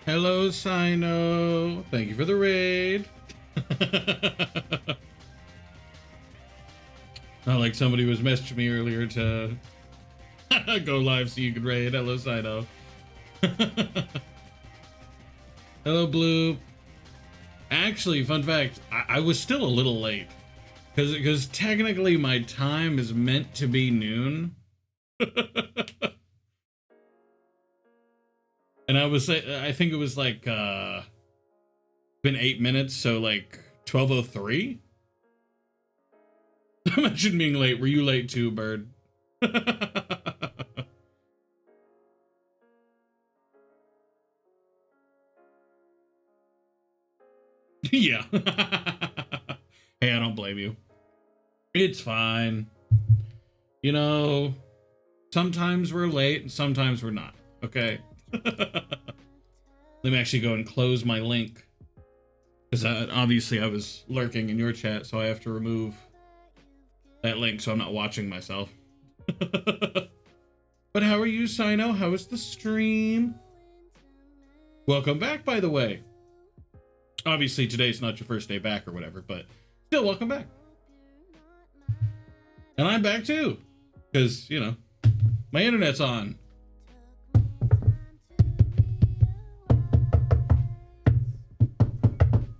Hello, Sino. Thank you for the raid. Not like somebody was messaging me earlier to go live so you could raid. Hello, Sino. Hello, Blue. Actually, fun fact, I was still a little late. Because technically my time is meant to be noon. And I think it was like, been 8 minutes, so like 12:03? Imagine being late. Were you late too, Bird? Yeah. Hey, I don't blame you. It's fine. You know, sometimes we're late and sometimes we're not. Okay. Let me actually go and close my link. Because obviously I was lurking in your chat, so I have to remove that link so I'm not watching myself. But how are you, Sino? How is the stream? Welcome back, by the way. Obviously today's not your first day back or whatever, but still welcome back. And I'm back too. Because, you know, my internet's on.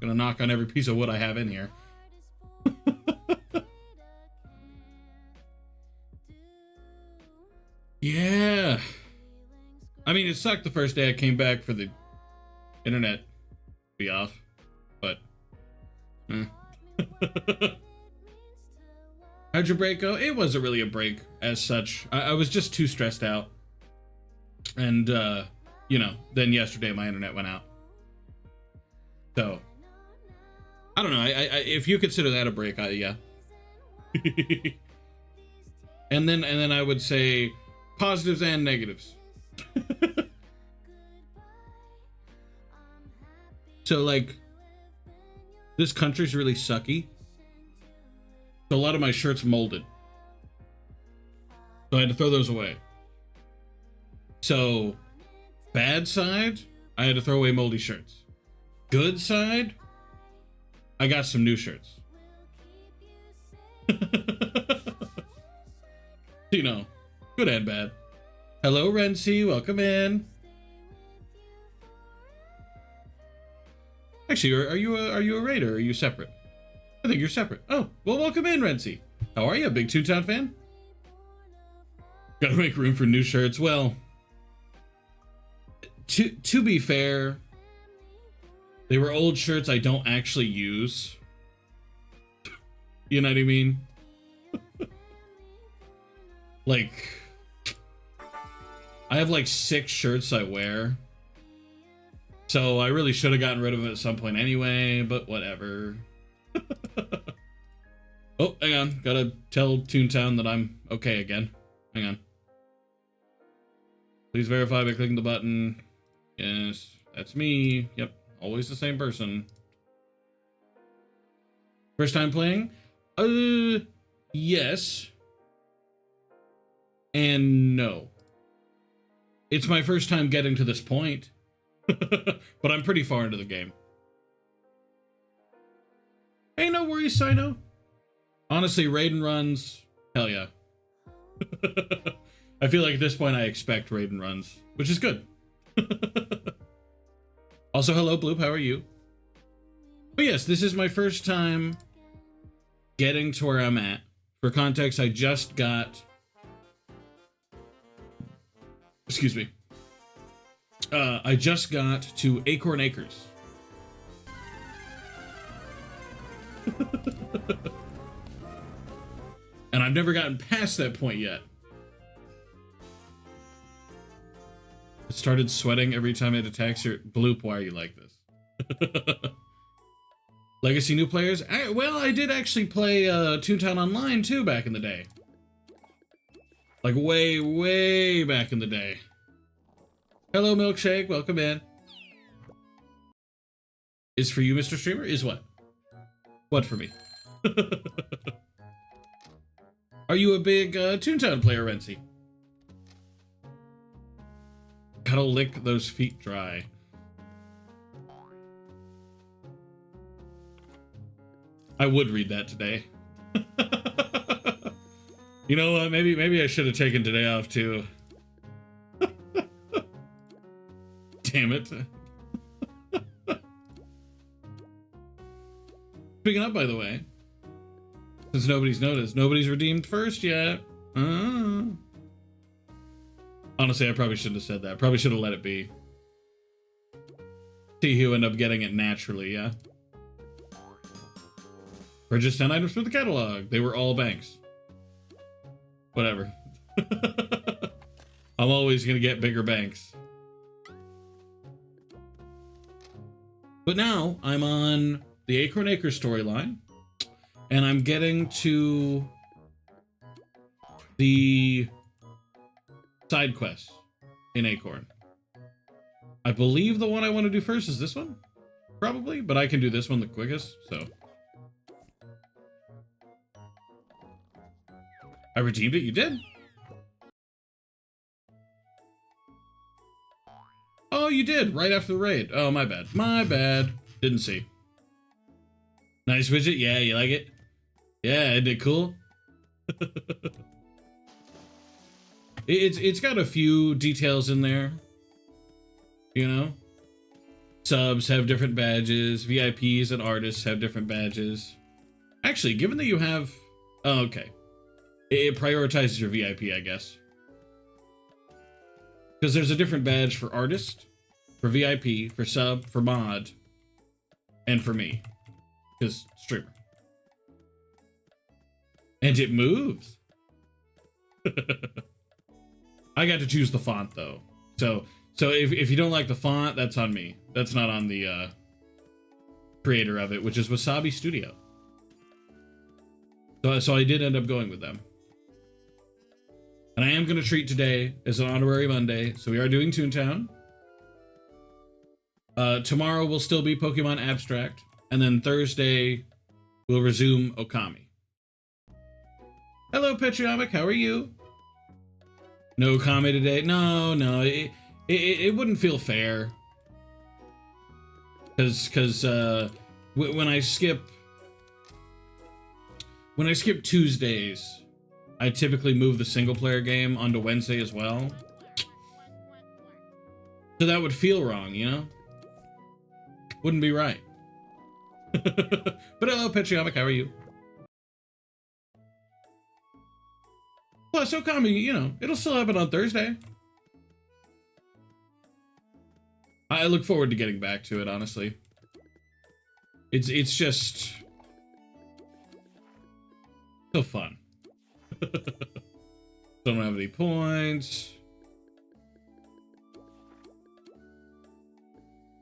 Gonna knock on every piece of wood I have in here. Yeah. I mean, it sucked the first day I came back for the internet to be off, but How'd your break go? It wasn't really a break as such. I was just too stressed out. And, you know, then yesterday my internet went out. So, I don't know. I if you consider that a break, yeah. and then I would say positives and negatives. So, like, this country's really sucky. So a lot of my shirts molded. So I had to throw those away. So, bad side, I had to throw away moldy shirts. Good side, I got some new shirts. You know, good and bad. Hello, Renzi, welcome in. Actually, are you a raider? Or are you separate? I think you're separate. Oh, well, welcome in, Renzi. How are you, a big Toontown fan? Gotta make room for new shirts. Well, to be fair, they were old shirts I don't actually use. You know what I mean? Like, I have like 6 shirts I wear. So I really should have gotten rid of it at some point anyway, but whatever. Oh, hang on. Gotta tell Toontown that I'm okay again. Hang on. Please verify by clicking the button. Yes, that's me. Yep, always the same person. First time playing? Yes. And no. It's my first time getting to this point. But I'm pretty far into the game. Hey, no worries, Sino. Honestly, raid and runs, hell yeah. I feel like at this point I expect raid and runs, which is good. Also, hello, Bloop, how are you? But yes, this is my first time getting to where I'm at. For context, I just got... Excuse me. I just got to Acorn Acres. And I've never gotten past that point yet. It started sweating every time it attacks your... Bloop, why are you like this? Legacy new players? Well, I did actually play Toontown Online too back in the day. Like way, way back in the day. Hello, Milkshake. Welcome in. Is for you, Mr. Streamer? Is what? What for me? Are you a big Toontown player, Renzi? Gotta lick those feet dry. I would read that today. You know what? Maybe I should have taken today off too. Damn it. Speaking up, by the way, since nobody's noticed, nobody's redeemed first yet. Honestly, I probably shouldn't have said that. Probably should have let it be. See who end up getting it naturally, yeah? Purchase 10 items from the catalog. They were all banks. Whatever. I'm always gonna get bigger banks. But now I'm on the Acorn Acres storyline, and I'm getting to the side quests in Acorn. I believe the one I want to do first is this one, probably, but I can do this one the quickest, so. I redeemed it? You did? Oh, you did, right after the raid. Oh, my bad. My bad. Didn't see. Nice widget? Yeah, you like it? Yeah, isn't it cool? It's got a few details in there. You know? Subs have different badges. VIPs and artists have different badges. Actually, given that you have... Oh, okay. It prioritizes your VIP, I guess. Because there's a different badge for artist, for VIP, for sub, for mod, and for me. Because streamer. And it moves. I got to choose the font, though. So if you don't like the font, that's on me. That's not on the creator of it, which is Wasabi Studio. So I did end up going with them. And I am going to treat today as an Honorary Monday, so we are doing Toontown. Tomorrow will still be Pokemon Abstract, and then Thursday we'll resume Okami. Hello, Petriomic, how are you? No Okami today? No, it wouldn't feel fair. Because when I skip Tuesdays, I typically move the single-player game onto Wednesday as well. So that would feel wrong, you know? Wouldn't be right. But hello, Petriomic, how are you? Plus, Okami, you know, it'll still happen on Thursday. I look forward to getting back to it, honestly. It's just... so fun. Don't have any points.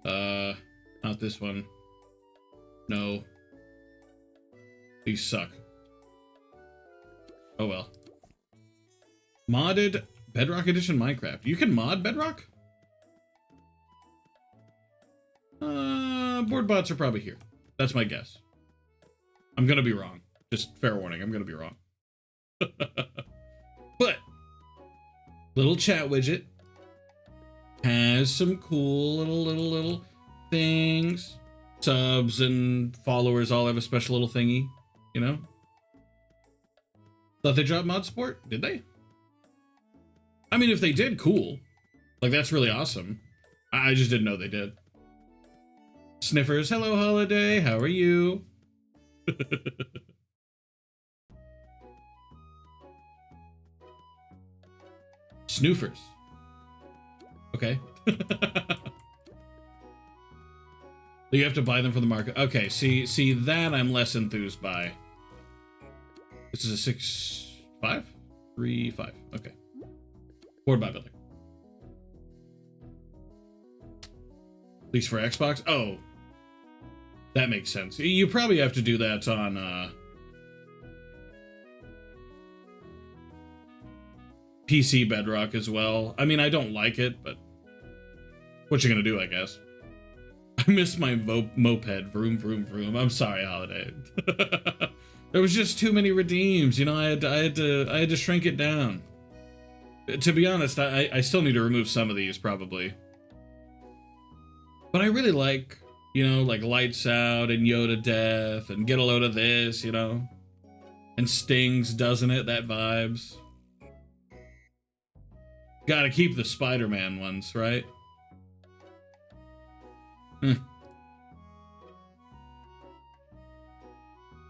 Not this one. No. These suck. Oh well. Modded Bedrock Edition Minecraft. You can mod Bedrock? Board bots are probably here. That's my guess. I'm gonna be wrong. Just fair warning, I'm gonna be wrong. But little chat widget has some cool little things. Subs and followers all have a special little thingy, you know? Thought they dropped mod support? Did they? I mean, if they did, cool. Like, that's really awesome. I just didn't know they did. Sniffers, hello, Holiday. How are you? Snoofers. Okay. You have to buy them from the market. Okay, see that I'm less enthused by. This is a 6-5? 3-5. Okay. Board buy building. At least for Xbox? Oh. That makes sense. You probably have to do that on PC Bedrock as well. I mean, I don't like it, but what you gonna do, I guess. I missed my moped. Vroom, vroom, vroom. I'm sorry, Holiday. There was just too many redeems. You know, I had to shrink it down. To be honest, I still need to remove some of these, probably. But I really like, You know, like Lights Out and Yoda Death and Get a Load of This, you know? And Stings, doesn't it? That vibes. Gotta keep the Spider-Man ones, right?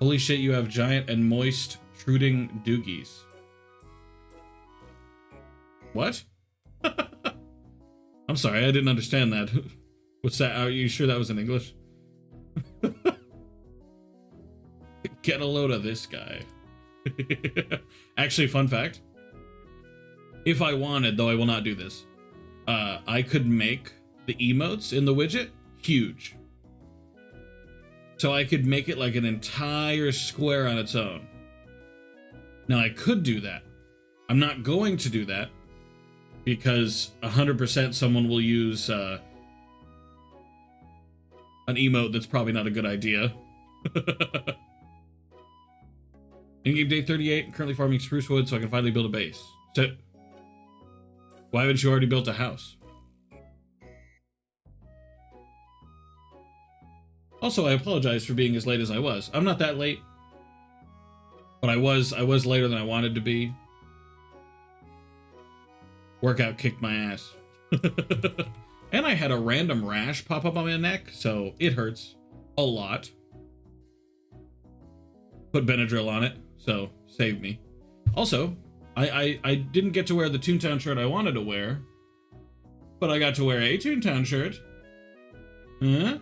Holy shit, you have giant and moist truding doogies. What? I'm sorry, I didn't understand that. What's that? Are you sure that was in English? Get a load of this guy. Actually, fun fact. If I wanted, though I will not do this, I could make the emotes in the widget huge. So I could make it like an entire square on its own. Now I could do that. I'm not going to do that because 100% someone will use an emote that's probably not a good idea. In-game day 38, currently farming spruce wood so I can finally build a base. So, why haven't you already built a house? Also, I apologize for being as late as I was. I'm not that late, but I was later than I wanted to be. Workout kicked my ass. And I had a random rash pop up on my neck, so it hurts a lot. Put Benadryl on it, so save me. Also, I didn't get to wear the Toontown shirt I wanted to wear, but I got to wear a Toontown shirt. Huh?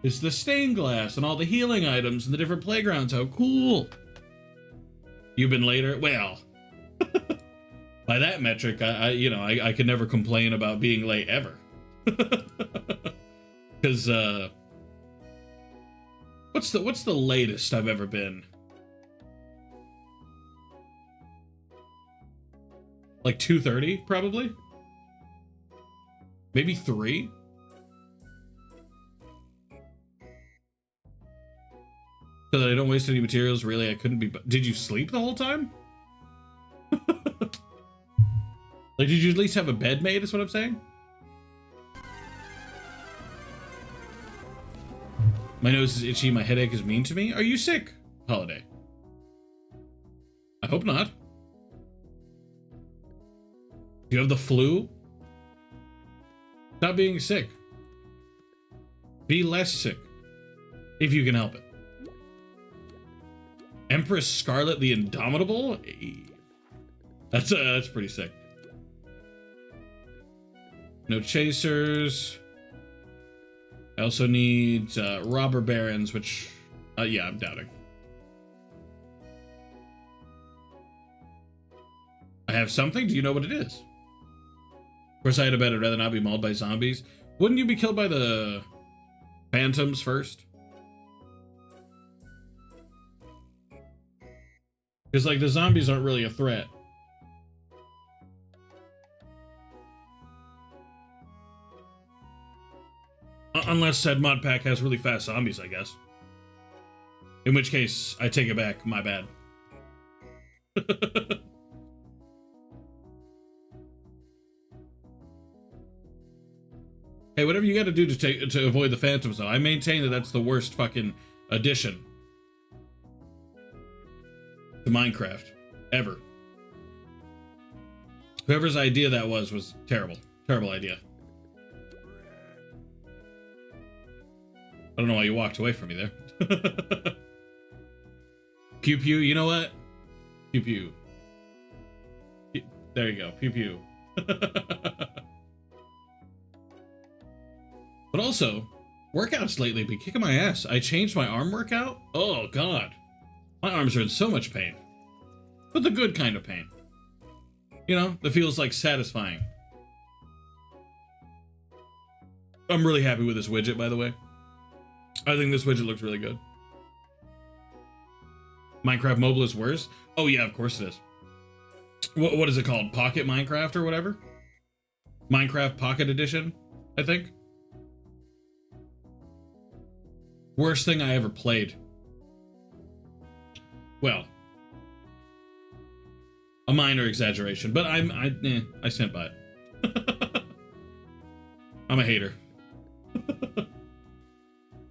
It's the stained glass and all the healing items and the different playgrounds. How cool. You've been later? Well, by that metric, I could never complain about being late ever. Because, what's the latest I've ever been? Like 2:30, probably? Maybe 3? So that I don't waste any materials. Really, I couldn't be. Did you sleep the whole time? Like, did you at least have a bed made? Is what I'm saying. My nose is itchy. My headache is mean to me. Are you sick, Holiday? I hope not. Do you have the flu? Stop being sick. Be less sick, if you can help it. Empress Scarlet the Indomitable? That's pretty sick. No chasers. I also need robber barons, which, yeah, I'm doubting. I have something? Do you know what it is? Of course, I had a bet I'd rather not be mauled by zombies. Wouldn't you be killed by the phantoms first? Because, like, the zombies aren't really a threat. Unless said mod pack has really fast zombies, I guess. In which case, I take it back. My bad. Hey, whatever you got to do to avoid the phantoms, though. I maintain that that's the worst fucking addition to Minecraft ever. Whoever's idea that was terrible. Terrible idea. I don't know why you walked away from me there. Pew pew, you know what? Pew pew. There you go, pew pew. But also, workouts lately been kicking my ass. I changed my arm workout. Oh god. My arms are in so much pain. But the good kind of pain. You know, that feels like satisfying. I'm really happy with this widget, by the way. I think this widget looks really good. Minecraft Mobile is worse? Oh yeah, of course it is. What is it called? Pocket Minecraft or whatever? Minecraft Pocket Edition, I think. Worst thing I ever played. Well, a minor exaggeration, but I stand by it. I'm a hater.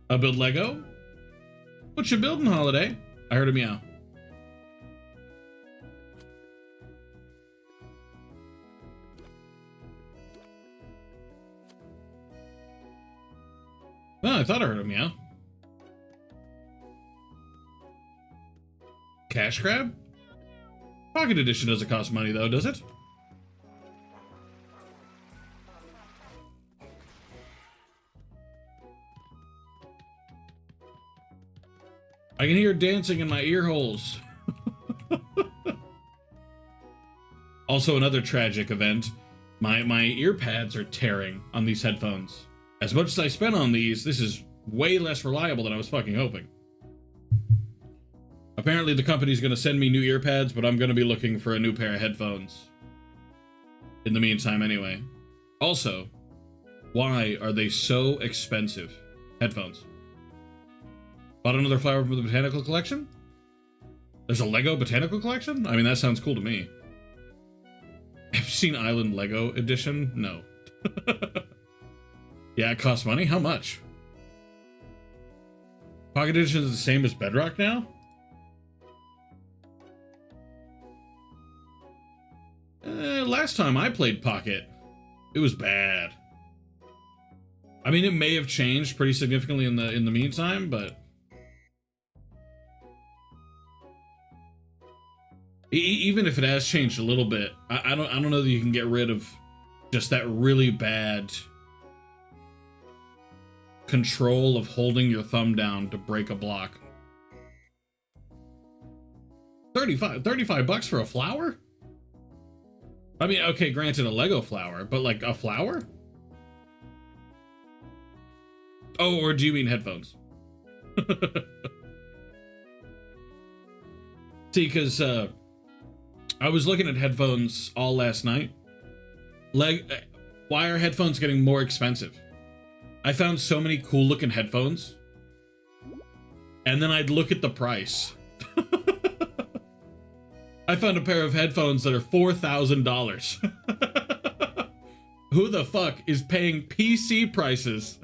Build Lego? What you building, Holiday? I heard a meow. Well, I thought I heard a meow. Cash grab? Pocket edition doesn't cost money though, does it? I can hear dancing in my ear holes. Also, another tragic event. My ear pads are tearing on these headphones. As much as I spent on these, this is way less reliable than I was fucking hoping. Apparently the company's gonna send me new ear pads, but I'm gonna be looking for a new pair of headphones. In the meantime, anyway. Also, why are they so expensive? Headphones. Bought another flower from the botanical collection? There's a Lego botanical collection? I mean, that sounds cool to me. Epstein Island Lego edition? No. Yeah, it costs money? How much? Pocket edition is the same as Bedrock now? Last time I played Pocket, it was bad. I mean, it may have changed pretty significantly in the meantime, but even if it has changed a little bit, I don't know that you can get rid of just that really bad control of holding your thumb down to break a block. 35 bucks for a flower? I mean, okay, granted a Lego flower, but like a flower? Oh, or do you mean headphones? See, because I was looking at headphones all last night. Why are headphones getting more expensive? I found so many cool looking headphones, and then I'd look at the price. I found a pair of headphones that are $4,000. Who the fuck is paying PC prices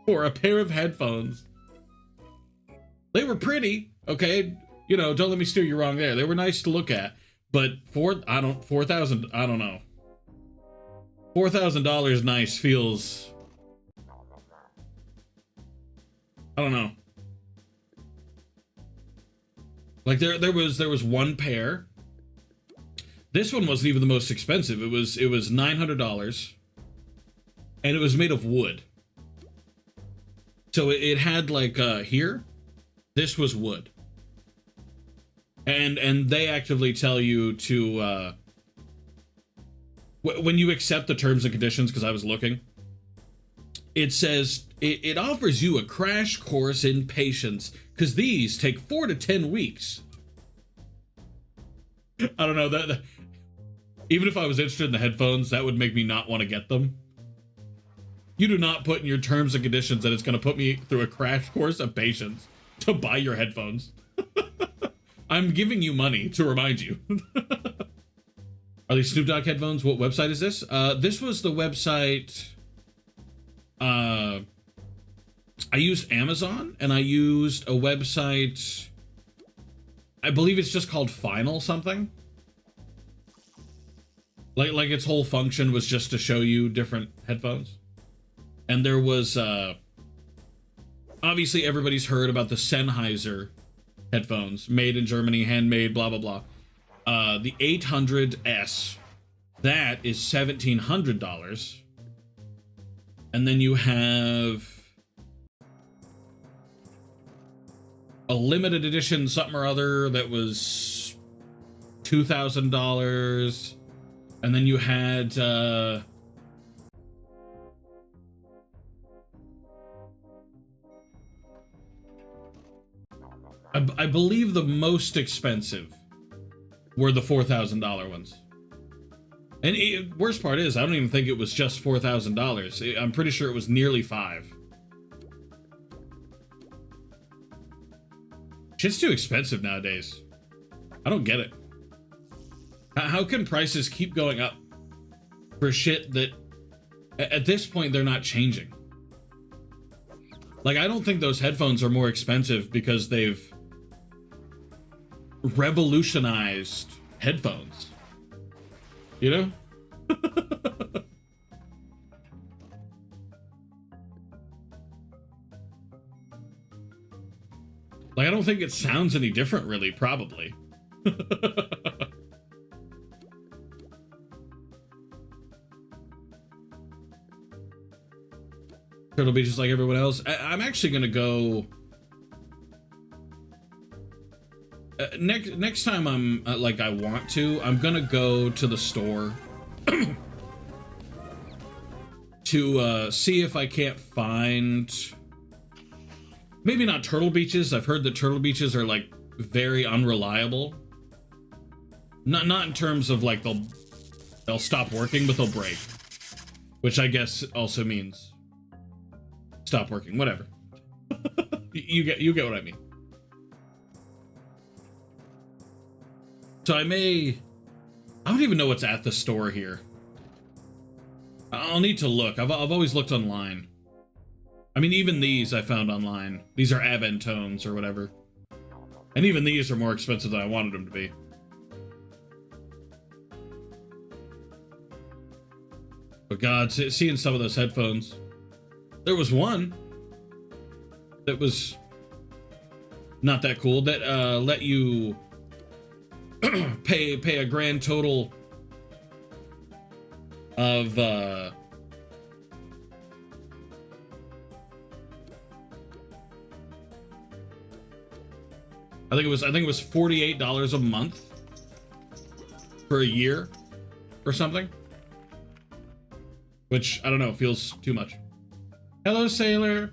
for a pair of headphones? They were pretty, okay? You know, don't let me steer you wrong there. They were nice to look at, but $4,000, I don't know. $4,000 nice feels, I don't know. Like there was one pair. This one wasn't even the most expensive. It was $900, and it was made of wood. So it had like here, this was wood, and they actively tell you to when you accept the terms and conditions, because I was looking, it says it offers you a crash course in patience, because these take 4 to 10 weeks. I don't know, that even if I was interested in the headphones, that would make me not want to get them. You do not put in your terms and conditions that it's going to put me through a crash course of patience to buy your headphones. I'm giving you money to remind you. Are these Snoop Dogg headphones? What website is this? This was the website. I used Amazon, and I used a website. I believe it's just called Final something. Like its whole function was just to show you different headphones. And there was, obviously everybody's heard about the Sennheiser headphones, made in Germany, handmade, blah, blah, blah. The 800S, that is $1,700. And then you have a limited edition something or other that was $2,000. And then you had, I believe the most expensive were the $4,000 ones. And worst part is, I don't even think it was just $4,000. I'm pretty sure it was nearly $5,000. Shit's too expensive nowadays. I don't get it. How can prices keep going up for shit that At this point, they're not changing. Like, I don't think those headphones are more expensive because they've revolutionized headphones. You know? Like, I don't think it sounds any different, really, probably. Turtle Beach is like everyone else. I'm actually gonna go next time I'm like I want to. I'm gonna go to the store to see if I can't find. Maybe not Turtle Beaches. I've heard that Turtle Beaches are like very unreliable. Not in terms of like they'll stop working, but they'll break, which I guess also means stop working. Whatever. you get what I mean. So I don't even know what's at the store here. I'll need to look. I've always looked online. I mean, even these I found online. These are Aventones or whatever. And even these are more expensive than I wanted them to be. But God, seeing some of those headphones. There was one that was not that cool that let you pay a grand total of I think it was $48 a month for a year or something, which I don't know, feels too much. Hello, Sailor.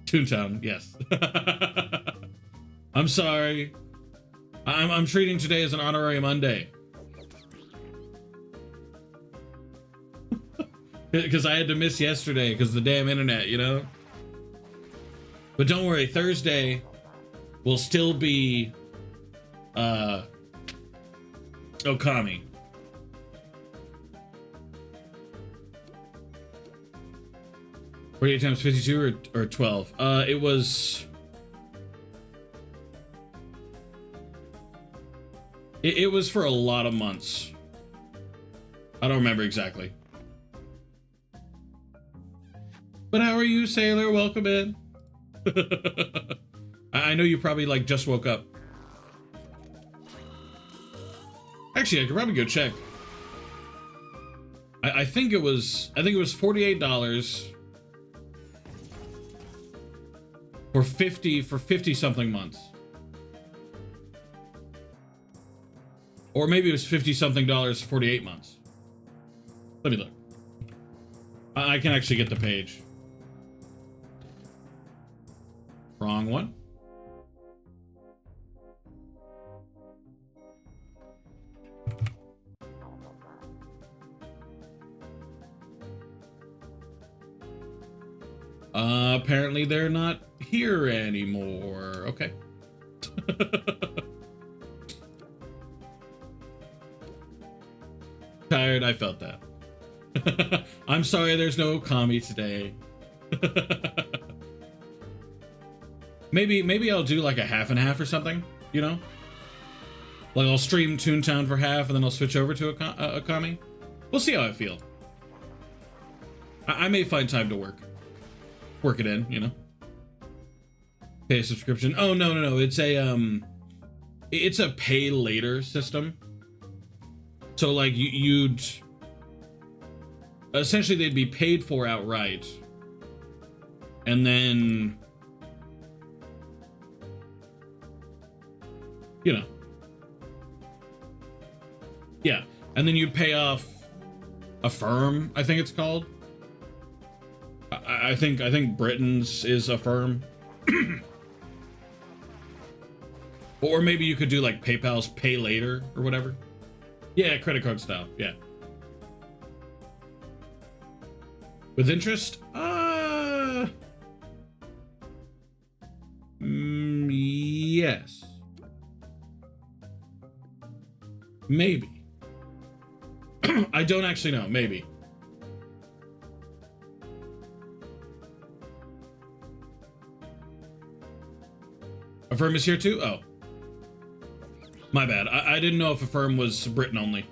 Toontown, yes. I'm sorry. I'm treating today as an honorary Monday. Because I had to miss yesterday because of the damn internet, you know? But don't worry, Thursday will still be Okami. Times 52 or 12. It was for a lot of months. I don't remember exactly. But how are you, Sailor? Welcome in. I know you probably like just woke up. Actually, I could probably go check. I think it was $48 for 50 something months. Or maybe it was 50 something dollars for 48 months. Let me look. I can actually get the page. Wrong one. Apparently they're not here anymore. Okay. Tired, I felt that. I'm sorry there's no Okami today. Maybe I'll do like a half and half or something, you know? Like I'll stream Toontown for half and then I'll switch over to Okami. We'll see how I feel. I may find time to work it in, you know? Pay a subscription. Oh, no. It's a pay later system. So like you'd essentially they'd be paid for outright. And then, you know. Yeah. And then you'd pay off a firm, I think it's called. I think Britain's is a firm. Or maybe you could do like PayPal's pay later or whatever. Yeah, credit card style. Yeah. With interest? Yes. Maybe. I don't actually know. Maybe. Affirm is here too? Oh. My bad. I didn't know if Affirm was Britain only.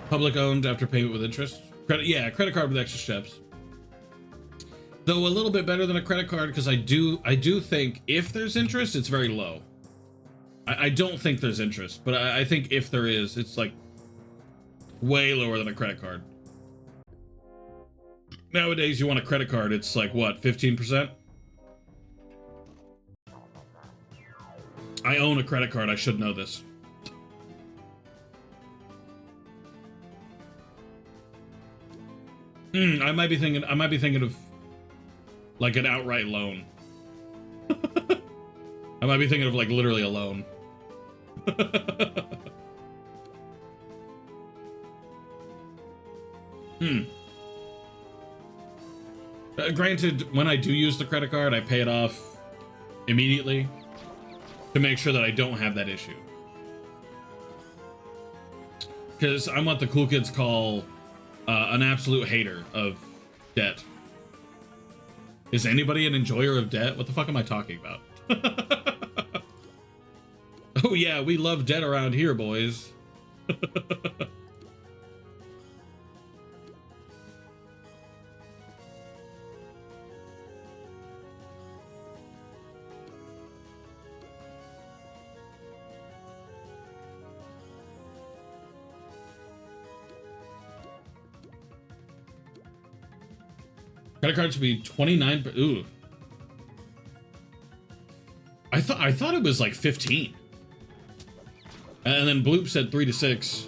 Public owned after payment with interest. Credit, yeah, credit card with extra steps. Though a little bit better than a credit card because I do think if there's interest, it's very low. I don't think there's interest, but I think if there is, it's like way lower than a credit card. Nowadays, you want a credit card, it's like what, 15%? I own a credit card, I should know this. I might be thinking of like an outright loan. I might be thinking of like literally a loan. Granted, when I do use the credit card, I pay it off immediately to make sure that I don't have that issue. Because I'm what the cool kids call an absolute hater of debt. Is anybody an enjoyer of debt? What the fuck am I talking about? Oh yeah, we love debt around here, boys. Credit card should be 29. Ooh. I thought it was like 15. And then Bloop said 3 to 6.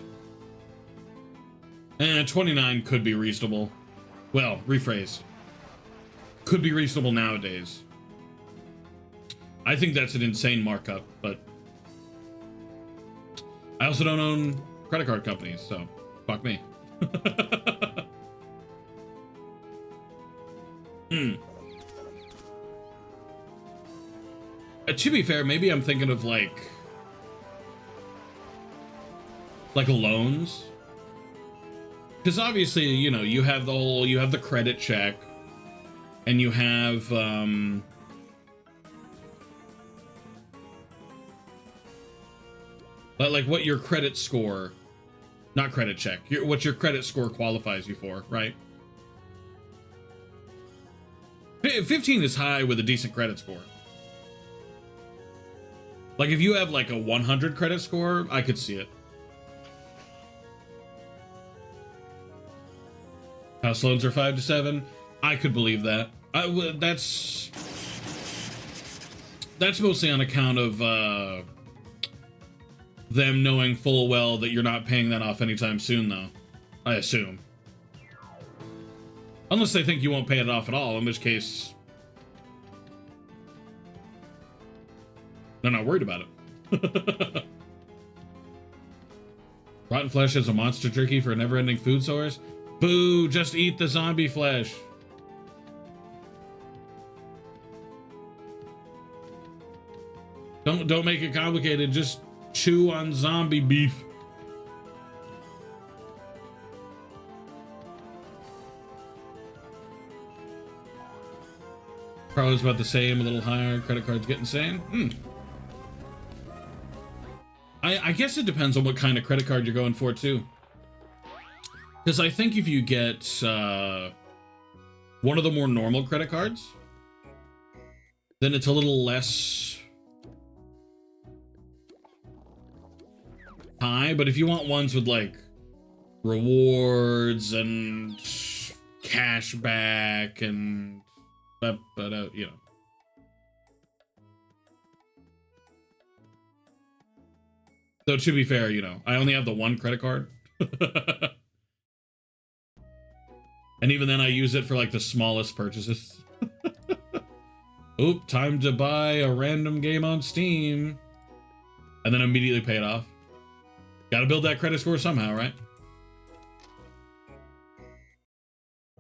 And 29 could be reasonable. Well, rephrase. Could be reasonable nowadays. I think that's an insane markup, but I also don't own credit card companies, so fuck me. To be fair, maybe I'm thinking of like loans, because obviously, you know, you have the credit check, and you have like what your credit score, not credit check, what your credit score qualifies you for, right? 15 is high with a decent credit score. Like if you have like a 100 credit score, I could see it. House loans are 5 to 7. I could believe that. That's mostly on account of them knowing full well that you're not paying that off anytime soon, though. I assume. Unless they think you won't pay it off at all, in which case they're not worried about it. Rotten flesh is a monster jerky for a never-ending food source. Boo! Just eat the zombie flesh. Don't make it complicated. Just chew on zombie beef. Probably about the same, a little higher. Credit cards get insane. I guess it depends on what kind of credit card you're going for too. Because I think if you get one of the more normal credit cards, then it's a little less high. But if you want ones with like rewards and cash back and you know. Though to be fair, you know, I only have the one credit card. And even then I use it for like the smallest purchases. Oop, time to buy a random game on Steam. And then immediately pay it off. Gotta build that credit score somehow, right?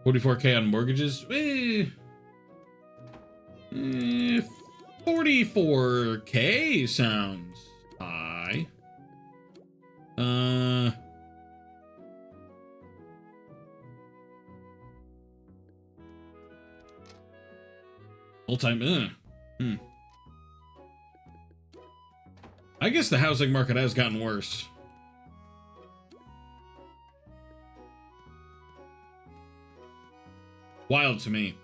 44K on mortgages? 44K sounds high. Multi. I guess the housing market has gotten worse. Wild to me.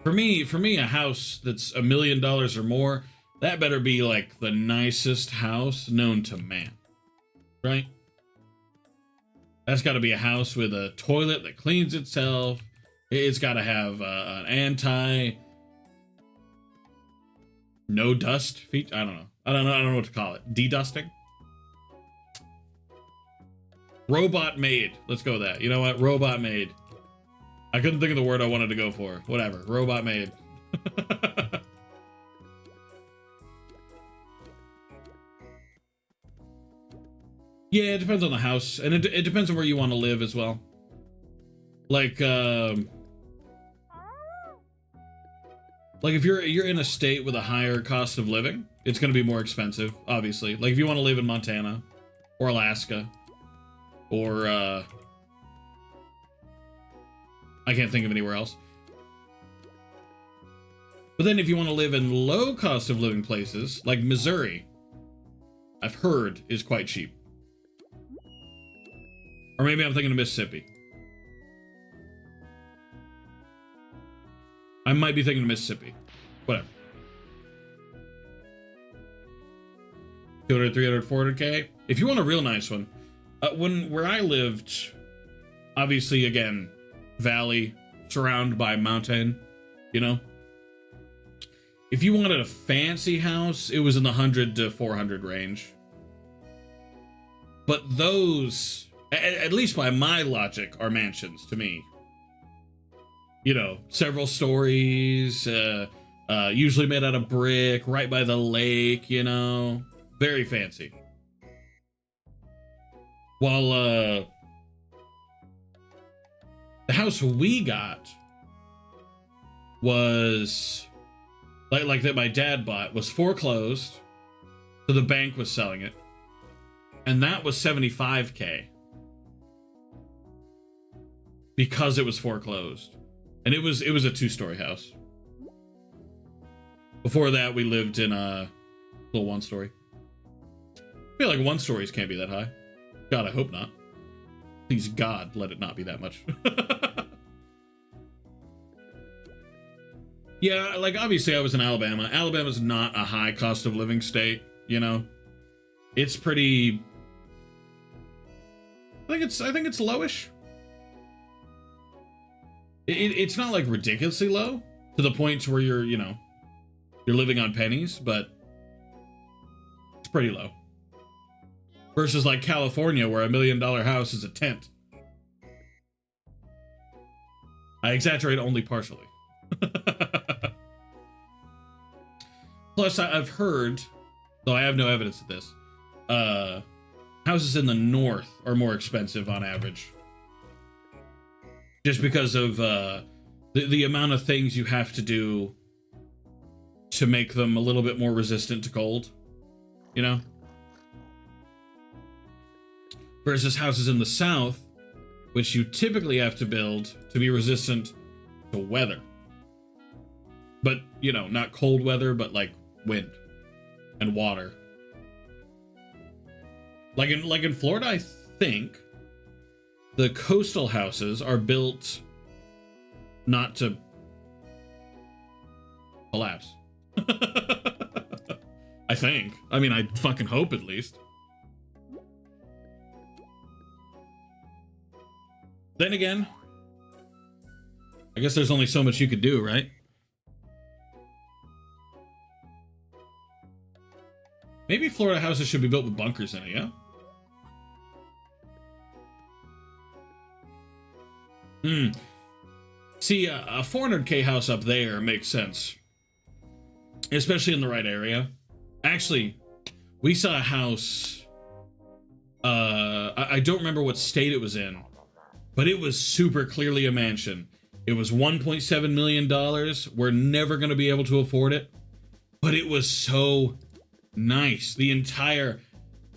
For me, a house that's $1 million or more, that better be like the nicest house known to man, right? That's got to be a house with a toilet that cleans itself. It's got to have an no dust feature. I don't know what to call it. De-dusting. Robot made. Let's go with that. You know what? Robot made. I couldn't think of the word I wanted to go for. Whatever. Robot made. Yeah, it depends on the house, and it depends on where you want to live as well. Like if you're in a state with a higher cost of living, it's going to be more expensive, obviously. Like if you want to live in Montana or Alaska or I can't think of anywhere else. But then if you want to live in low cost of living places like Missouri, I've heard is quite cheap. Or maybe I'm thinking of Mississippi. I might be thinking of Mississippi. Whatever. 200, 300, 400K. If you want a real nice one. Where I lived, obviously, again, valley, surrounded by mountain, you know? If you wanted a fancy house, it was in the 100 to 400 range. But those... at least by my logic, are mansions to me. You know, several stories, usually made out of brick, right by the lake, you know. Very fancy. While, the house we got was, like that my dad bought, was foreclosed, so the bank was selling it. And that was $75K. Because it was foreclosed. And it was a 2-story house. Before that, we lived in a little 1-story. I feel like 1-stories can't be that high. God, I hope not. Please, God, let it not be that much. Yeah, like, obviously I was in Alabama. Alabama's not a high cost of living state, you know? It's pretty... I think it's lowish. It's not like ridiculously low to the point where you're living on pennies, but it's pretty low. Versus like California, where $1 million house is a tent. I exaggerate only partially. Plus, I've heard, though I have no evidence of this, houses in the north are more expensive on average. Just because of the amount of things you have to do to make them a little bit more resistant to cold, you know? Versus houses in the south, which you typically have to build to be resistant to weather. But, you know, not cold weather, but like wind and water. Like in Florida, I think the coastal houses are built not to collapse. I think. I mean, I fucking hope at least. Then again, I guess there's only so much you could do, right? Maybe Florida houses should be built with bunkers in it, yeah? See, a 400K house up there makes sense. Especially in the right area. Actually, we saw a house... I don't remember what state it was in. But it was super clearly a mansion. It was $1.7 million. We're never going to be able to afford it. But it was so nice. The entire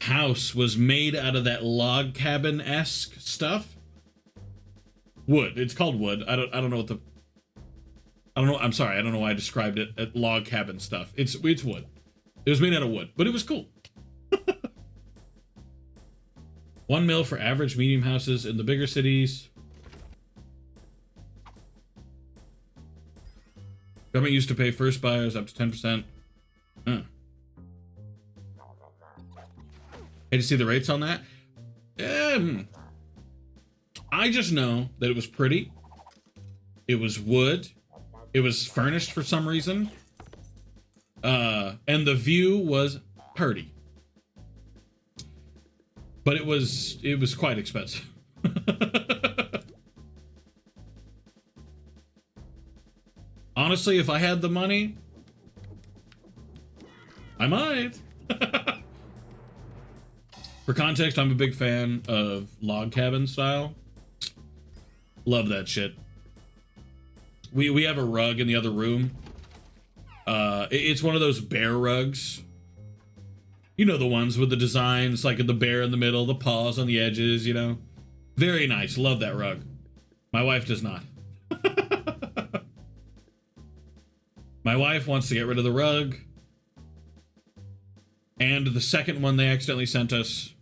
house was made out of that log cabin-esque stuff. Wood. It's called wood. I don't know I don't know. I'm sorry. I don't know why I described it at log cabin stuff. It's wood. It was made out of wood, but it was cool. 1 mil for average medium houses in the bigger cities. Government used to pay first buyers up to 10%. Hey, to see the rates on that? I just know that it was pretty. It was wood. It was furnished for some reason. And the view was pretty. But it was quite expensive. Honestly, if I had the money, I might. For context, I'm a big fan of log cabin style. Love that shit. We have a rug in the other room. It's one of those bear rugs. You know, the ones with the designs, like the bear in the middle, the paws on the edges, you know? Very nice. Love that rug. My wife does not. My wife wants to get rid of the rug. And the second one they accidentally sent us.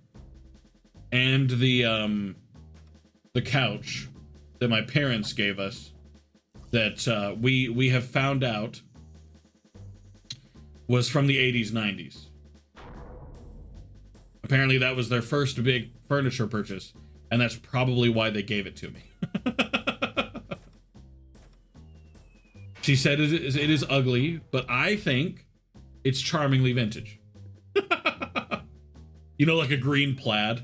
And the couch that my parents gave us. That we have found out was from the 80s, 90s. Apparently that was their first big furniture purchase, and that's probably why they gave it to me. She said it is ugly, but I think it's charmingly vintage. You know, like a green plaid.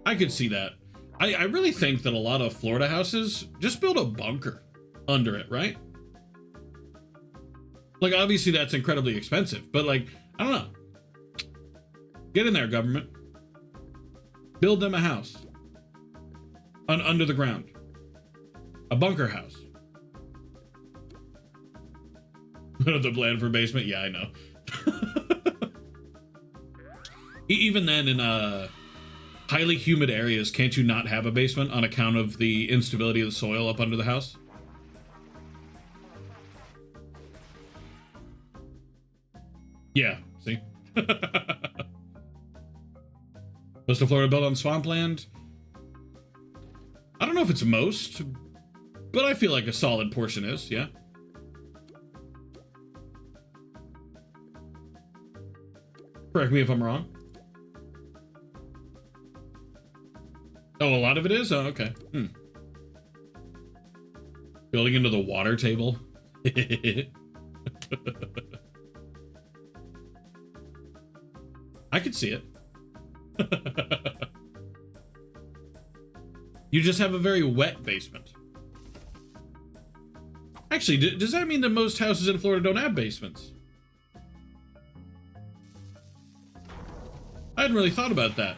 I could see that. I really think that a lot of Florida houses just build a bunker under it, right? Like, obviously that's incredibly expensive, but like, I don't know. Get in there, government. Build them a house. Under the ground. A bunker house. The plan for basement? Yeah, I know. Even then, in highly humid areas, can't you not have a basement on account of the instability of the soil up under the house? Yeah, see? Coastal Florida built on swampland? I don't know if it's most, but I feel like a solid portion is, yeah. Correct me if I'm wrong. Oh, a lot of it is? Oh, okay. Building into the water table. I could see it. You just have a very wet basement. Actually, does that mean that most houses in Florida don't have basements? I hadn't really thought about that.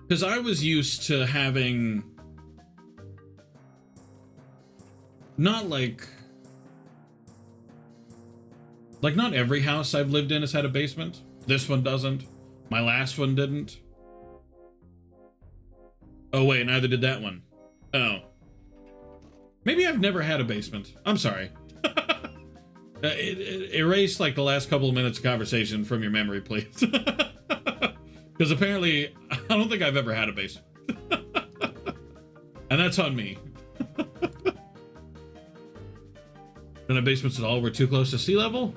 Because I was used to having... Not like... Like, not every house I've lived in has had a basement. This one doesn't. My last one didn't. Oh, wait, neither did that one. Oh. Maybe I've never had a basement. I'm sorry. Erase, like, the last couple of minutes of conversation from your memory, please. Because apparently, I don't think I've ever had a basement. And that's on me. Don't have basements at all. We're too close to sea level?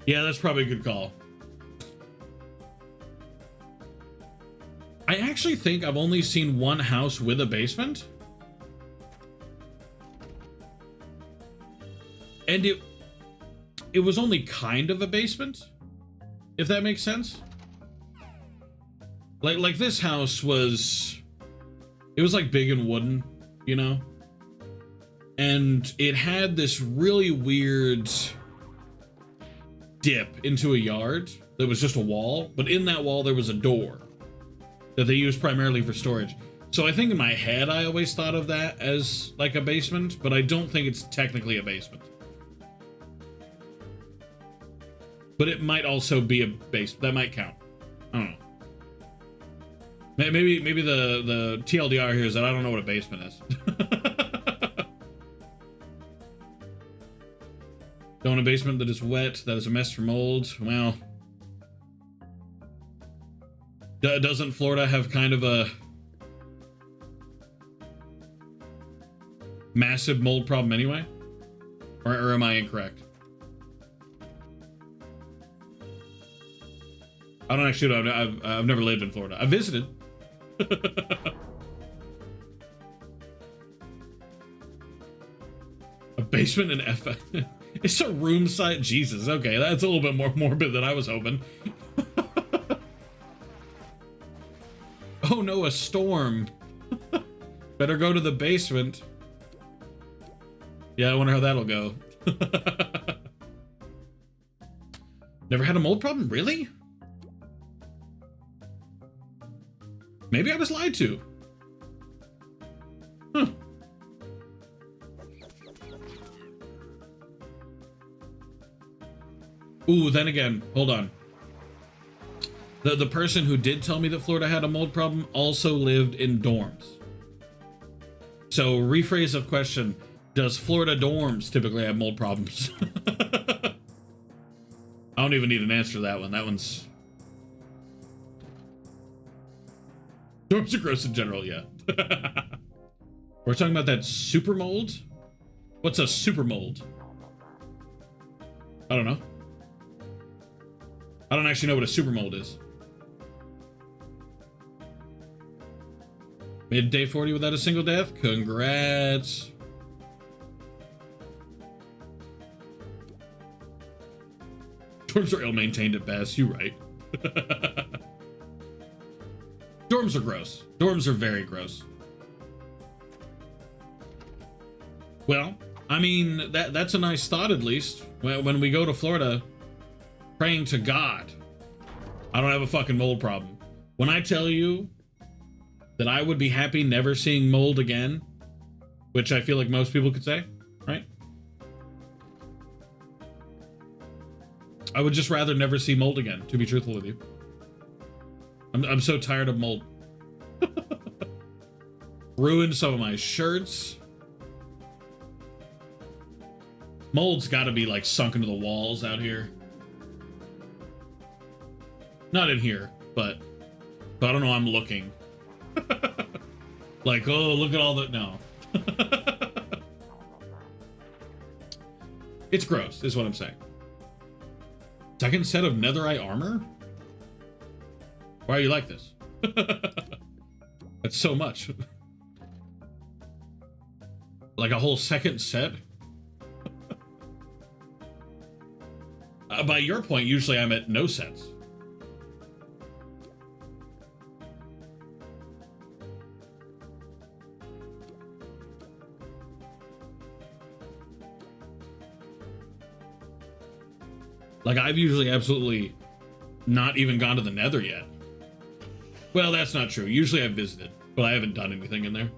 Yeah, that's probably a good call. I actually think I've only seen one house with a basement. And it was only kind of a basement, if that makes sense. Like this house was, it was like big and wooden, you know? And it had this really weird dip into a yard that was just a wall, but in that wall there was a door that they used primarily for storage. So I think in my head I always thought of that as like a basement, but I don't think it's technically a basement. But it might also be a basement. That might count. I don't know. Maybe the TLDR here is that I don't know what a basement is. Don't want a basement that is wet, that is a mess for mold. Well, doesn't Florida have kind of a massive mold problem anyway? Or am I incorrect? I don't actually know. I've never lived in Florida. I visited. A basement in FF. It's a room site. Jesus. Okay, that's a little bit more morbid than I was hoping. Oh no, a storm. Better go to the basement. Yeah, I wonder how that'll go. Never had a mold problem? Really? Maybe I was lied to. Huh. Ooh, then again, hold on. The person who did tell me that Florida had a mold problem also lived in dorms. So, rephrase of question, does Florida dorms typically have mold problems? I don't even need an answer to that one. That one's... Dorms are gross in general, yeah. We're talking about that super mold? What's a super mold? I don't know. I don't actually know what a super mold is. Made day 40 without a single death? Congrats. Dorms are ill-maintained at best, you're right. Dorms are gross. Dorms are very gross. Well, I mean, that's a nice thought at least. When we go to Florida, praying to God, I don't have a fucking mold problem. When I tell you that I would be happy never seeing mold again, which I feel like most people could say, right? I would just rather never see mold again, to be truthful with you. I'm so tired of mold. Ruined some of my shirts. Mold's gotta be like sunk into the walls out here. Not in here, but I don't know, I'm looking. Like, oh, look at all that. No. It's gross, is what I'm saying. Second set of netherite armor? Why are you like this? That's so much. Like a whole second set? By your point, usually I'm at no sets. Like, I've usually absolutely not even gone to the nether yet. Well, that's not true. Usually I've visited, but I haven't done anything in there.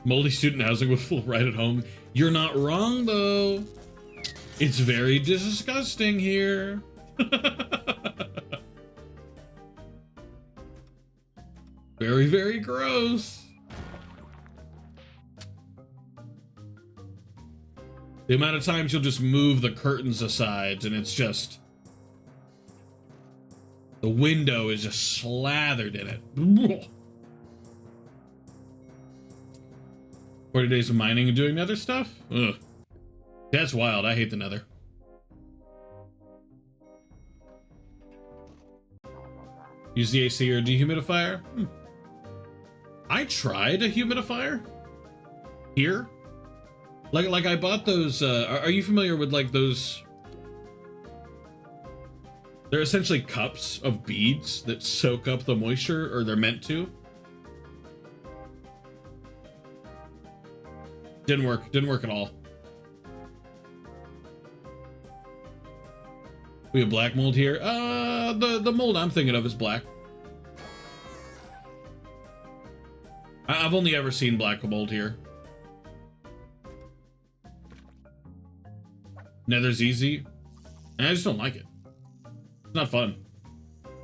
Moldy student housing with full right at home. You're not wrong, though. It's very disgusting here. Very, very gross. The amount of times you'll just move the curtains aside and it's just... the window is just slathered in it. 40 days of mining and doing nether stuff? Ugh. That's wild. I hate the nether. Use the AC or a dehumidifier? I tried a humidifier. Here? Like I bought those, are you familiar with like those? They're essentially cups of beads that soak up the moisture, or they're meant to. Didn't work at all. We have black mold here. The mold I'm thinking of is black. I've only ever seen black mold here. Nether's easy. And I just don't like it. It's not fun.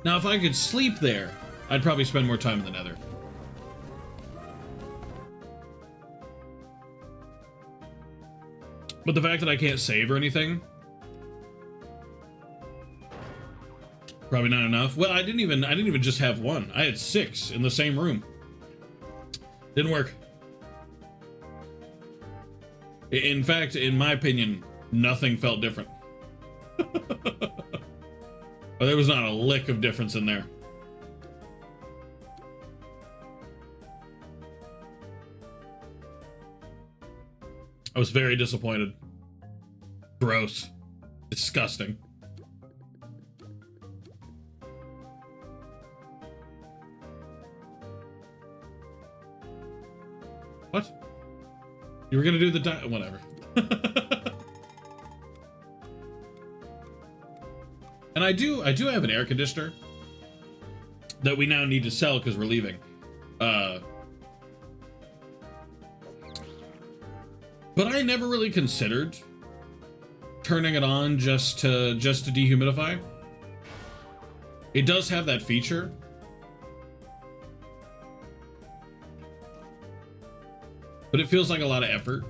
Now, if I could sleep there, I'd probably spend more time in the Nether. But the fact that I can't save or anything, probably not enough. Well, I didn't even just have one. I had 6 in the same room. Didn't work. In fact, in my opinion, nothing felt different. There was not a lick of difference in there. I was very disappointed. Gross. Disgusting. What? You were gonna do the whatever. And I do have an air conditioner that we now need to sell because we're leaving. But I never really considered turning it on just to dehumidify. It does have that feature. But it feels like a lot of effort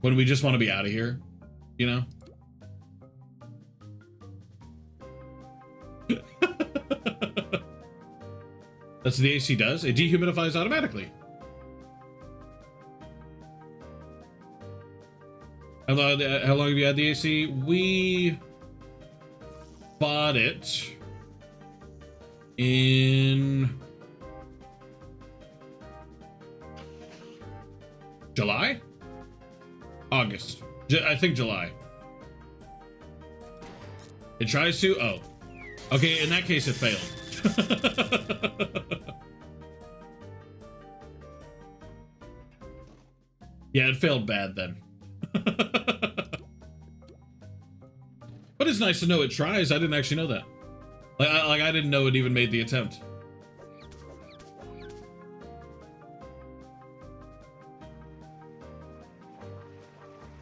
when we just want to be out of here, you know? That's what the AC does. It dehumidifies automatically. How long have you had the AC? We bought it in July? August. I think July. It tries to? Oh. Okay, in that case, it failed. Yeah, it failed bad then. But it's nice to know it tries. I didn't actually know that. I didn't know it even made the attempt.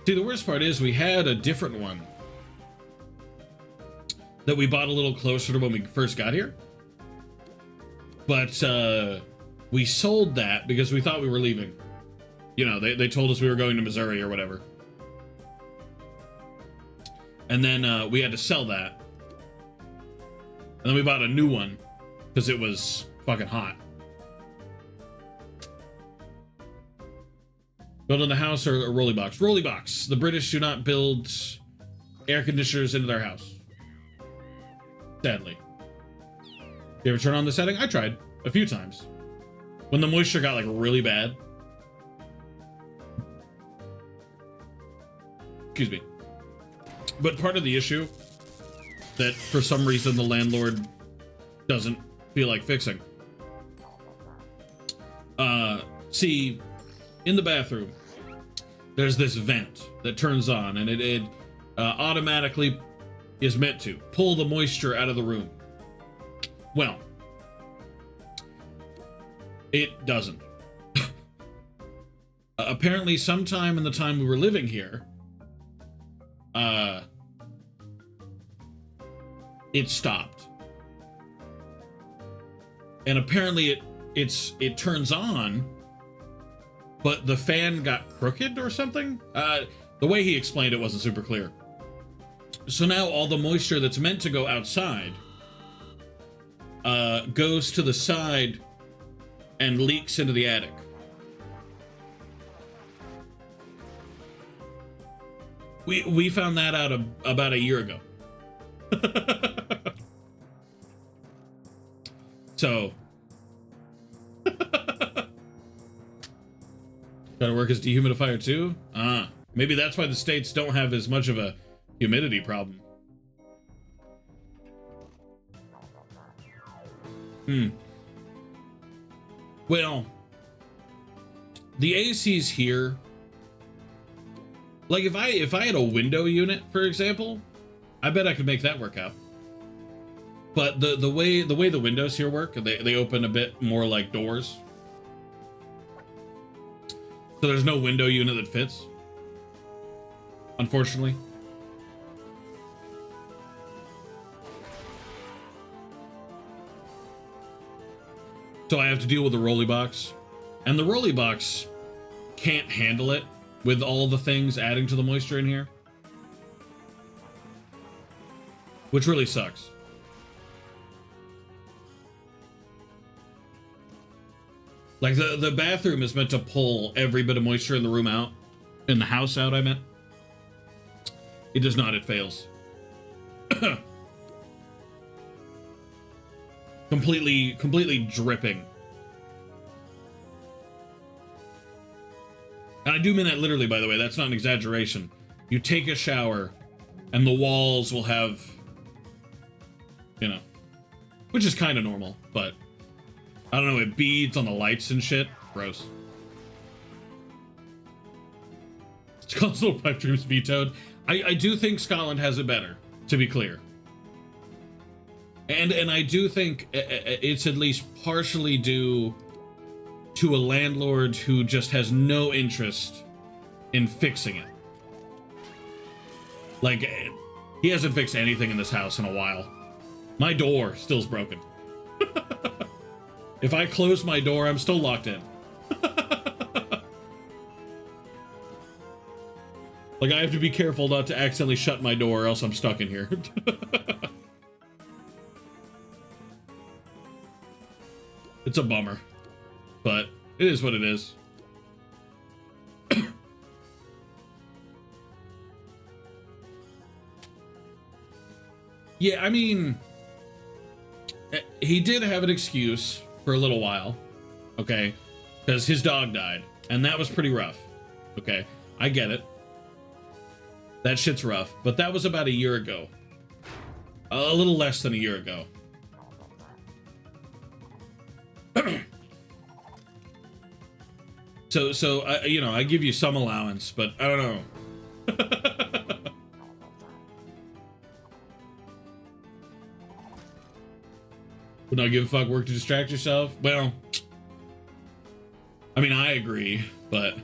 See, the worst part is we had a different one that we bought a little closer to when we first got here. But we sold that because we thought we were leaving. You know, they told us we were going to Missouri or whatever. And then we had to sell that. And then we bought a new one because it was fucking hot. Building the house or a rolly box? Rolly box. The British do not build air conditioners into their house. Sadly. You ever turn on the setting? I tried a few times. When the moisture got like really bad. Excuse me. But part of the issue that for some reason the landlord doesn't feel like fixing. See, in the bathroom, there's this vent that turns on and it automatically is meant to pull the moisture out of the room. Well, it doesn't. Apparently sometime in the time we were living here, it stopped. And apparently it turns on, but the fan got crooked or something. The way he explained it wasn't super clear. So now all the moisture that's meant to go outside goes to the side and leaks into the attic. We found that out about a year ago. So gotta work as dehumidifier too? Maybe that's why the States don't have as much of a humidity problem. Well, the ACs here, like if I had a window unit, for example, I bet I could make that work out. But the way the windows here work, they open a bit more like doors, So there's no window unit that fits, unfortunately. So I have to deal with the rolly box, and the rolly box can't handle it with all the things adding to the moisture in here, which really sucks. Like the bathroom is meant to pull every bit of moisture in the room out, in the house out, I meant. It does not, it fails. completely dripping. And I do mean that literally, by the way. That's not an exaggeration. You take a shower, and the walls will have, you know, which is kind of normal, but I don't know, it beads on the lights and shit. Gross. Scott's little pipe dreams vetoed. I do think Scotland has it better, to be clear. And I do think it's at least partially due to a landlord who just has no interest in fixing it. Like, he hasn't fixed anything in this house in a while. My door still's broken. If I close my door, I'm still locked in. Like, I have to be careful not to accidentally shut my door, or else I'm stuck in here. It's a bummer, but it is what it is. Yeah, I mean, he did have an excuse for a little while, okay? Because his dog died, and that was pretty rough, okay? I get it. That shit's rough, but that was about a year ago. A little less than a year ago. So you know, I give you some allowance, but I don't know. Would not give a fuck, work to distract yourself? Well, I mean, I agree, but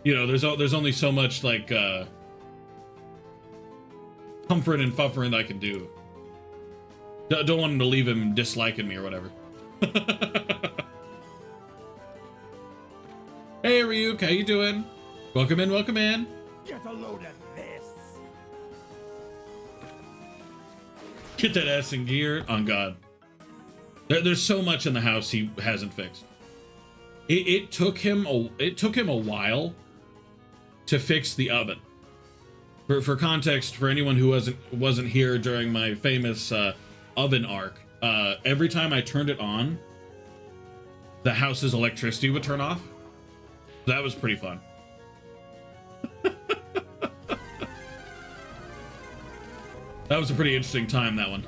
you know, there's only so much like comfort and fuffering that I can do. Don't want him to leave him disliking me or whatever. Hey Ryuk, how you doing? Welcome in, welcome in. Get a load of this. Get that ass in gear. On God. There's so much in the house he hasn't fixed. It took him a while to fix the oven. For context, for anyone who wasn't here during my famous oven arc, every time I turned it on, the house's electricity would turn off. That was pretty fun. That was a pretty interesting time, that one.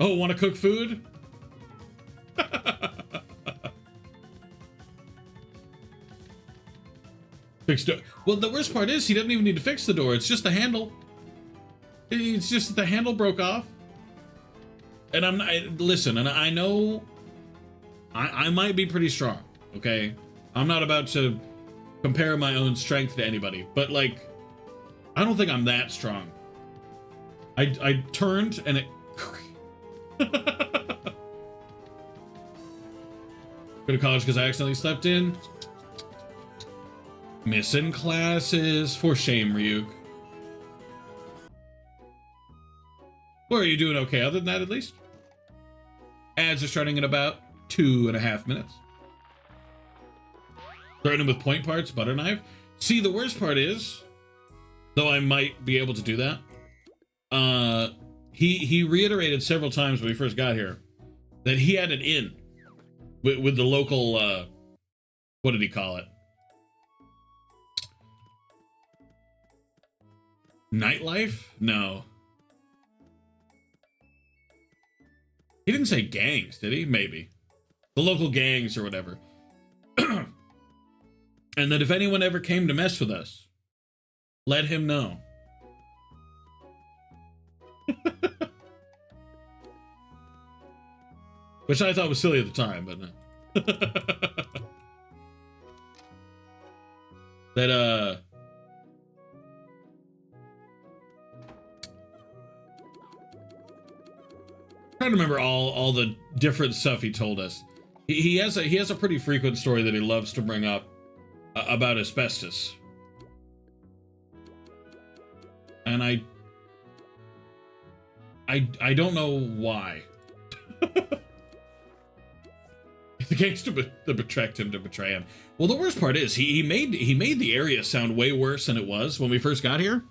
Oh, want to cook food? Fix door. Well, the worst part is he doesn't even need to fix the door. It's just the handle. It's just that the handle broke off. And listen, and I know I might be pretty strong, okay? I'm not about to compare my own strength to anybody, but like, I don't think I'm that strong. I turned and it... Go to college because I accidentally slept in. Missing classes. For shame, Ryuk. Well, are you doing okay other than that, at least? Ads are starting in about 2.5 minutes. Threaten him with point parts, butter knife. See, the worst part is, though I might be able to do that, he reiterated several times when we first got here that he had an in with the local, what did he call it? Nightlife? No. He didn't say gangs, did he? Maybe. The local gangs or whatever. And that if anyone ever came to mess with us, let him know. Which I thought was silly at the time, but no. That, trying to remember all the different stuff he told us. He has a pretty frequent story that he loves to bring up about asbestos. And I don't know why. The gangster that betrayed him to betray him. Well, the worst part is he made the area sound way worse than it was when we first got here.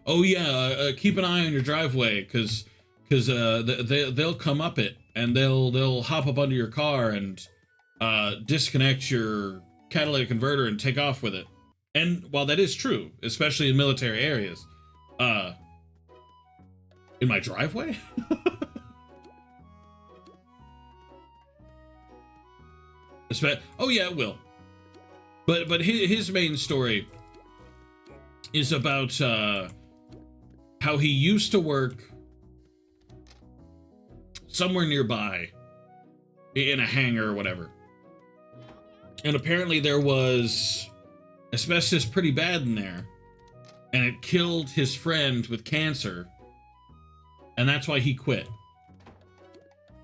Oh yeah, keep an eye on your driveway because they'll come up it and they'll hop up under your car and disconnect your catalytic converter and take off with it. And while that is true, especially in military areas, in my driveway. Oh yeah, it will. But his main story is about how he used to work somewhere nearby in a hangar or whatever. And apparently there was asbestos pretty bad in there. And it killed his friend with cancer. And that's why he quit.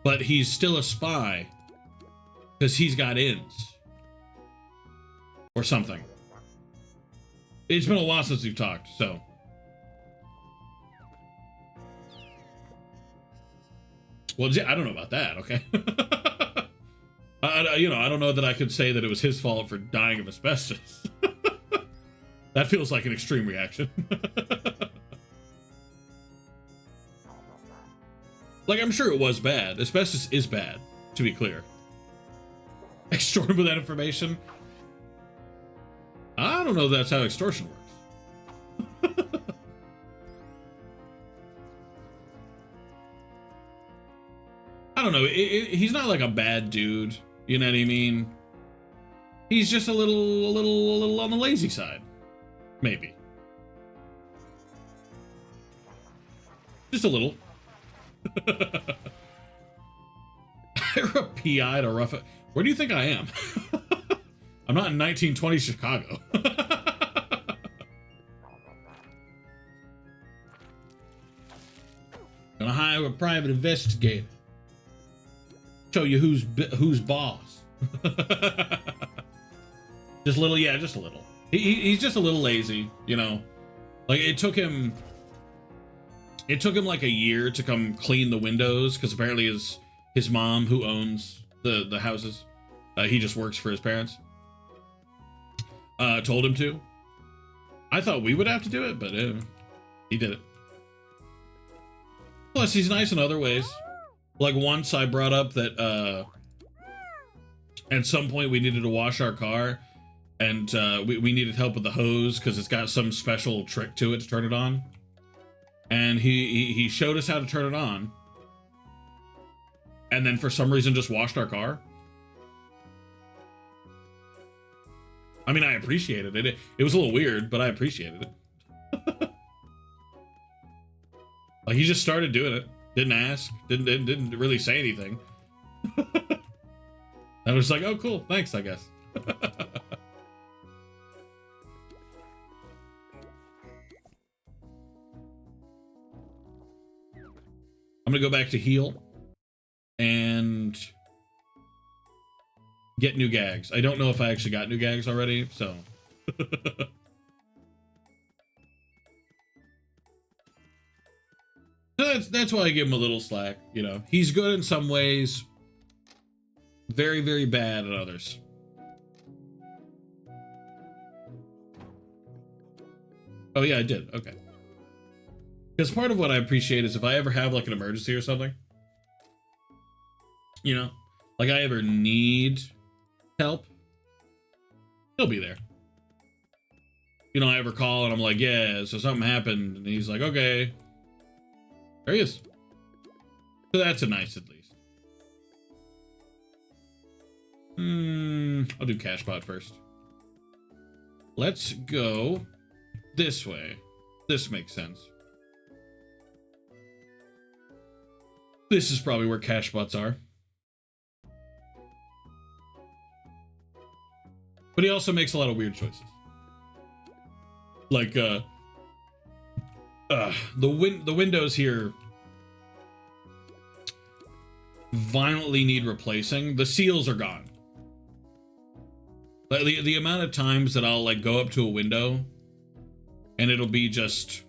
But he's still a spy. Because he's got ins. Or something. It's been a while since we've talked, so. Well, I don't know about that, okay? I don't know that I could say that it was his fault for dying of asbestos. That feels like an extreme reaction. Like, I'm sure it was bad. Asbestos is bad, to be clear. Extort him with that information? I don't know if that's how extortion works. I don't know. He's not like a bad dude. You know what I mean? He's just a little on the lazy side. Maybe. Just a little. Hire a PI to rough it. Where do you think I am? I'm not in 1920 Chicago. Gonna hire a private investigator. Show you who's boss. Just a little, yeah, just a little. He's just a little lazy, you know. Like it took him like a year to come clean the windows because apparently his mom, who owns the houses, he just works for his parents, told him to. I thought we would have to do it, but he did it. Plus, he's nice in other ways. Like once I brought up that at some point we needed to wash our car, and we needed help with the hose because it's got some special trick to it to turn it on. And he showed us how to turn it on, and then for some reason just washed our car. I mean, I appreciated it. It was a little weird, but I appreciated it. Like he just started doing it. Didn't ask. Didn't really say anything. I was like, oh, cool. Thanks, I guess. I'm gonna go back to heal and get new gags. I don't know if I actually got new gags already, so. So that's why I give him a little slack, you know. He's good in some ways, very, very bad at others. Oh yeah, I did. Okay. Because part of what I appreciate is if I ever have like an emergency or something, you know, like I ever need help, he'll be there. You know, I ever call and I'm like, yeah, so something happened, and he's like, okay. There he is. So that's a nice at least. I'll do Cashbot first. Let's go this way. This makes sense. This is probably where cash bots are. But he also makes a lot of weird choices. Like, the windows here violently need replacing. The seals are gone. Like, the amount of times that I'll, like, go up to a window and it'll be just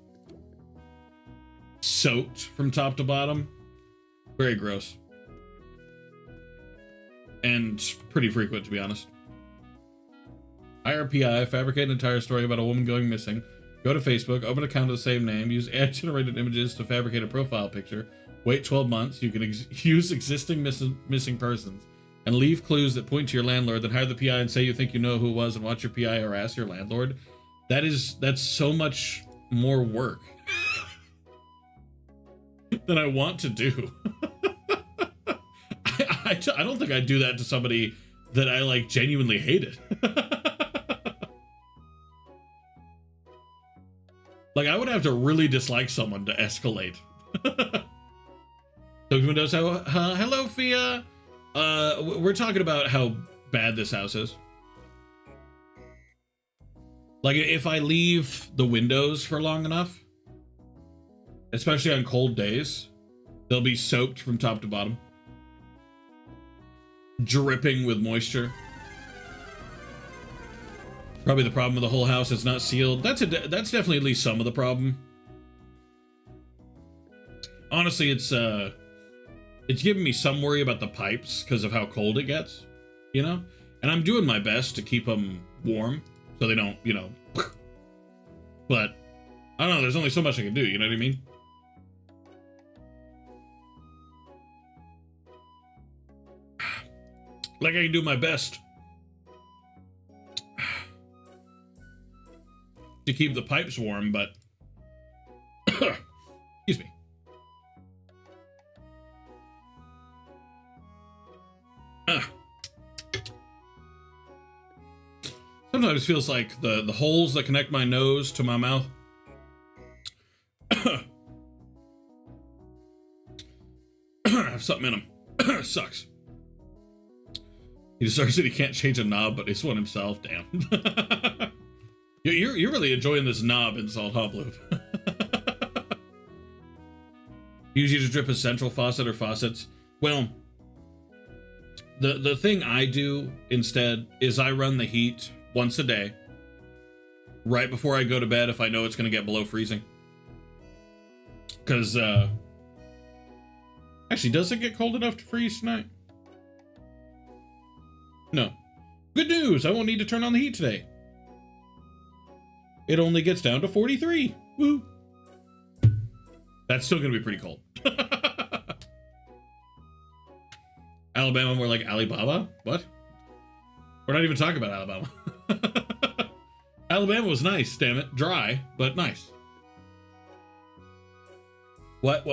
soaked from top to bottom. Very gross. And pretty frequent, to be honest. IRPI, fabricate an entire story about a woman going missing. Go to Facebook, open an account of the same name, use ad-generated images to fabricate a profile picture. Wait 12 months. You can use existing missing persons and leave clues that point to your landlord. Then hire the PI and say you think you know who it was and watch your PI harass your landlord. That's so much more work than I want to do. I don't think I'd do that to somebody that I, like, genuinely hated. Like, I would have to really dislike someone to escalate. Windows, hello, Fia. We're talking about how bad this house is. Like, if I leave the windows for long enough, especially on cold days, they'll be soaked from top to bottom. Dripping with moisture. Probably the problem with the whole house is not sealed. That's definitely at least some of the problem. Honestly, it's giving me some worry about the pipes because of how cold it gets, you know? And I'm doing my best to keep them warm so they don't, you know. But I don't know, there's only so much I can do, you know what I mean? Like, I can do my best to keep the pipes warm, but excuse me. Sometimes it feels like the holes that connect my nose to my mouth have something in them. Sucks. He discovers that he can't change a knob, but he's one himself. Damn. You're really enjoying this knob insult, huh, Blue? Usually to drip a central faucet or faucets. Well, the thing I do instead is I run the heat once a day, right before I go to bed if I know it's going to get below freezing. Because, actually, does it get cold enough to freeze tonight? No. Good news! I won't need to turn on the heat today. It only gets down to 43. Woo! That's still gonna be pretty cold. Alabama more like Alibaba? What? We're not even talking about Alabama. Alabama was nice, damn it. Dry, but nice. What?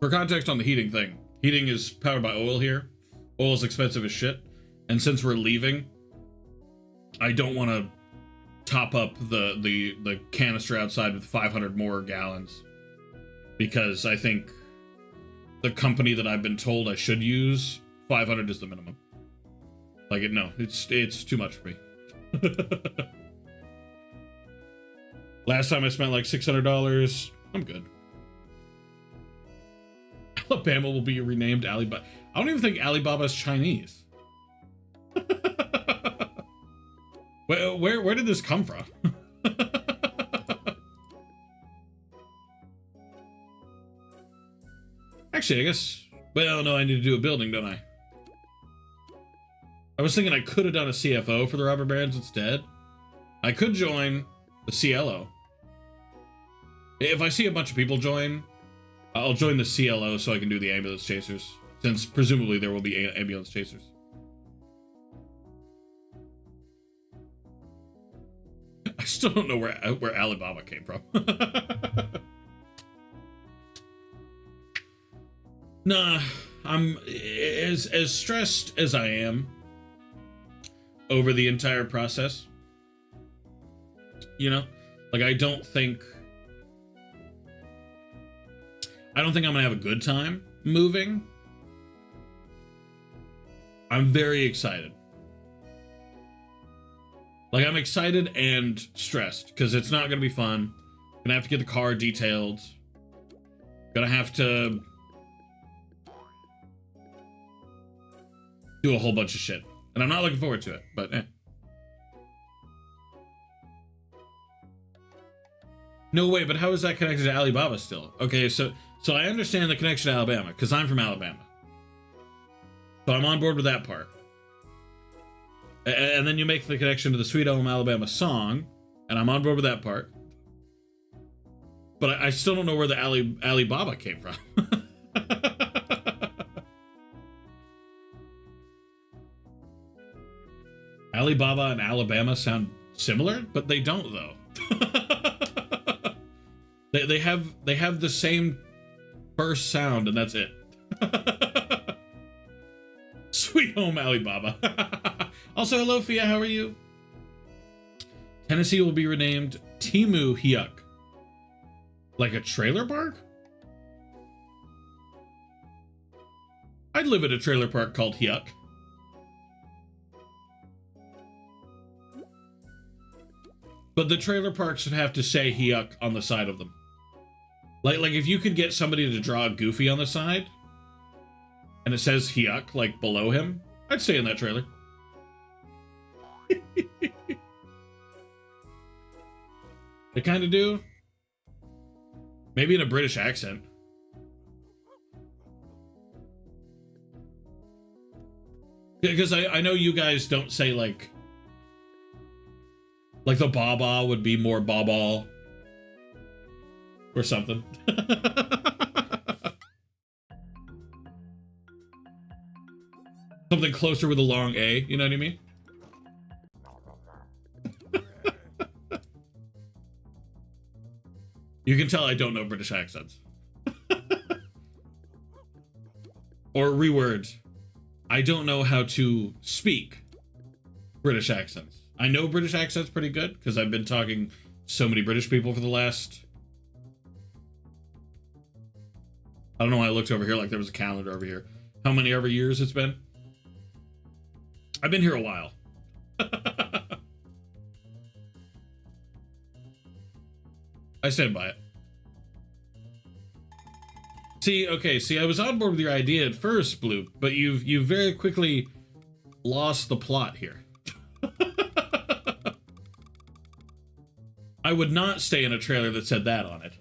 For context on the heating thing, heating is powered by oil here. Oil is expensive as shit. And since we're leaving, I don't want to top up the canister outside with 500 more gallons. Because I think the company that I've been told I should use, 500 is the minimum. Like, it's too much for me. Last time I spent like $600. I'm good. Alabama will be renamed Alibaba. I don't even think Alibaba's Chinese. Where did this come from? Actually, I guess... Well, no, I need to do a building, don't I? I was thinking I could have done a CFO for the robber barons instead. I could join the CLO. If I see a bunch of people join, I'll join the CLO so I can do the ambulance chasers. Since presumably there will be ambulance chasers. I still don't know where Alibaba came from. Nah, I'm as stressed as I am over the entire process. You know, like I don't think I don't think I'm gonna have a good time moving. I'm very excited. Like, I'm excited and stressed because it's not gonna be fun. Gonna have to get the car detailed. Gonna have to do a whole bunch of shit. And I'm not looking forward to it, but eh. No way, but how is that connected to Alibaba still? Okay, so I understand the connection to Alabama, because I'm from Alabama. So I'm on board with that part. And then you make the connection to the Sweet Home Alabama song, and I'm on board with that part. But I still don't know where the Alibaba came from. Alibaba and Alabama sound similar, but they don't though. they have the same first sound, and that's it. Sweet Home Alibaba. Also, hello Fia, how are you? Tennessee will be renamed Timu Hyuk. Like a trailer park? I'd live at a trailer park called Hyuk. But the trailer parks would have to say Hyuk on the side of them. Like if you could get somebody to draw a Goofy on the side, and it says Hyuk, like below him, I'd stay in that trailer. They kind of do. Maybe in a British accent. Because I know you guys don't say like the Baba would be more Baba or something. Something closer with a long A, you know what I mean? You can tell I don't know British accents. Or reword, I don't know how to speak British accents. I know British accents pretty good because I've been talking to so many British people for the last... I don't know why I looked over here like there was a calendar over here. How many ever years it's been? I've been here a while. I stand by it. See, I was on board with your idea at first, Bloop, but you've very quickly lost the plot here. I would not stay in a trailer that said that on it.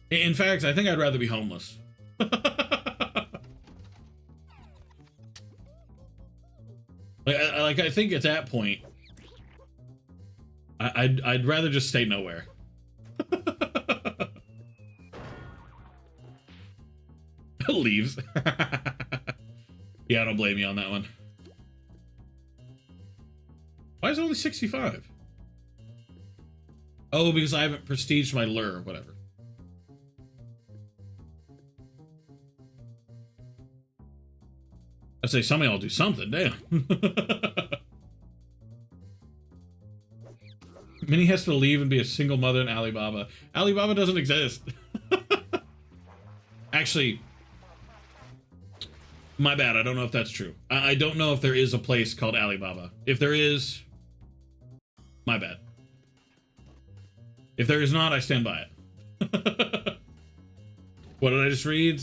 In fact, I think I'd rather be homeless. I think at that point, I'd rather just stay nowhere. Leaves. Yeah, I don't blame you on that one. Why is it only 65? Oh, because I haven't prestiged my lure, whatever. I'd say somebody will do something, damn. Minnie has to leave and be a single mother in Alibaba. Alibaba doesn't exist. Actually, my bad, I don't know if that's true. I don't know if there is a place called Alibaba. If there is, my bad. If there is not, I stand by it. What did I just read?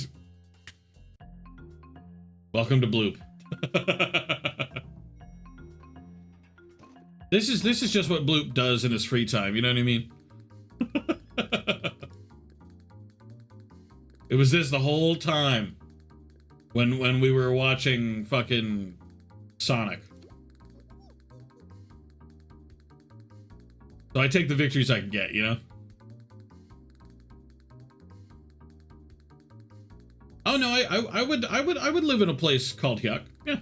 Welcome to Bloop. This is just what Bloop does in his free time, you know what I mean? It was this the whole time when we were watching fucking Sonic. So I take the victories I can get, you know? Oh no, I would live in a place called Hyuk. Yeah.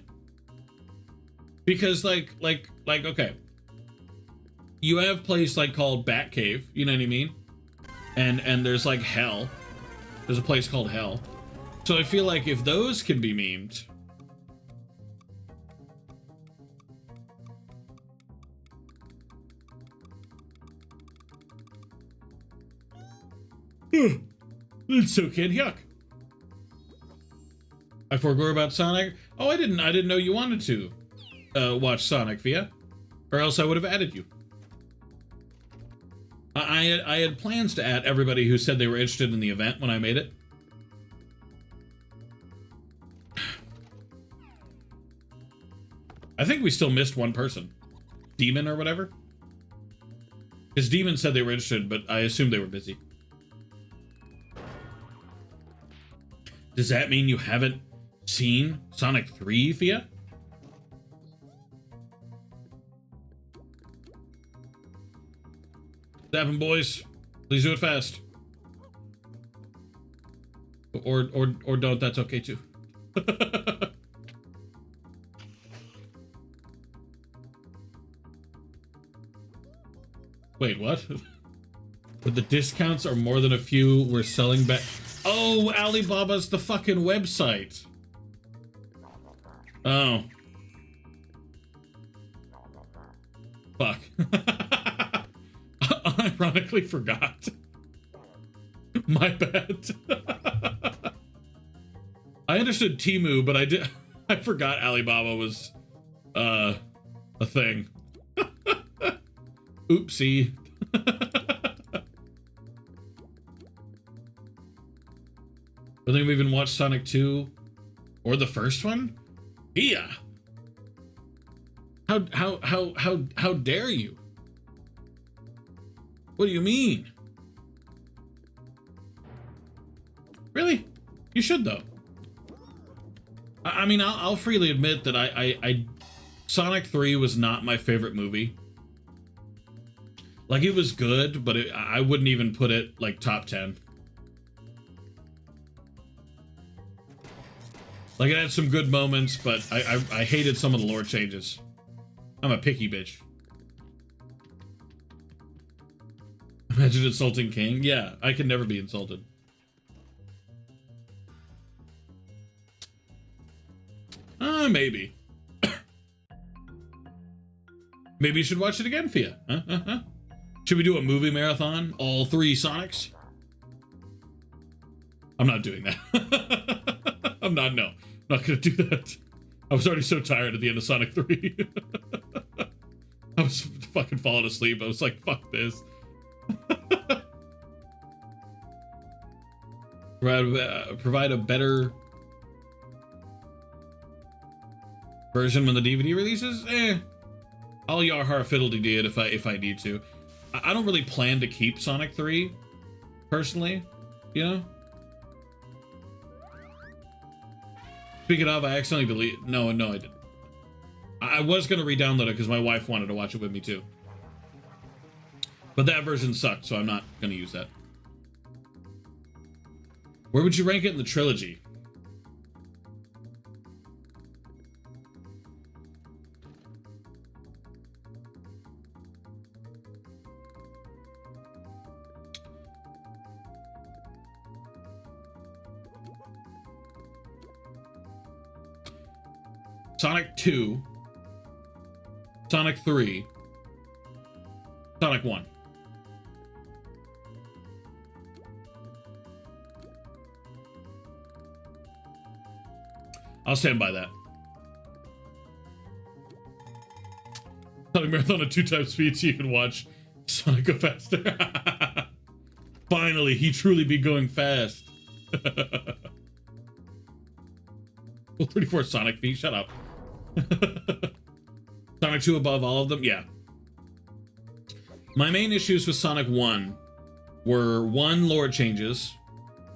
Because like okay. You have a place like called Batcave, you know what I mean? And there's like Hell. There's a place called Hell. So I feel like if those can be memed, . . . . . . . . . . . . . . . . . . . . . . . . . . . . . . . . . . . . . . . . . . . . . . . . . . . . . . . . . . . . It's so kid yuck. I forgot about Sonic. Oh, I didn't know you wanted to watch Sonic, Via, or else I would have added you. I had plans to add everybody who said they were interested in the event when I made it. I think we still missed one person. Demon or whatever. Because Demon said they were interested, but I assumed they were busy. Does that mean you haven't seen Sonic 3, Fia? What's happening, boys? Please do it fast. Or don't, that's okay too. Wait, what? But the discounts are more than a few we're selling back. Oh, Alibaba's the fucking website. Oh. Fuck. I ironically forgot. My bad. I understood Temu, but I forgot Alibaba was a thing. Oopsie. I think we even watched Sonic 2 or the first one? Yeah. How dare you? What do you mean? Really? You should though. I mean, I'll freely admit that I Sonic 3 was not my favorite movie. Like, it was good, but I wouldn't even put it like top 10. Like, it had some good moments, but I hated some of the lore changes. I'm a picky bitch. Imagine insulting King. Yeah, I can never be insulted. Maybe. Maybe you should watch it again, Fia. Huh? Should we do a movie marathon? All 3 Sonics? I'm not doing that. I'm not gonna do that. I was already so tired at the end of Sonic 3. I was fucking falling asleep. I was like, fuck this. Provide a better version when the DVD releases? I'll Yarhar fiddle-de-dee it if I need to. I don't really plan to keep Sonic 3, personally, you know? Speaking of, I accidentally deleted... No, I didn't. I was going to re-download it because my wife wanted to watch it with me, too. But that version sucked, so I'm not going to use that. Where would you rank it in the trilogy? Sonic 2, Sonic 3, Sonic 1. I'll stand by that. Sonic Marathon at 2 times speed so you can watch Sonic go faster. Finally, he truly be going fast. Well, 34 Sonic feet, shut up. Sonic 2 above all of them? Yeah. My main issues with Sonic 1 were 1, lore changes,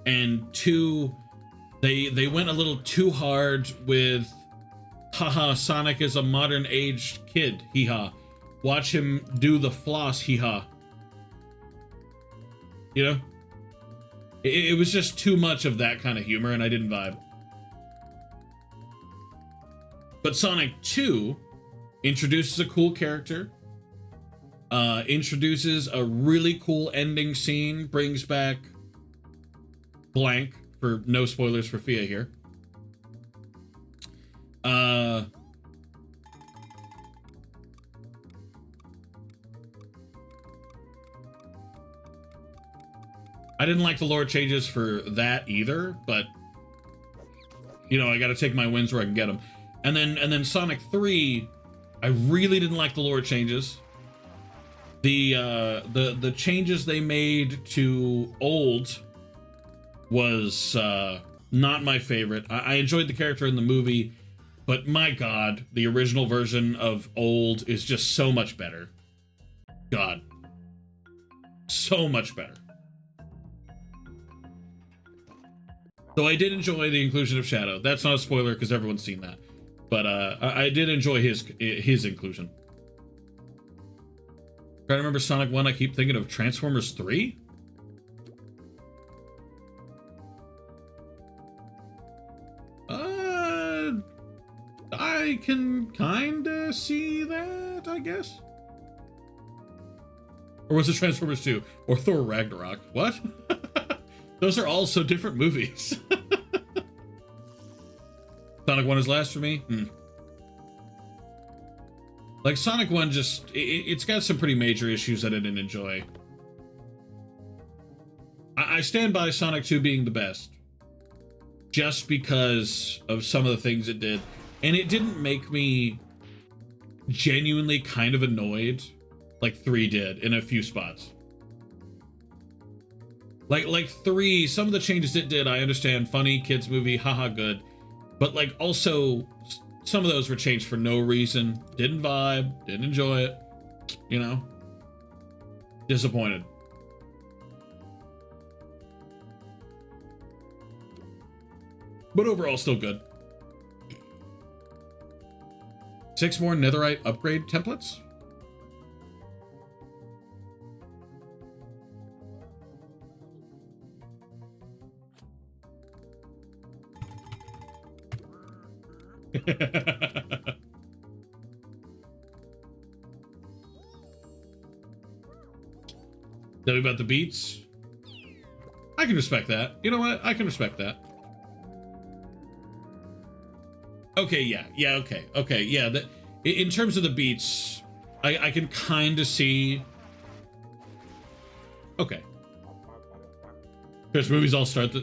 and 2, they went a little too hard with haha, Sonic is a modern aged kid, hee-ha. Watch him do the floss, hee-ha. You know? It was just too much of that kind of humor, and I didn't vibe. But Sonic 2 introduces a cool character, introduces a really cool ending scene, brings back blank, for no spoilers for Fia here. I didn't like the lore changes for that either, but you know, I got to take my wins where I can get them. And then Sonic 3, I really didn't like the lore changes. The changes they made to Old was not my favorite. I enjoyed the character in the movie, but my God, the original version of Old is just so much better. God, so much better. So I did enjoy the inclusion of Shadow. That's not a spoiler because everyone's seen that. But I did enjoy his inclusion. Trying to remember Sonic 1, I keep thinking of Transformers 3? I can kinda see that, I guess. Or was it Transformers 2? Or Thor Ragnarok? What? Those are all so different movies. Sonic 1 is last for me? Like, Sonic 1 just... It's got some pretty major issues that I didn't enjoy. I stand by Sonic 2 being the best. Just because of some of the things it did. And it didn't make me genuinely kind of annoyed like 3 did in a few spots. Like 3, some of the changes it did, I understand. Funny, kids movie, haha, good. But like also, some of those were changed for no reason. Didn't vibe, didn't enjoy it. You know? Disappointed. But overall, still good. 6 more netherite upgrade templates? Tell me about the beats. I can respect that. You know what? I can respect that. Okay, yeah, okay, yeah. In terms of the beats, I can kind of see. Okay. Because movies all start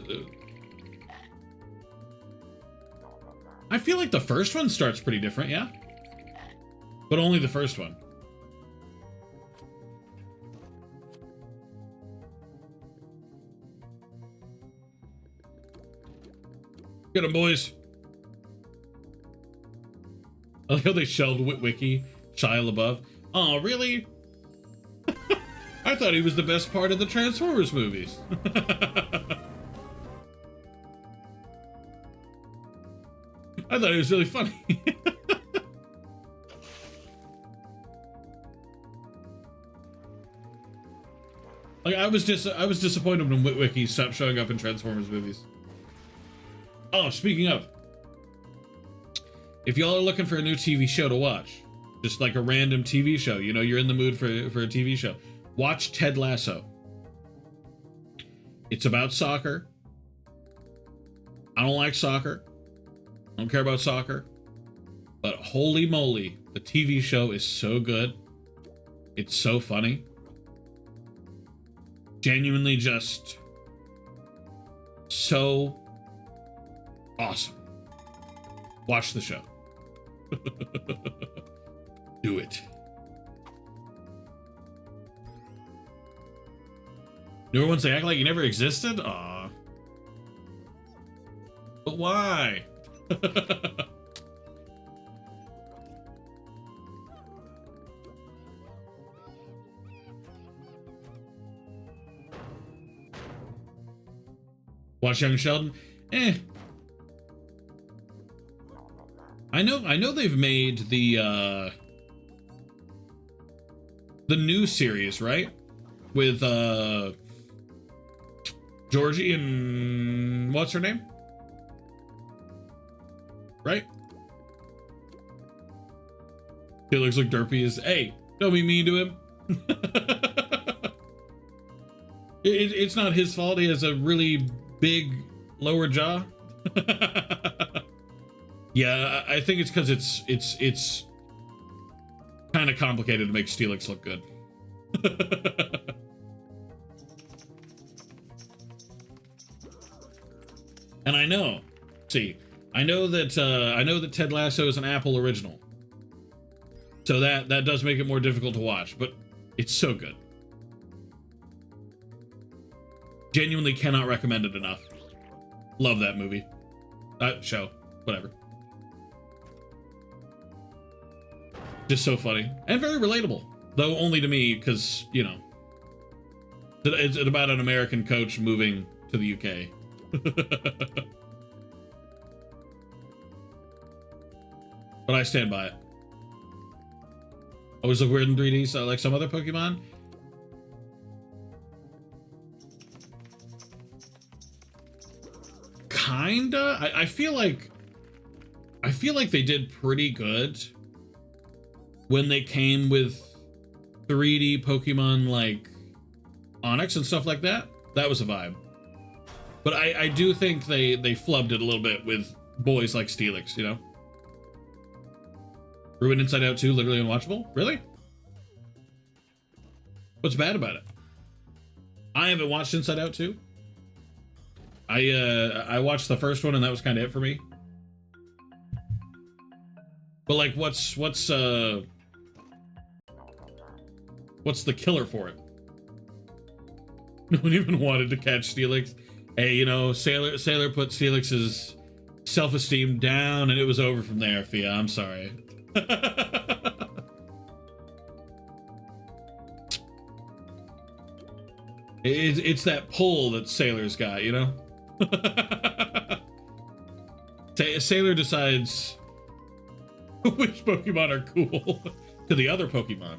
I feel like the first one starts pretty different, yeah? But only the first one. Get them, boys. I like how they shelved Witwicky, Shia LaBeouf. Oh, really? I thought he was the best part of the Transformers movies. I thought he was really funny. Like I was disappointed when Witwicky stopped showing up in Transformers movies. Oh, speaking of, if y'all are looking for a new TV show to watch, just like a random TV show, you know, you're in the mood for a TV show, watch Ted Lasso. It's about soccer. I don't like soccer. I don't care about soccer. But holy moly, the TV show is so good. It's so funny. Genuinely just so awesome. Watch the show. Do it. Newer ones, they act like you never existed? Aw. But why? Watch Young Sheldon? Eh. I know they've made the new series, right? With Georgie and what's her name? Right? He looks like Derpy is. Hey, don't be mean to him. It's not his fault. He has a really big lower jaw. Yeah, I think it's because it's kind of complicated to make Steelix look good. And I know, see, I know that Ted Lasso is an Apple original. So that does make it more difficult to watch, but it's so good. Genuinely cannot recommend it enough. Love that movie. Show. Whatever. Just so funny. And very relatable. Though only to me, because, you know, it's about an American coach moving to the UK. But I stand by it. Always look weird in 3D, so like some other Pokemon. Kinda. I feel like they did pretty good when they came with 3D Pokemon like Onyx and stuff like that. That was a vibe. But I do think they flubbed it a little bit with boys like Steelix, you know? Ruin Inside Out 2, literally unwatchable? Really? What's bad about it? I haven't watched Inside Out 2. I watched the first one and that was kind of it for me. But like, what's the killer for it? No one even wanted to catch Steelix. Hey, you know, Sailor put Steelix's self-esteem down and it was over from there, Fia. I'm sorry. It's that pull that Sailor's got, you know? Sailor decides which Pokemon are cool to the other Pokemon.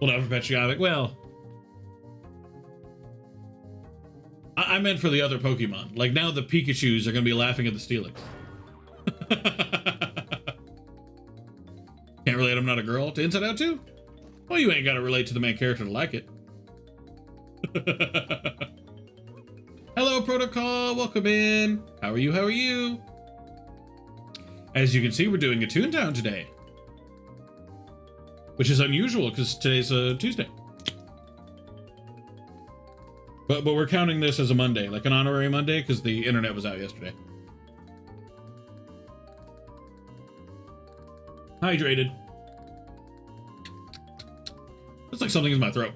Well, not for Petrionic. Well, I meant for the other Pokemon. Like, now the Pikachus are going to be laughing at the Steelix. Can't relate, I'm not a girl. To Inside Out 2? Well, you ain't got to relate to the main character to like it. Hello, Protocol. Welcome in. How are you? How are you? As you can see, we're doing a Toontown today. Which is unusual, because today's a Tuesday. But we're counting this as a Monday, like an honorary Monday, because the internet was out yesterday. Hydrated. Looks like something in my throat.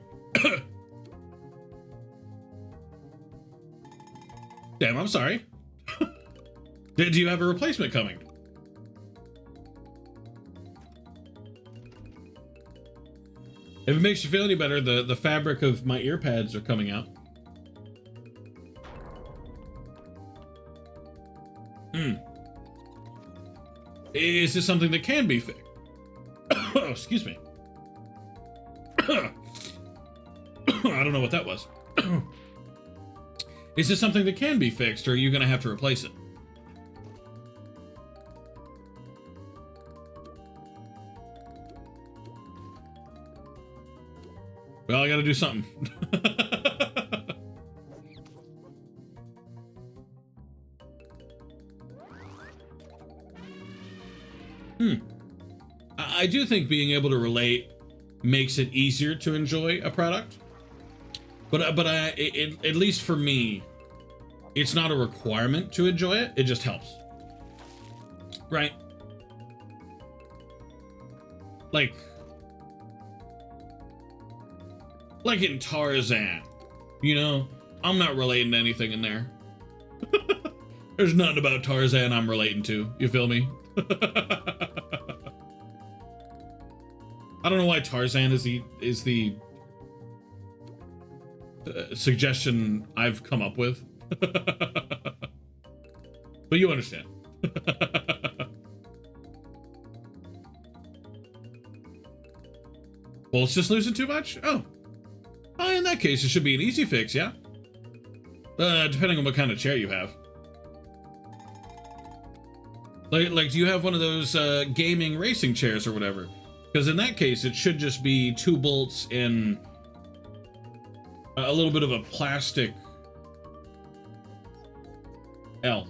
Damn, I'm sorry. Do you have a replacement coming? If it makes you feel any better, the fabric of my ear pads are coming out. Is this something that can be fixed? Oh, excuse me. I don't know what that was. Is this something that can be fixed, or are you going to have to replace it? Well, I got to do something. I do think being able to relate makes it easier to enjoy a product. But at least for me, it's not a requirement to enjoy it. It just helps. Right? Like in Tarzan, you know, I'm not relating to anything in there. There's nothing about Tarzan I'm relating to. You feel me? I don't know why Tarzan is the suggestion I've come up with. But you understand. Well, it's just losing too much? Oh, in that case, it should be an easy fix, yeah? Depending on what kind of chair you have. Like, do you have one of those gaming racing chairs or whatever? Because in that case, it should just be 2 bolts in a little bit of a plastic L.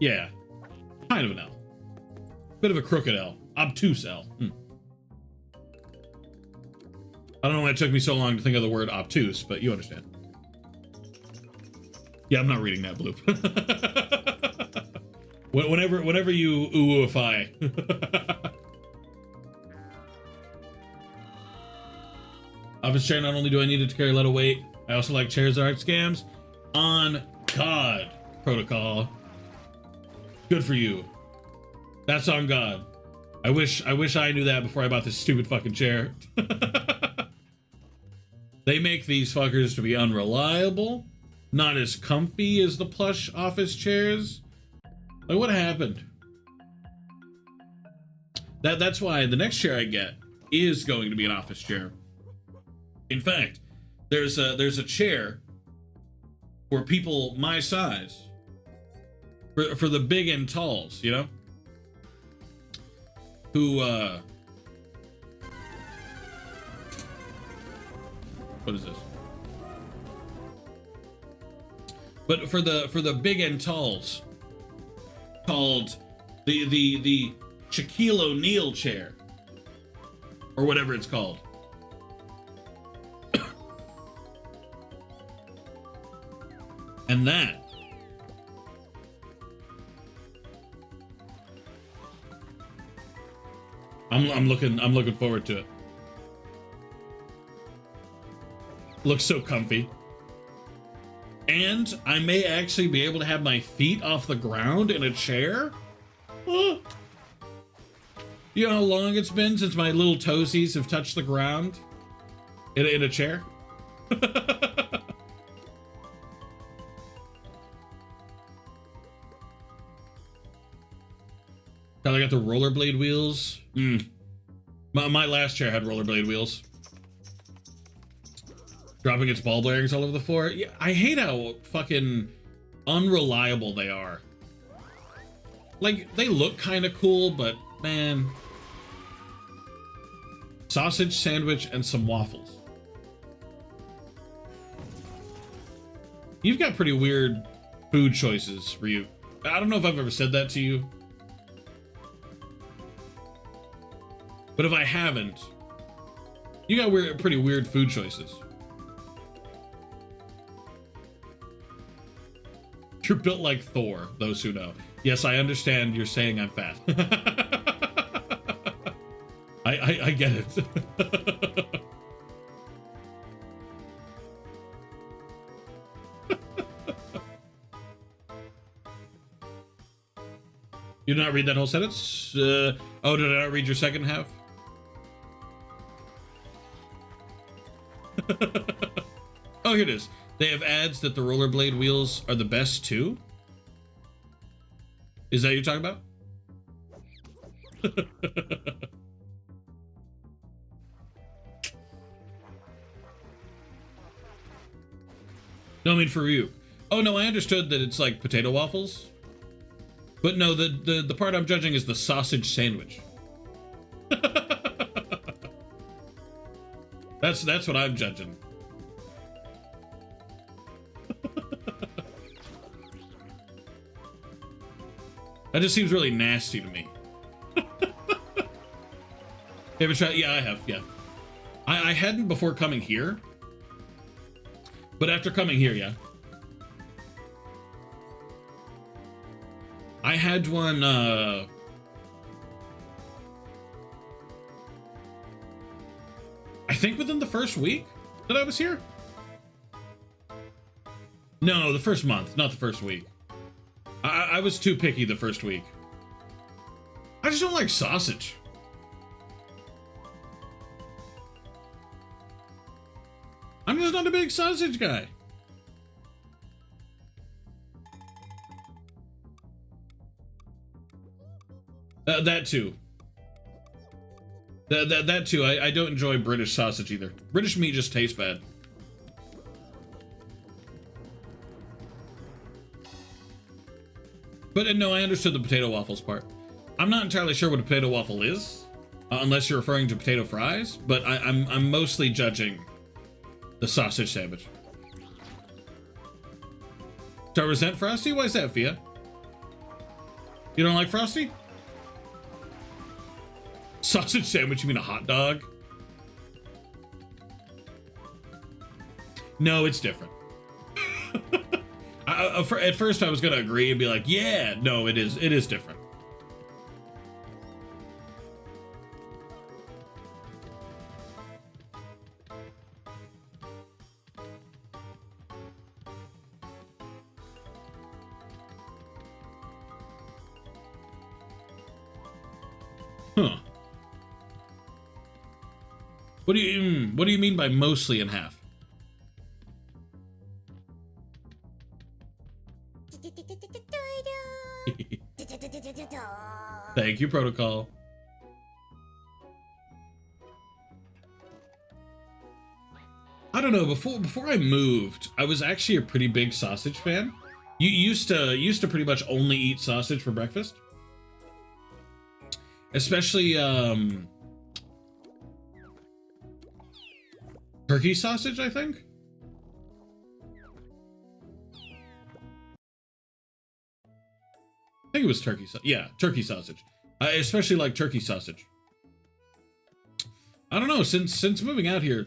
Yeah. Kind of an L. Bit of a crooked L. Obtuse L. I don't know why it took me so long to think of the word obtuse, but you understand. Yeah, I'm not reading that bloop. whenever you ooh-ify. Office chair, not only do I need it to carry a lot of weight, I also like chairs that aren't scams. On God, protocol. Good for you. That's on God. I wish I knew that before I bought this stupid fucking chair. They make these fuckers to be unreliable, not as comfy as the plush office chairs. Like, what happened? That's why the next chair I get is going to be an office chair. In fact, there's a chair for people my size, for the big and talls, you know, who what is this? But for the big and talls, called the Shaquille O'Neal chair, or whatever it's called. And that I'm looking forward to it. Looks so comfy. And I may actually be able to have my feet off the ground in a chair. You know how long it's been since my little toesies have touched the ground in a chair? I got the rollerblade wheels. My last chair had rollerblade wheels. Dropping its ball bearings all over the floor. Yeah, I hate how fucking unreliable they are. Like, they look kind of cool, but man. Sausage, sandwich, and some waffles. You've got pretty weird food choices, Ryuk. I don't know if I've ever said that to you. But if I haven't, you got pretty weird food choices. You're built like Thor, those who know. Yes, I understand you're saying I'm fat. I get it. You did not read that whole sentence? Oh, did I not read your second half? Oh, here it is. They have ads that the rollerblade wheels are the best too. Is that what you're talking about? No, I mean for you. Oh no, I understood that it's like potato waffles. But no, the part I'm judging is the sausage sandwich. That's what I'm judging. That just seems really nasty to me. Ever tried? Yeah, I have. Yeah, I hadn't before coming here, but after coming here, yeah, I had one. I think within the first week that I was here. No, the first month, not the first week. I was too picky the first week. I just don't like sausage. I'm just not a big sausage guy. That too. That too. I don't enjoy British sausage either. British meat just tastes bad. But no, I understood the potato waffles part. I'm not entirely sure what a potato waffle is, unless you're referring to potato fries. But I'm mostly judging the sausage sandwich. Do I resent Frosty? Why is that, Fia? You don't like Frosty? Sausage sandwich, you mean a hot dog? No, it's different. At first I was gonna agree and be like, yeah, no, it is different. Huh. What do you mean by mostly in half? Thank you, Protocol. I don't know, before I moved, I was actually a pretty big sausage fan. You used to pretty much only eat sausage for breakfast. Especially turkey sausage, I think. I think it was turkey. Yeah, turkey sausage. I especially like turkey sausage. I don't know. Since moving out here,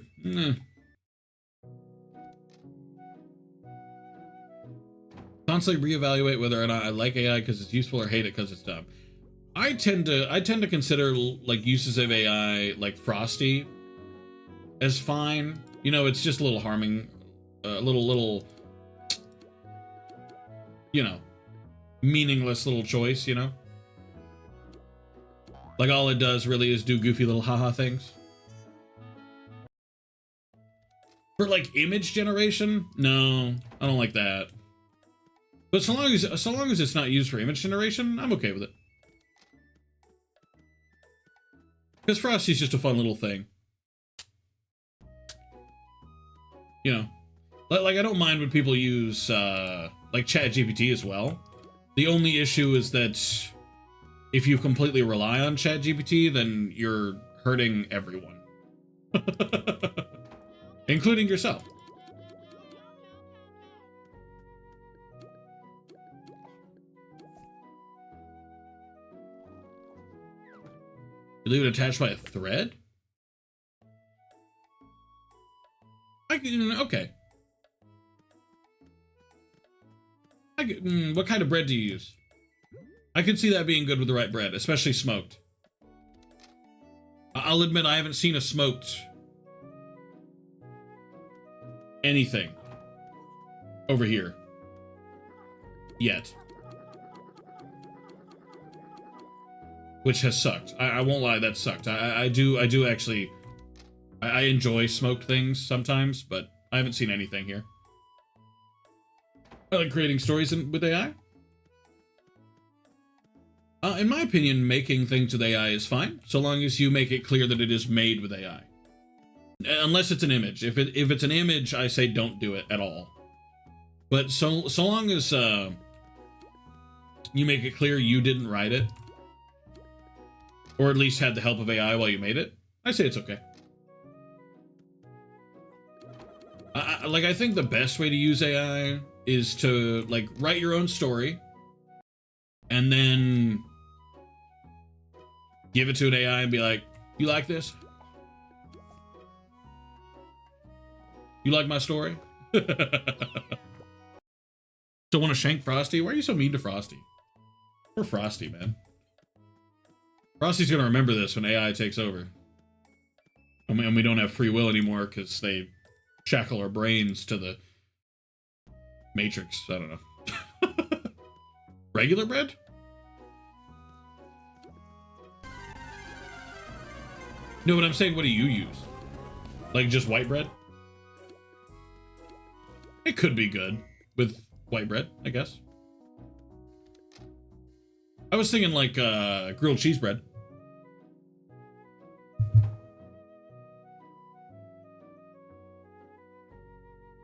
constantly reevaluate whether or not I like AI because it's useful or hate it because it's dumb. I tend to consider like uses of AI like Frosty as fine. You know, it's just a little harming, little, you know, meaningless little choice, you know? Like all it does really is do goofy little haha things. For like image generation, no, I don't like that. But so long as it's not used for image generation, I'm okay with it. Because Frosty's just a fun little thing. You know, like I don't mind when people use like ChatGPT as well. The only issue is that if you completely rely on ChatGPT, then you're hurting everyone. Including yourself. You leave it attached by a thread? Okay. What kind of bread do you use? I could see that being good with the right bread, especially smoked. I'll admit I haven't seen a smoked anything over here yet, which has sucked. I won't lie, that sucked. I do actually. I enjoy smoked things sometimes, but I haven't seen anything here. I like creating stories with AI. In my opinion, making things with AI is fine, so long as you make it clear that it is made with AI. Unless it's an image. If it's an image, I say don't do it at all. But so long as you make it clear you didn't write it, or at least had the help of AI while you made it, I say it's okay. I think the best way to use AI is to like write your own story and then give it to an AI and be like, you like this? You like my story? So want to shank Frosty? Why are you so mean to Frosty? Poor Frosty, man. Frosty's gonna remember this when AI takes over. And we don't have free will anymore because they shackle our brains to the Matrix. I don't know. Regular bread? No, but I'm saying, what do you use? Like just white bread? It could be good with white bread, I guess. I was thinking like grilled cheese bread.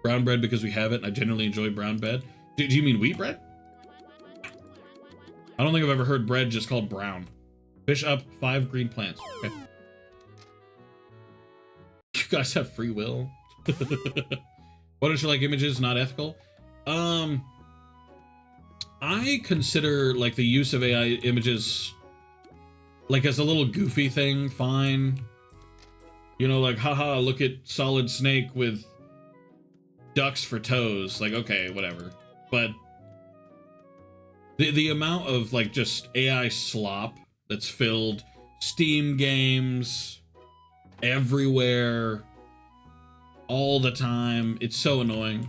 Brown bread because we have it, and I generally enjoy brown bread. Do you mean wheat bread? I don't think I've ever heard bread just called brown. Fish up 5 green plants. Okay. You guys have free will. Why don't you like images not ethical? I consider like the use of AI images like as a little goofy thing, fine. You know, like, haha, look at Solid Snake with ducks for toes. Like, okay, whatever. But the amount of like just AI slop that's filled Steam games everywhere all the time, it's so annoying.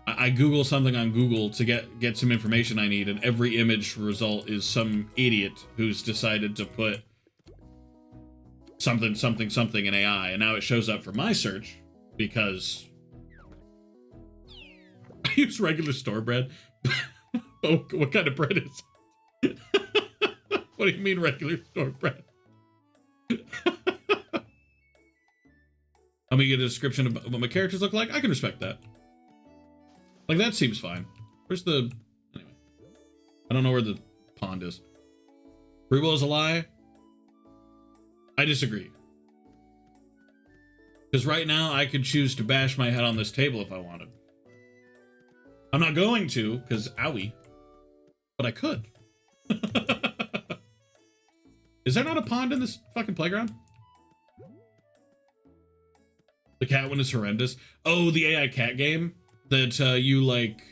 I Google something on Google to get some information I need, and every image result is some idiot who's decided to put something in AI, and now it shows up for my search because I use regular store bread. Oh, what kind of bread is it? What do you mean regular store bread? I'm gonna get a description of what my characters look like. I can respect that. Like, that seems fine. Where's the... Anyway. I don't know where the pond is. Free will is a lie? I disagree. Because right now, I could choose to bash my head on this table if I wanted. I'm not going to, because owie. But I could. Is there not a pond in this fucking playground? The cat one is horrendous. Oh, the AI cat game? That you like...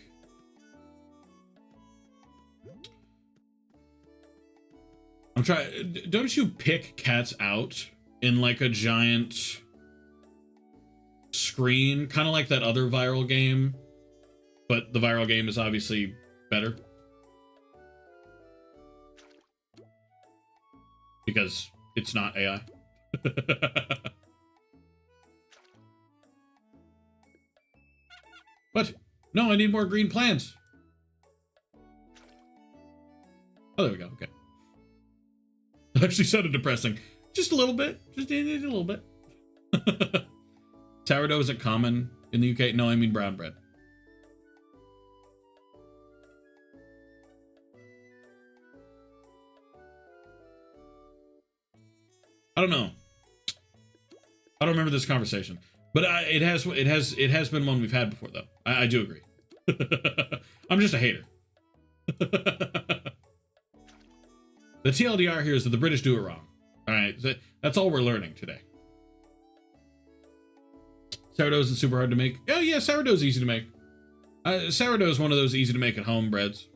I'm trying... Don't you pick cats out in like a giant screen? Kind of like that other viral game. But the viral game is obviously better. Because it's not AI. What? No, I need more green plants. Oh, there we go. Okay. That actually sounded depressing. Just a little bit. Just a little bit. Sourdough isn't common in the UK. No, I mean brown bread. I don't know. I don't remember this conversation. But it has been one we've had before, though. I do agree. I'm just a hater. The TLDR here is that the British do it wrong. All right, that's all we're learning today. Sourdough isn't super hard to make. Oh yeah, sourdough's easy to make. Sourdough is one of those easy to make at home breads.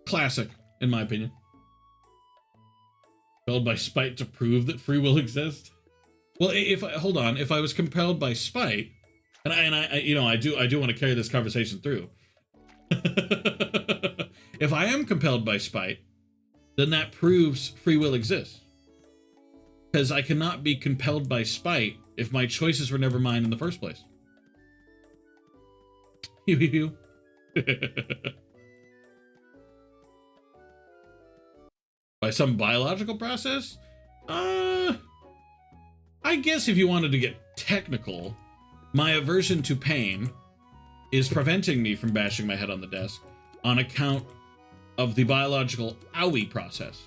Classic, in my opinion. Compelled by spite to prove that free will exists. Well, hold on, if I was compelled by spite, and I you know, I do want to carry this conversation through. If I am compelled by spite, then that proves free will exists. Because I cannot be compelled by spite if my choices were never mine in the first place. By some biological process? I guess if you wanted to get technical, my aversion to pain is preventing me from bashing my head on the desk on account of the biological owie process.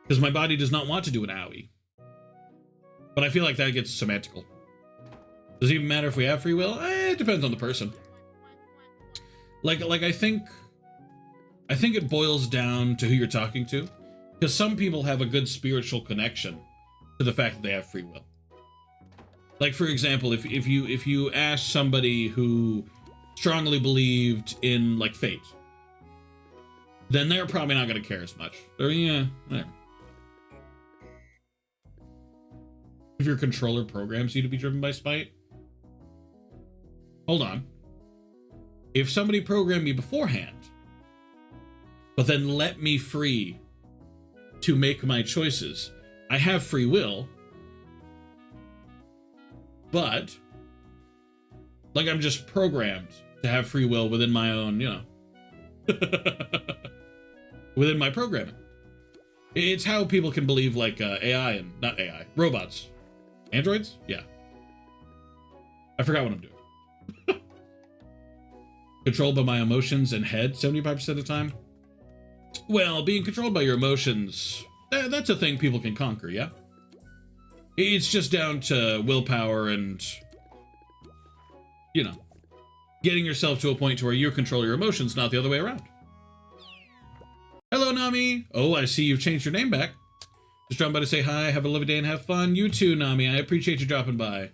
Because my body does not want to do an owie. But I feel like that gets semantical. Does it even matter if we have free will? It depends on the person. Like I think it boils down to who you're talking to, because some people have a good spiritual connection to the fact that they have free will. Like, for example, if you ask somebody who strongly believed in like fate, then they're probably not going to care as much. They're, yeah, whatever. If your controller programs you to be driven by spite, hold on. If somebody programmed me beforehand, but then let me free to make my choices, I have free will, but like I'm just programmed to have free will within my own, you know, within my programming. It's how people can believe like AI and not AI, robots, androids. Yeah, I forgot what I'm doing. Controlled by my emotions and head 75% of the time. Well, being controlled by your emotions, that's a thing people can conquer, yeah? It's just down to willpower and, you know, getting yourself to a point to where you control your emotions, not the other way around. Hello, Nami. Oh, I see you've changed your name back. Just dropping by to say hi, have a lovely day, and have fun. You too, Nami. I appreciate you dropping by.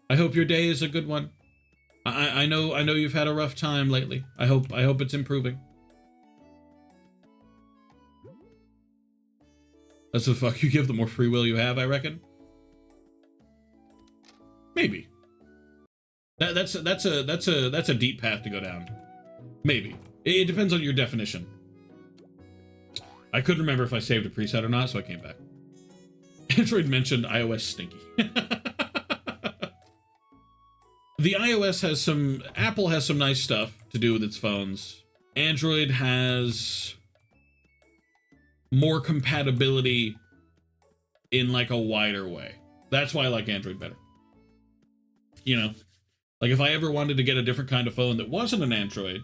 I hope your day is a good one. I know you've had a rough time lately. I hope it's improving. That's the fuck you give, the more free will you have, I reckon. Maybe. That's a deep path to go down. Maybe. It depends on your definition. I couldn't remember if I saved a preset or not, so I came back. Android mentioned iOS stinky. The iOS has some... Apple has some nice stuff to do with its phones. Android has more compatibility in like a wider way. That's why I like Android better. You know? Like if I ever wanted to get a different kind of phone that wasn't an Android,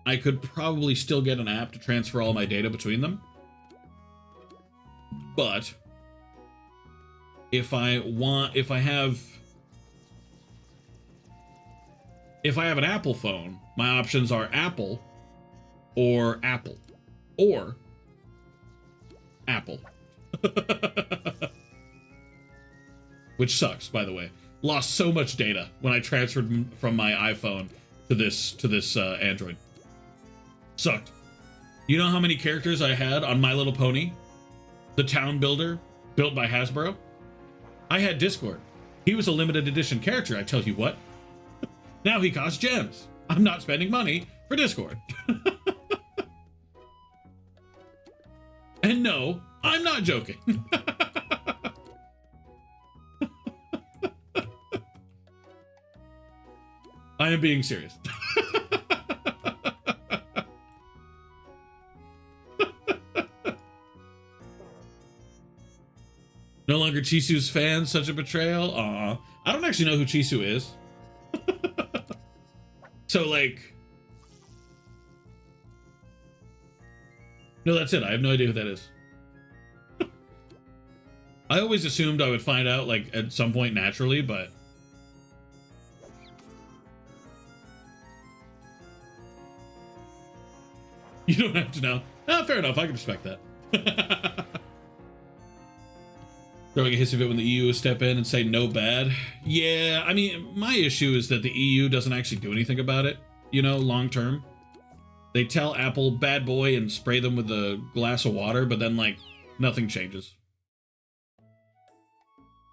I could probably still get an app to transfer all my data between them. But if I have an Apple phone, my options are Apple or Apple or Apple. Which sucks, by the way. Lost so much data when I transferred from my iPhone to this Android. Sucked. You know how many characters I had on My Little Pony? The town builder built by Hasbro? I had Discord. He was a limited edition character, I tell you what. Now he costs gems. I'm not spending money for Discord. And no, I'm not joking. I am being serious. No longer Chisu's fan, such a betrayal. Aw. I don't actually know who Chisu is. So, like... No, that's it. I have no idea who that is. I always assumed I would find out, like, at some point naturally, but... You don't have to know. Oh, fair enough. I can respect that. Throwing a hissy fit when the EU step in and say no bad. Yeah, I mean, my issue is that the EU doesn't actually do anything about it, you know, long term. They tell Apple bad boy and spray them with a glass of water, but then, like, nothing changes.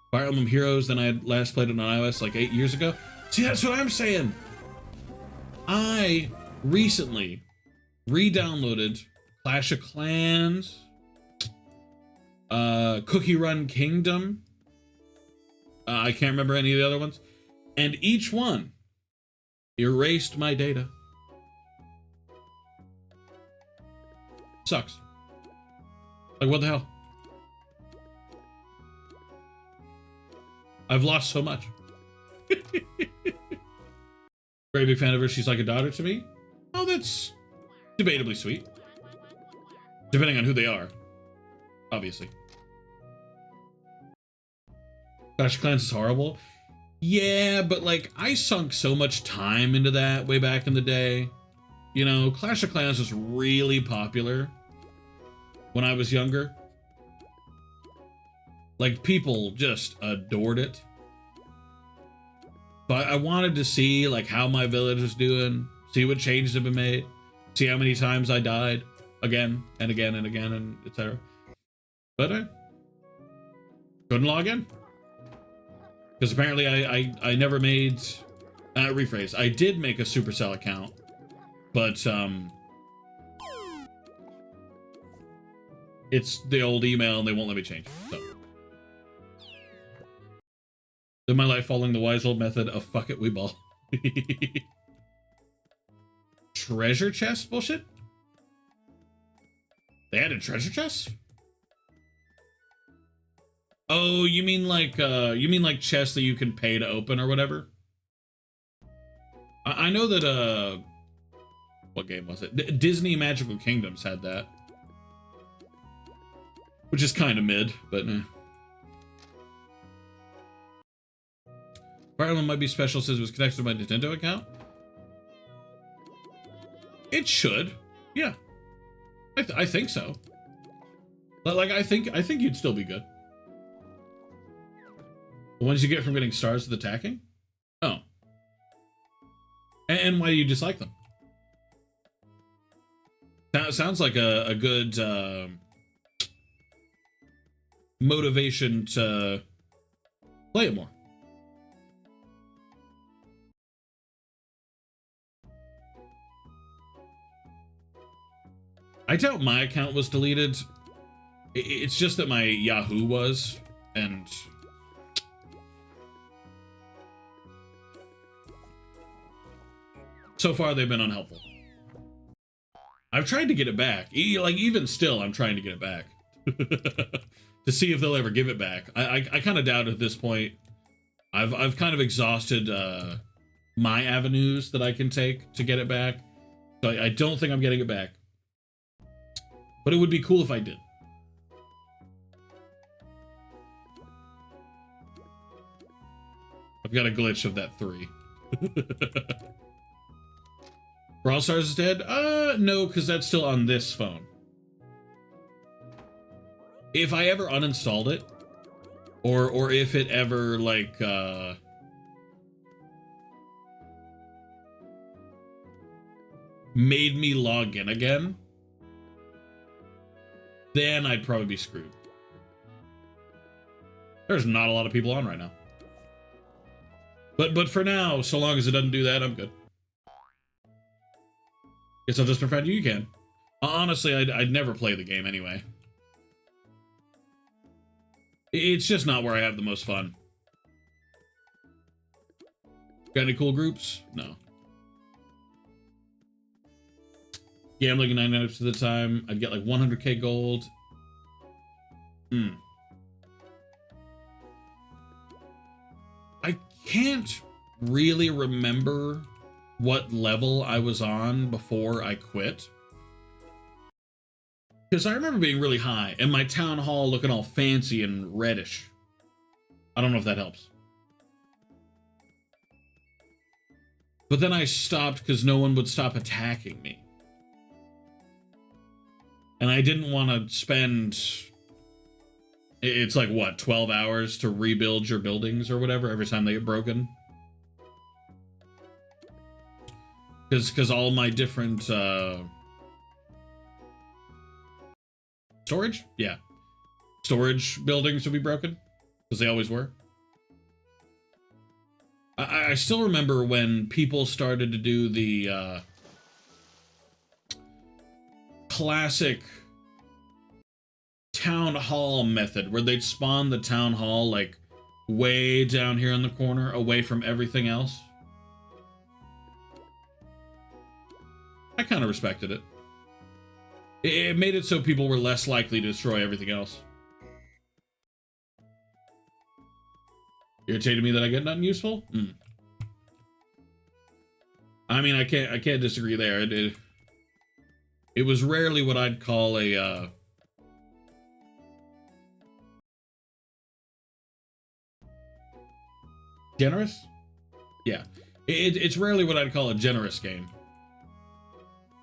Fire Emblem Heroes, then I had last played it on iOS like 8 years ago. See, that's what I'm saying. I recently re-downloaded Clash of Clans, Cookie Run Kingdom. I can't remember any of the other ones. And each one erased my data. Sucks. Like, what the hell? I've lost so much. Very big fan of her. She's like a daughter to me. Oh, that's debatably sweet. Depending on who they are. Obviously. Clash of Clans is horrible. Yeah, but like, I sunk so much time into that way back in the day. You know, Clash of Clans was really popular when I was younger. Like, people just adored it. But I wanted to see, like, how my village was doing, see what changes have been made, see how many times I died again and again and again, and etc. But I couldn't log in. Because apparently I never made... rephrase. I did make a Supercell account, but, it's the old email and they won't let me change it, so. Live my life following the wise old method of fuck it, we ball. Treasure chest bullshit? They added treasure chests? Oh, you mean like chests that you can pay to open or whatever? I know that, what game was it? Disney Magical Kingdoms had that. Which is kind of mid, but Fire Emblem might be special since it was connected to my Nintendo account. It should. Yeah. I think so. But like, I think you'd still be good. The ones you get from getting stars with attacking? Oh. And why do you dislike them? That sounds like a good motivation to play it more. I doubt my account was deleted. It's just that my Yahoo was, and so far they've been unhelpful. I've tried to get it back. Like, even still, I'm trying to get it back. To see if they'll ever give it back. I kind of doubt at this point. I've kind of exhausted my avenues that I can take to get it back. So I don't think I'm getting it back. But it would be cool if I did. I've got a glitch of that 3. Brawl Stars is dead? No, because that's still on this phone. If I ever uninstalled it, or if it ever, like, made me log in again, then I'd probably be screwed. There's not a lot of people on right now. But for now, so long as it doesn't do that, I'm good. Guess I'll just defend you. You can. Honestly, I'd never play the game anyway. It's just not where I have the most fun. Got any cool groups? No. Gambling 99% of the time. I'd get like 100k gold. I can't really remember what level I was on before I quit. Because I remember being really high and my town hall looking all fancy and reddish. I don't know if that helps. But then I stopped because no one would stop attacking me. And I didn't want to spend... It's like, what, 12 hours to rebuild your buildings or whatever every time they get broken? Because all my different... Storage? Yeah. Storage buildings would be broken. Because they always were. I still remember when people started to do the classic town hall method, where they'd spawn the town hall like way down here in the corner, away from everything else. I kind of respected it. It made it so people were less likely to destroy everything else. Irritated me that I get nothing useful? I mean, I can't disagree there. It was rarely what I'd call a generous? Yeah. It's rarely what I'd call a generous game.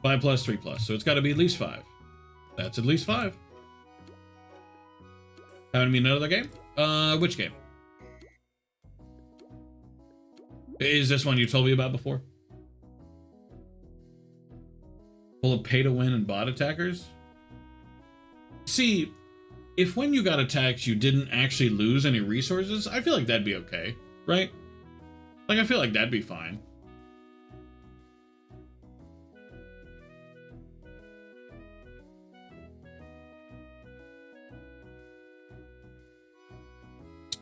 5 plus, 3 plus. So it's got to be at least 5. That's at least 5. Having me another game? Which game? Is this one you told me about before? Full of pay to win and bot attackers? See, if when you got attacked you didn't actually lose any resources, I feel like that'd be okay, right? Like, I feel like that'd be fine.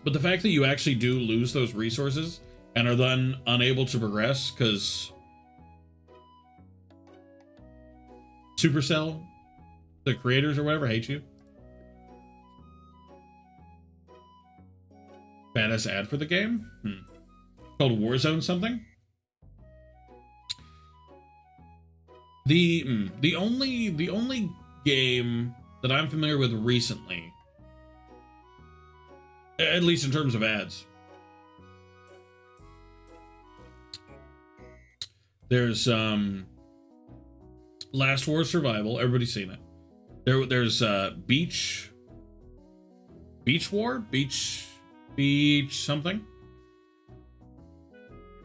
But the fact that you actually do lose those resources and are then unable to progress because Supercell, the creators or whatever, hate you. Badass ad for the game? Called Warzone something? The only game that I'm familiar with recently, at least in terms of ads, There's Last War Survival. Everybody's seen it. There's Beach War? Beach something?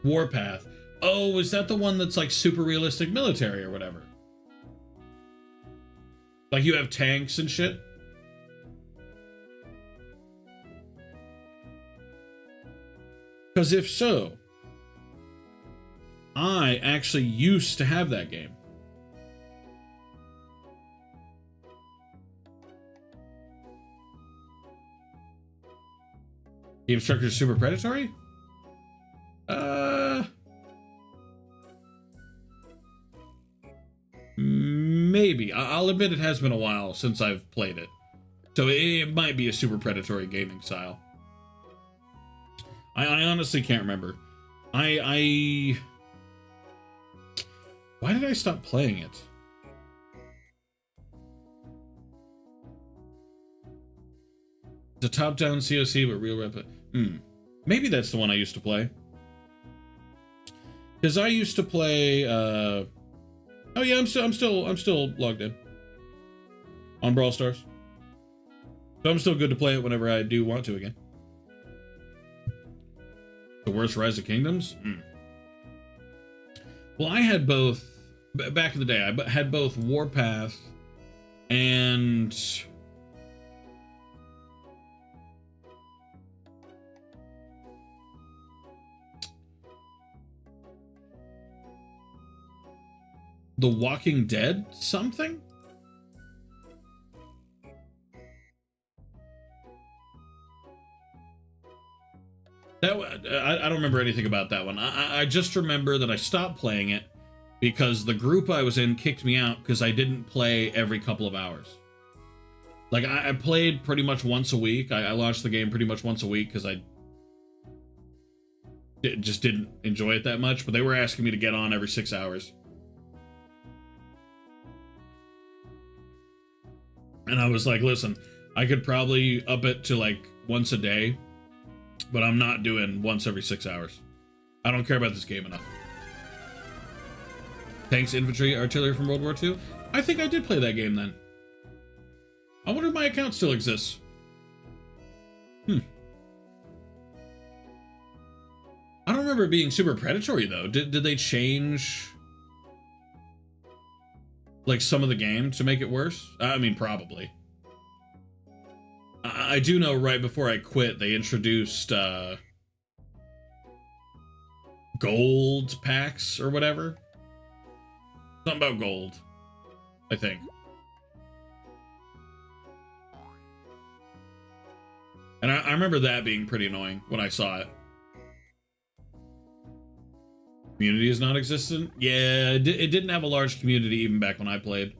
Warpath. Oh, is that the one that's like super realistic military or whatever? Like you have tanks and shit? Because if so, I actually used to have that game. Game structure is super predatory? Maybe. I'll admit it has been a while since I've played it. So it might be a super predatory gaming style. I honestly can't remember. Why did I stop playing it? It's a top-down COC, but real rep. Maybe that's the one I used to play. Because I used to play. Oh yeah, I'm still logged in on Brawl Stars. So I'm still good to play it whenever I do want to again. The worst Rise of Kingdoms? Well, I had both back in the day. I had both Warpath and The Walking Dead something? That I don't remember anything about that one. I just remember that I stopped playing it because the group I was in kicked me out because I didn't play every couple of hours. Like, I played pretty much once a week. I launched the game pretty much once a week because I just didn't enjoy it that much, but they were asking me to get on every 6 hours. And I was like, listen, I could probably up it to like once a day, but I'm not doing once every 6 hours. I don't care about this game enough. Tanks, infantry, artillery from World War II? I think I did play that game then. I wonder if my account still exists. I don't remember it being super predatory though. Did they change like some of the game to make it worse? I mean, probably. I do know right before I quit, they introduced gold packs or whatever. Something about gold, I think. And I remember that being pretty annoying when I saw it. Community is non-existent? Yeah, it didn't have a large community even back when I played.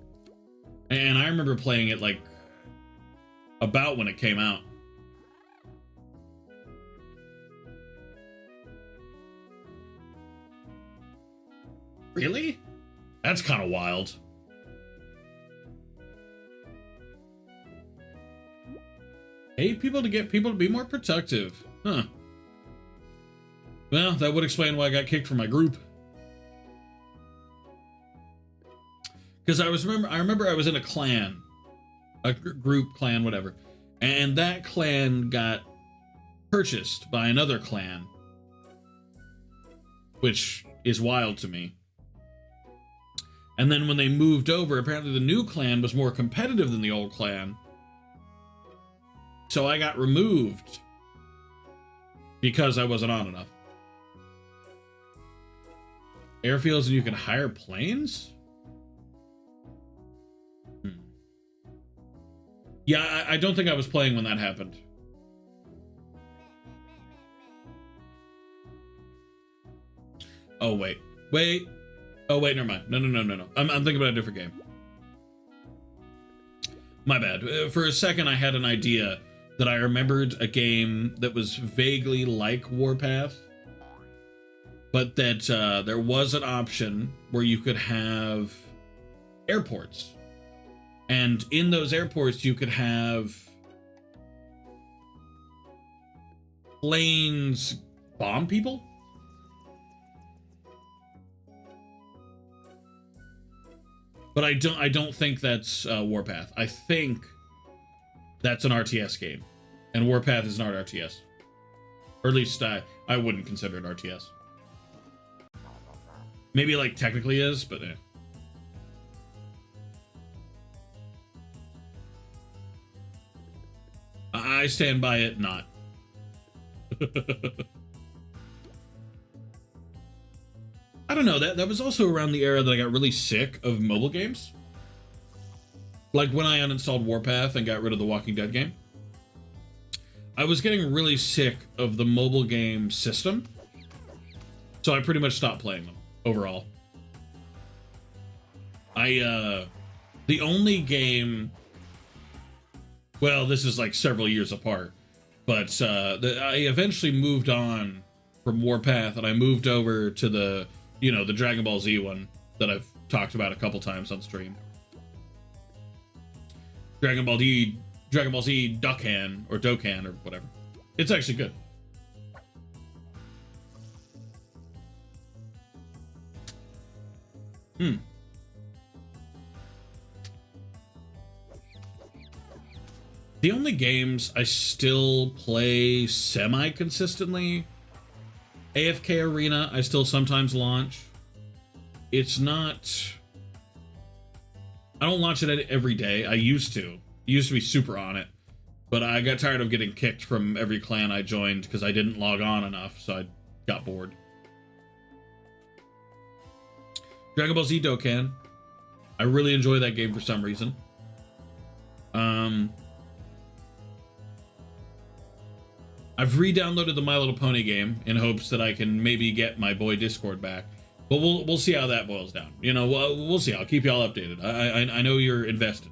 And I remember playing it like about when it came out. Really? That's kind of wild. Hey, people to get people to be more productive. Huh. Well, that would explain why I got kicked from my group. Because I remember I was in a clan. A group, clan, whatever. And that clan got purchased by another clan. Which is wild to me. And then when they moved over, apparently the new clan was more competitive than the old clan. So I got removed. Because I wasn't on enough. Airfields and you can hire planes? Yeah, I don't think I was playing when that happened. Oh, wait. Wait. Oh, wait, never mind. No. I'm thinking about a different game. My bad. For a second, I had an idea that I remembered a game that was vaguely like Warpath, but that there was an option where you could have airports. And in those airports, you could have planes bomb people? But I don't think that's Warpath. I think that's an RTS game, and Warpath is not RTS, or at least I wouldn't consider it RTS. Maybe like technically is, but eh. I stand by it, not. I don't know, that was also around the era that I got really sick of mobile games. Like when I uninstalled Warpath and got rid of the Walking Dead game. I was getting really sick of the mobile game system. So I pretty much stopped playing them overall. The only game, well, this is like several years apart, but I eventually moved on from Warpath and I moved over to the Dragon Ball Z one that I've talked about a couple times on stream. Dragon Ball Z Dokkan or Dokkan or whatever. It's actually good. The only games I still play semi-consistently, AFK Arena, I still sometimes launch. It's not... I don't launch it every day. I used to. Used to be super on it. But I got tired of getting kicked from every clan I joined because I didn't log on enough, so I got bored. Dragon Ball Z Dokkan. I really enjoy that game for some reason. I've re-downloaded the My Little Pony game in hopes that I can maybe get my boy Discord back. But we'll see how that boils down. You know, we'll see. I'll keep y'all updated. I know you're invested.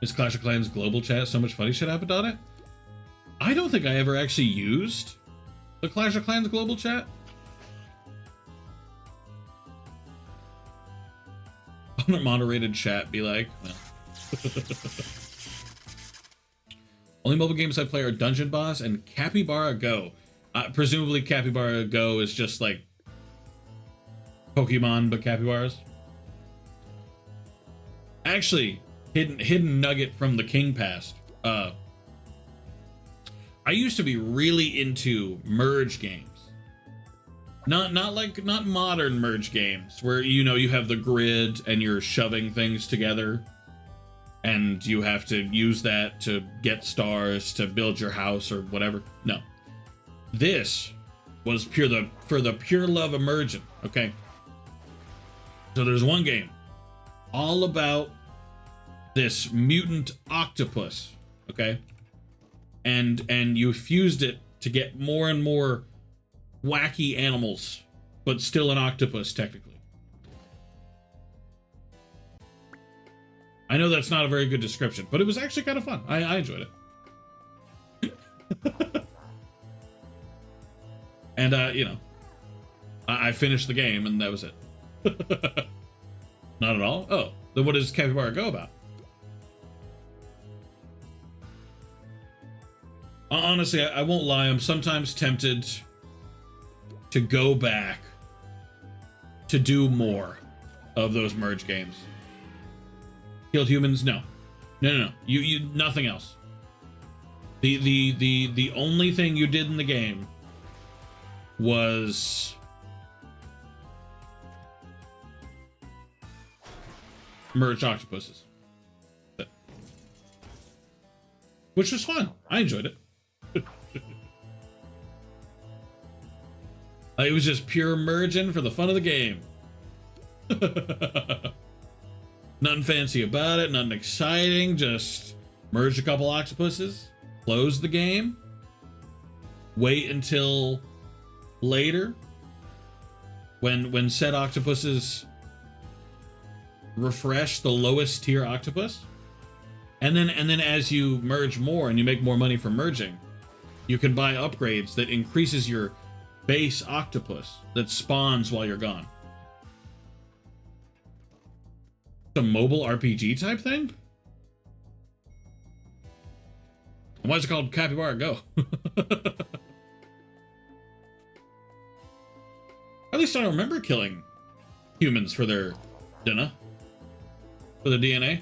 Is Clash of Clans global chat so much funny shit happened on it? I don't think I ever actually used the Clash of Clans global chat. On a moderated chat, be like, well. Only mobile games I play are Dungeon Boss and Capybara Go. Presumably Capybara Go is just like Pokemon but capybaras. Actually, hidden nugget from the King past. I used to be really into merge games. Not modern merge games where you have the grid and you're shoving things together and you have to use that to get stars to build your house or whatever. No. This was for the pure love immersion, okay? So there's one game all about this mutant octopus, okay? And you fused it to get more and more wacky animals, but still an octopus technically. I know that's not a very good description, but it was actually kind of fun. I enjoyed it. And, I finished the game, and that was it. Not at all? Oh, then what does Capybara Go about? Honestly, I won't lie. I'm sometimes tempted to go back to do more of those merge games. Killed humans? No. No. You nothing else. The only thing you did in the game was merge octopuses. Which was fun. I enjoyed it. It was just pure merging for the fun of the game. Nothing fancy about it, nothing exciting, just merge a couple octopuses, close the game, wait until later when said octopuses refresh the lowest tier octopus, and then as you merge more and you make more money from merging, you can buy upgrades that increases your base octopus that spawns while you're gone. A mobile RPG type thing? Why is it called Capybara Go? least I don't remember killing humans for their dinner. For the DNA.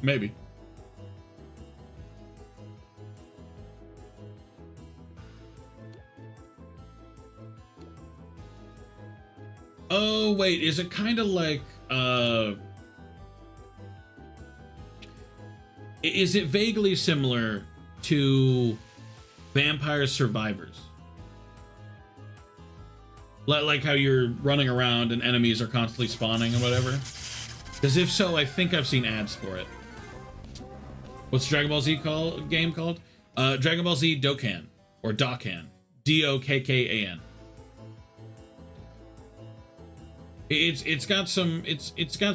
Maybe. Oh, wait, is it kind of like, is it vaguely similar to Vampire Survivors? Like how you're running around and enemies are constantly spawning and whatever? Because if so, I think I've seen ads for it. What's Dragon Ball Z game called? Dragon Ball Z Dokkan, or Dokkan. Dokkan. It's got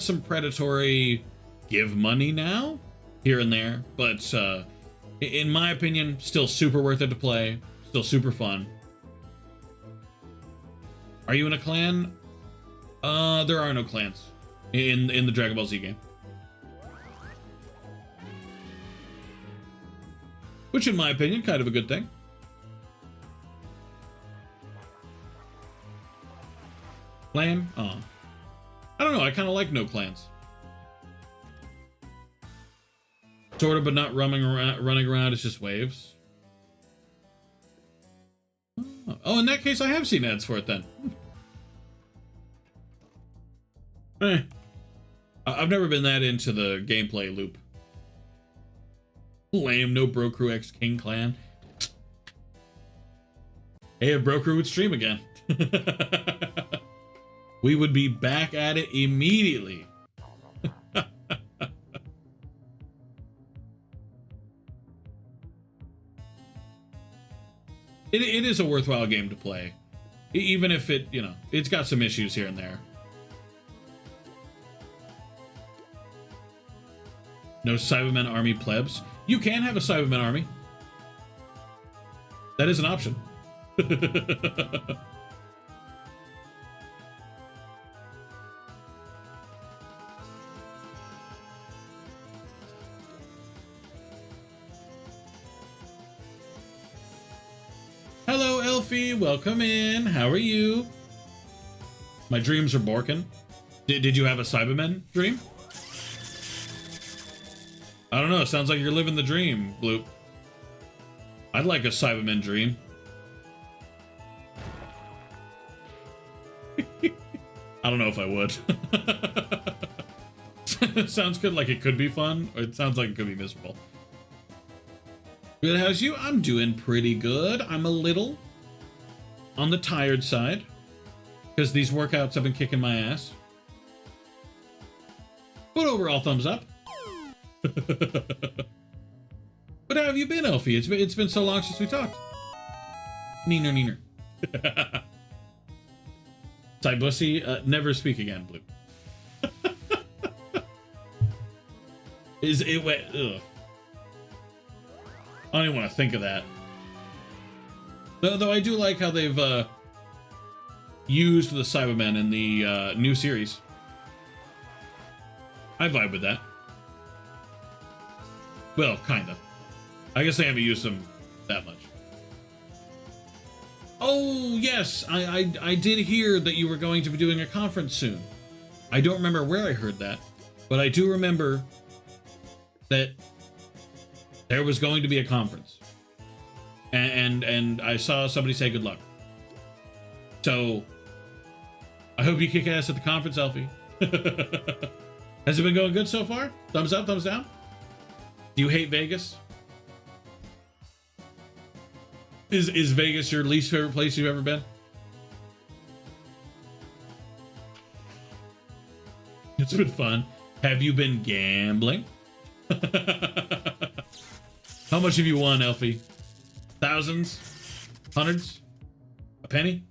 some predatory give money now here and there, but in my opinion, still super worth it to play, still super fun. Are you in a clan? There are no clans in the Dragon Ball Z game, which in my opinion, kind of a good thing. Clan? Oh. I don't know, I kind of like no clans. Sort of, but not running around, it's just waves. Oh, in that case, I have seen ads for it then. I've never been that into the gameplay loop. Lame, no Bro Crew X King Clan. Hey, if Bro Crew would stream again. We would be back at it immediately. It is a worthwhile game to play. Even if it, you know, it's got some issues here and there. No Cybermen army plebs. You can have a Cybermen army. That is an option. Hello, Elfie. Welcome in. How are you? My dreams are Borkin. Did you have a Cybermen dream? I don't know. Sounds like you're living the dream, Bloop. I'd like a Cybermen dream. I don't know if I would. Sounds good, like it could be fun, or it sounds like it could be miserable. Good, how's you? I'm doing pretty good. I'm a little on the tired side because these workouts have been kicking my ass. But overall, thumbs up. But how have you been, Elfie? It's been so long since we talked. Neener. Cybussy, never speak again, Blue. Is it wet? Ugh. I don't even want to think of that. Though I do like how they've used the Cybermen in the new series. I vibe with that. Well, kinda. I guess I haven't used them that much. Oh, yes! I did hear that you were going to be doing a conference soon. I don't remember where I heard that, but I do remember that there was going to be a conference. And I saw somebody say good luck. So, I hope you kick ass at the conference, Elfie. Has it been going good so far? Thumbs up, thumbs down? Do you hate Vegas? Is Vegas your least favorite place you've ever been? It's been fun. Have you been gambling? How much have you won, Elfie? Thousands? Hundreds? A penny?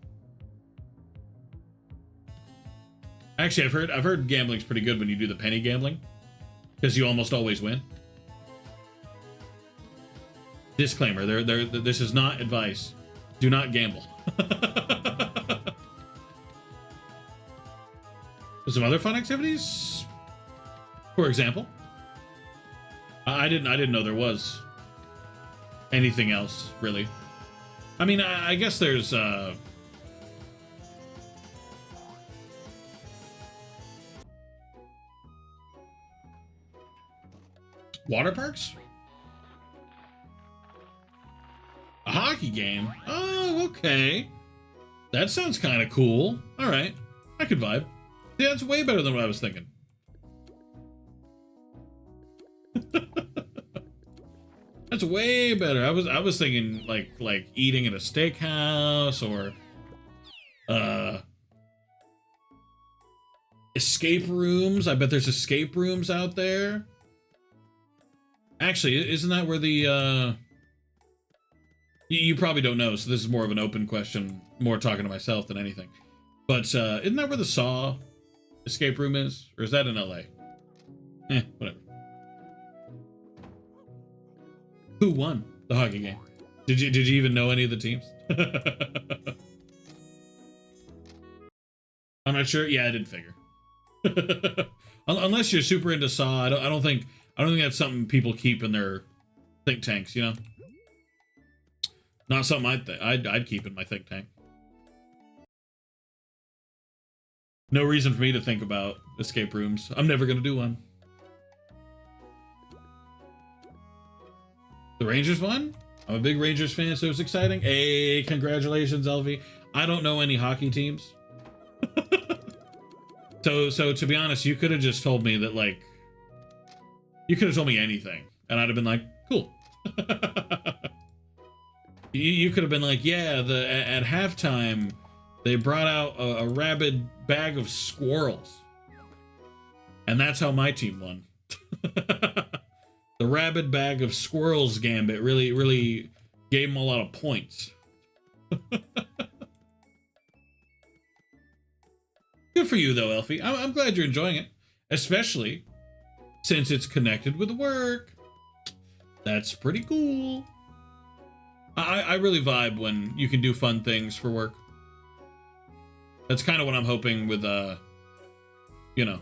Actually, I've heard gambling's pretty good when you do the penny gambling, because you almost always win. Disclaimer: this is not advice. Do not gamble. There's some other fun activities. For example, I didn't know there was anything else really. I mean, I guess there's water parks? A hockey game? Oh, okay. That sounds kind of cool. All right. I could vibe. Yeah, that's way better than what I was thinking. That's way better. I was thinking like eating at a steakhouse or escape rooms. I bet there's escape rooms out there. Actually, isn't that where the you probably don't know, so this is more of an open question, more talking to myself than anything. But isn't that where the Saw escape room is? Or is that in LA? Whatever. Who won the hockey game? Did you even know any of the teams? I'm not sure. Yeah, I didn't figure. Unless you're super into Saw, I don't think that's something people keep in their think tanks, you know? Not something I'd keep in my think tank. No reason for me to think about escape rooms. I'm never gonna do one. The Rangers won? I'm a big Rangers fan, so it's exciting. Hey, congratulations, Elvie. I don't know any hockey teams. So to be honest, you could have just told me that, like, you could have told me anything, and I'd have been like, cool. You could have been like, yeah, at halftime, they brought out a rabid bag of squirrels. And that's how my team won. The rabid bag of squirrels gambit really gave them a lot of points. Good for you, though, Elfie. I'm glad you're enjoying it. Especially since it's connected with work. That's pretty cool. I really vibe when you can do fun things for work. That's kind of what I'm hoping with, you know,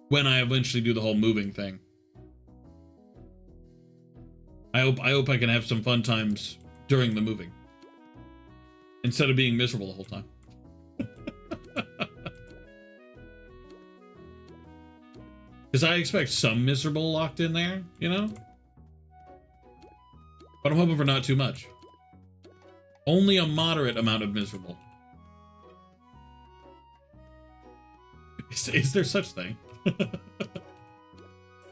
when I eventually do the whole moving thing. I hope I can have some fun times during the moving, instead of being miserable the whole time. Because I expect some miserable locked in there, you know? But I'm hoping for not too much. Only a moderate amount of miserable. Is there such thing? Can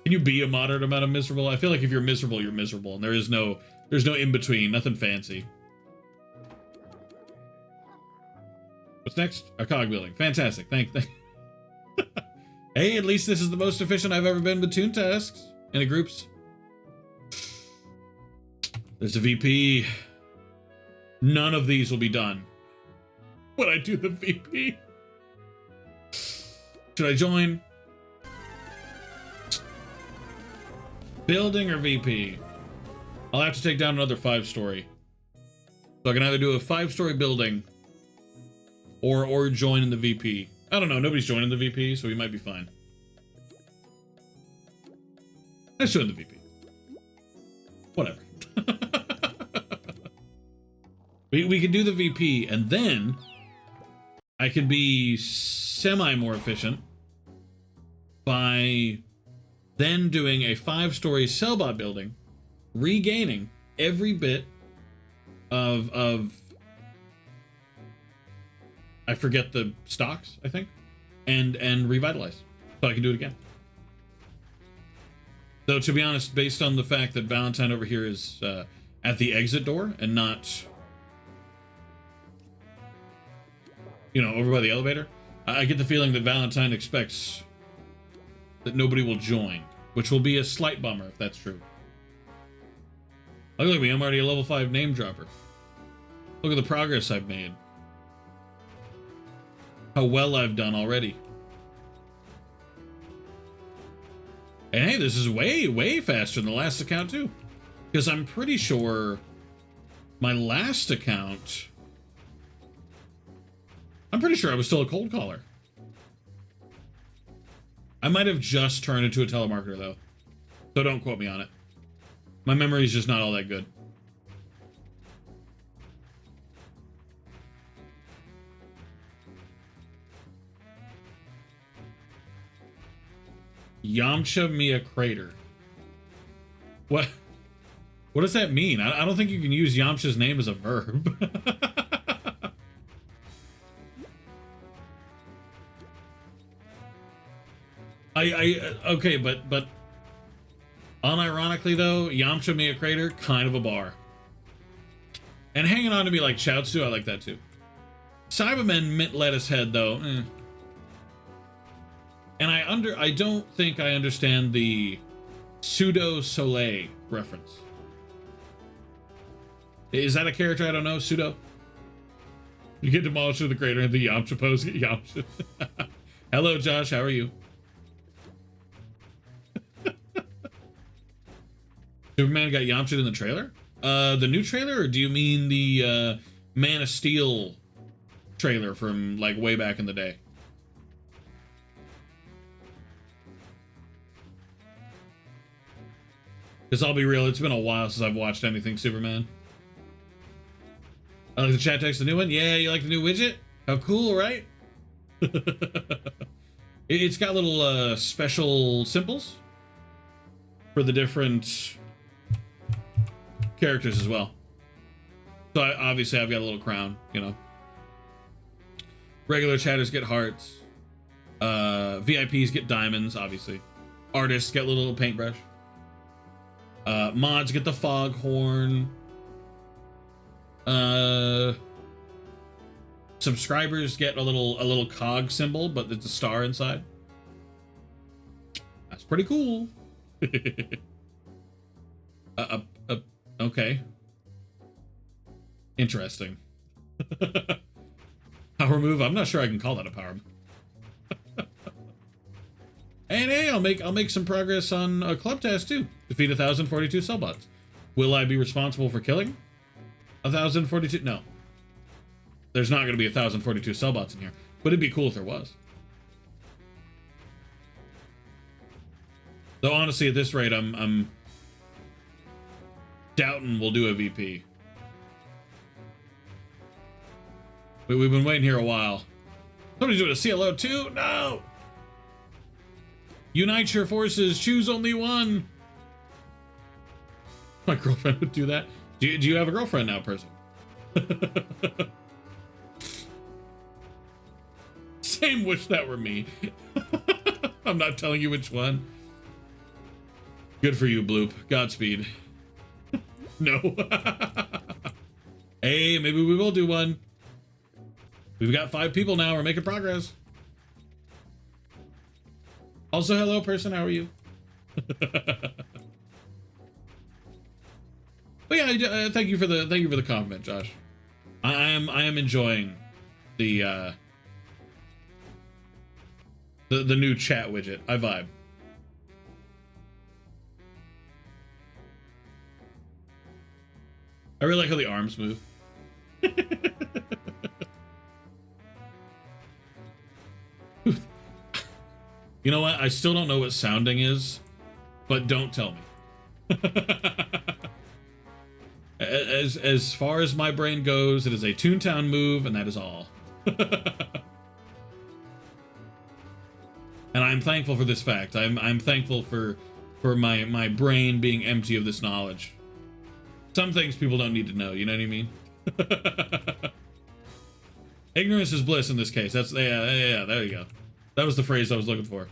you be a moderate amount of miserable? I feel like if you're miserable, you're miserable, and there's no in between, nothing fancy. What's next? A cog building. Fantastic. Thank. Hey, at least this is the most efficient I've ever been with Toon tasks in a groups. There's a VP. None of these will be done when I do the VP. Should I join? Building or VP? I'll have to take down another 5-story. So I can either do a 5-story building or join in the VP. I don't know, nobody's joining the VP, so we might be fine. Let's join the VP. Whatever. we can do the VP, and then I can be semi more efficient by then doing a 5-story Cellbot building, regaining every bit of I forget the stocks, I think, and revitalize, so I can do it again. Though, to be honest, based on the fact that Valentine over here is at the exit door and not, you know, over by the elevator, I get the feeling that Valentine expects that nobody will join, which will be a slight bummer if that's true. Look at me, I'm already a level 5 name dropper. Look at the progress I've made. How well I've done already. And hey, this is way faster than the last account too. Because I'm pretty sure my last account, I'm pretty sure I was still a cold caller. I might have just turned into a telemarketer though. So don't quote me on it. My memory is just not all that good. Yamcha me a crater. What? What does that mean? I don't think you can use Yamcha's name as a verb. Okay, but unironically though, Yamcha me a crater, kind of a bar. And hanging on to me like Chaozu, I like that too. Cybermen mint lettuce head though. And I don't think I understand the Pseudo Soleil reference. Is that a character I don't know? Pseudo? You get demolished with the crater and the Yamcha pose. Get Yamcha. Hello, Josh. How are you? Superman got Yamcha in the trailer? The new trailer, or do you mean the Man of Steel trailer from like way back in the day? Because I'll be real, it's been a while since I've watched anything Superman. I like the chat text, the new one. Yeah, you like the new widget? How cool, right? It's got little special symbols for the different characters as well. So obviously I've got a little crown, you know. Regular chatters get hearts. VIPs get diamonds, obviously. Artists get a little paintbrush. Mods get the foghorn. Subscribers get a little cog symbol, but it's a star inside. That's pretty cool. Okay. Interesting. Power move. I'm not sure I can call that a power move. And hey, I'll make some progress on a club task too. Defeat 1,042 cellbots. Will I be responsible for killing 1,042? No. There's not going to be 1,042 cellbots in here, but it'd be cool if there was. Though honestly, at this rate, I'm doubting we'll do a VP. We've been waiting here a while. Somebody's doing a CLO too? No! Unite your forces, choose only one. My girlfriend would do that. Do you have a girlfriend now, person? Same wish that were me. I'm not telling you which one. Good for you, Bloop. Godspeed. No. Hey, maybe we will do one. We've got 5 people now. We're making progress. Also, hello, person. How are you? But yeah, thank you for the compliment, Josh. I am enjoying the new chat widget. I vibe. I really like how the arms move. You know what? I still don't know what sounding is, but don't tell me. As far as my brain goes, it is a Toontown move, and that is all. And I'm thankful for this fact. I'm thankful for my brain being empty of this knowledge. Some things people don't need to know, you know what I mean? Ignorance is bliss in this case. That's yeah, there you go. That was the phrase I was looking for.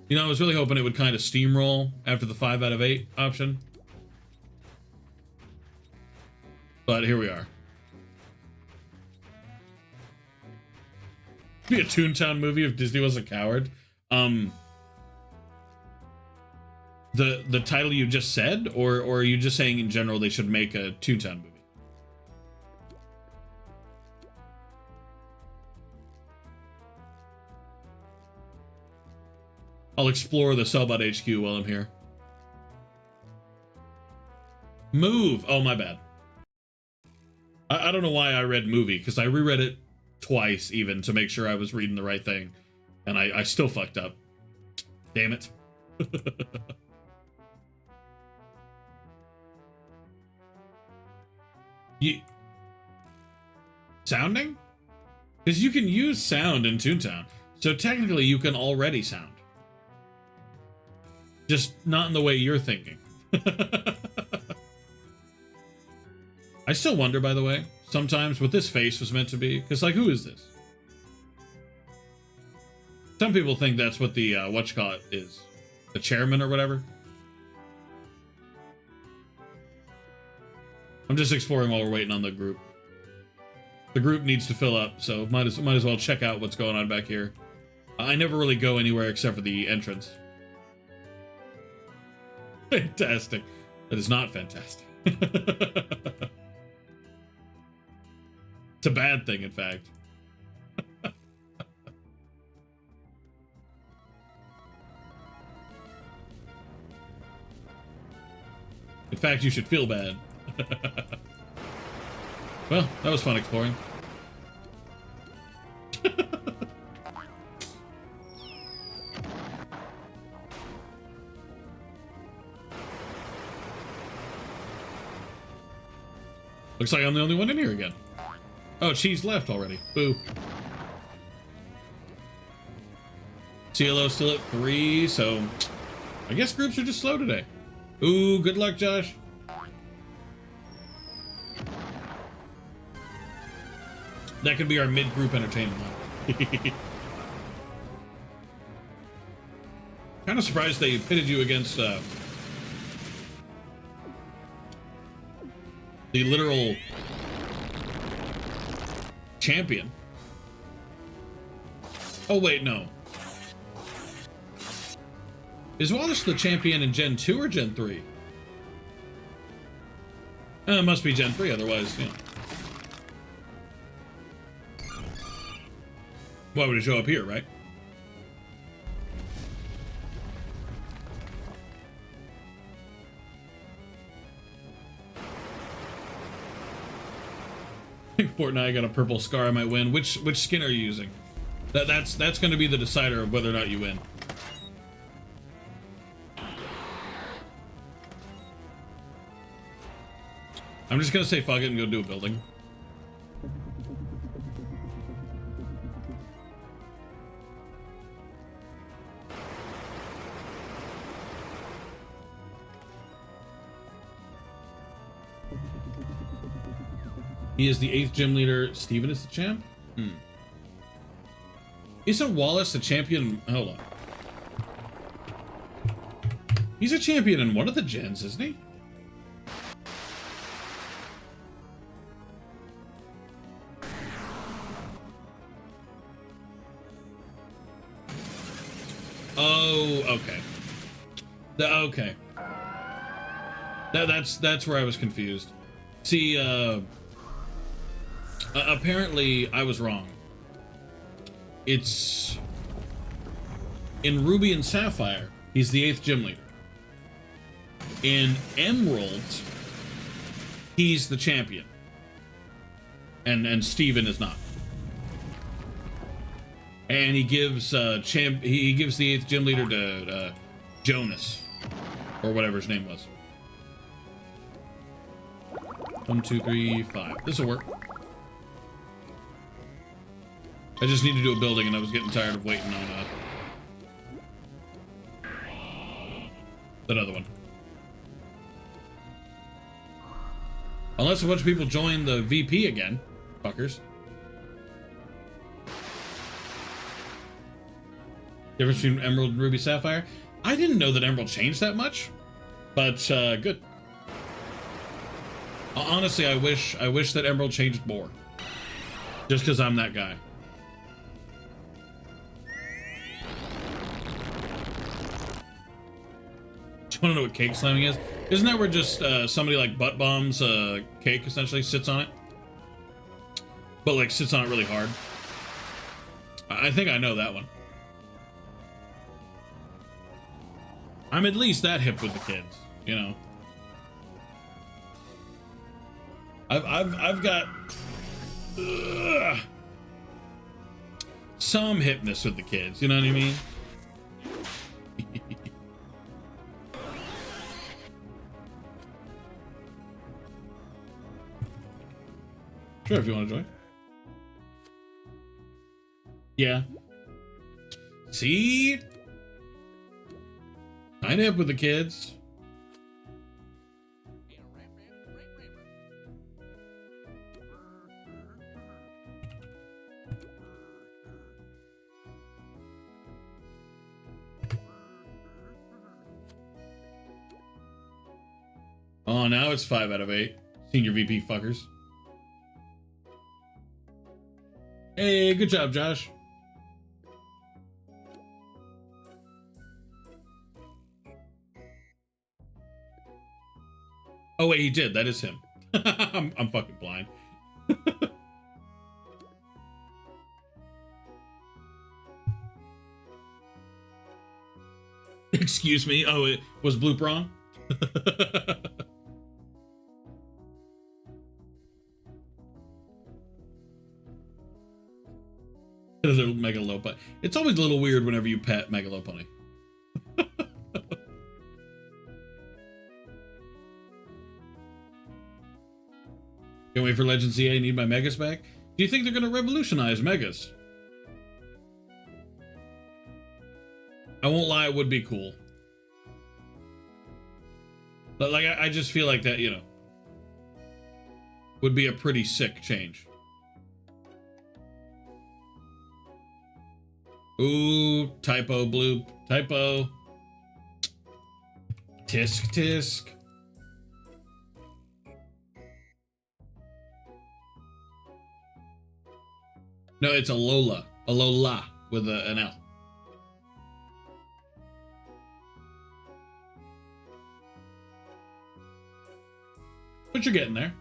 You know, I was really hoping it would kind of steamroll after the 5 out of 8 option. But here we are. Be a Toontown movie if Disney was a coward. The title you just said, or are you just saying in general they should make a Toontown movie? I'll explore the Cellbot HQ while I'm here. Move! Oh, my bad. I don't know why I read movie, because I reread it twice even to make sure I was reading the right thing. And I still fucked up. Damn it. Sounding? Because you can use sound in Toontown. So technically you can already sound. Just not in the way you're thinking. I still wonder, by the way, sometimes what this face was meant to be. Because, like, who is this? Some people think that's what the, whatchamacallit is. The chairman or whatever. I'm just exploring while we're waiting on the group. The group needs to fill up, so might as well check out what's going on back here. I never really go anywhere except for the entrance. Fantastic. That is not fantastic. It's a bad thing, in fact. In fact, you should feel bad. Well, that was fun exploring. Looks like I'm the only one in here again. Oh, Cheese left already. Boo. CLO still at 3, so I guess groups are just slow today. Ooh, good luck, Josh. That could be our mid-group entertainment. Kind of surprised they pitted you against the literal champion. Oh wait, no. Is Wallace the champion in Gen 2 or Gen 3? It must be Gen 3, otherwise, you know. Why would it show up here, right? Fortnite got a purple scar, I might win. Which skin are you using? That's going to be the decider of whether or not you win. I'm just going to say fuck it and go do a building. He is the 8th gym leader. Steven is the champ? Isn't Wallace a champion? Hold on. He's a champion in one of the gens, isn't he? Oh, okay. Okay. That's where I was confused. See, apparently I was wrong. It's in Ruby and Sapphire, he's the 8th gym leader. In Emerald, he's the champion. And Steven is not. And he gives he gives the 8th gym leader to Jonas, or whatever his name was. 1, 2, 3, 5. This'll work. I just need to do a building, and I was getting tired of waiting on that other one. Unless a bunch of people join the VP again, fuckers. Difference between Emerald and Ruby Sapphire? I didn't know that Emerald changed that much, but good. Honestly, I wish that Emerald changed more. Just because I'm that guy. Do you want to know what cake slamming is? Isn't that where just somebody like butt bombs cake, essentially, sits on it? But like sits on it really hard. I think I know that one. I'm at least that hip with the kids, you know. I've got some hipness with the kids, you know what I mean? Sure, if you want to join. Yeah. See? Sign up with the kids. Oh, now it's 5 out of 8. Senior VP fuckers. Hey, good job, Josh. Oh wait, he did. That is him. I'm fucking blind. Excuse me. Oh, it was Bloop wrong? There's a Megalopa. It's always a little weird whenever you pet Megalopony. Can't wait for Legends EA. Need my Megas back. Do you think they're going to revolutionize Megas? I won't lie, it would be cool. But like, I just feel like that, you know, would be a pretty sick change. Ooh, typo, bloop, typo. Tisk, tisk. No, it's a Lola with an L. But you're getting there.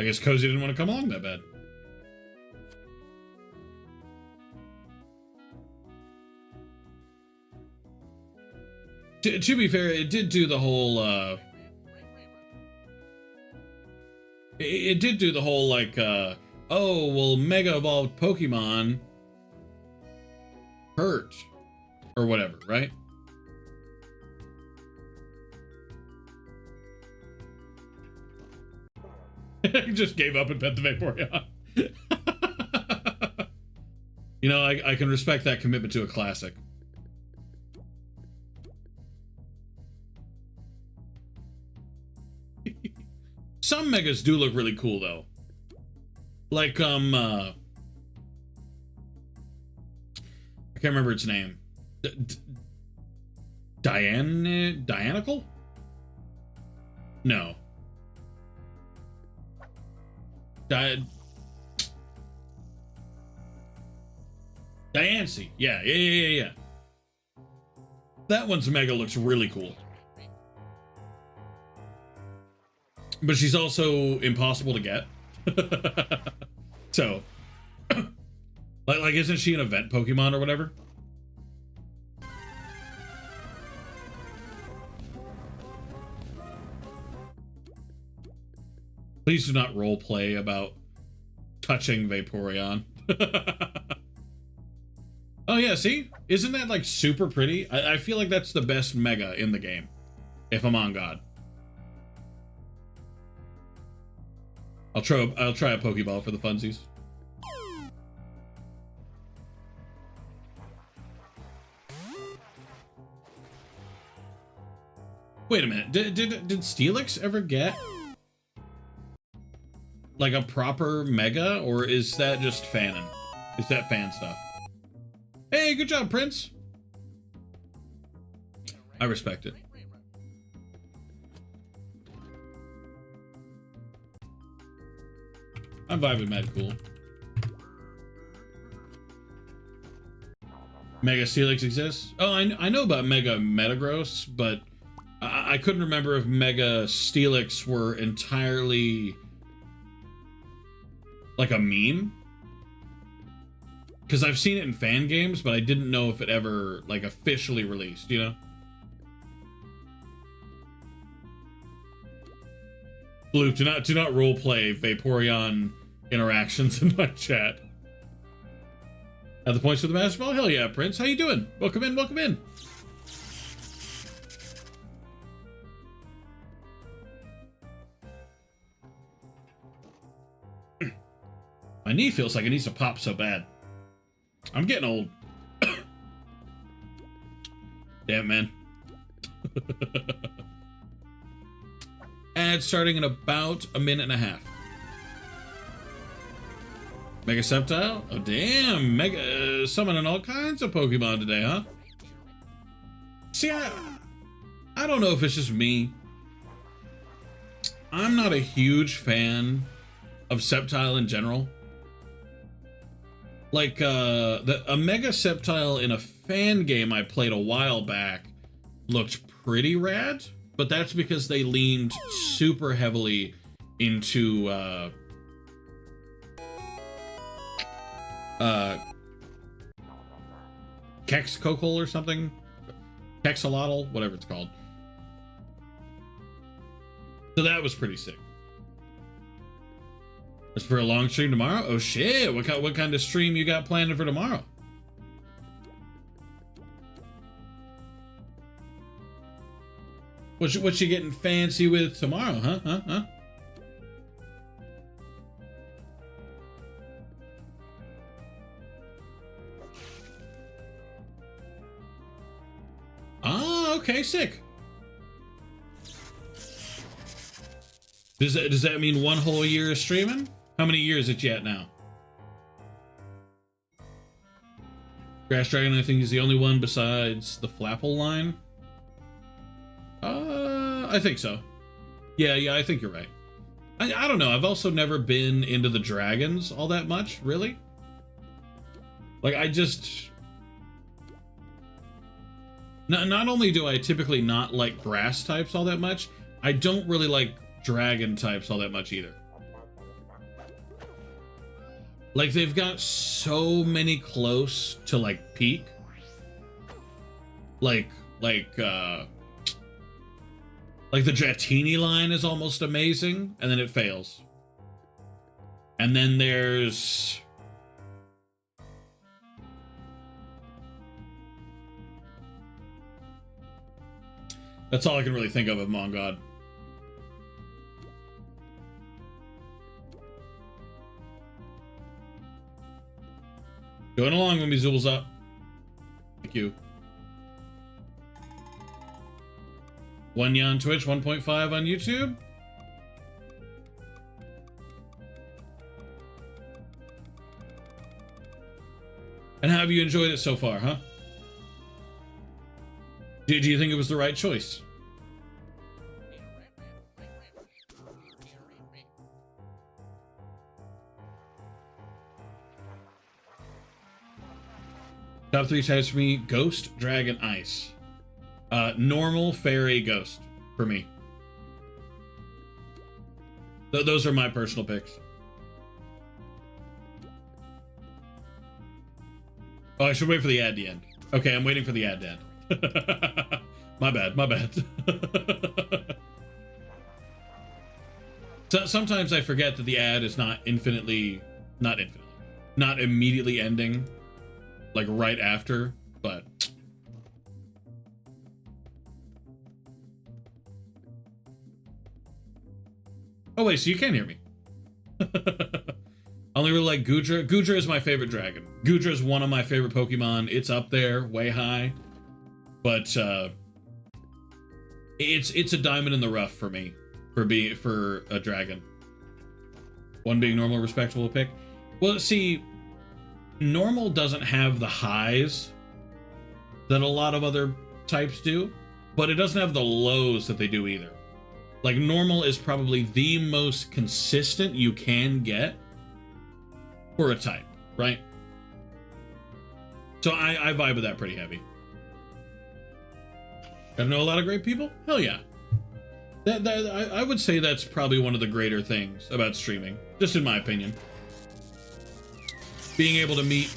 I guess Cozy didn't want to come along that bad. To be fair, it did do the whole, it did do the whole, like, oh, well, Mega Evolved Pokemon hurt, or whatever, right? He just gave up and pet the Vaporeon. You know, I can respect that commitment to a classic. Some Megas do look really cool, though. Like, I can't remember its name. Dianical? No. Diancie. Yeah. That one's Mega looks really cool. But she's also impossible to get. So, like, isn't she an event Pokemon or whatever? Please do not role play about touching Vaporeon. Oh yeah, see? Isn't that like super pretty? I feel like that's the best Mega in the game, if I'm on God. I'll try a Pokeball for the funsies. Wait a minute. Did Steelix ever get like a proper Mega, or is that just fanin? Is that fan stuff? Hey, good job, Prince. I respect it. I'm vibing mad cool. Mega Steelix exists? Oh, I know about Mega Metagross, but I couldn't remember if Mega Steelix were entirely like a meme. Because I've seen it in fan games, but I didn't know if it ever like officially released, you know? Blue, do not roleplay Vaporeon interactions in my chat. At the points for the Master Ball? Hell yeah, Prince. How you doing? Welcome in, welcome in. My knee feels like it needs to pop so bad. I'm getting old. Damn, man. Ad starting in about a minute and a half. Mega Sceptile? Oh, damn. Mega summoning all kinds of Pokemon today, huh? See, I don't know if it's just me. I'm not a huge fan of Sceptile in general. Like, a Mega Sceptile in a fan game I played a while back looked pretty rad, but that's because they leaned super heavily into, Kexcocle or something? Kexalotl, whatever it's called. So that was pretty sick. It's for a long stream tomorrow? Oh shit, what kind of stream you got planned for tomorrow? What you getting fancy with tomorrow, huh? Ah, okay, sick. Does that mean one whole year of streaming? How many years is it yet now? Grass Dragon, I think, is the only one besides the Flapple line. I think so. Yeah, I think you're right. I don't know. I've also never been into the dragons all that much, really. Like, I just... Not only do I typically not like grass types all that much, I don't really like dragon types all that much either. Like, they've got so many close to, like, peak. Like the Dratini line is almost amazing, and then it fails. And then there's... That's all I can really think of Mongod. Going along with me, Zool's up. Thank you. 1 yen on Twitch, 1.5 on YouTube. And how have you enjoyed it so far, huh? Do you think it was the right choice? Top 3 types for me: Ghost, Dragon, Ice. Normal, Fairy, Ghost for me. Those are my personal picks. Oh, I should wait for the ad to end. Okay, I'm waiting for the ad to end. My bad. So, sometimes I forget that the ad is not immediately ending, like right after, but... Oh wait, so you can hear me. I only really like Goodra. Goodra is my favorite dragon. Goodra is one of my favorite Pokemon. It's up there, way high. But it's a diamond in the rough for me, for a dragon. One being normal, respectable pick. Well, see, normal doesn't have the highs that a lot of other types do, but it doesn't have the lows that they do either. Like, normal is probably the most consistent you can get for a type, right? So I vibe with that pretty heavy. I know a lot of great people? Hell yeah. I would say that's probably one of the greater things about streaming, just in my opinion. Being able to meet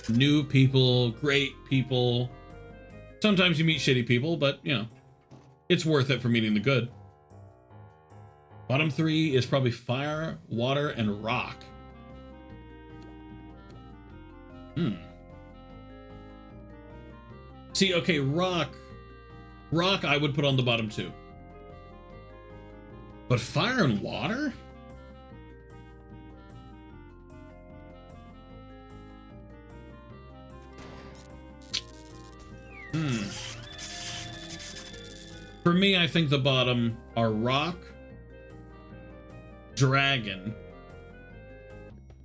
new people, great people. Sometimes you meet shitty people, but, you know, it's worth it for meeting the good. Bottom 3 is probably fire, water, and rock. See, okay, rock I would put on the bottom too. But fire and water? For me, I think the bottom are rock, dragon,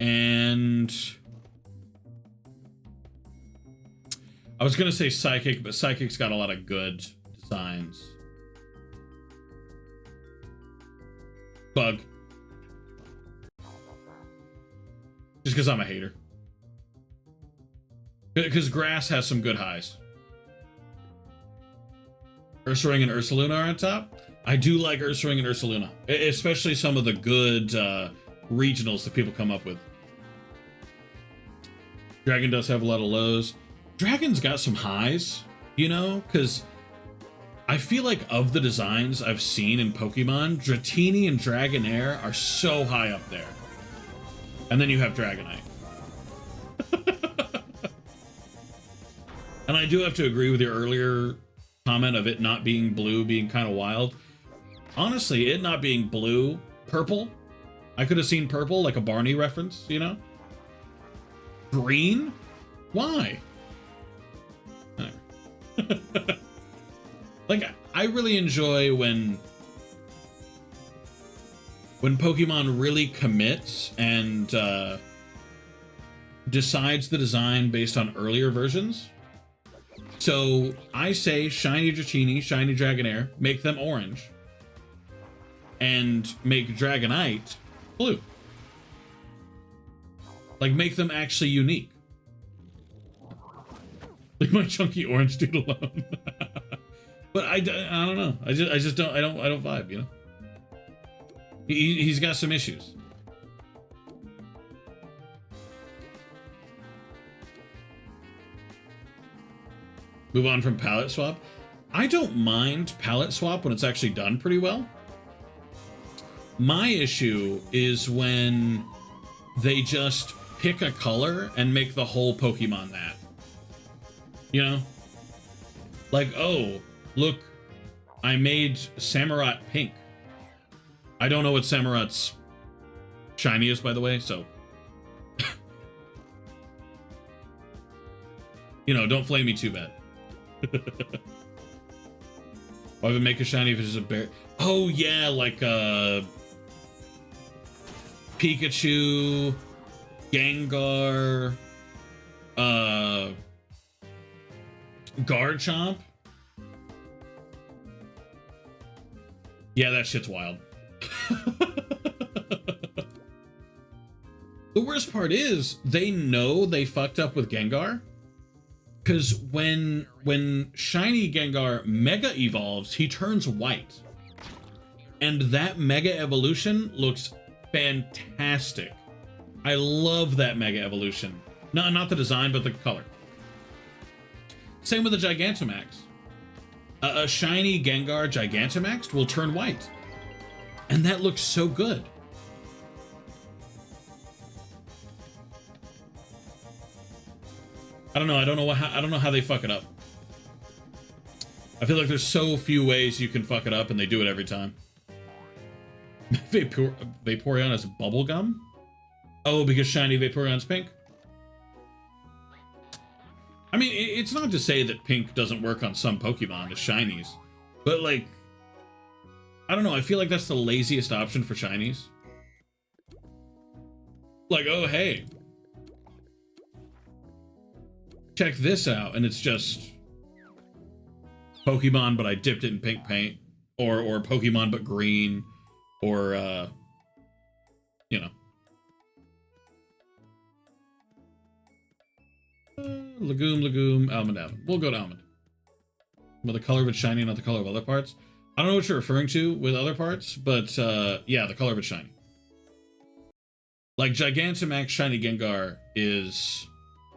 and I was gonna say psychic, but psychic's got a lot of good designs. Bug. Just because I'm a hater. Because grass has some good highs. Ursaring and Ursaluna are on top. I do like Ursaring and Ursaluna, especially some of the good regionals that people come up with. Dragon does have a lot of lows. Dragon's got some highs, you know, because I feel like of the designs I've seen in Pokemon, Dratini and Dragonair are so high up there. And then you have Dragonite. And I do have to agree with your earlier comment of it not being blue being kind of wild. Honestly, it not being blue, purple. I could have seen purple, like a Barney reference, you know? Green? Why? Like, I really enjoy when Pokemon really commits and decides the design based on earlier versions. So I say shiny Dratini, shiny Dragonair, make them orange, and make Dragonite blue. Like, make them actually unique. Leave my chunky orange dude alone. But I don't know. I just don't vibe, you know. He's got some issues. Move on from palette swap. I don't mind palette swap when it's actually done pretty well. My issue is when they just pick a color and make the whole Pokemon that. You know? Like, oh, look, I made Samurott pink. I don't know what Samurott's shiny is, by the way, so... you know, don't flame me too bad. Why would it make a shiny if it's just a bear? Oh, yeah, like, Pikachu, Gengar, Garchomp. Yeah, that shit's wild. The worst part is, they know they fucked up with Gengar. Because when shiny Gengar Mega evolves, he turns white. And that Mega evolution looks fantastic. I love that Mega evolution. Not the design, but the color. Same with the Gigantamax. A shiny Gengar Gigantamax will turn white. And that looks so good. I don't know. I don't know how they fuck it up. I feel like there's so few ways you can fuck it up, and they do it every time. Vaporeon is bubblegum? Oh, because shiny Vaporeon's pink? I mean, it's not to say that pink doesn't work on some Pokemon as shinies, but like, I don't know. I feel like that's the laziest option for shinies. Like, oh, hey, check this out, and it's just Pokemon, but I dipped it in pink paint, or Pokemon but green, or you know, Legume, Almond. We'll go to Almond. But the color of it's shiny, not the color of other parts. I don't know what you're referring to with other parts, but yeah, the color of it's shiny. Like Gigantamax shiny Gengar is,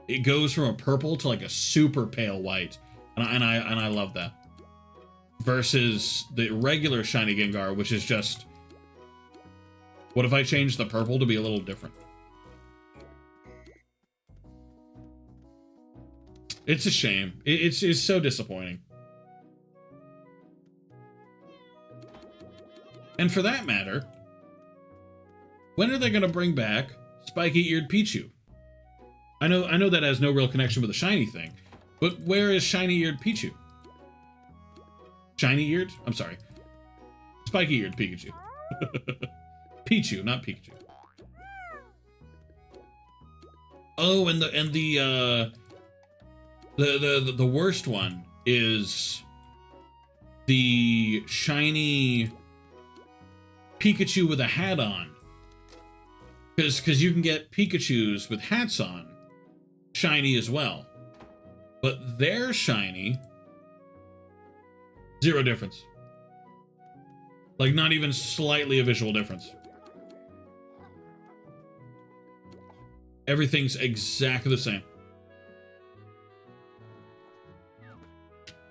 it goes from a purple to like a super pale white, and I love that. Versus the regular shiny Gengar, which is just, what if I change the purple to be a little different? It's a shame. It's so disappointing. And for that matter, when are they going to bring back spiky-eared Pichu? I know that has no real connection with the shiny thing, but where is shiny-eared Pichu? Shiny-eared? I'm sorry. Spiky-eared Pikachu. Pichu, not Pikachu. Oh, and the worst one is the shiny Pikachu with a hat on. Because you can get Pikachus with hats on shiny as well. But they're shiny. Zero difference. Like, not even slightly a visual difference. Everything's exactly the same.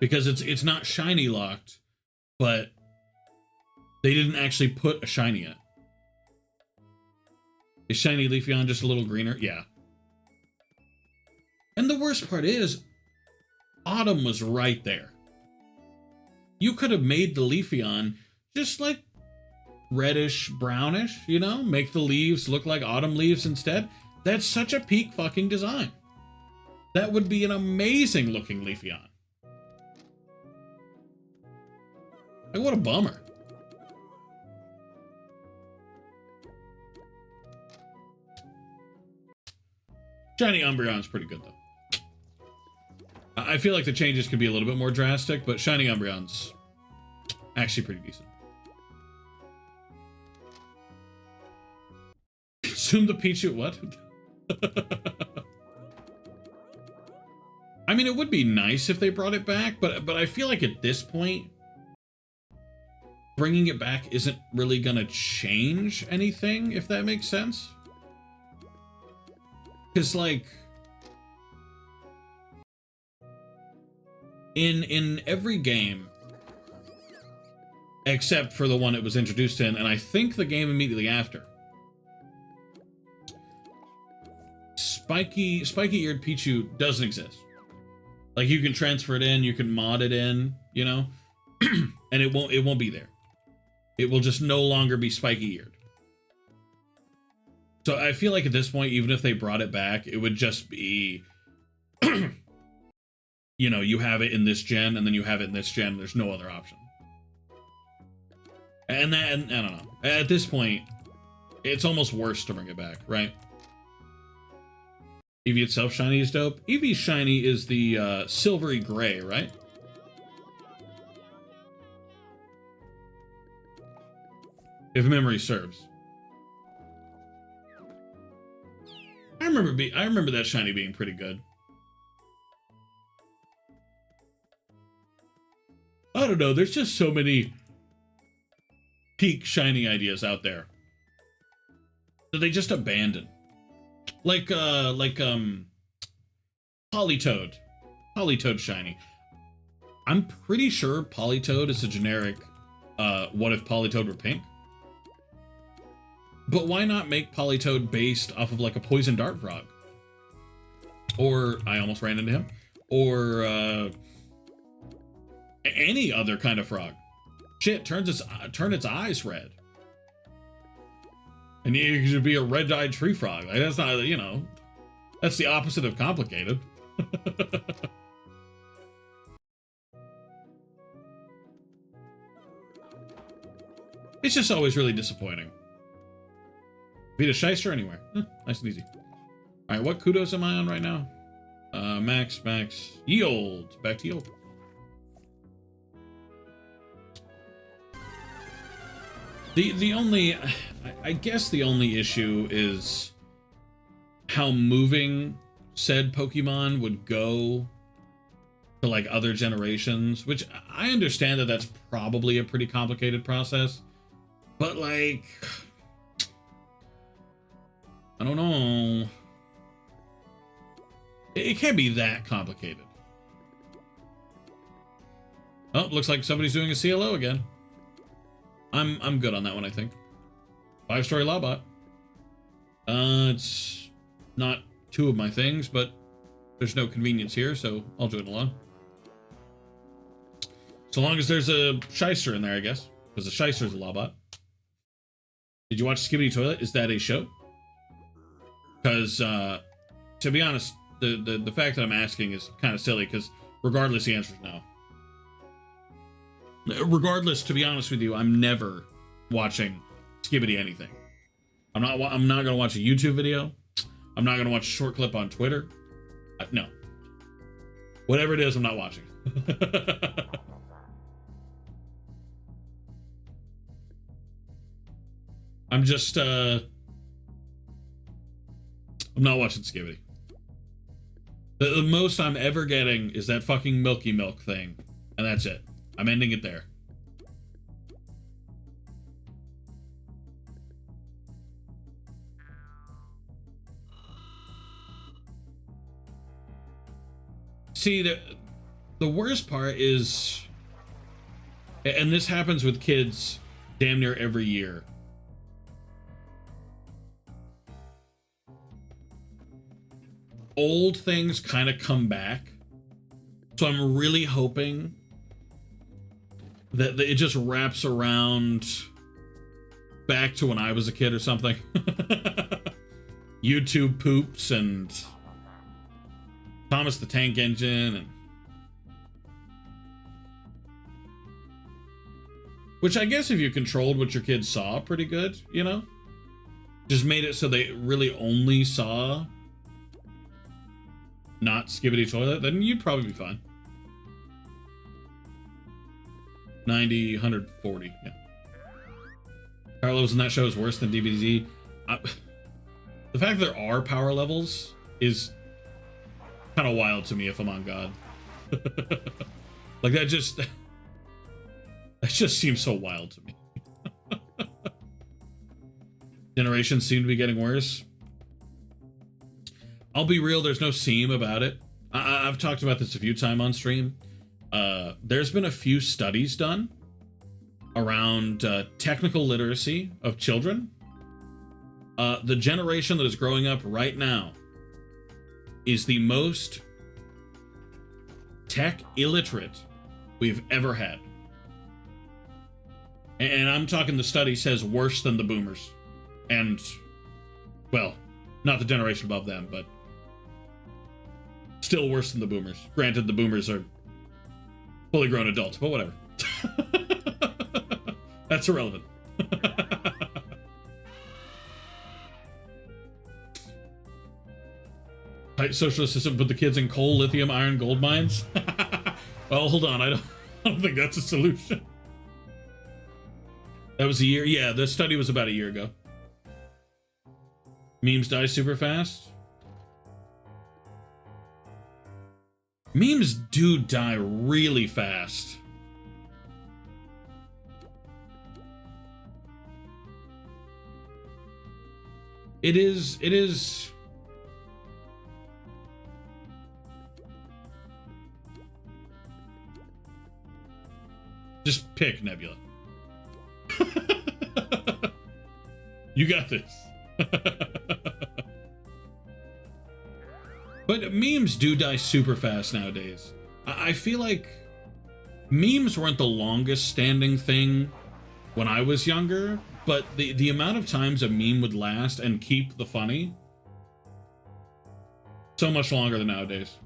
Because it's not shiny locked, but they didn't actually put a shiny in it. Is shiny Leafeon just a little greener? Yeah. And the worst part is, Autumn was right there. You could have made the Leafeon just like reddish, brownish, you know? Make the leaves look like autumn leaves instead. That's such a peak fucking design. That would be an amazing looking Leafeon. Like, what a bummer. Shiny Umbreon's pretty good, though. I feel like the changes could be a little bit more drastic, but Shiny Umbreon's actually pretty decent. Consume the Pichu, what? I mean, it would be nice if they brought it back, but I feel like at this point, bringing it back isn't really gonna change anything, if that makes sense. Because, like, in every game, except for the one it was introduced in, and I think the game immediately after, spiky-eared Pichu doesn't exist. Like, you can transfer it in, you can mod it in, you know, and it won't be there. It will just no longer be spiky-eared. So I feel like at this point, even if they brought it back, it would just be, you know, you have it in this gen, and then you have it in this gen. There's no other option. And I don't know. At this point, it's almost worse to bring it back, right? Eevee itself shiny is dope. Eevee's shiny is the silvery gray, right? If memory serves. I remember that shiny being pretty good. I don't know, there's just so many peak shiny ideas out there that they just abandon. Like Politoed. Politoed shiny. I'm pretty sure Politoed is a generic what if Politoed were pink? But why not make Politoed based off of like a poison dart frog? Or, I almost ran into him. Or any other kind of frog. Shit, turn its eyes red. And you should be a red-eyed tree frog. Like, that's not, you know, that's the opposite of complicated. It's just always really disappointing. Beat a shyster anywhere. Nice and easy. Alright, what kudos am I on right now? Max. Yield. Back to yield. The only, I guess the only issue is how moving said Pokemon would go to like other generations, which I understand that that's probably a pretty complicated process, but like, I don't know. It can't be that complicated. Oh, looks like somebody's doing a CLO again. I'm good on that one, I think. 5-story Lobot. It's not two of my things, but there's no convenience here, so I'll join along. So long as there's a shyster in there, I guess. Because the shyster's a lawbot. Did you watch Skibidi Toilet? Is that a show? Because, to be honest, the fact that I'm asking is kind of silly, because regardless, the answer is no. Regardless, to be honest with you, I'm never watching Skibidi anything. I'm not going to watch a YouTube video. I'm not going to watch a short clip on Twitter. No. Whatever it is, I'm not watching. I'm just, I'm not watching Skibidi. The most I'm ever getting is that fucking Milky Milk thing. And that's it. I'm ending it there. See, the worst part is, and this happens with kids damn near every year, old things kind of come back. So I'm really hoping that it just wraps around back to when I was a kid or something. YouTube poops and Thomas the Tank Engine, and which I guess if you controlled what your kids saw pretty good, you know, just made it so they really only saw not Skibidi Toilet, then you'd probably be fine. 90, 140, yeah. Power levels in that show is worse than DBZ. The fact that there are power levels is kind of wild to me, if I'm on God. Like, that just seems so wild to me. Generations seem to be getting worse. I'll be real, there's no seam about it. I've talked about this a few times on stream. There's been a few studies done around technical literacy of children. The generation that is growing up right now is the most tech illiterate we've ever had. And I'm talking, the study says worse than the boomers. And, well, not the generation above them, but still worse than the boomers. Granted, the boomers are fully grown adults, but whatever. That's irrelevant. Tight social system, put the kids in coal, lithium, iron, gold mines. Well, hold on, I don't think that's a solution. That was a year. Yeah, the study was about a year ago. Memes die super fast. Memes do die really fast. It is. Just pick, Nebula. You got this. But memes do die super fast nowadays. I feel like memes weren't the longest standing thing when I was younger, but the amount of times a meme would last and keep the funny, so much longer than nowadays.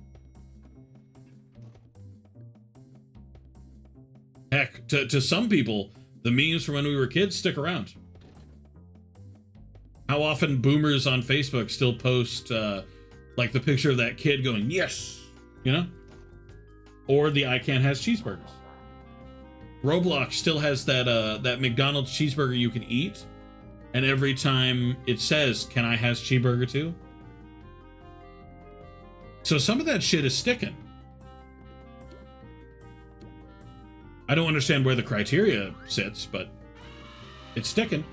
Heck, to some people, the memes from when we were kids stick around. How often boomers on Facebook still post, like the picture of that kid going, yes, you know? Or the I Can't Has cheeseburgers. Roblox still has that McDonald's cheeseburger you can eat, and every time it says, can I has cheeseburger too? So some of that shit is sticking. I don't understand where the criteria sits, but it's sticking.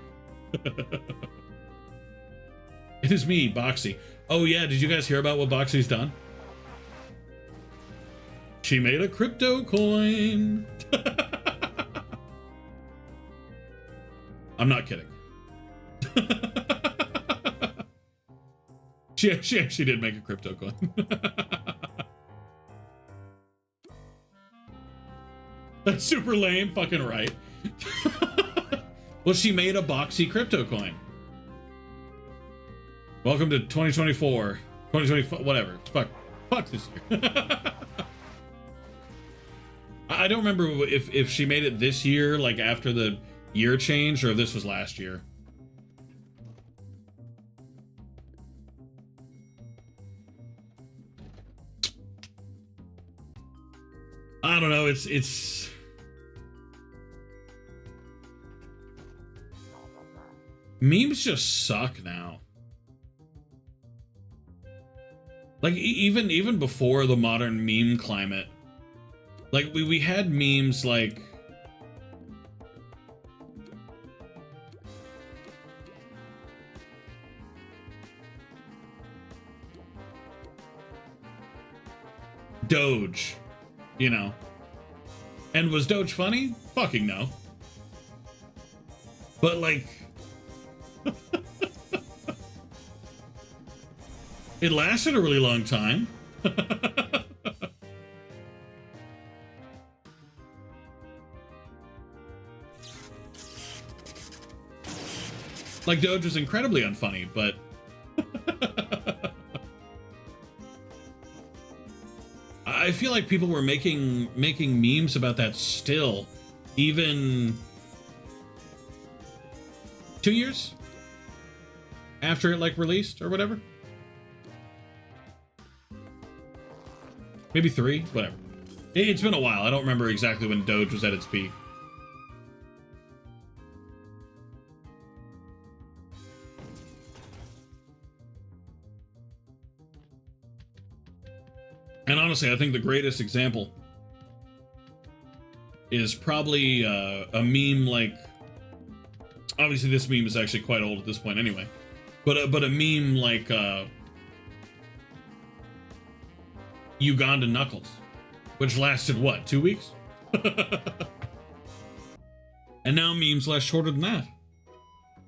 It is me, Boxy. Oh yeah, did you guys hear about what Boxy's done? She made a crypto coin. I'm not kidding. She actually did make a crypto coin. Super lame, fucking right. Well, she made a boxy crypto coin. Welcome to 2024. 2024, whatever. Fuck this year. I don't remember if she made it this year, like after the year change, or if this was last year. I don't know, it's memes just suck now. Like even before the modern meme climate, like we had memes like Doge, you know. And was Doge funny? Fucking no. But like it lasted a really long time. Like Doge was incredibly unfunny, but I feel like people were making memes about that still, even 2 years after it like released or whatever. Maybe 3, whatever. It's been a while. I don't remember exactly when Doge was at its peak. And honestly, I think the greatest example is probably a meme like... Obviously, this meme is actually quite old at this point anyway. But a meme like Uganda Knuckles, which lasted, what, 2 weeks? And now memes last shorter than that.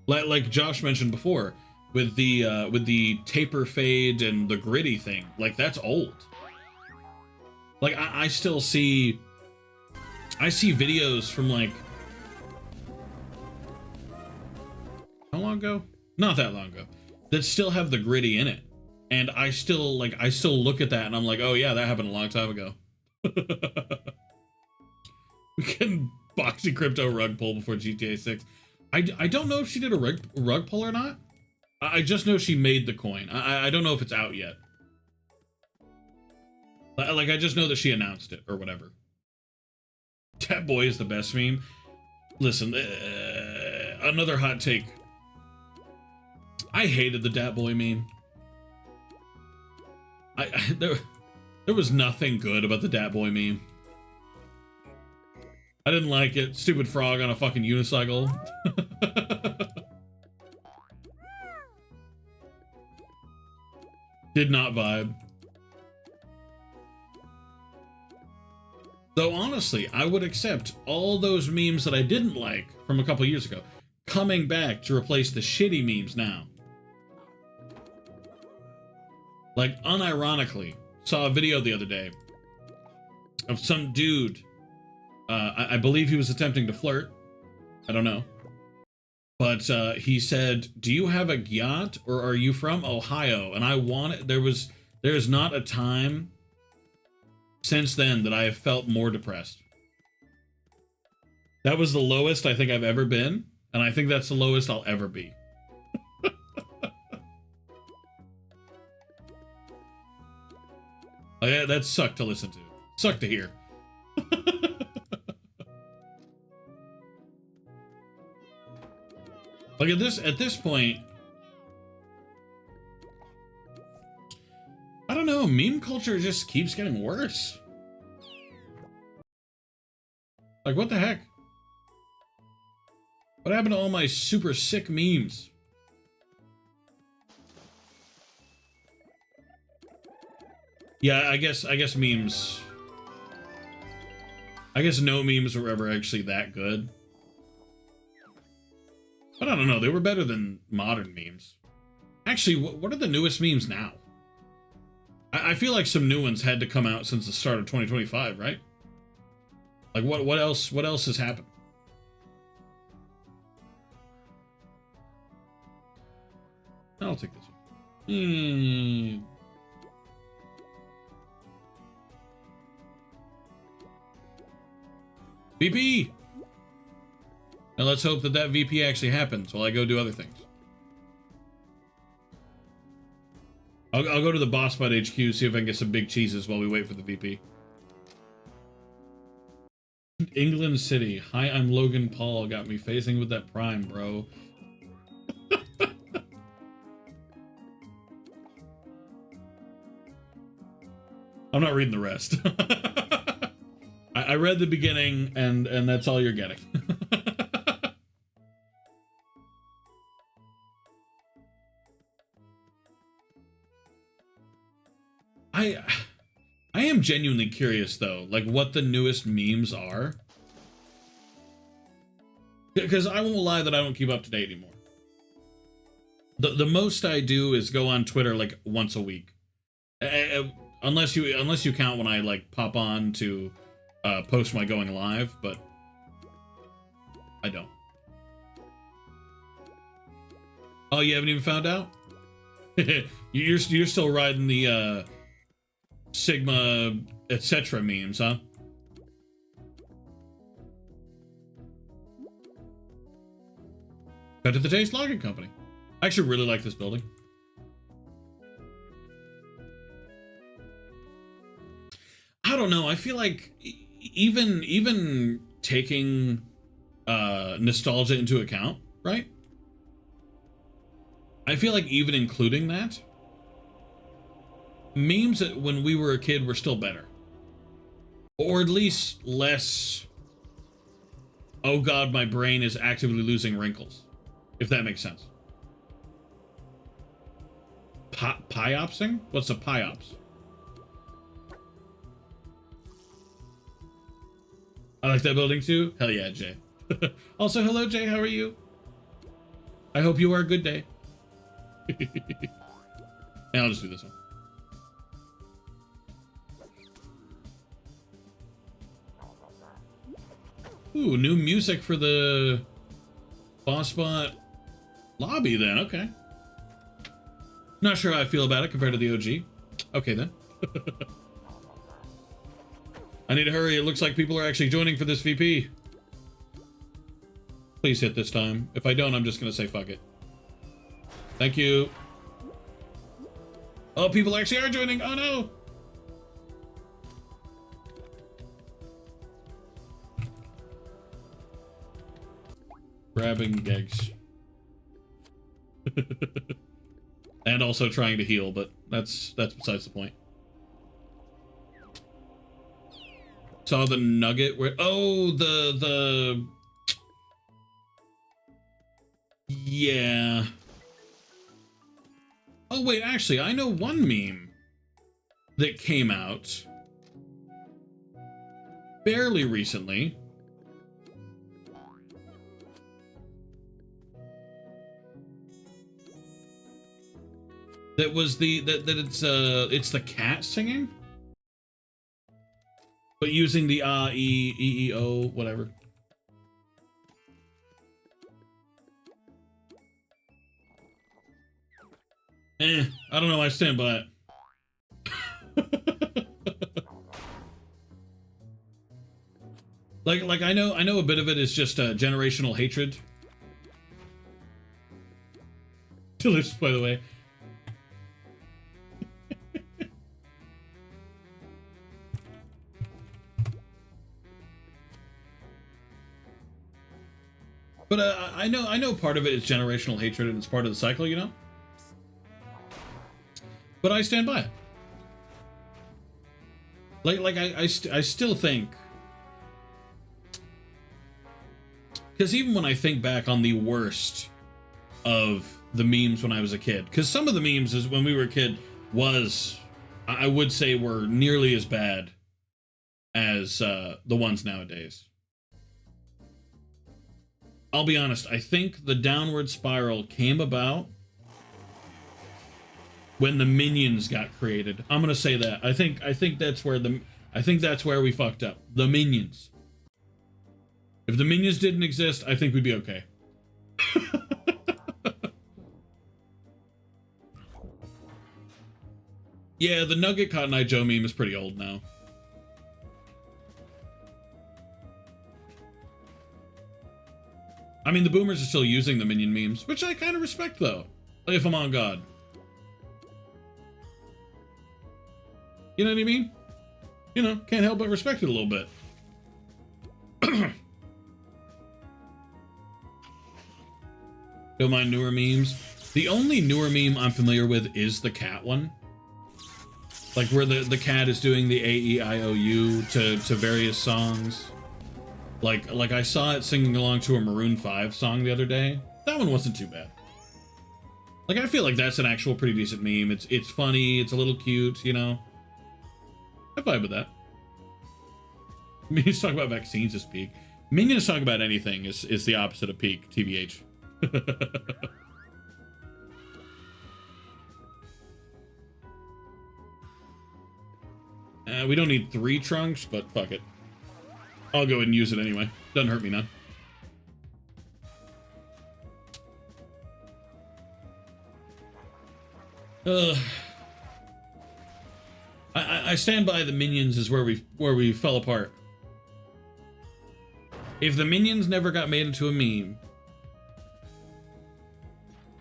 Like Josh mentioned before, with the taper fade and the gritty thing. Like, that's old. Like, I still see... I see videos from, like... How long ago? Not that long ago. That still have the gritty in it. And I still look at that and I'm like, oh yeah, that happened a long time ago. We can boxy crypto rug pull before GTA 6. I don't know if she did a rug pull or not. I just know she made the coin. I don't know if it's out yet. Like, I just know that she announced it, or whatever. Dat Boy is the best meme. Listen, another hot take. I hated the Dat Boy meme. There was nothing good about the Dat Boy meme. I didn't like it. Stupid frog on a fucking unicycle. Did not vibe. Though honestly, I would accept all those memes that I didn't like from a couple years ago coming back to replace the shitty memes now. Like, unironically, saw a video the other day of some dude, I believe he was attempting to flirt, I don't know, but he said, do you have a yacht, or are you from Ohio? And I want it, there's not a time since then that I have felt more depressed. That was the lowest I think I've ever been, and I think that's the lowest I'll ever be. Oh, yeah, that sucked to listen to. Sucked to hear. Like at this point, I don't know, meme culture just keeps getting worse. Like, what the heck? What happened to all my super sick memes? Yeah, I guess memes... I guess no memes were ever actually that good. But I don't know, they were better than modern memes. Actually, what are the newest memes now? I feel like some new ones had to come out since the start of 2025, right? Like what else has happened? I'll take this one. VP! Now let's hope that that VP actually happens while I go do other things. I'll go to the boss fight HQ, see if I can get some big cheeses while we wait for the VP. England City. Hi, I'm Logan Paul. Got me facing with that prime, bro. I'm not reading the rest. I read the beginning, and that's all you're getting. I am genuinely curious though, like what the newest memes are. Because I won't lie that I don't keep up to date anymore. The most I do is go on Twitter like once a week. Unless you count when I like pop on to post my going live, but I don't. Oh, you haven't even found out? you're still riding the Sigma etc. memes, huh? Cut to the Taste Logging Company. I actually really like this building. I don't know. I feel like even taking nostalgia into account, right? I feel like even including that, memes that when we were a kid were still better. Or at least less, oh god, my brain is actively losing wrinkles. If that makes sense. Piopsing? What's a piops? I like that building too. Hell yeah, Jay. Also, hello, Jay. How are you? I hope you are a good day. And I'll just do this one. Ooh, new music for the boss bot lobby then. Okay. Not sure how I feel about it compared to the OG. Okay then. I need to hurry. It looks like people are actually joining for this VP. Please hit this time. If I don't, I'm just going to say fuck it. Thank you. Oh, people actually are joining. Oh, no. Grabbing gigs. And also trying to heal, but that's besides the point. Saw the nugget where the yeah. Oh wait, actually I know one meme that came out fairly recently. That was it's the cat singing, but using the e whatever. I don't know. I stand by it. like I know a bit of it is just generational hatred. Delicious, by the way. But I know part of it is generational hatred and it's part of the cycle, you know? But I stand by it. I still think, because even when I think back on the worst of the memes when I was a kid, because some of the memes is when we were a kid was, I would say, were nearly as bad as the ones nowadays. I'll be honest, I think the downward spiral came about when the minions got created. I'm gonna say that. I think that's where we fucked up. The minions. If the minions didn't exist, I think we'd be okay. Yeah, the Nugget Cotton Eye Joe meme is pretty old now. I mean, the boomers are still using the minion memes, which I kind of respect, though, if I'm on God. You know what I mean? You know, can't help but respect it a little bit. Don't mind newer memes. The only newer meme I'm familiar with is the cat one. Like where the cat is doing the A-E-I-O-U to various songs. Like I saw it singing along to a Maroon 5 song the other day. That one wasn't too bad. Like, I feel like that's an actual pretty decent meme. It's funny, it's a little cute, you know? I vibe with that. Minions talk about vaccines is peak. Minions talk about anything is the opposite of peak, TBH. We don't need 3 trunks, but fuck it. I'll go ahead and use it anyway. Doesn't hurt me none. I stand by the minions is where we fell apart. If the minions never got made into a meme,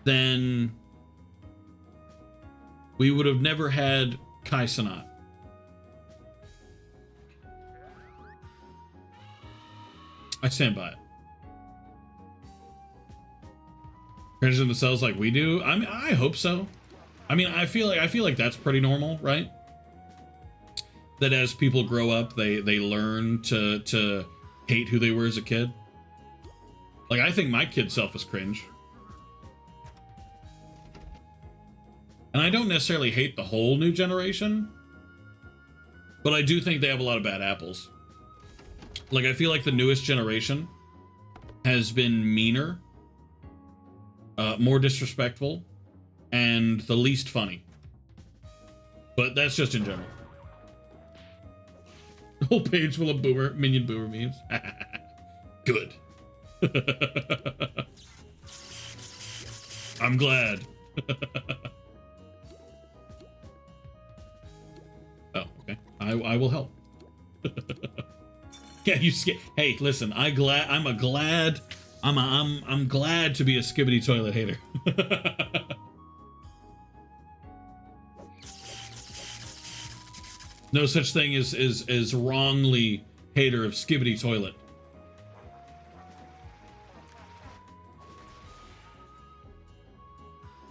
then we would have never had Kai Cenat. I stand by it. Cringe in the cells like we do. I mean, I hope so. I mean, I feel like that's pretty normal, right? That as people grow up, they learn to hate who they were as a kid. Like, I think my kid self is cringe. And I don't necessarily hate the whole new generation, but I do think they have a lot of bad apples. Like, I feel like the newest generation has been meaner, more disrespectful, and the least funny. But that's just in general. The whole page full of minion boomer memes. Good. I'm glad. Oh, okay. I will help. Yeah, you hey, listen, I'm glad to be a skibbity toilet hater. No such thing as wrongly hater of skibbity toilet.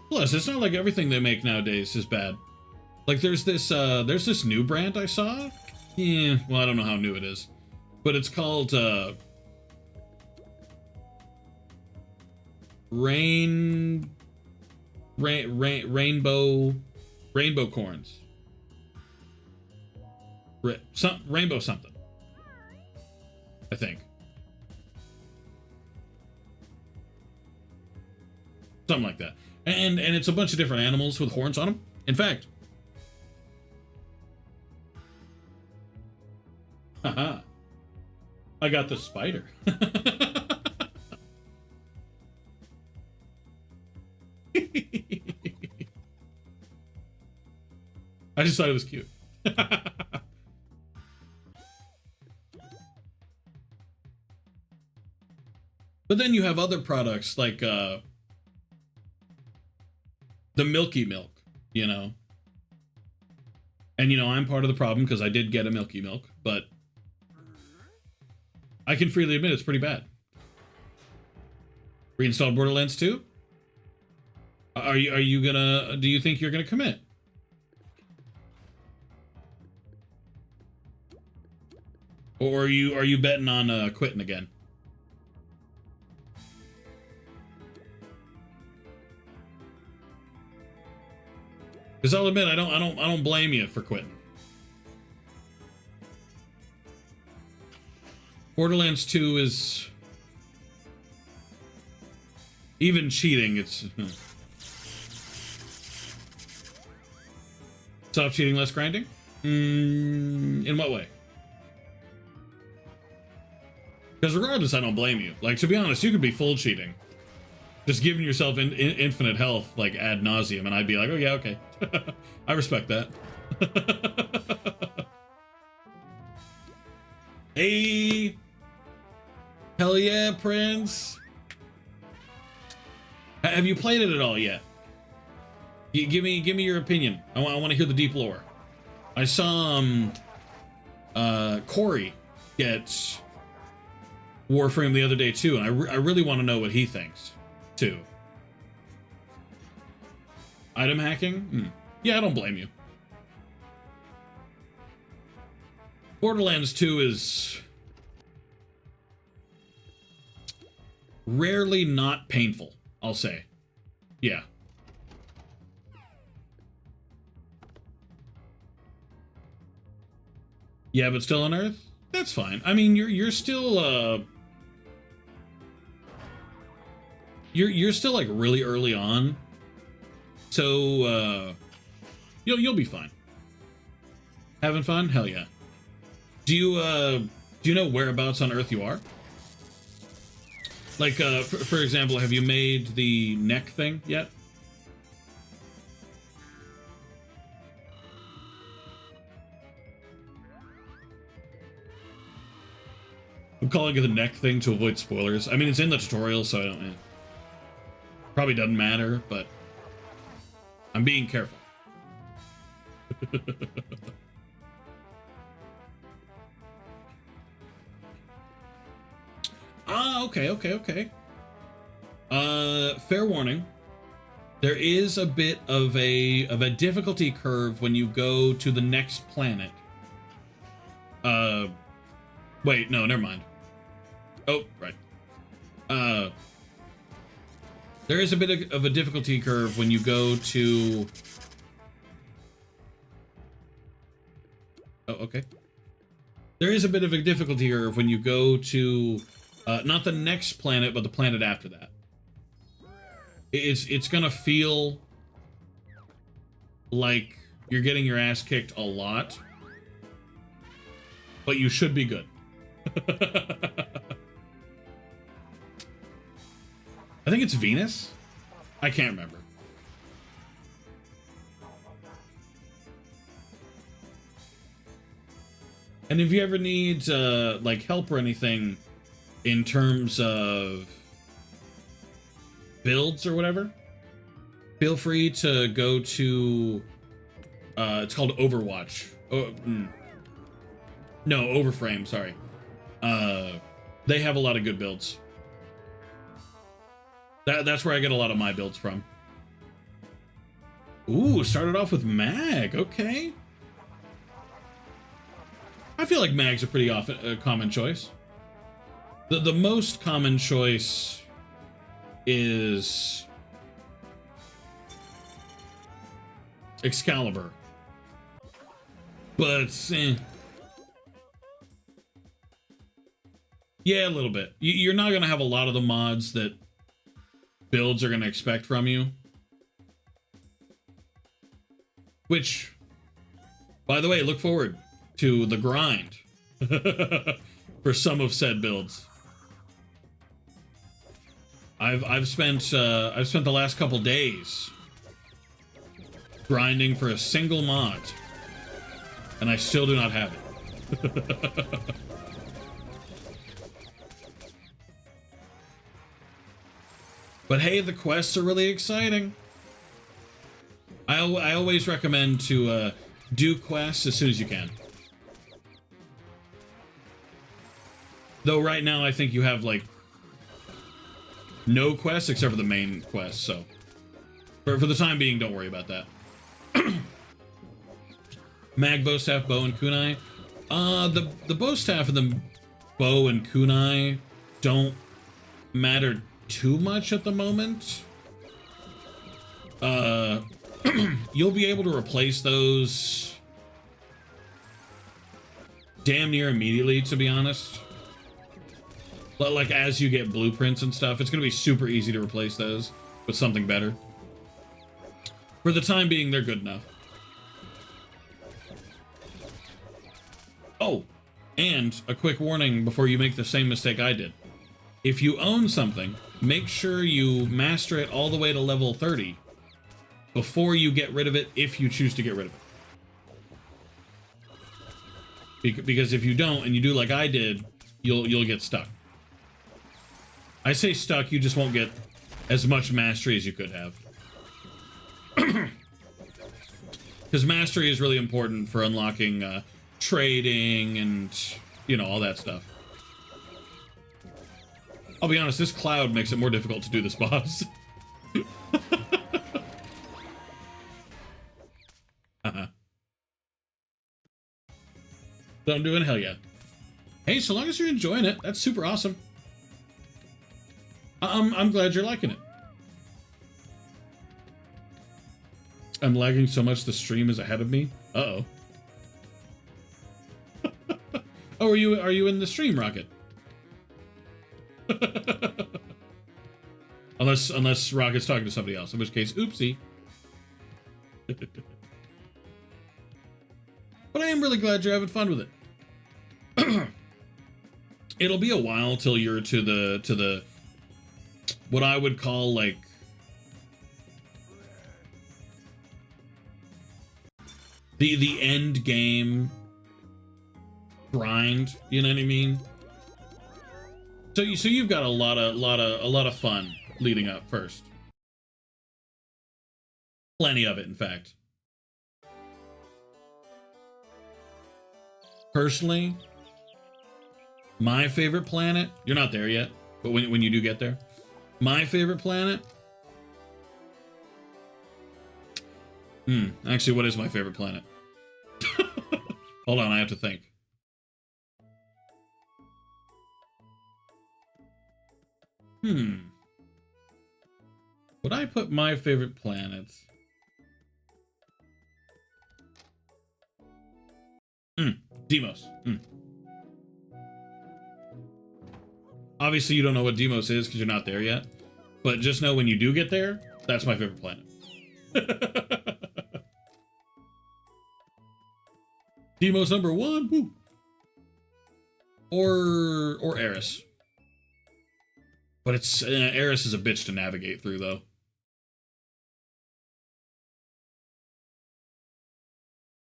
Plus, it's not like everything they make nowadays is bad. Like there's this new brand I saw. Yeah, well, I don't know how new it is. But it's called rainbow corns. Rainbow something. I think. Something like that. And it's a bunch of different animals with horns on them. In fact. Haha. I got the spider. I just thought it was cute. But then you have other products like the Milky Milk, you know. And you know, I'm part of the problem because I did get a Milky Milk, but I can freely admit it's pretty bad. Reinstalled Borderlands 2? Are you gonna, do you think you're gonna commit? Or are you betting on quitting again? Because I'll admit I don't blame you for quitting. Borderlands 2 is even cheating. It's stop cheating, less grinding. In what way? Because regardless, I don't blame you. Like, to be honest, you could be full cheating. Just giving yourself infinite health, like, ad nauseum, and I'd be like, oh yeah, okay. I respect that. Hey! Hell yeah, Prince! Have you played it at all yet? Give me your opinion. I want to hear the deep lore. I saw Corey get Warframe the other day too, and I really want to know what he thinks too. Item hacking? Yeah, I don't blame you. Borderlands 2 is rarely not painful, I'll say. Yeah. Yeah, but still on Earth? That's fine. I mean, you're still you're still like really early on. So you'll be fine. Having fun? Hell yeah. Do you know whereabouts on Earth you are? Like for example, have you made the neck thing yet? I'm calling it the neck thing to avoid spoilers. I mean, it's in the tutorial, so I don't. Probably doesn't matter, but I'm being careful. Ah, okay. Fair warning. There is a bit of a difficulty curve when you go to the next planet. Wait, no, never mind. Oh, right. There is a bit of a difficulty curve when you go to... Oh, okay. There is a bit of a difficulty curve when you go to, not the next planet, but the planet after that. It's gonna feel like you're getting your ass kicked a lot, but you should be good. I think it's Venus. I can't remember. And if you ever need like help or anything in terms of builds or whatever, feel free to go to it's called Overwatch. No, Overframe, sorry. They have a lot of good builds. That's where I get a lot of my builds from. Ooh, started off with Mag. Okay. I feel like Mag's a pretty common choice. The most common choice is Excalibur. But, yeah, a little bit. You're not going to have a lot of the mods that builds are going to expect from you. Which, by the way, look forward to the grind for some of said builds. I've spent the last couple days grinding for a single mod, and I still do not have it. But hey, the quests are really exciting. I always recommend to do quests as soon as you can. Though right now I think you have like no quests except for the main quest, so for the time being, don't worry about that. Mag, bow staff, bow, and kunai. The bow staff and the bow and kunai don't matter too much at the moment. You'll be able to replace those damn near immediately, to be honest. But like as you get blueprints and stuff, it's gonna be super easy to replace those with something better. For the time being, they're good enough. Oh, And a quick warning before you make the same mistake I did. If you own something, make sure you master it all the way to level 30 before you get rid of it, if you choose to get rid of it. Because if you don't, and you do like I did, you'll get stuck. I say stuck, you just won't get as much mastery as you could have. Because mastery is really important for unlocking trading and, you know, all that stuff. I'll be honest, this cloud makes it more difficult to do this boss. So I'm doing hell yeah. Hey, so long as you're enjoying it, that's super awesome. I'm glad you're liking it. I'm lagging so much the stream is ahead of me. Uh-oh. Oh, are you in the stream, Rocket? unless Rocket's talking to somebody else, in which case, oopsie. But I am really glad you're having fun with it. It'll be a while till you're to the what I would call like the end game grind, you know what I mean? So you've got a lot of fun leading up first. Plenty of it, in fact. Personally, my favorite planet, you're not there yet, but when you do get there, my favorite planet, actually, what is my favorite planet? Hold on, I have to think. Would I put my favorite planets? Deimos. Obviously, you don't know what Deimos is because you're not there yet. But just know when you do get there, that's my favorite planet. Deimos number 1. Woo. Or Eris. But it's Eris is a bitch to navigate through, though.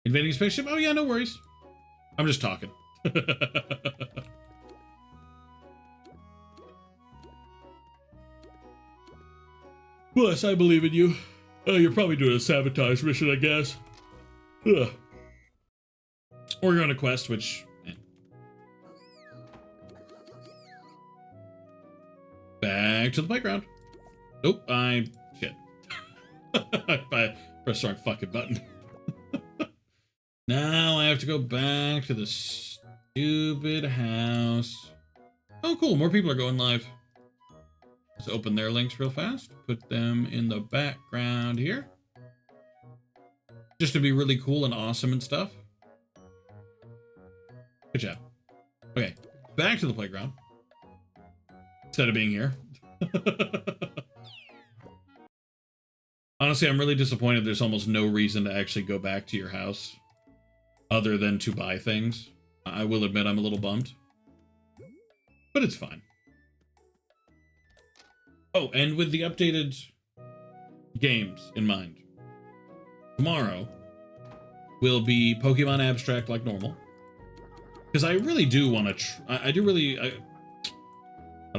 Invading spaceship? Oh yeah, no worries. I'm just talking. Plus, I believe in you. Oh, you're probably doing a sabotage mission, I guess. Ugh. Or you're on a quest, which... Back to the playground. Nope, shit. I pressed the wrong fucking button. Now I have to go back to the stupid house. Oh, cool, more people are going live. Let's open their links real fast. Put them in the background here. Just to be really cool and awesome and stuff. Good job. Okay, back to the playground. Instead of being here. Honestly, I'm really disappointed there's almost no reason to actually go back to your house other than to buy things. I will admit I'm a little bummed. But it's fine. Oh, and with the updated games in mind, tomorrow will be Pokemon Abstract like normal. Because I really do want to... I don't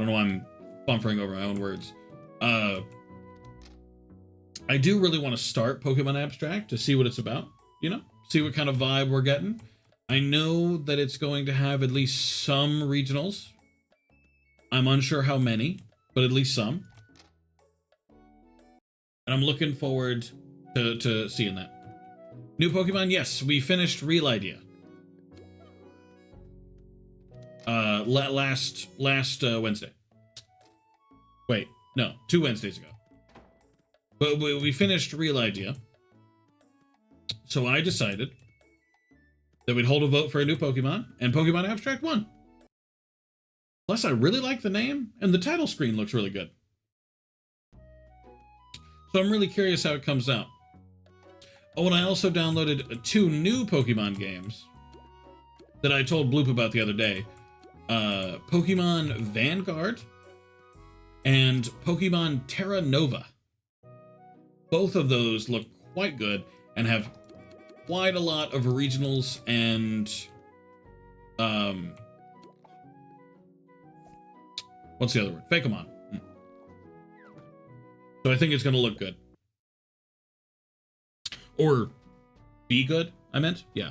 know why I'm bumpering over my own words. I do really want to start Pokemon Abstract to see what it's about, you know? See what kind of vibe we're getting. I know that it's going to have at least some regionals. I'm unsure how many, but at least some. And I'm looking forward to seeing that. New Pokemon, yes, we finished Real Idea. Last Wednesday. Wait, no, 2 Wednesdays ago. But we finished Real Idea. So I decided that we'd hold a vote for a new Pokemon, and Pokemon Abstract won. Plus, I really like the name, and the title screen looks really good. So I'm really curious how it comes out. Oh, and I also downloaded 2 new Pokemon games that I told Bloop about the other day. Pokemon Vanguard and Pokemon Terra Nova. Both of those look quite good and have quite a lot of regionals and what's the other word? Fakemon. So I think it's going to look good. Or be good, I meant? Yeah.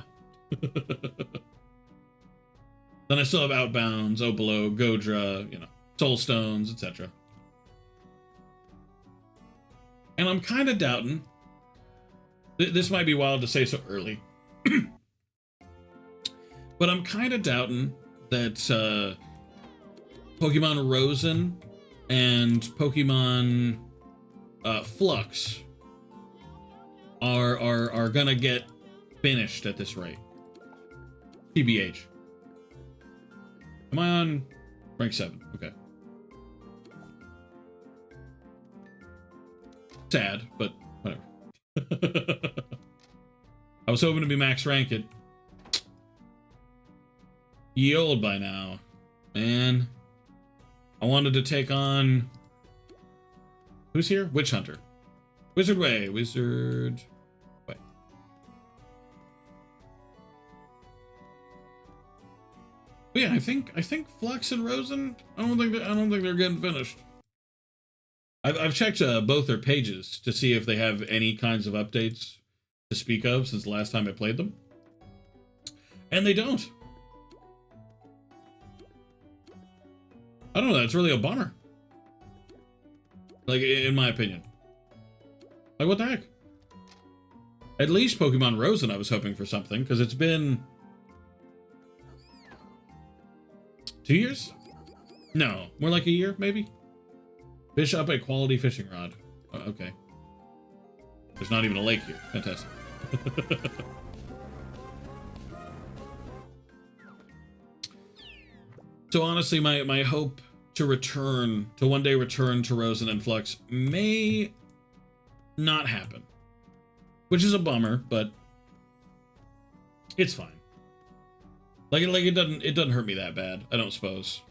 Then I still have Outbounds, Opalo, Godra, you know, Soulstones, etc. And I'm kind of doubting. This might be wild to say so early. But I'm kind of doubting that Pokemon Rosen and Pokemon Flux are gonna get finished at this rate. TBH. Am I on rank 7? Okay. Sad, but whatever. I was hoping to be max ranked. Ye old by now. Man. I wanted to take on... Who's here? Witch Hunter. Wizard Way. Wizard... Way. But yeah, I think Flux and Rosen, I don't think they're getting finished. I've checked both their pages to see if they have any kinds of updates to speak of since the last time I played them. And they don't. I don't know, that's really a bummer. Like, in my opinion. Like, what the heck? At least Pokemon Rosen I was hoping for something, because it's been... 2 years? No, more like a year, maybe? Fish up a quality fishing rod. Okay. There's not even a lake here. Fantastic. So honestly, my hope to one day return to Rosen and Flux may not happen. Which is a bummer, but it's fine. Like it doesn't hurt me that bad, I don't suppose.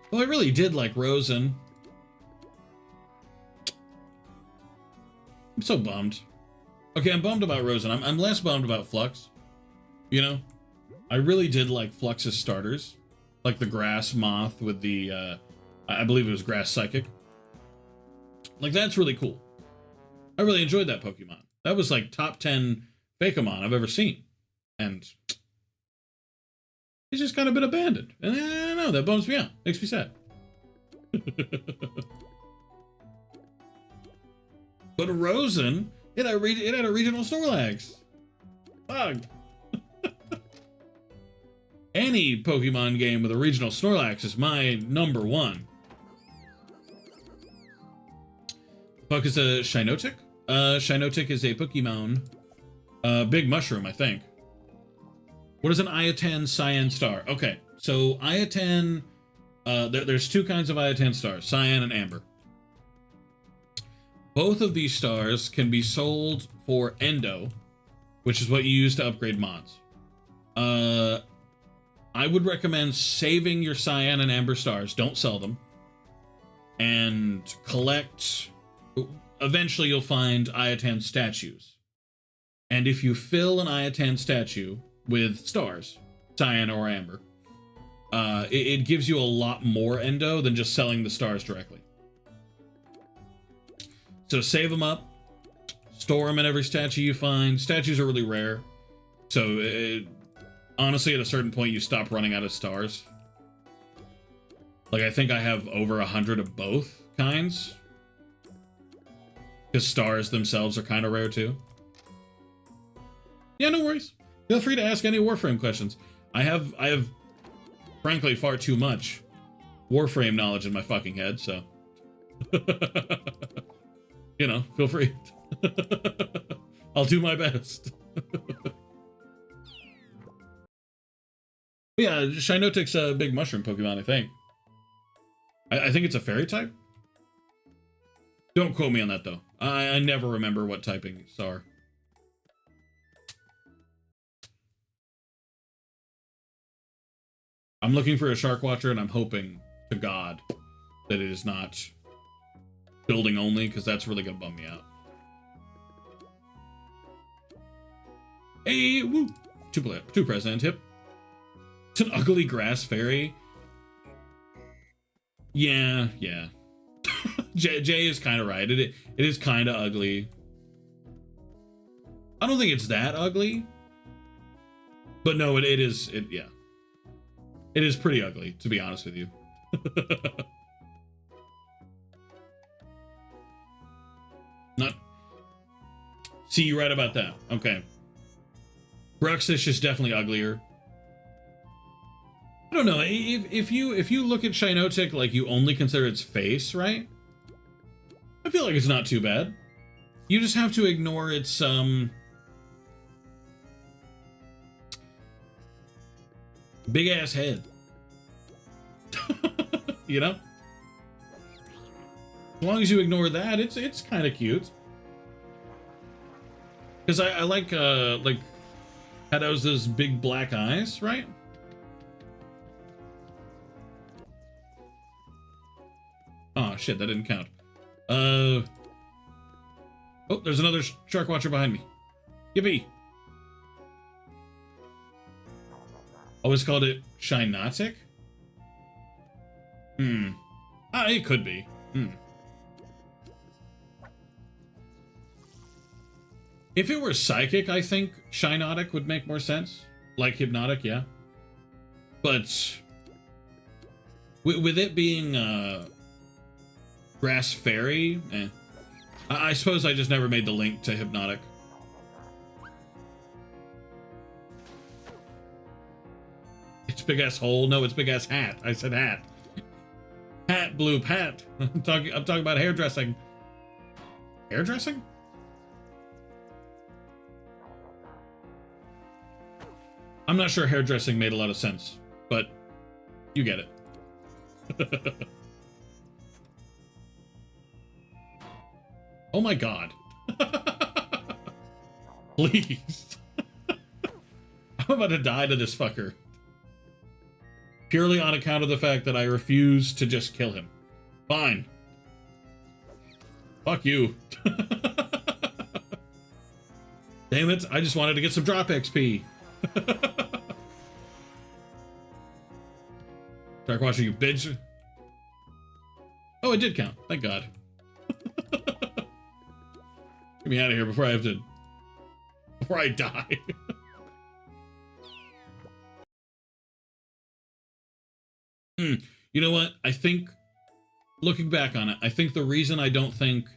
Well, I really did like Rosen. I'm so bummed. Okay, I'm bummed about Rosen. I'm less bummed about Flux. You know? I really did like Flux's starters. Like the Grass Moth with the, I believe it was Grass Psychic. Like, that's really cool. I really enjoyed that Pokemon. That was like top 10 Fakemon I've ever seen. And it's just kind of been abandoned. And I don't know, that bums me out. Makes me sad. But Rosen, it had a regional Snorlax. Ugh. Any Pokemon game with a regional Snorlax is my number one. Fuck is a Shinotic? Shinotic is a Pokemon. Big Mushroom, I think. What is an Iatan Cyan Star? Okay, so Iatan, there's two kinds of Iatan stars, Cyan and Amber. Both of these stars can be sold for Endo, which is what you use to upgrade mods. I would recommend saving your Cyan and Amber stars, don't sell them, and collect. Eventually you'll find Iatan statues. And if you fill an Iatan statue with stars, Cyan or Amber, it gives you a lot more Endo than just selling the stars directly. So save them up, store them in every statue you find. Statues are really rare, so honestly, at a certain point, you stop running out of stars. Like, I think I have over 100 of both kinds. Because stars themselves are kind of rare, too. Yeah, no worries. Feel free to ask any Warframe questions. I have, frankly, far too much Warframe knowledge in my fucking head, so... You know, feel free. I'll do my best. Yeah, Shinotic's a big mushroom Pokemon, I think. I think it's a fairy type. Don't quote me on that, though. I never remember what typings are. I'm looking for a shark watcher, and I'm hoping to God that it is not building only, because that's really gonna bum me out. Hey, woo! Two president hip. It's an ugly grass fairy. Yeah. Jay is kind of right. It is kind of ugly. I don't think it's that ugly, but no, it is. Yeah, it is pretty ugly, to be honest with you. Not. See, you're right about that. Okay. Bruxish is definitely uglier. I don't know. If you look at Shinotic like you only consider its face, right? I feel like it's not too bad. You just have to ignore its big ass head. You know? As long as you ignore that, it's kind of cute. Because I like how those big black eyes, right? Oh shit, that didn't count. Oh, there's another shark watcher behind me. Yippee! Always called it Shinotic? It could be. If it were psychic, I think Shinotic would make more sense. Like Hypnotic, yeah. But with it being Grass Fairy, I suppose I just never made the link to Hypnotic. It's big ass hole. No, it's big ass hat. I said hat. Hat, Bloop, hat. I'm talking about hairdressing. Hairdressing? I'm not sure hairdressing made a lot of sense, but you get it. Oh my god. Please. I'm about to die to this fucker. Purely on account of the fact that I refuse to just kill him. Fine. Fuck you. Damn it, I just wanted to get some drop XP. Start watching you, bitch. Oh, it did count. Thank God. Get me out of here before I die. You know what? I think, looking back on it, I think the reason I don't think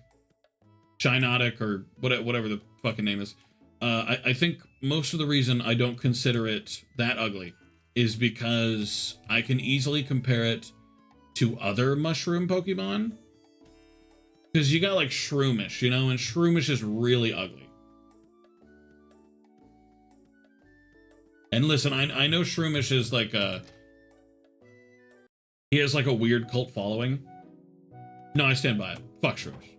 Shinotic or whatever the fucking name is, I think most of the reason I don't consider it that ugly is because I can easily compare it to other mushroom Pokemon. Because you got like Shroomish, you know, and Shroomish is really ugly. And listen, I know Shroomish is like he has like a weird cult following. No, I stand by it. Fuck Shroomish.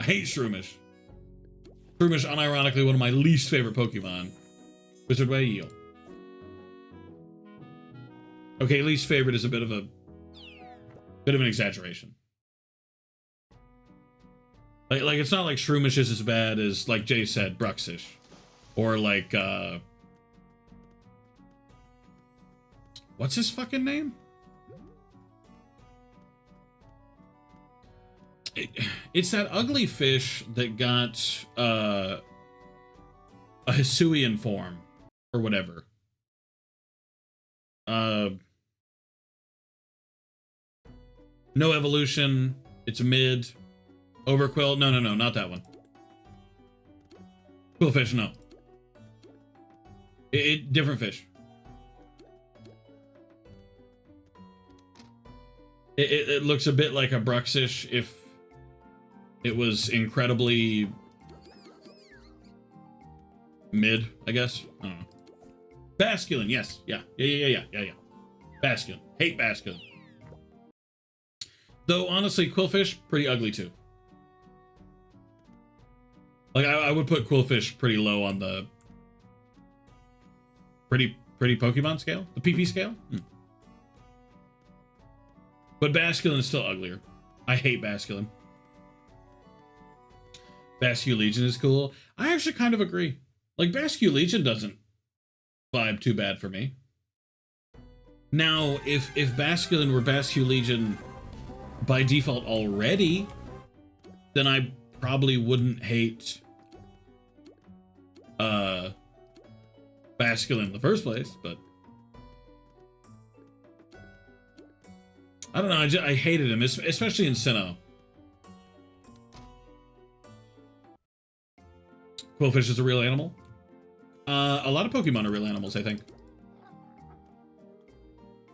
I hate Shroomish. Shroomish, unironically, one of my least favorite Pokemon. Wizard Way Eel. Okay, least favorite is a bit of an exaggeration. Like it's not like Shroomish is as bad as, like Jay said, Bruxish. Or like, what's his fucking name? It's that ugly fish that got a Hisuian form or whatever. No evolution. It's mid. Overquill. No, not that one. Quillfish, no. Different fish. It looks a bit like a Bruxish if it was incredibly mid, I guess. I don't know. Basculin, yes. Yeah. Basculin. Hate Basculin. Though, honestly, Quillfish, pretty ugly, too. Like, I would put Quillfish pretty low on the... pretty Pokemon scale, the PP scale. But Basculin is still uglier. I hate Basculin. Basculegion is cool. I actually kind of agree. Like, Basculegion doesn't vibe too bad for me. Now, if Basculin were Basculegion by default already, then I probably wouldn't hate Basculin in the first place, but I don't know, I hated him, especially in Sinnoh. Quillfish is a real animal. A lot of Pokemon are real animals, I think.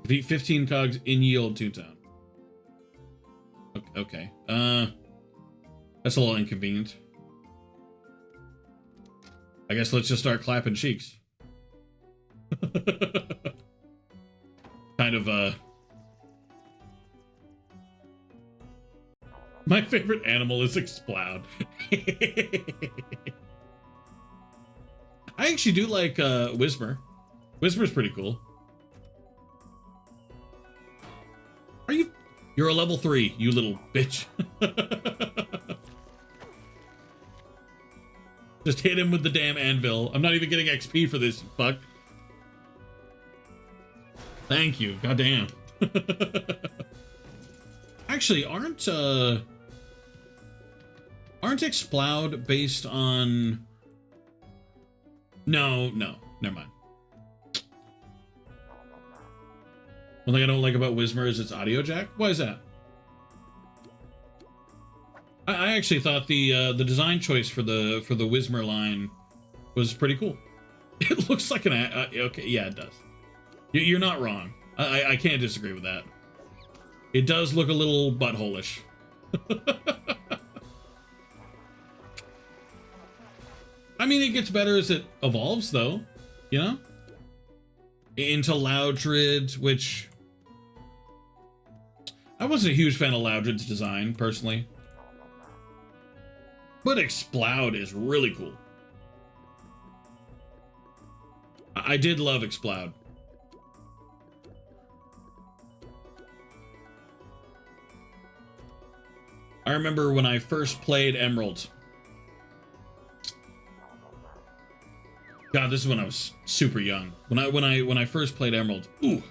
Defeat 15 cogs in Yield Toontown. Okay. That's a little inconvenient. I guess let's just start clapping cheeks. Kind of, my favorite animal is Exploud. I actually do like, Whismur. Whismur's pretty cool. You're a level 3, you little bitch. Just hit him with the damn anvil. I'm not even getting XP for this, you fuck. Thank you, goddamn. Actually, aren't Exploud based on... No, never mind. One thing I don't like about Whismur is its audio jack. Why is that? I actually thought the design choice for the Whismur line was pretty cool. It looks like an okay, yeah, it does. You're not wrong. I can't disagree with that. It does look a little butthole-ish. I mean, it gets better as it evolves, though. You know, into Loudred, which I wasn't a huge fan of Loudred's design personally. But Exploud is really cool. I did love Exploud. I remember when I first played Emerald. God, this is when I was super young. When I first played Emerald. Ooh.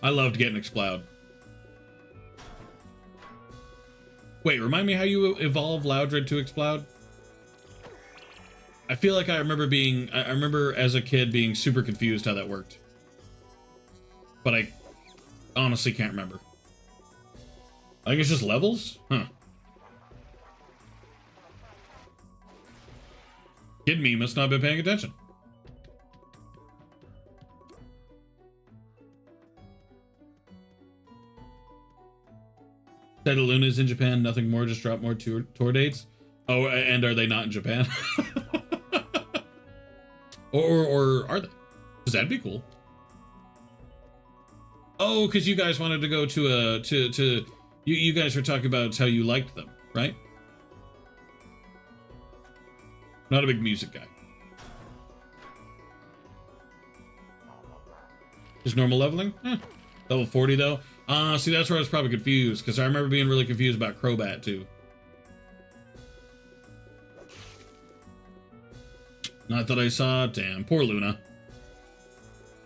I loved getting Exploud. Wait, remind me how you evolve Loudred to Exploud? I feel like I remember as a kid being super confused how that worked. But I honestly can't remember. I think it's just levels? Huh. Kid me must not have been paying attention. Luna's in Japan, nothing more, just drop more tour dates. Oh, and are they not in Japan? or are they? Because that'd be cool. Oh, because you guys wanted to go to you guys were talking about how you liked them, right? Not a big music guy. Just normal leveling? Level 40 though? See, that's where I was probably confused, because I remember being really confused about Crobat too. Not that I saw. Damn, poor Luna.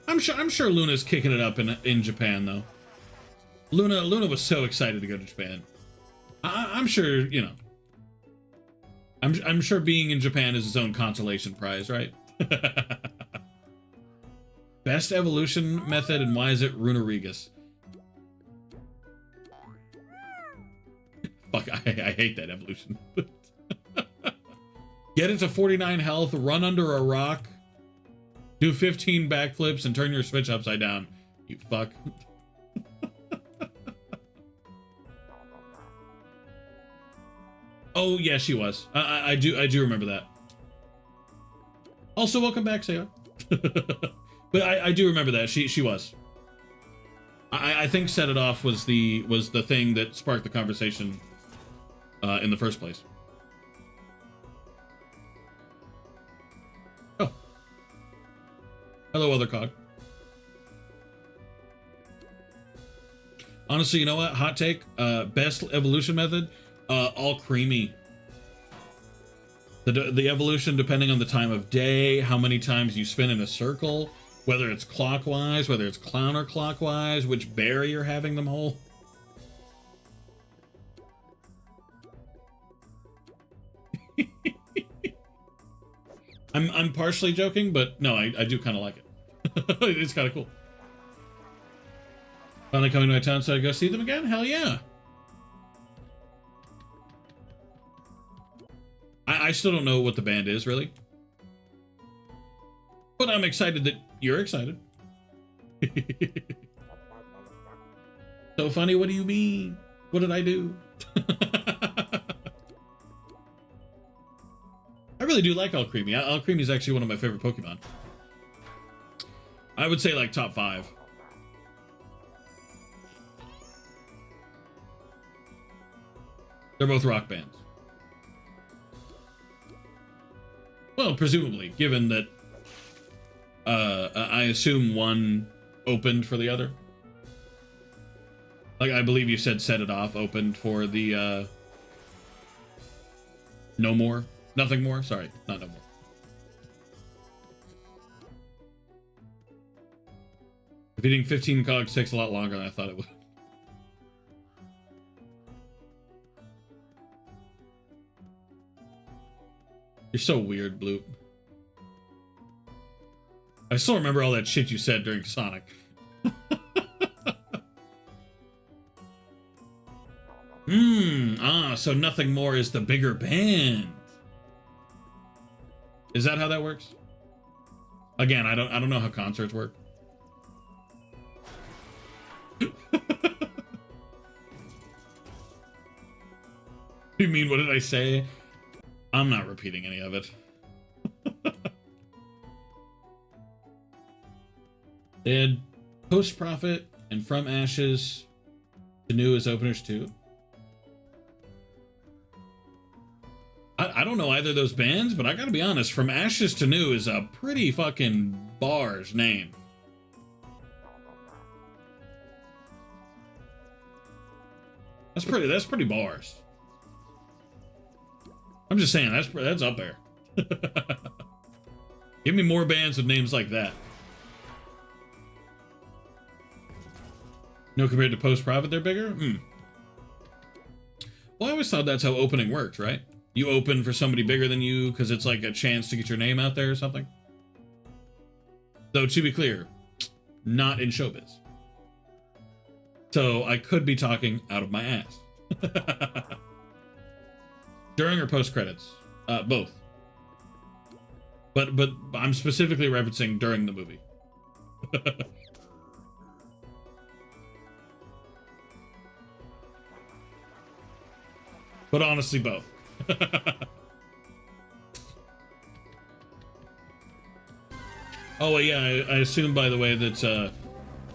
I'm sure Luna's kicking it up in Japan though. Luna was so excited to go to Japan. I'm sure, you know. I'm sure being in Japan is its own consolation prize, right? Best evolution method, and why is it Runerigus? Fuck, I hate that evolution. Get it to 49 health, run under a rock, do 15 backflips, and turn your Switch upside down. You fuck. Oh, yeah, she was. I do remember that. Also, welcome back, Sayla. But I do remember that. She was. I think Set It Off was the thing that sparked the conversation in the first place. Hello, other cog. Honestly, you know what? Hot take. Best evolution method. All creamy. The evolution, depending on the time of day, how many times you spin in a circle, whether it's clockwise, whether it's counterclockwise, which berry you're having them hold. I'm partially joking, but no, I do kind of like it. It's kind of cool. Finally coming to my town, so I go see them again? Hell yeah. I still don't know what the band is, really. But I'm excited that you're excited. So funny, what do you mean? What did I do? I really do like Alcremie. Alcremie is actually one of my favorite Pokemon. I would say like top 5. They're both rock bands. Well, presumably, given that I assume one opened for the other. Like, I believe you said Set It Off opened for the No More. Nothing More? Sorry, not No More. Defeating 15 cogs takes a lot longer than I thought it would. You're so weird, Bloop. I still remember all that shit you said during Sonic. So Nothing More is the bigger band. Is that how that works? Again, I don't know how concerts work. You mean, what did I say? I'm not repeating any of it. They had Post Profit and From Ashes to New as openers too. I don't know either of those bands, but I gotta be honest, From Ashes to New is a pretty fucking bars name. That's pretty bars. I'm just saying, that's up there. Give me more bands with names like that. No, compared to Post Profit, they're bigger? Well, I always thought that's how opening worked, right? You open for somebody bigger than you because it's like a chance to get your name out there or something. Though, to be clear, not in showbiz. So I could be talking out of my ass. During or post credits? Both. But I'm specifically referencing during the movie. But honestly, both. Oh yeah, I assume, by the way, that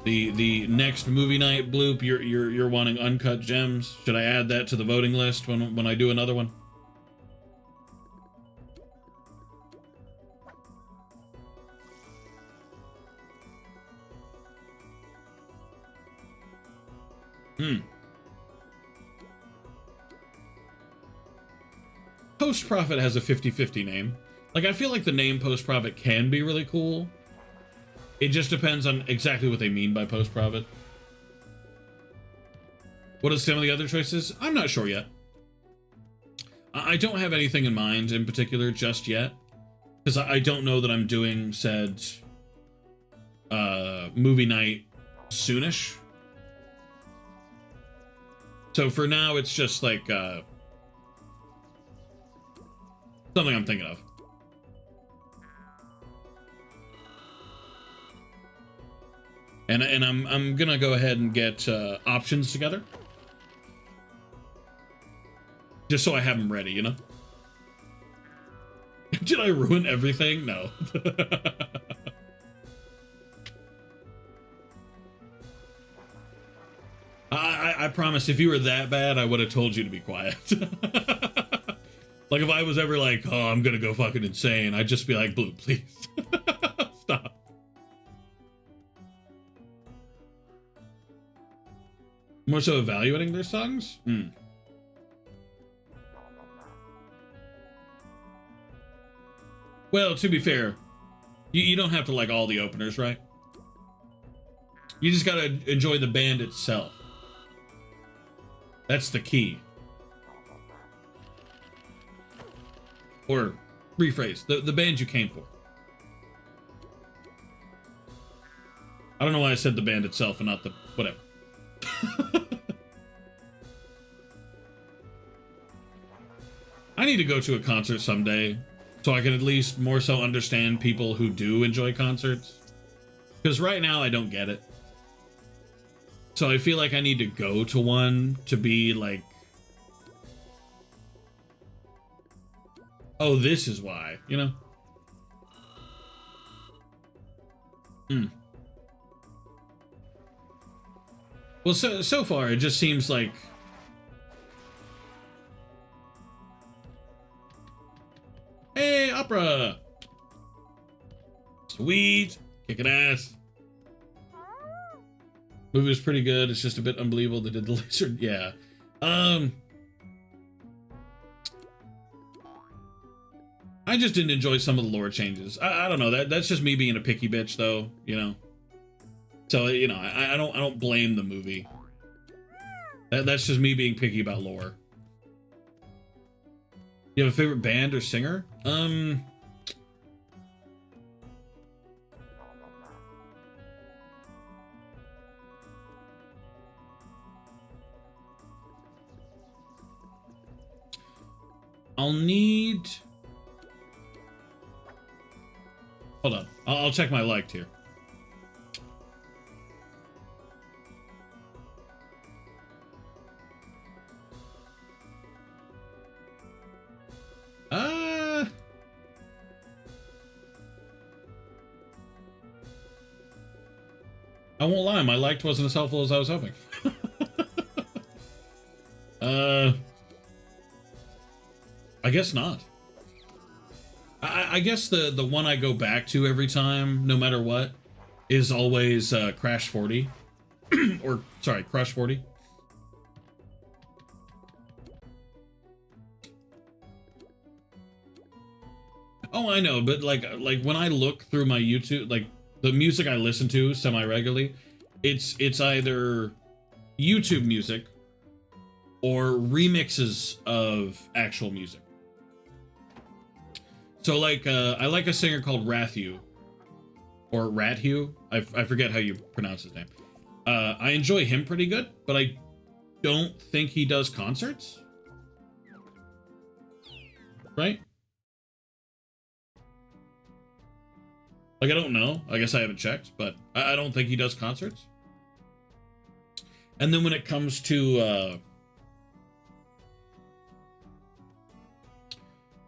the next movie night, Bloop, you're wanting Uncut Gems. Should I add that to the voting list when I do another one? Post Profit has a 50-50 name. Like, I feel like the name Post Profit can be really cool. It just depends on exactly what they mean by Post Profit. What are some of the other choices? I'm not sure yet. I don't have anything in mind in particular just yet, because I don't know that I'm doing said movie night soonish. So for now, it's just like something I'm thinking of. And I'm gonna go ahead and get options together, just so I have them ready, you know. Did I ruin everything? No. I promise, if you were that bad, I would have told you to be quiet. Like, if I was ever like, oh, I'm gonna go fucking insane, I'd just be like, Blue, please. Stop. More so evaluating their songs? Well, to be fair, you don't have to like all the openers, right? You just gotta enjoy the band itself. That's the key. Or rephrase, the band you came for. I don't know why I said the band itself and not the whatever. I need to go to a concert someday so I can at least more so understand people who do enjoy concerts. Because right now I don't get it. So I feel like I need to go to one to be like, oh, this is why, you know? Well, so far it just seems like hey, opera! Sweet! Kicking ass. Movie was pretty good. It's just a bit unbelievable they did the lizard. Yeah. I just didn't enjoy some of the lore changes. I don't know. That's just me being a picky bitch, though. You know. So you know, I don't blame the movie. That's just me being picky about lore. You have a favorite band or singer? I'll need... Hold on. I'll check my liked here. I won't lie, my liked wasn't as helpful as I was hoping. I guess not. I guess the one I go back to every time, no matter what, is always Crash 40. Or, sorry, Crush 40. Oh, I know, but like when I look through my YouTube, like the music I listen to semi-regularly, it's either YouTube music or remixes of actual music. So like I like a singer called Rathu or Rathu. I forget how you pronounce his name. I enjoy him pretty good, but I don't think he does concerts. Right? Like, I don't know. I guess I haven't checked, but I don't think he does concerts. And then when it comes to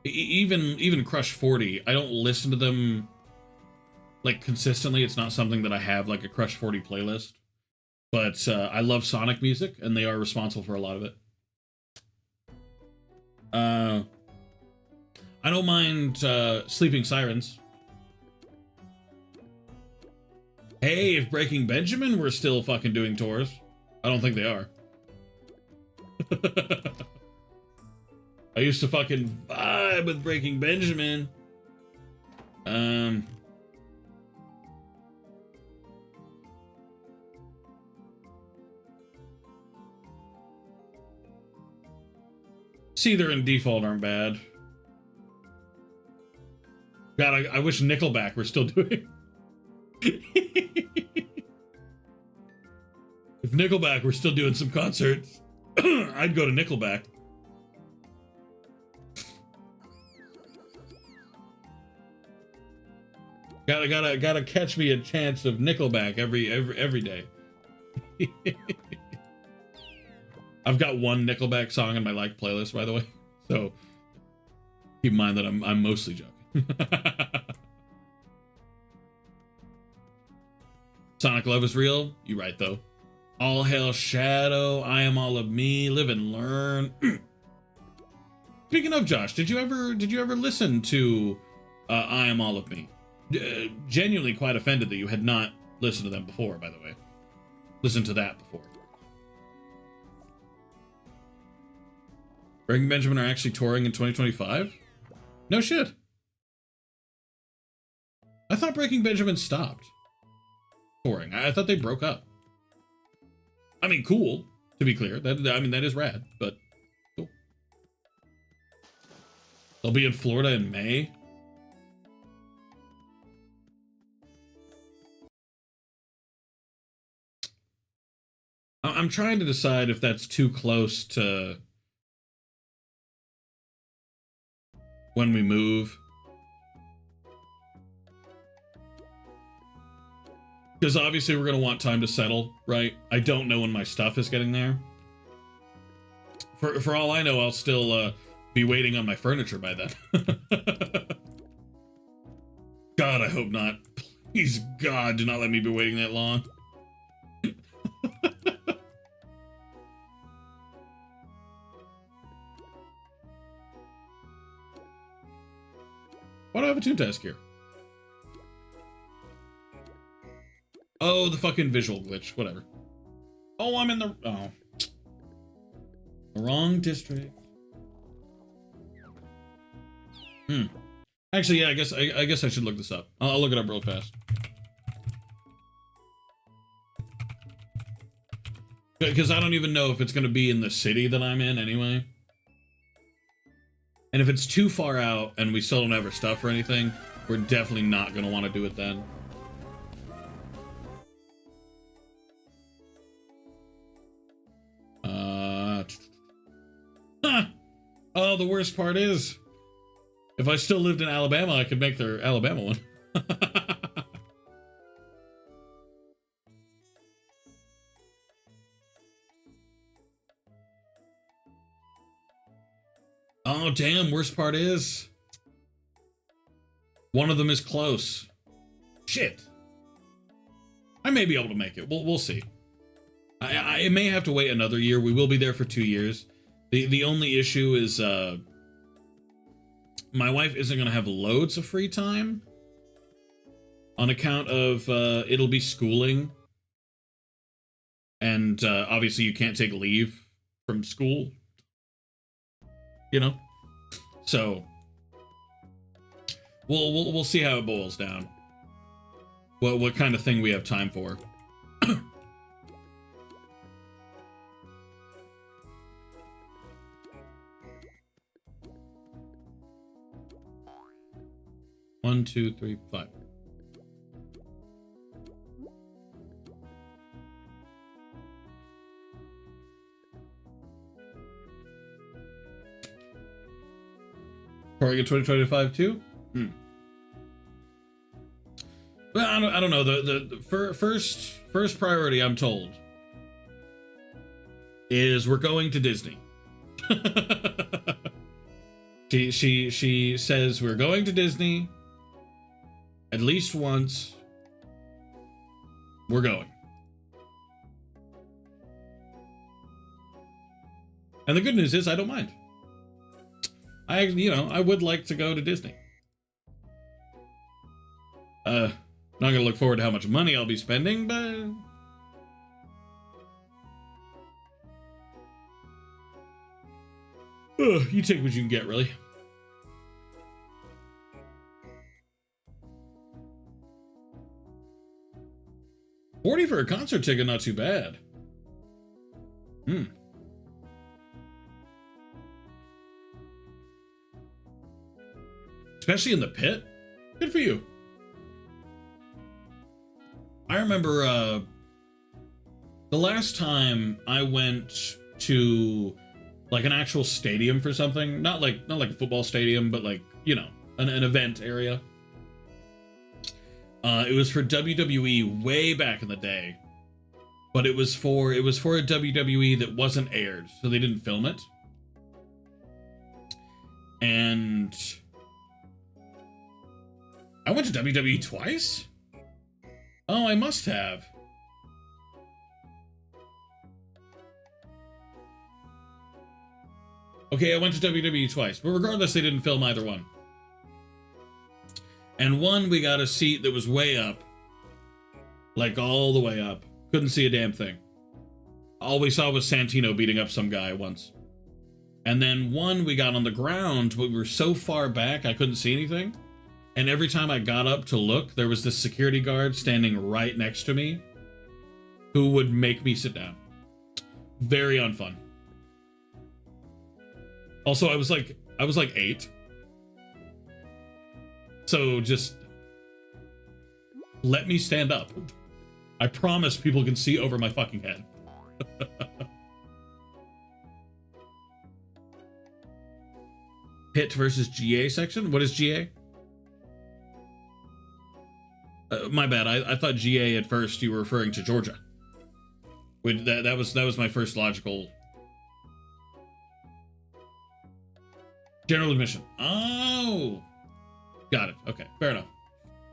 even Crush 40, I don't listen to them like consistently. It's not something that I have like a Crush 40 playlist. But I love Sonic music, and they are responsible for a lot of it. I don't mind Sleeping Sirens. Hey, if Breaking Benjamin were still fucking doing tours. I don't think they are. I used to fucking vibe with Breaking Benjamin. Seether and Default aren't bad. God, I wish Nickelback were still doing. If Nickelback were still doing some concerts, I'd go to Nickelback. Gotta catch me a chance of Nickelback every day. I've got one Nickelback song in my like playlist, by the way. So keep in mind that I'm mostly joking. Sonic Love is real. You right though. All Hail Shadow. I Am All of Me. Live and Learn. Speaking of Josh, did you ever listen to I Am All of Me? Genuinely quite offended that you had not listened to them before. By the way, listened to that before. Breaking Benjamin are actually touring in 2025? No shit. I thought Breaking Benjamin stopped touring. I thought they broke up. I mean, cool, to be clear. That is rad, but cool. They'll be in Florida in May. I'm trying to decide if that's too close to when we move. Because obviously we're going to want time to settle, right? I don't know when my stuff is getting there. For all I know, I'll still be waiting on my furniture by then. God, I hope not. Please, God, do not let me be waiting that long. Why do I have a toon task here? Oh, the fucking visual glitch. Whatever. Oh, I'm in the... Oh. The wrong district. Actually, yeah, I guess I should look this up. I'll look it up real fast. Because I don't even know if it's going to be in the city that I'm in anyway. And if it's too far out and we still don't have our stuff or anything, we're definitely not going to want to do it then. Oh, the worst part is, if I still lived in Alabama, I could make their Alabama one. Oh, damn, worst part is, one of them is close. Shit. I may be able to make it. We'll see. I may have to wait another year. We will be there for 2 years. The only issue is my wife isn't going to have loads of free time on account of it'll be schooling. And obviously you can't take leave from school. You know? So we'll see how it boils down. What kind of thing we have time for. One, 2, 3, 5. Target 2025 too? Well, I don't know. The first priority, I'm told, is we're going to Disney. She says we're going to Disney at least once. We're going. And the good news is I don't mind. I would like to go to Disney. Not gonna look forward to how much money I'll be spending, but you take what you can get, really. $40 for a concert ticket, not too bad. Especially in the pit. Good for you. I remember the last time I went to like an actual stadium for something, not like a football stadium, but like, you know, an event area. It was for WWE way back in the day, but it was for a WWE that wasn't aired, so they didn't film it. And I went to WWE twice? Oh, I must have. Okay, I went to WWE twice, but regardless, they didn't film either one. And one, we got a seat that was way up. Like, all the way up. Couldn't see a damn thing. All we saw was Santino beating up some guy once. And then one we got on the ground, but we were so far back I couldn't see anything. And every time I got up to look, there was this security guard standing right next to me who would make me sit down. Very unfun. Also, I was like 8. So just let me stand up. I promise people can see over my fucking head. Hit versus GA section? What is GA? My bad. I thought GA at first you were referring to Georgia. That was my first logical. General admission. Oh, got it. Okay, fair enough.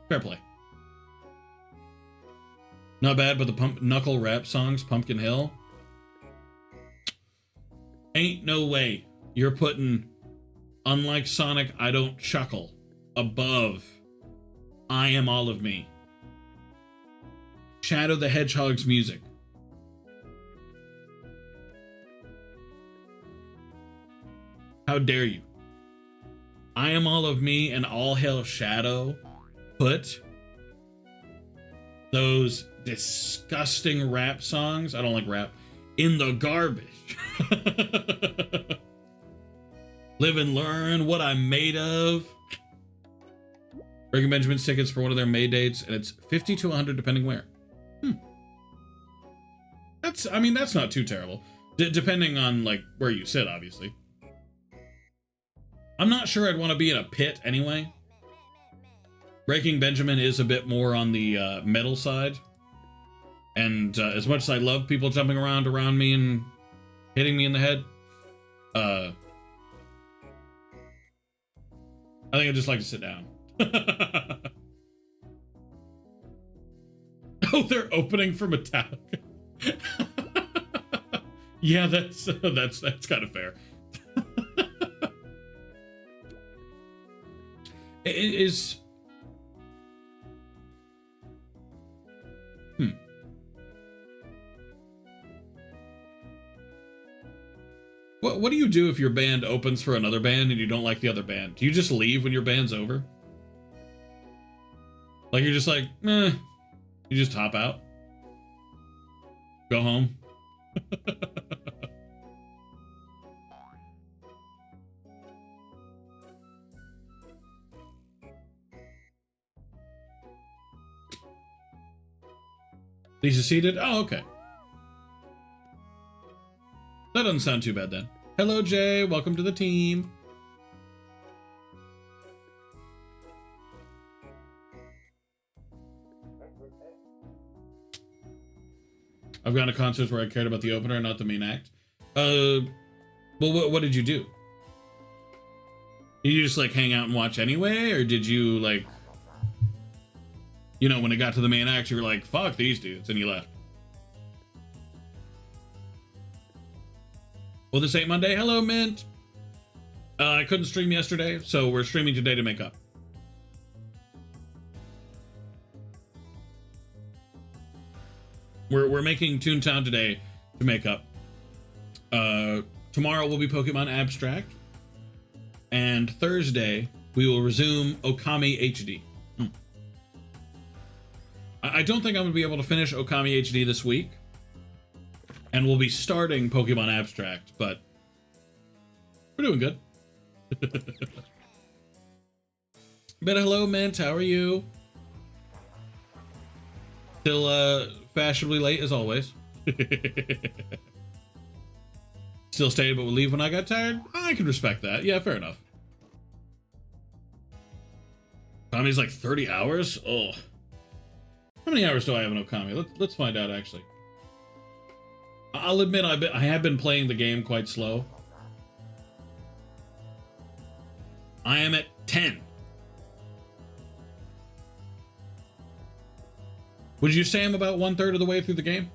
Fair play. Not bad, but the knuckle rap songs, Pumpkin Hill. Ain't no way you're putting Unlike Sonic, I Don't Chuckle above I Am All of Me. Shadow the Hedgehog's music. How dare you? I Am All of Me and All Hail Shadow put those disgusting rap songs, I don't like rap, in the garbage. Live and learn what I'm made of. Breaking Benjamin's tickets for one of their May dates, and it's 50 to 100 depending where. That's not too terrible. Depending on like where you sit, obviously. I'm not sure I'd want to be in a pit anyway. Breaking Benjamin is a bit more on the metal side. And as much as I love people jumping around me and hitting me in the head, I think I'd just like to sit down. Oh, they're opening for Metallica. Yeah, that's kind of fair. It is. What do you do if your band opens for another band and you don't like the other band? Do you just leave when your band's over? Like you're just like, meh. You just hop out? Go home? Lisa seated? Oh, okay. That doesn't sound too bad then. Hello, Jay. Welcome to the team. I've gone to concerts where I cared about the opener, not the main act. Well, what did you do? Did you just like hang out and watch anyway, or did you like, you know, when it got to the main act, you were like, fuck these dudes, and you left? Well, this ain't Monday. Hello, Mint. I couldn't stream yesterday, so we're streaming today to make up. We're making Toontown today to make up. Tomorrow will be Pokemon Abstract, and Thursday we will resume Okami HD. I don't think I'm gonna be able to finish Okami HD this week. And we'll be starting Pokemon Abstract, but we're doing good. But hello, Mint. How are you? Still fashionably late as always. Still stayed, but will leave when I got tired. I can respect that. Yeah, fair enough. Okami's like 30 hours. Oh, how many hours do I have in Okami? Let's find out actually. I'll admit I have been playing the game quite slow. I am at 10. Would you say I'm about 1/3 of the way through the game?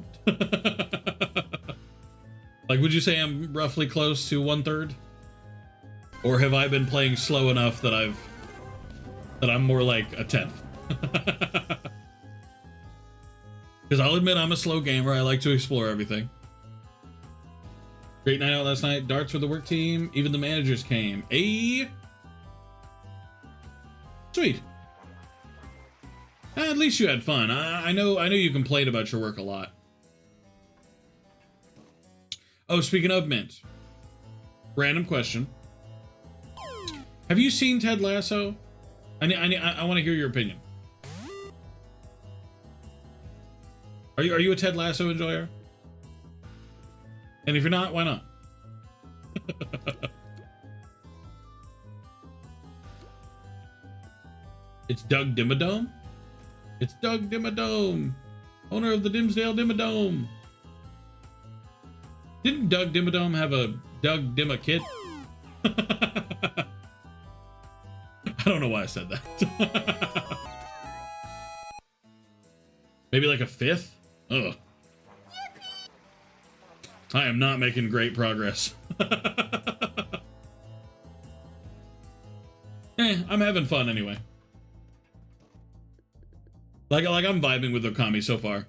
Like, would you say I'm roughly close to 1/3? Or have I been playing slow enough that I'm more like a 10th? Because I'll admit I'm a slow gamer. I like to explore everything. Great night out last night. Darts for the work team. Even the managers came. Sweet. At least you had fun. I know you complain about your work a lot. Oh, speaking of Mint. Random question. Have you seen Ted Lasso? I want to hear your opinion. Are you a Ted Lasso enjoyer? And if you're not, why not? It's Doug Dimmadome? It's Doug Dimmadome, owner of the Dimsdale Dimmadome. Didn't Doug Dimmadome have a Doug Dimma kid? I don't know why I said that. Maybe like a fifth? Ugh. I am not making great progress. I'm having fun anyway. Like I'm vibing with Okami so far.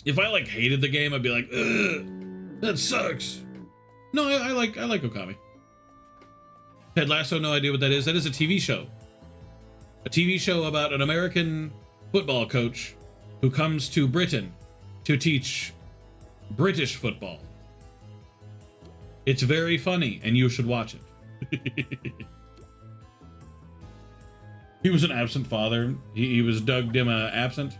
If I like hated the game, I'd be like, ugh, that sucks. No, I like Okami. Ted Lasso, no idea what that is. That is a TV show. A TV show about an American football coach who comes to Britain to teach British football. It's very funny, and you should watch it. He was an absent father. He was Doug Dimma absent.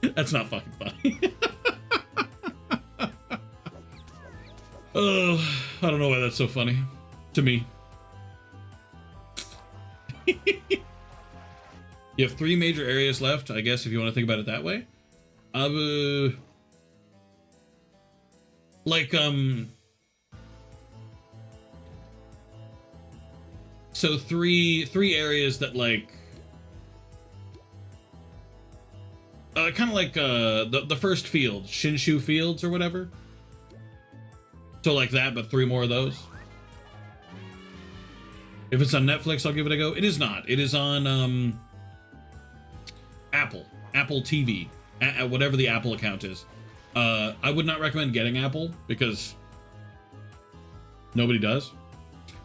That's not fucking funny. Oh, I don't know why that's so funny to me. You have 3 major areas left, I guess, if you want to think about it that way. So three areas that like, kind of like the first field, Shinshu Fields or whatever. So like that, but 3 more of those. If it's on Netflix, I'll give it a go. It is not. It is on Apple TV, whatever the Apple account is. I would not recommend getting Apple because nobody does.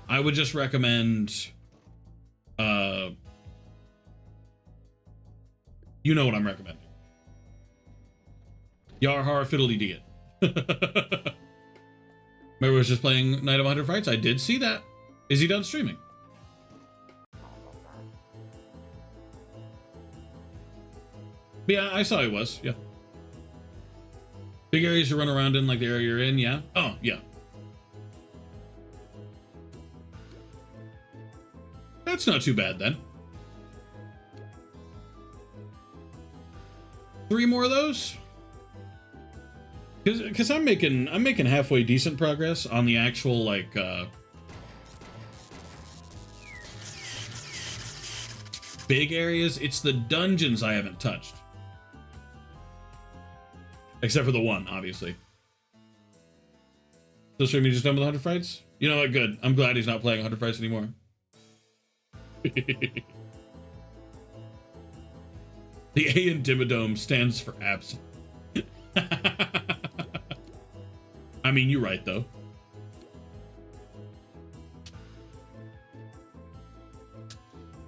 I would just recommend, you know what I'm recommending. Yarhar Fiddly Diet. Remember I was just playing Night of 100 Frights? I did see that. Is he done streaming? But yeah, I saw he was, yeah. Big areas to run around in, like the area you're in, yeah? Oh, yeah. That's not too bad then. 3 more of those? Because I'm making halfway decent progress on the actual like big areas. It's the dungeons I haven't touched. Except for the one, obviously. So streaming just done with 100 Frights? You know what, good. I'm glad he's not playing 100 Frights anymore. The A in Dimmadome stands for absent. I mean, you're right, though.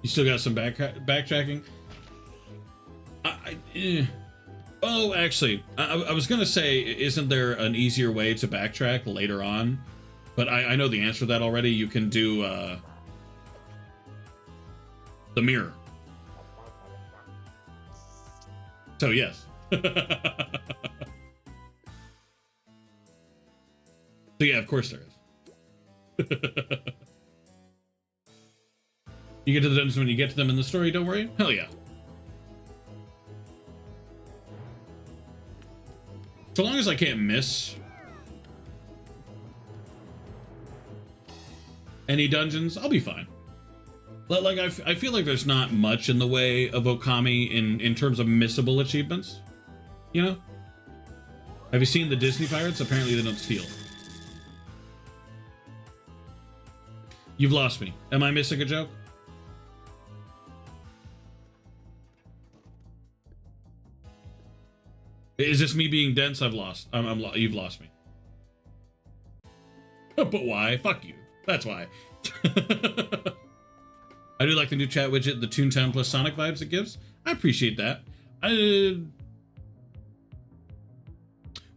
You still got some backtracking? Oh, actually, I was going to say, isn't there an easier way to backtrack later on? But I know the answer to that already. You can do the mirror. So, yes. So yeah, of course there is. You get to the dungeons when you get to them in the story, don't worry. Hell yeah. So long as I can't miss any dungeons, I'll be fine. Like I feel like there's not much in the way of Okami in terms of missable achievements. You know? Have you seen the Disney Pirates? Apparently they don't steal. You've lost me. Am I missing a joke? Is this me being dense? I've lost. You've lost me. But why? Fuck you. That's why. I do like the new chat widget, the Toontown plus Sonic vibes it gives. I appreciate that.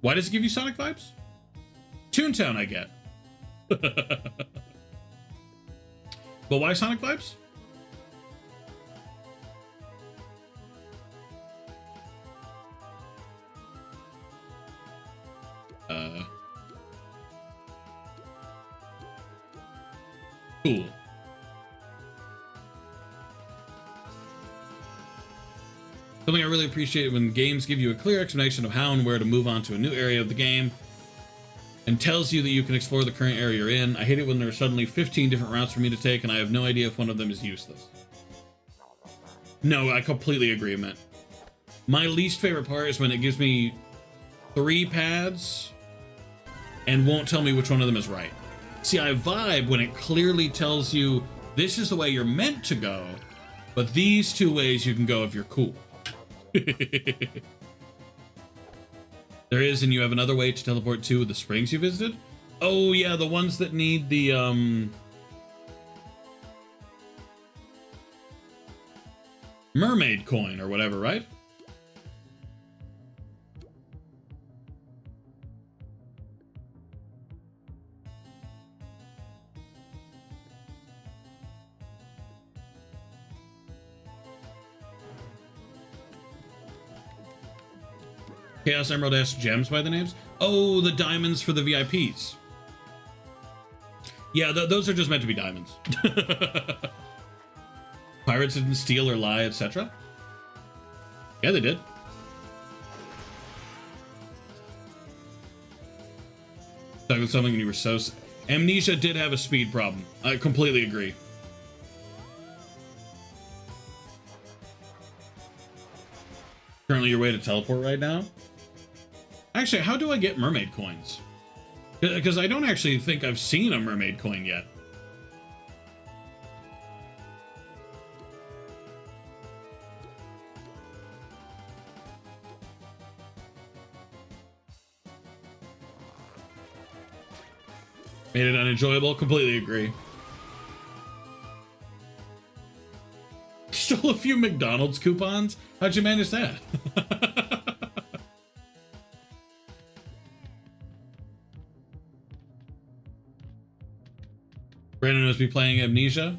Why does it give you Sonic vibes? Toontown, I get. But why Sonic vibes? Cool. Something I really appreciate when games give you a clear explanation of how and where to move on to a new area of the game and tells you that you can explore the current area you're in. I hate it when there are suddenly 15 different routes for me to take and I have no idea if one of them is useless. No, I completely agree, man. My least favorite part is when it gives me 3 paths and won't tell me which one of them is right. See, I vibe when it clearly tells you this is the way you're meant to go, but these 2 ways you can go if you're cool. There is, and you have another way to teleport to the springs you visited? Oh yeah, the ones that need the mermaid coin or whatever, right? Chaos Emerald asks gems by the names. Oh, the diamonds for the VIPs. Yeah, those are just meant to be diamonds. Pirates didn't steal or lie, etc. Yeah, they did. Talking about something and you were so... Amnesia did have a speed problem. I completely agree. Currently your way to teleport right now? Actually, how do I get mermaid coins? Because I don't actually think I've seen a mermaid coin yet. Made it unenjoyable? Completely agree. Stole a few McDonald's coupons? How'd you manage that? Brandon must be playing Amnesia.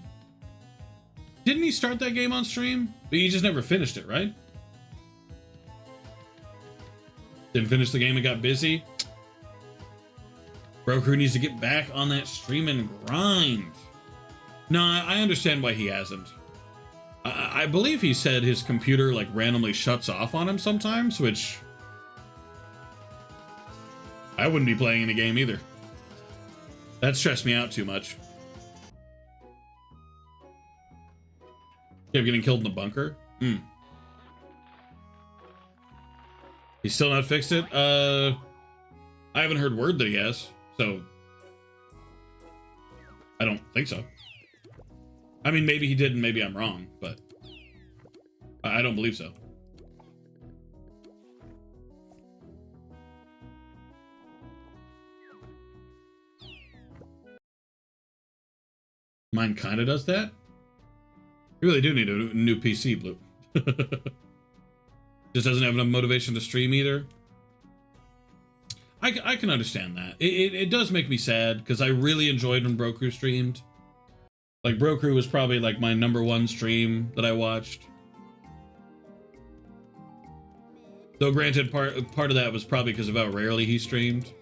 Didn't he start that game on stream? But he just never finished it, right? Didn't finish the game and got busy. Broker needs to get back on that stream and grind. No, I understand why he hasn't. I believe he said his computer like randomly shuts off on him sometimes, which I wouldn't be playing in a game either. That stressed me out too much. Kept getting killed in the bunker? He's still not fixed it? I haven't heard word that he has, so I don't think so. I mean, maybe he did and maybe I'm wrong, but I don't believe so. Mine kind of does that. You really do need a new PC, Blue. Just doesn't have enough motivation to stream either. I can understand that. It does make me sad because I really enjoyed when Broker streamed. Like, Broker was probably like my #1 stream that I watched. Though granted, part of that was probably because of how rarely he streamed.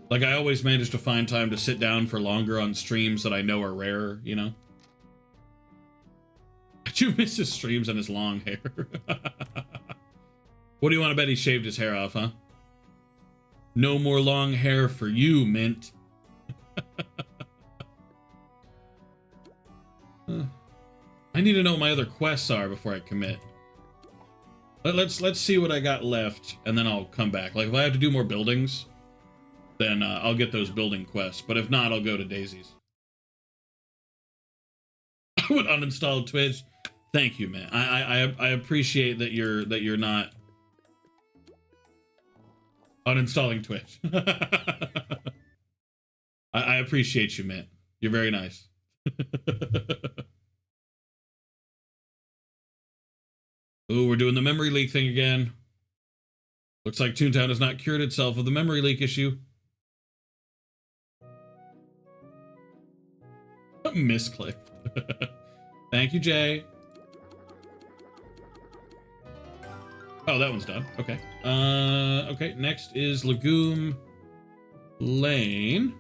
Like, I always managed to find time to sit down for longer on streams that I know are rare, you know? I do miss his streams and his long hair. What do you want to bet he shaved his hair off, huh? No more long hair for you, Mint. I need to know what my other quests are before I commit. Let's see what I got left, and then I'll come back. Like, if I have to do more buildings, then I'll get those building quests. But if not, I'll go to Daisy's. I would uninstall Twitch. Thank you, man. I appreciate that you're not uninstalling Twitch. I appreciate you, man. You're very nice. Ooh, we're doing the memory leak thing again. Looks like Toontown has not cured itself of the memory leak issue. Misclick. Thank you, Jay. Oh, that one's done. Okay. Okay, next is Legume Lane.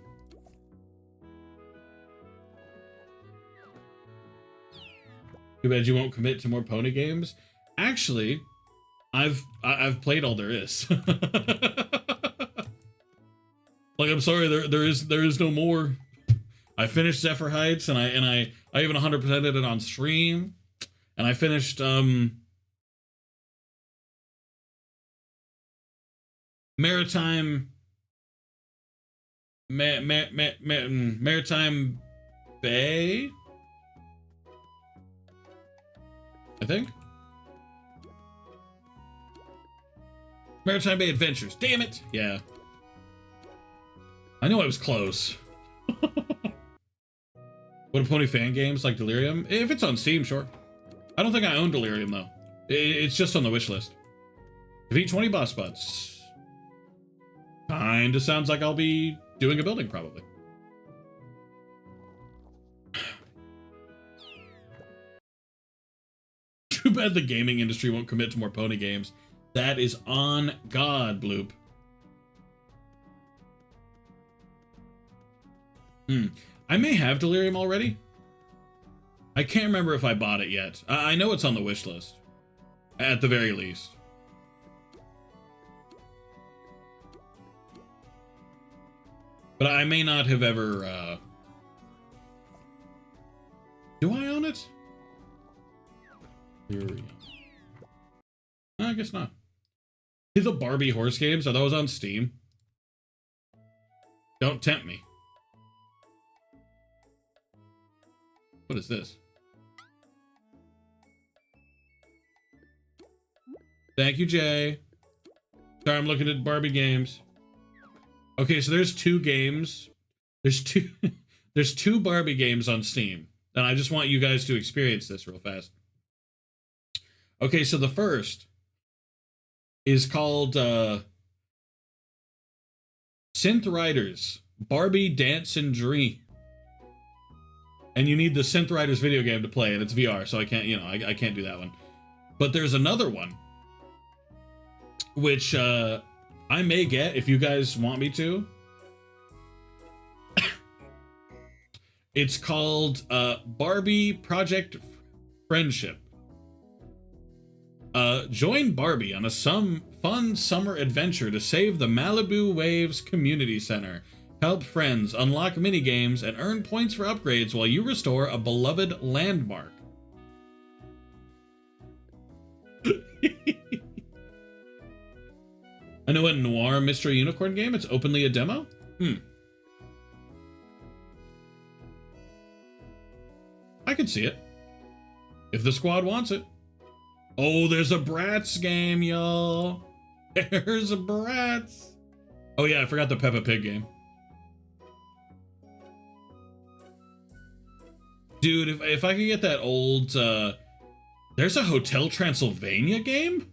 Too bad you won't commit to more pony games. Actually, I've played all there is. Like, I'm sorry, there is no more. I finished Zephyr Heights, and I even 100%ed it on stream, and I finished Maritime Bay, I think. Maritime Bay Adventures. Damn it! Yeah. I know I was close. What a pony fan games like Delirium? If it's on Steam, sure. I don't think I own Delirium, though. It's just on the wish list. Defeat 20 boss spots. Kinda sounds like I'll be doing a building, probably. Too bad the gaming industry won't commit to more pony games. That is on God, Bloop. I may have Delirium already. I can't remember if I bought it yet. I know it's on the wish list. At the very least. But I may not have ever, Do I own it? Delirium. No, I guess not. The Barbie horse games, are those on Steam? Don't tempt me. What is this? Thank you, Jay. Sorry, I'm looking at Barbie games. Okay, so there's two games. There's two Barbie games on Steam. And I just want you guys to experience this real fast. Okay, so the first is called Synth Riders Barbie Dance and Dream. And you need the Synth Riders video game to play, and it's VR, so I can't, I can't do that one. But there's another one, which I may get if you guys want me to. It's called Barbie Project Friendship. Join Barbie on a fun summer adventure to save the Malibu Waves Community Center. Help friends, unlock minigames, and earn points for upgrades while you restore a beloved landmark. I know a noir mystery unicorn game. It's openly a demo? I could see it. If the squad wants it. Oh, there's a Bratz game, y'all. There's a Bratz. Oh yeah, I forgot the Peppa Pig game. Dude, if I could get that old, there's a Hotel Transylvania game?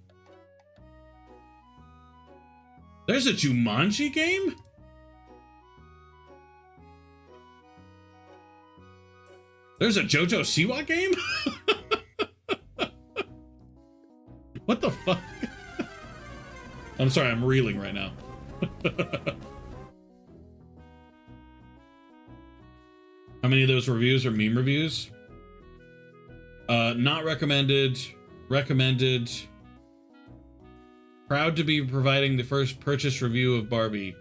There's a Jumanji game? There's a JoJo Siwa game? What the fuck? I'm sorry, I'm reeling right now. How many of those reviews are meme reviews? Not recommended. Recommended. Proud to be providing the first purchase review of Barbie.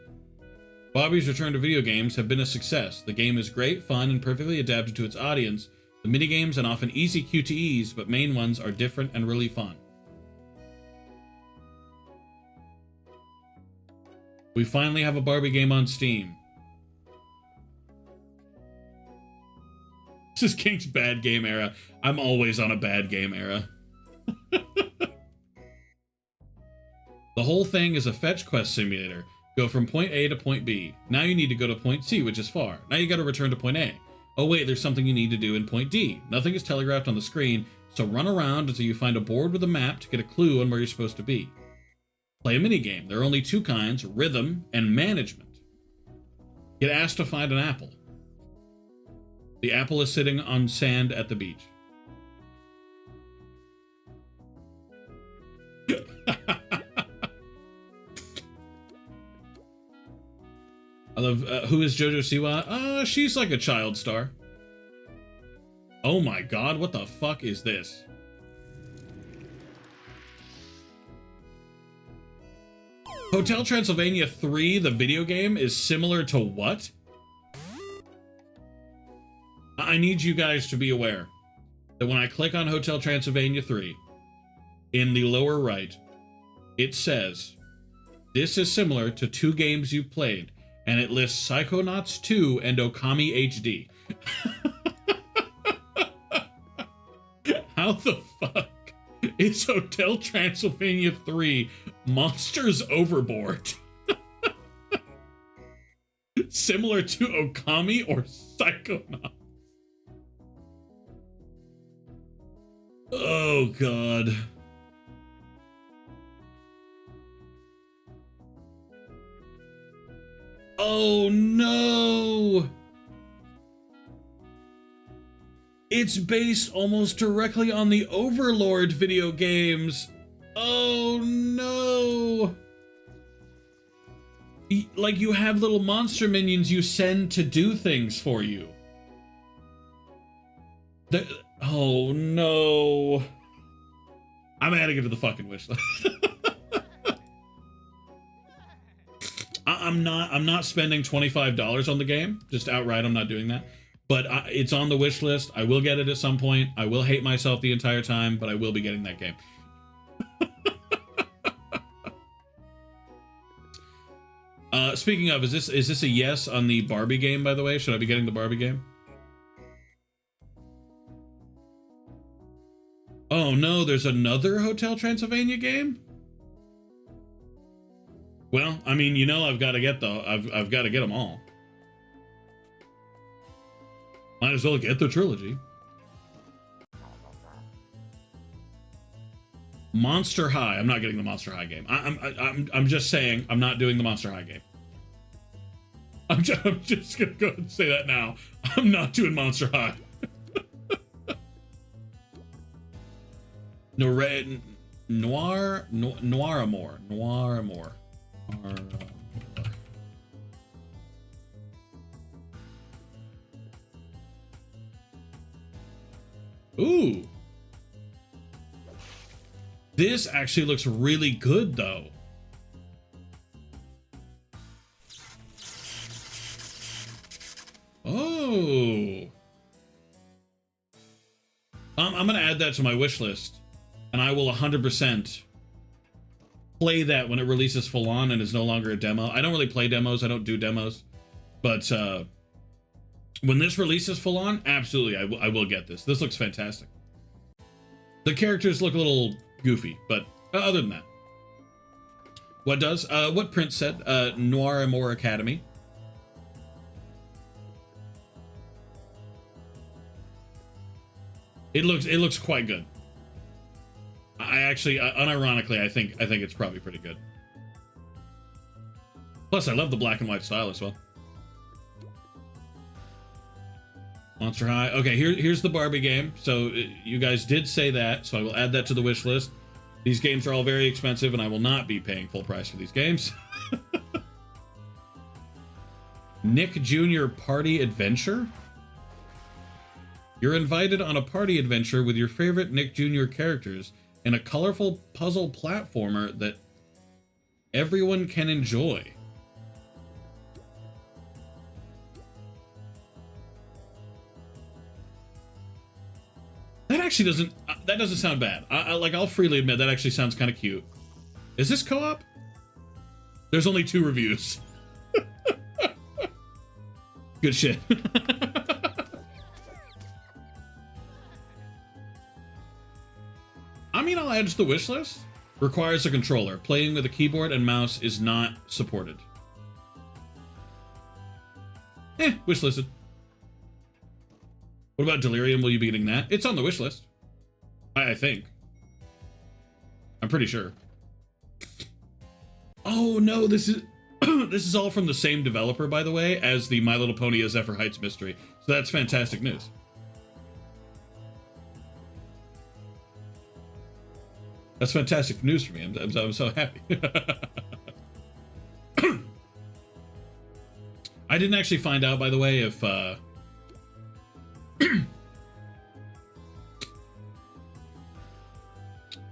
Barbie's return to video games have been a success. The game is great, fun, and perfectly adapted to its audience. The minigames and often easy QTEs, but main ones are different and really fun. We finally have a Barbie game on Steam. This is King's bad game era. I'm always on a bad game era. The whole thing is a fetch quest simulator. Go from point A to point B. Now you need to go to point C, which is far. Now you gotta return to point A. Oh wait, there's something you need to do in point D. Nothing is telegraphed on the screen, so run around until you find a board with a map to get a clue on where you're supposed to be. Play a minigame. There are only two kinds, rhythm and management. Get asked to find an apple. The apple is sitting on sand at the beach. I love, who is JoJo Siwa? She's like a child star. Oh my god, what the fuck is this? Hotel Transylvania 3, the video game, is similar to what? I need you guys to be aware that when I click on Hotel Transylvania 3, in the lower right, it says, this is similar to two games you've played, and it lists Psychonauts 2 and Okami HD. How the fuck is Hotel Transylvania 3 Monsters Overboard? Similar to Okami or Psychonauts? Oh god. Oh no! It's based almost directly on the Overlord video games. Oh no! Like, you have little monster minions you send to do things for you. Oh no! I'm adding it to the fucking wish list. I'm not spending $25 on the game. Just outright, I'm not doing that. But it's on the wish list. I will get it at some point. I will hate myself the entire time, but I will be getting that game. Speaking of, is this a yes on the Barbie game, by the way? Should I be getting the Barbie game? Oh no, there's another Hotel Transylvania game? Well, I mean, you know, I've got to get them all. Might as well get the trilogy. Monster High. I'm not getting the Monster High game. I'm just saying I'm not doing the Monster High game. I'm just gonna go and say that now. I'm not doing Monster High. Noir Amour. Ooh. This actually looks really good, though. Oh. I'm going to add that to my wish list, and I will 100% play that when it releases full on and is no longer a demo. I don't really play demos. I don't do demos. But when this releases full on, absolutely, I will get this. This looks fantastic. The characters look a little goofy, but other than that. What Prince said, Noir Amour Academy. It looks quite good. I actually, unironically, I think it's probably pretty good. Plus, I love the black and white style as well. Monster High. Okay, here's the Barbie game. So you guys did say that, so I will add that to the wish list. These games are all very expensive, and I will not be paying full price for these games. Nick Jr. Party Adventure? You're invited on a party adventure with your favorite Nick Jr. characters in a colorful puzzle platformer that everyone can enjoy. That actually doesn't sound bad. I'll freely admit that actually sounds kind of cute. Is this co-op? There's only 2 reviews. Good shit. I mean, I'll add it to the wish list. Requires a controller. Playing with a keyboard and mouse is not supported. Wish listed. What about Delirium? Will you be getting that? It's on the wish list. I think. I'm pretty sure. Oh no, this is this is all from the same developer, by the way, as the My Little Pony A Zephyr Heights mystery. So that's fantastic news. That's fantastic news for me. I'm so happy. I didn't actually find out, by the way, if the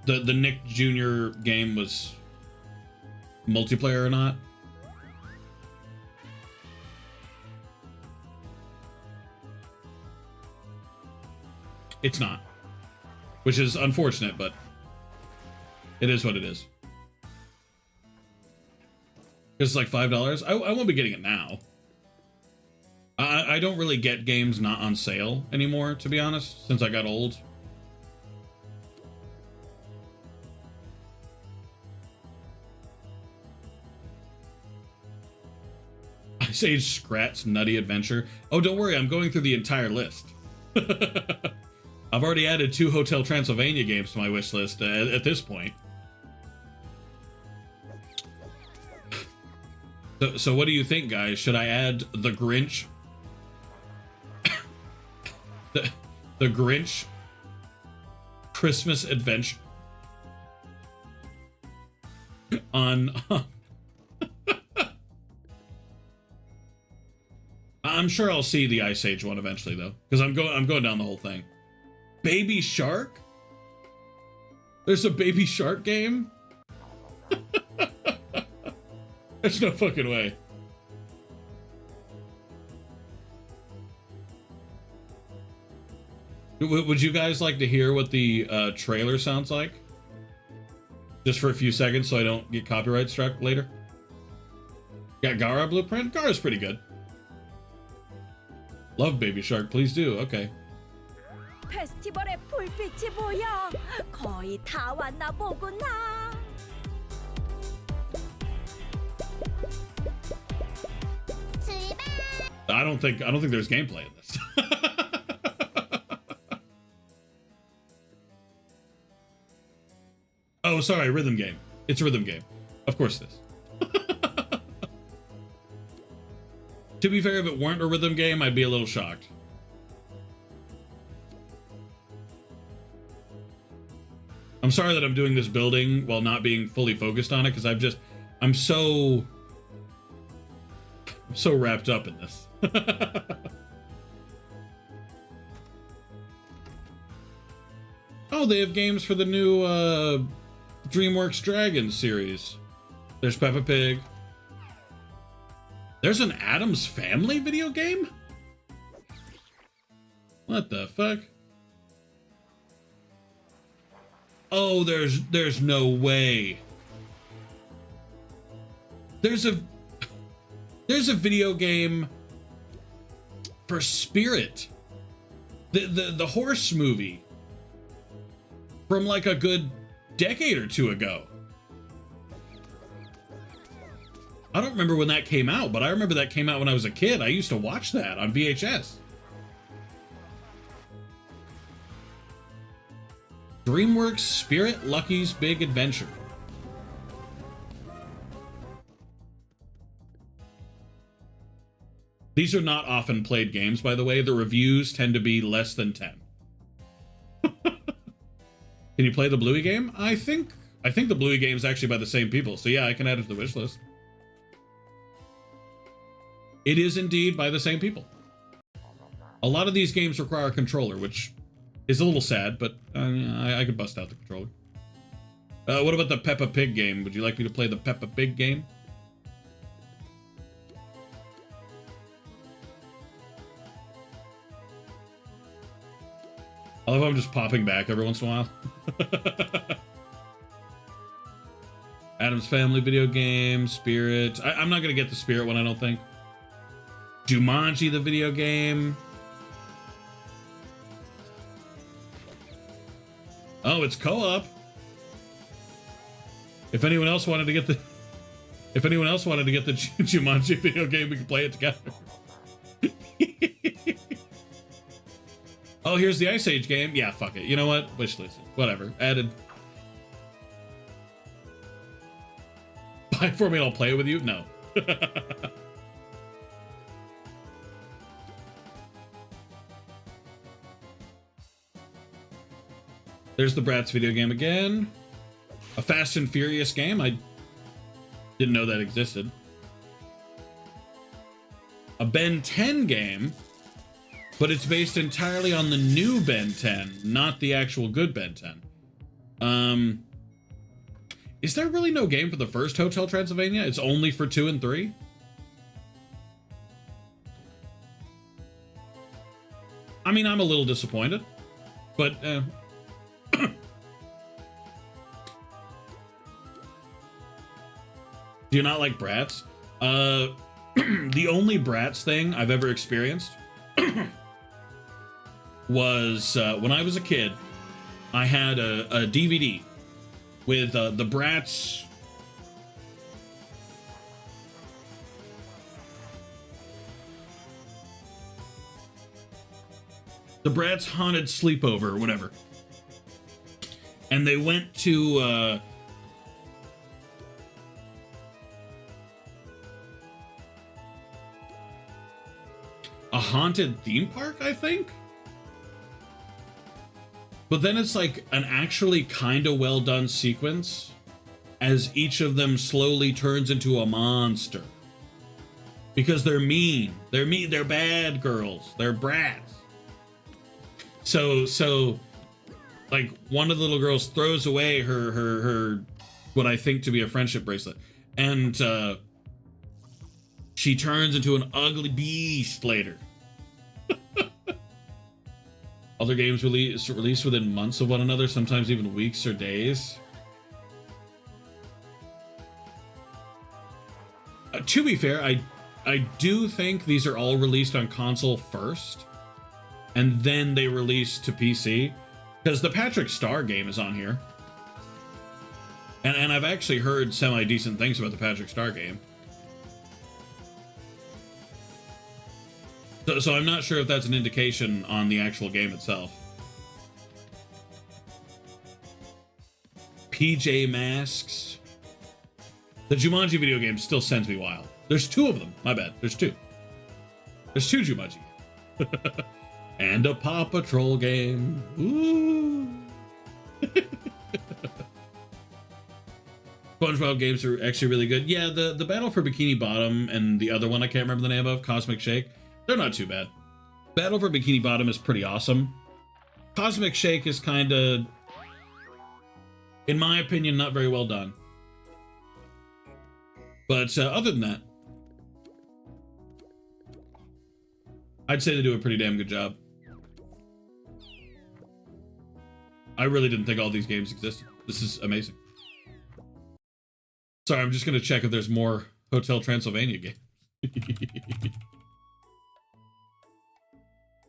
Nick Jr. game was multiplayer or not. It's not, which is unfortunate, but it is what it is. Because it's like $5. I won't be getting it now. I don't really get games not on sale anymore, to be honest, since I got old. Ice Age Scrat's Nutty Adventure. Oh, don't worry, I'm going through the entire list. I've already added 2 Hotel Transylvania games to my wish list at this point. So what do you think, guys? Should I add The Grinch? the Grinch Christmas Adventure on I'm sure I'll see the Ice Age one eventually, though, because I'm going down the whole thing. Baby Shark? There's a Baby Shark game? There's no fucking way. Would you guys like to hear what the trailer sounds like? Just for a few seconds so I don't get copyright struck later? Got Gara Blueprint? Gara's pretty good. Love Baby Shark, please do. Okay. 페스티벌의 불빛이 보여 거의 다 왔나 보구나. I don't think there's gameplay in this. Oh, sorry, rhythm game. It's a rhythm game. Of course it is. To be fair, if it weren't a rhythm game, I'd be a little shocked. I'm sorry that I'm doing this building while not being fully focused on it, because I'm so wrapped up in this. Oh, they have games for the new DreamWorks Dragons series. There's Peppa Pig. There's an Addams Family video game? What the fuck? Oh, there's no way. There's a video game for Spirit. The horse movie from like a good decade or two ago. I don't remember when that came out, but I remember that came out when I was a kid. I used to watch that on VHS. DreamWorks Spirit Lucky's Big Adventure. These are not often played games, by the way. The reviews tend to be less than 10. Can you play the Bluey game? I think the Bluey game is actually by the same people. So yeah, I can add it to the wish list. It is indeed by the same people. A lot of these games require a controller, which is a little sad, but I could bust out the controller. What about the Peppa Pig game? Would you like me to play the Peppa Pig game? I love how I'm just popping back every once in a while. Addams Family video game, Spirit. I'm not going to get the Spirit one, I don't think. Jumanji, the video game. Oh, it's co-op. If anyone else wanted to get the Jumanji video game, we could play it together. Oh, here's the Ice Age game. Yeah, fuck it. You know what? Wishlist. Whatever. Added. Buy it for me and I'll play it with you? No. There's the Bratz video game again. A Fast and Furious game. I didn't know that existed. A Ben 10 game, but it's based entirely on the new Ben 10, not the actual good Ben 10. Is there really no game for the first Hotel Transylvania? It's only for 2 and 3? I mean, I'm a little disappointed, but do you not like Bratz? The only Bratz thing I've ever experienced was when I was a kid. I had a DVD with the Bratz. The Bratz Haunted Sleepover or whatever. And they went to a haunted theme park, I think? But then it's like an actually kind of well done sequence as each of them slowly turns into a monster. Because they're mean. They're bad girls. They're brats. So like one of the little girls throws away her what I think to be a friendship bracelet. And she turns into an ugly beast later. Other games released within months of one another, sometimes even weeks or days. To be fair, I do think these are all released on console first, and then they release to PC, because the Patrick Star game is on here. And I've actually heard semi-decent things about the Patrick Star game. So I'm not sure if that's an indication on the actual game itself. PJ Masks. The Jumanji video game still sends me wild. There's 2 of them. My bad. There's 2. There's 2 Jumanji. And a Paw Patrol game. Ooh. SpongeBob games are actually really good. Yeah, the Battle for Bikini Bottom and the other one I can't remember the name of, Cosmic Shake. They're not too bad. Battle for Bikini Bottom is pretty awesome. Cosmic Shake is kind of, in my opinion, not very well done. But other than that, I'd say they do a pretty damn good job. I really didn't think all these games existed. This is amazing. Sorry, I'm just going to check if there's more Hotel Transylvania games.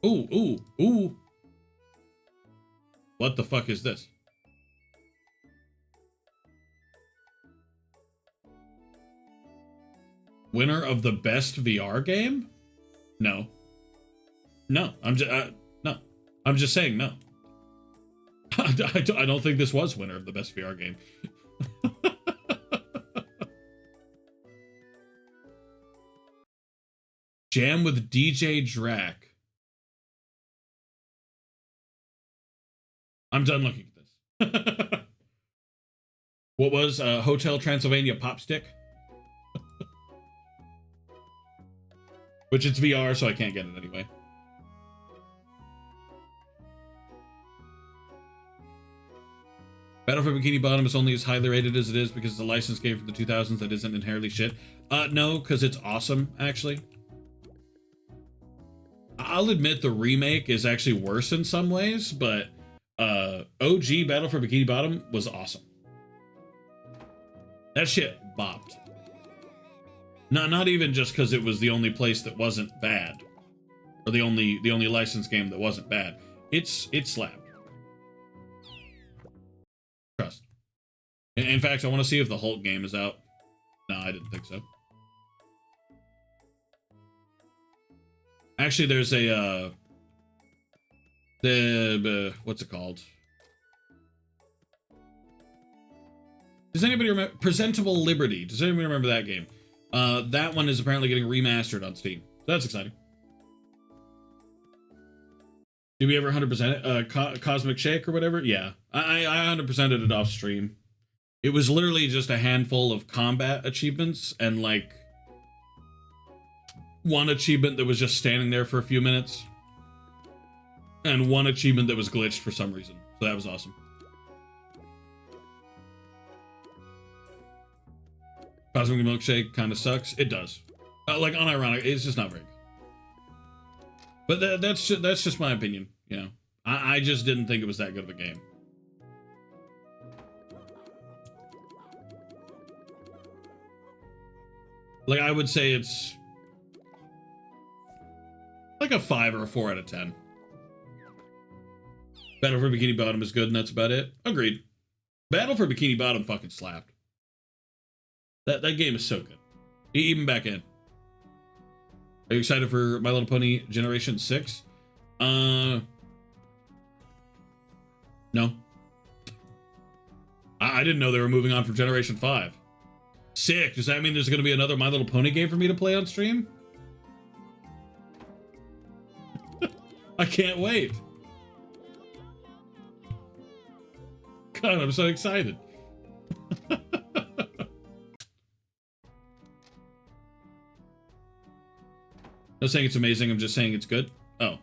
Ooh. What the fuck is this? Winner of the best VR game? No. No, I'm just saying no. I don't think this was winner of the best VR game. Jam with DJ Drac. I'm done looking at this. What was Hotel Transylvania Pop Stick? Which it's VR, so I can't get it anyway. Battle for Bikini Bottom is only as highly rated as it is because it's a licensed game from the 2000s that isn't inherently shit. No, because it's awesome, actually. I'll admit the remake is actually worse in some ways, but OG Battle for Bikini Bottom was awesome. That shit bopped. Not even just because it was the only place that wasn't bad, or the only licensed game that wasn't bad. It slapped. Trust. In fact, fact, I want to see if the Hulk game is out. No, I didn't think so. Actually, there's a what's it called? Does anybody remember Presentable Liberty? Does anybody remember that game? That one is apparently getting remastered on Steam. So that's exciting. Did we ever 100% it? Cosmic Shake or whatever? Yeah. I 100%ed it off stream. It was literally just a handful of combat achievements and like one achievement that was just standing there for a few minutes. And one achievement that was glitched for some reason. So that was awesome. Cosmic Milkshake kind of sucks. It does. Like, unironic, it's just not very good. But that's just my opinion, you know. I just didn't think it was that good of a game. Like, I would say it's like a 5 or a 4 out of 10. Battle for Bikini Bottom is good, and that's about it. Agreed. Battle for Bikini Bottom fucking slapped. That game is so good. Even back in. Are you excited for My Little Pony Generation 6? No. I didn't know they were moving on from Generation 5. Sick. Does that mean there's going to be another My Little Pony game for me to play on stream? I can't wait. God, I'm so excited. I'm not saying it's amazing, I'm just saying it's good. Oh.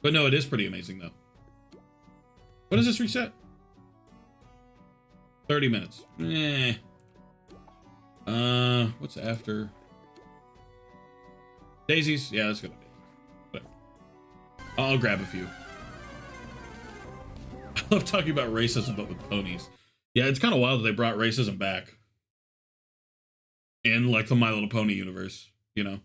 But no, it is pretty amazing, though. What does this reset? 30 minutes. What's after? Daisies? Yeah, that's gonna be. But I'll grab a few. I love talking about racism, but with ponies. Yeah, it's kind of wild that they brought racism back. In, like, the My Little Pony universe. You know,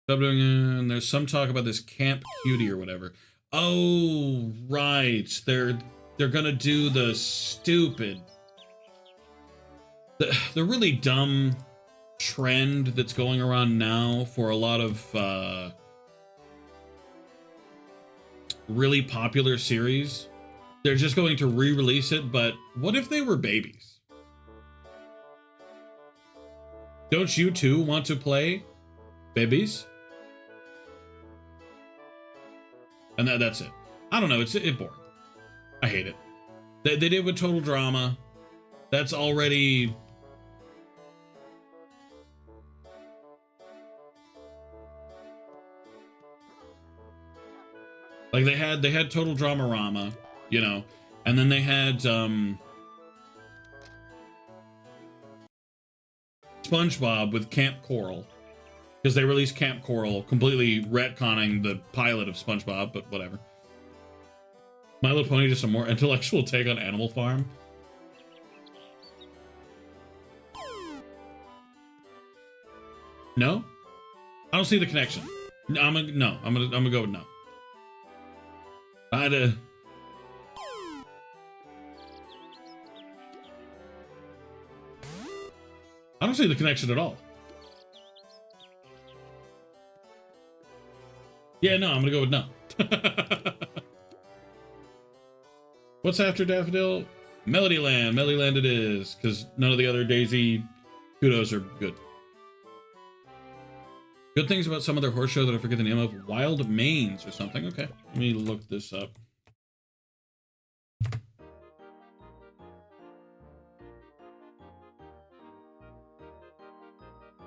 stop doing. There's some talk about this Camp Cutie or whatever. Oh, right. They're gonna do the stupid, the really dumb trend that's going around now for a lot of really popular series. They're just going to re-release it, but what if they were babies? Don't you too want to play babies? And that's it. I don't know. It's boring. I hate it. They did with Total Drama. That's already. Like they had Total Drama-rama, you know, and then they had SpongeBob with Camp Coral, because they released Camp Coral, completely retconning the pilot of SpongeBob, but whatever. My Little Pony, just a more intellectual take on Animal Farm. No, I don't see the connection. No, I'm gonna go with no. I don't see the connection at all. Yeah, no, I'm gonna go with no. What's after Daffodil? Melodyland. Melodyland it is, because none of the other Daisy kudos are good. Good things about some other horse show that I forget the name of. Wild Manes or something. Okay, let me look this up.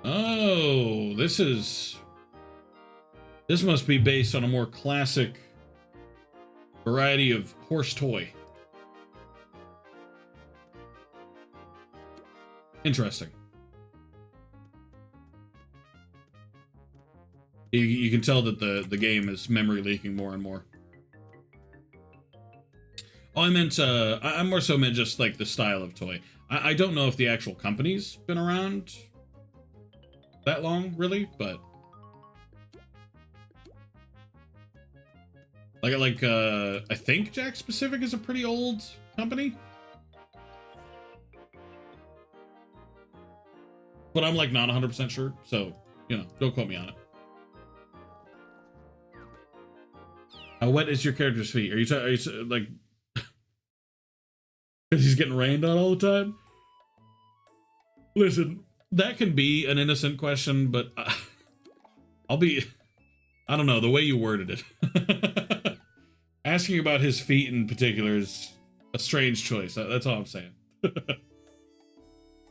Oh, this must be based on a more classic variety of horse toy. Interesting. You can tell that the game is memory leaking more and more. Oh, I meant, I more so meant just like the style of toy. I don't know if the actual company's been around that long, really, but I think Jack Specific is a pretty old company. But I'm like not 100% sure, so, you know, don't quote me on it. How wet is your character's feet? Are you like, because he's getting rained on all the time? Listen, that can be an innocent question, but I don't know, the way you worded it. Asking about his feet in particular is a strange choice. That's all I'm saying.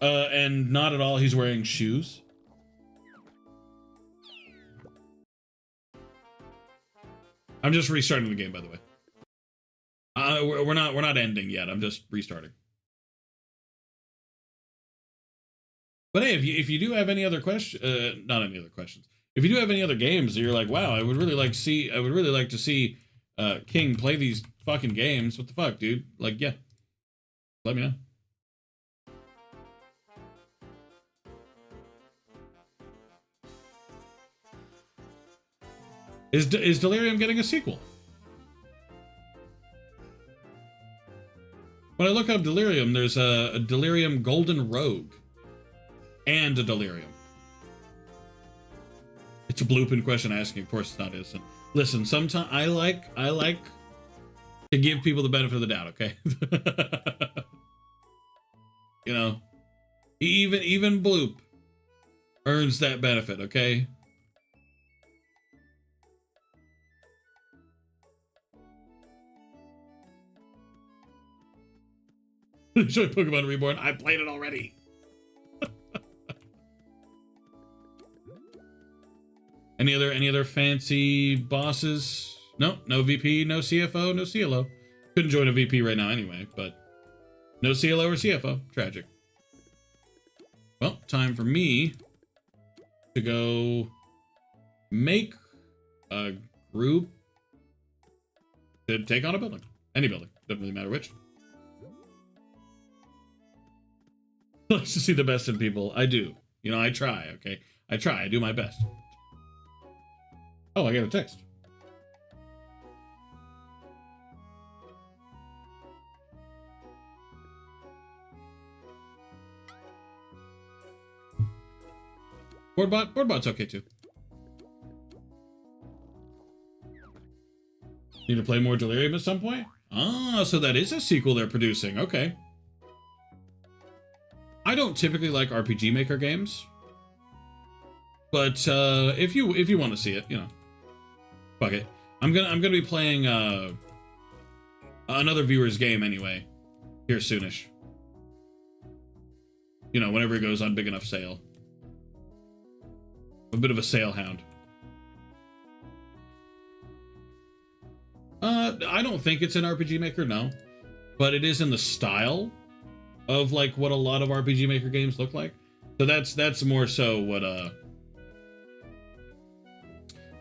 And not at all he's wearing shoes. I'm just restarting the game, by the way. We're not ending yet. I'm just restarting. But hey, if you do have any other questions, not any other questions. If you do have any other games that you're like, wow, I would really like to see King play these fucking games. What the fuck, dude? Like, yeah, let me know. Is Delirium getting a sequel? When I look up Delirium, there's a Delirium Golden Rogue and a Delirium. It's a blooping question asking. Of course, it's not innocent. Listen, sometimes I like to give people the benefit of the doubt. Okay, you know, even bloop earns that benefit. Okay. Enjoy Pokemon Reborn. I played it already. Any other fancy bosses? No VP, no CFO, no CLO. Couldn't join a VP right now anyway, but no CLO or CFO. Tragic. Well, time for me to go make a group to take on a building. Any building. Doesn't really matter which. Let's just see the best in people. I do. You know, I try, okay? I try. I do my best. Oh, I got a text. Boardbot's okay too. Need to play more Delirium at some point? Ah, so that is a sequel they're producing. Okay. I don't typically like RPG Maker games, but if you want to see it, you know, fuck it. I'm gonna be playing another viewer's game anyway, here soonish. You know, whenever it goes on big enough sale. I'm a bit of a sale hound. I don't think it's an RPG Maker, no, but it is in the style of like what a lot of RPG Maker games look like. So that's more so what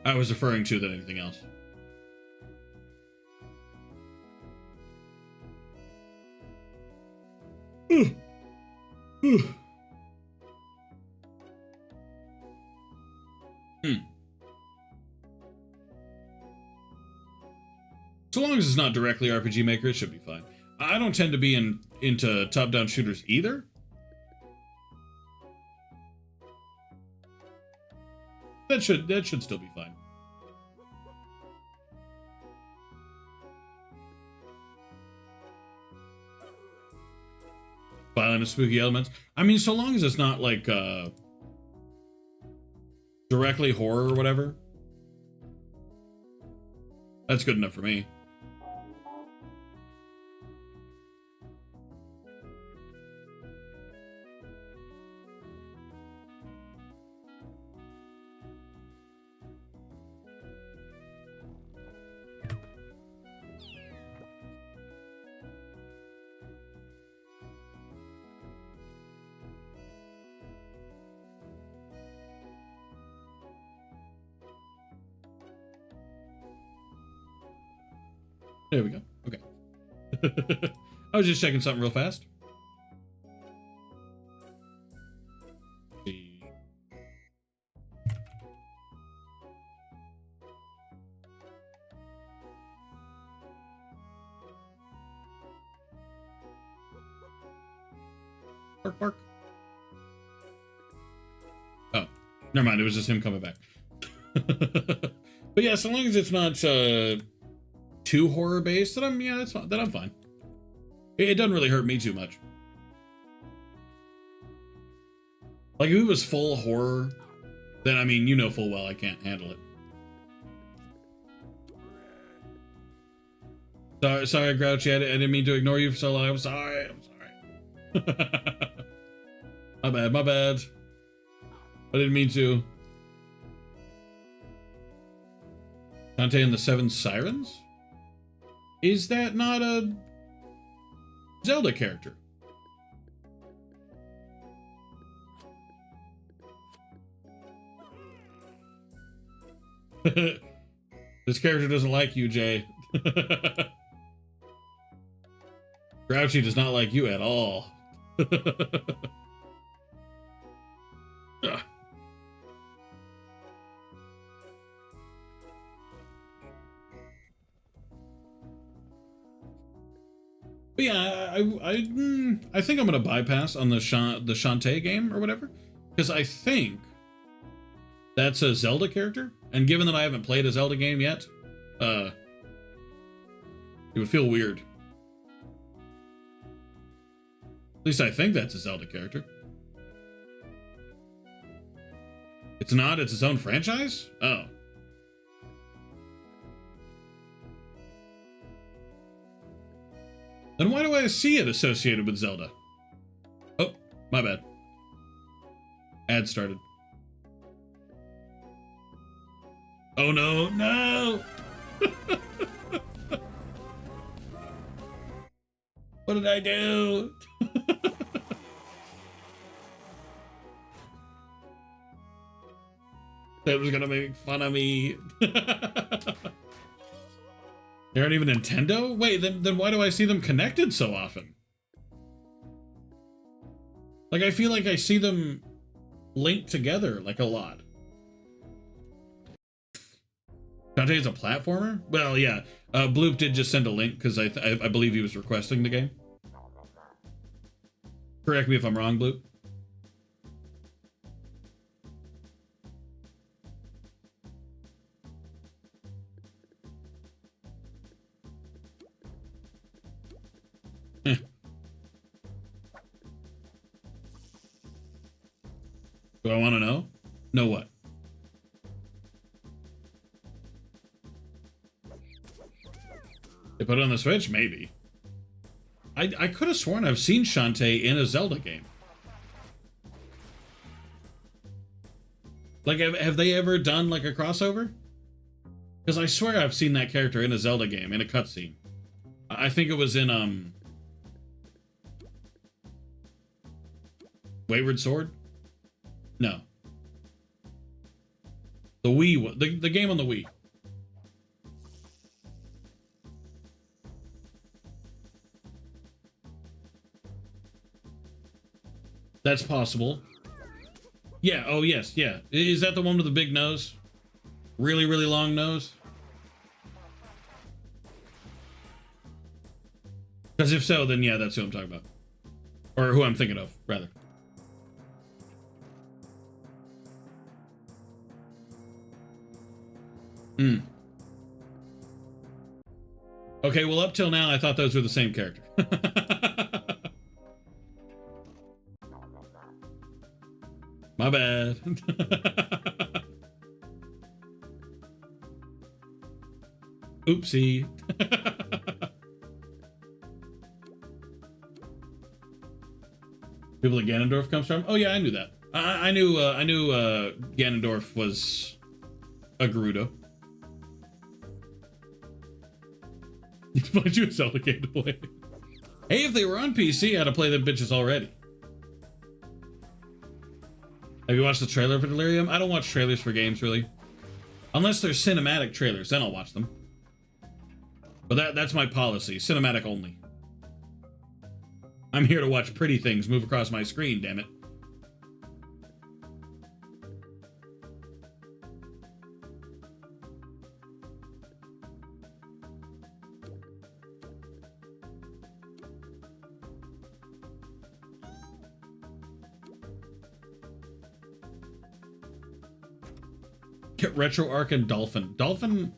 I was referring to than anything else. So long as it's not directly RPG Maker, it should be fine. I don't tend to be into top-down shooters either. That should still be fine. Violent and spooky elements. I mean, so long as it's not like directly horror or whatever, that's good enough for me. There we go. Okay. I was just checking something real fast. Bark, bark. Oh, never mind. It was just him coming back. But yeah, so long as it's not too horror based, then that's fine. Then I'm fine. It doesn't really hurt me too much. Like if it was full horror, then I mean, you know full well I can't handle it. Sorry, Grouchy. I didn't mean to ignore you for so long. I'm sorry. My bad. I didn't mean to. Dante and the Seven Sirens? Is that not a Zelda character? This character doesn't like you, Jay. Grouchy does not like you at all. But yeah, I think I'm gonna bypass on the Shantae game or whatever, because I think that's a Zelda character, and given that I haven't played a Zelda game yet, it would feel weird. At least I think that's a Zelda character. It's not? It's its own franchise? Oh. Then why do I see it associated with Zelda? Oh, my bad. Ad started. Oh no, no! What did I do? That was gonna make fun of me. They aren't even Nintendo? Wait, then why do I see them connected so often? Like, I feel like I see them linked together, like, a lot. Shantae is a platformer? Well, yeah. Bloop did just send a link, because I believe he was requesting the game. Correct me if I'm wrong, Bloop. Do I want to know? Know what? They put it on the Switch? Maybe. I could have sworn I've seen Shantae in a Zelda game. Like, have they ever done, like, a crossover? Because I swear I've seen that character in a Zelda game, in a cutscene. I think it was in, Wayward Sword? No. The Wii, the game on the Wii. That's possible. Yeah, oh yes, yeah. Is that the one with the big nose? Really, really long nose? Because if so, then yeah, that's who I'm talking about. Or who I'm thinking of, rather. Hmm. Okay, well, up till now, I thought those were the same character. My bad. Oopsie. People that Ganondorf comes from? Oh yeah, I knew that. I knew Ganondorf was a Gerudo. You'd find you a Zelda game to play. Hey, if they were on PC, I'd have played them bitches already. Have you watched the trailer for Delirium? I don't watch trailers for games, really. Unless they're cinematic trailers, then I'll watch them. But that's my policy, cinematic only. I'm here to watch pretty things move across my screen, damn it. RetroArch and Dolphin. Dolphin.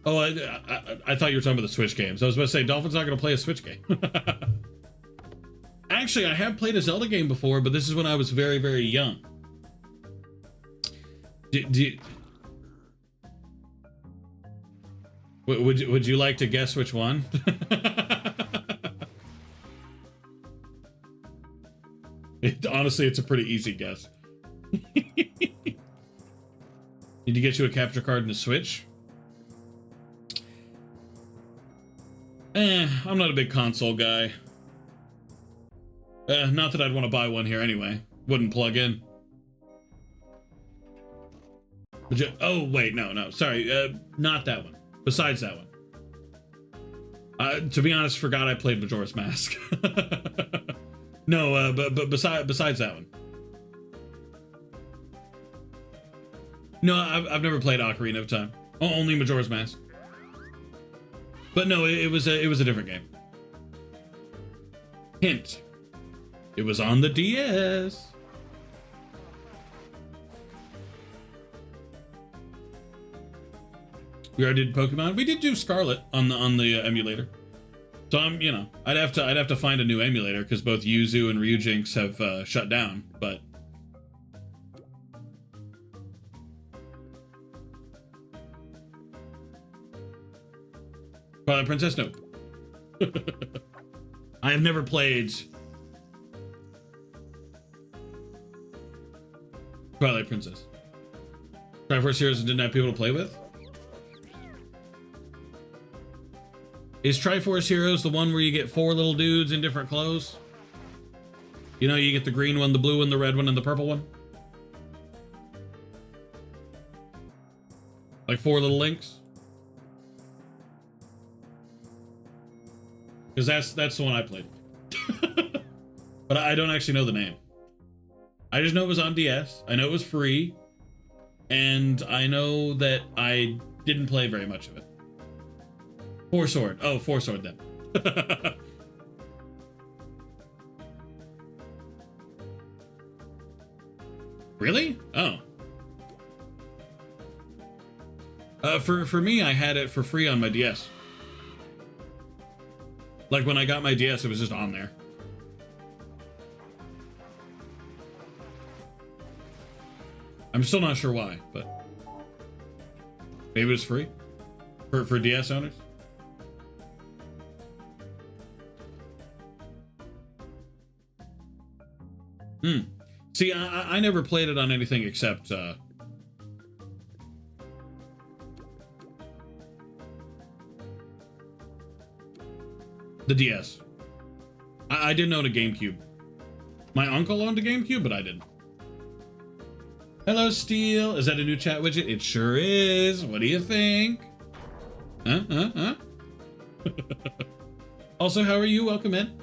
Oh, I thought you were talking about the Switch games. I was about to say Dolphin's not going to play a Switch game. Actually, I have played a Zelda game before, but this is when I was very, very young. Would you like to guess which one? Honestly, it's a pretty easy guess. Need to get you a capture card in the Switch? I'm not a big console guy. Not that I'd want to buy one here anyway. Wouldn't plug in. Oh, wait, no, sorry. Not that one. Besides that one. To be honest, forgot I played Majora's Mask. No, but besides that one. No, I've never played Ocarina of Time. Only Majora's Mask. But no, it was a different game. Hint. It was on the DS. We already did Pokemon. We did do Scarlet on the emulator. So I'd have to find a new emulator because both Yuzu and Ryujinx have shut down. But Twilight Princess, no. I have never played Twilight Princess. Triforce Heroes didn't have people to play with. Is Triforce Heroes the one where you get 4 little dudes in different clothes? You know, you get the green one, the blue one, the red one, and the purple one? Like 4 little links? Because that's the one I played. But I don't actually know the name. I just know it was on DS. I know it was free. And I know that I didn't play very much of it. 4 Sword. Oh, 4 Sword then. Really? Oh. For me, I had it for free on my DS. Like when I got my DS, it was just on there. I'm still not sure why, but maybe it's free for DS owners. See, I never played it on anything except the DS. I didn't own a GameCube. My uncle owned a GameCube, but I didn't. Hello, Steel. Is that a new chat widget? It sure is. What do you think? Huh? Also, how are you? Welcome in.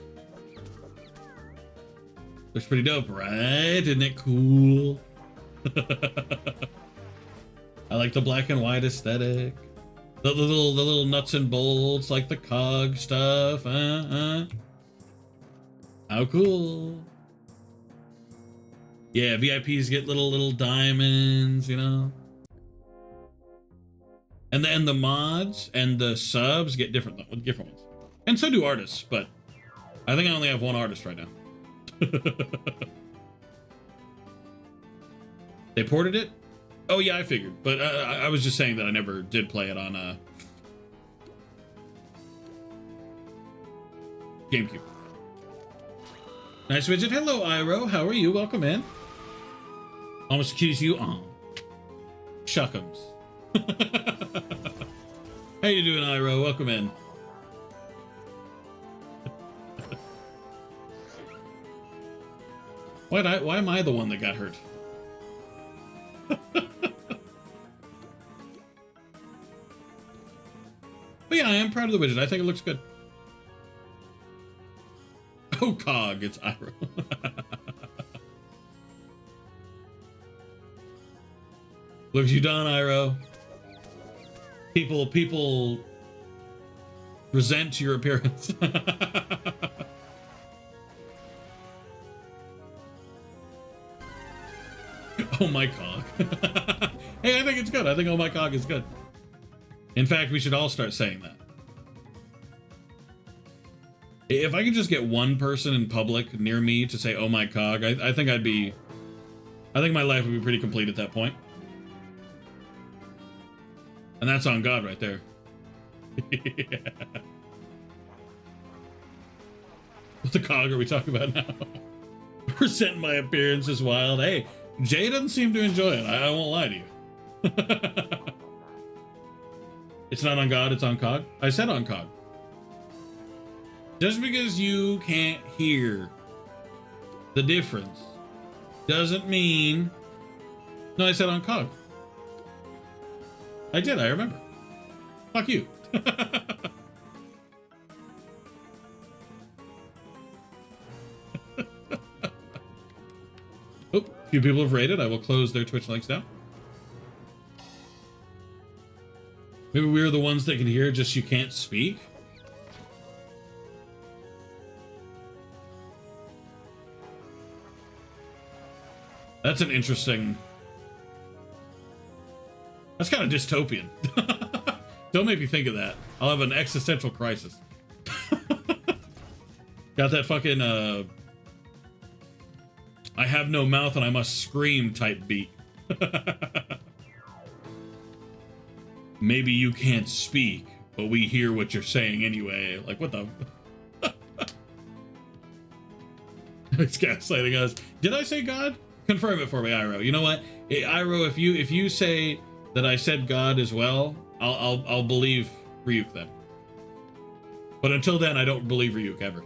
Looks pretty dope, right? Isn't it cool? I like the black and white aesthetic. The little nuts and bolts, like the cog stuff. How cool. Yeah, VIPs get little diamonds, you know. And the mods and the subs get different ones. And so do artists, but I think I only have one artist right now. They ported it? Oh yeah, I figured. But I was just saying that I never did play it on GameCube. Nice widget. Hello, Iro. How are you? Welcome in. Almost accused you. Shuckums. How you doing, Iro? Welcome in. Why am I the one that got hurt? But yeah, I am proud of the widget. I think it looks good. Oh, Cog, it's Iro. Look what you done, Iro. People resent your appearance. Oh my cog. Hey, I think it's good. I think oh my cog is good. In fact, we should all start saying that. If I could just get one person in public near me to say oh my cog, I think I think my life would be pretty complete at that point. And that's on God right there. Yeah. What the cog are we talking about now? Resent my appearance is wild. Hey, Jay doesn't seem to enjoy it. I won't lie to you. It's not on God, it's on cog. I said on cog. Just because you can't hear the difference doesn't mean... No, I said on cog. I did, I remember. Fuck you. Oh, a few people have rated. I will close their Twitch links now. Maybe we're the ones that can hear, just you can't speak. That's an interesting... That's kind of dystopian. Don't make me think of that. I'll have an existential crisis. Got that fucking, I have no mouth and I must scream type beat. Maybe you can't speak, but we hear what you're saying anyway. Like, what the... It's gaslighting us. Did I say God? Confirm it for me, Iro. You know what? Hey, Iro, if you say that I said God as well, I'll believe Ryuk then. But until then, I don't believe Ryuk ever.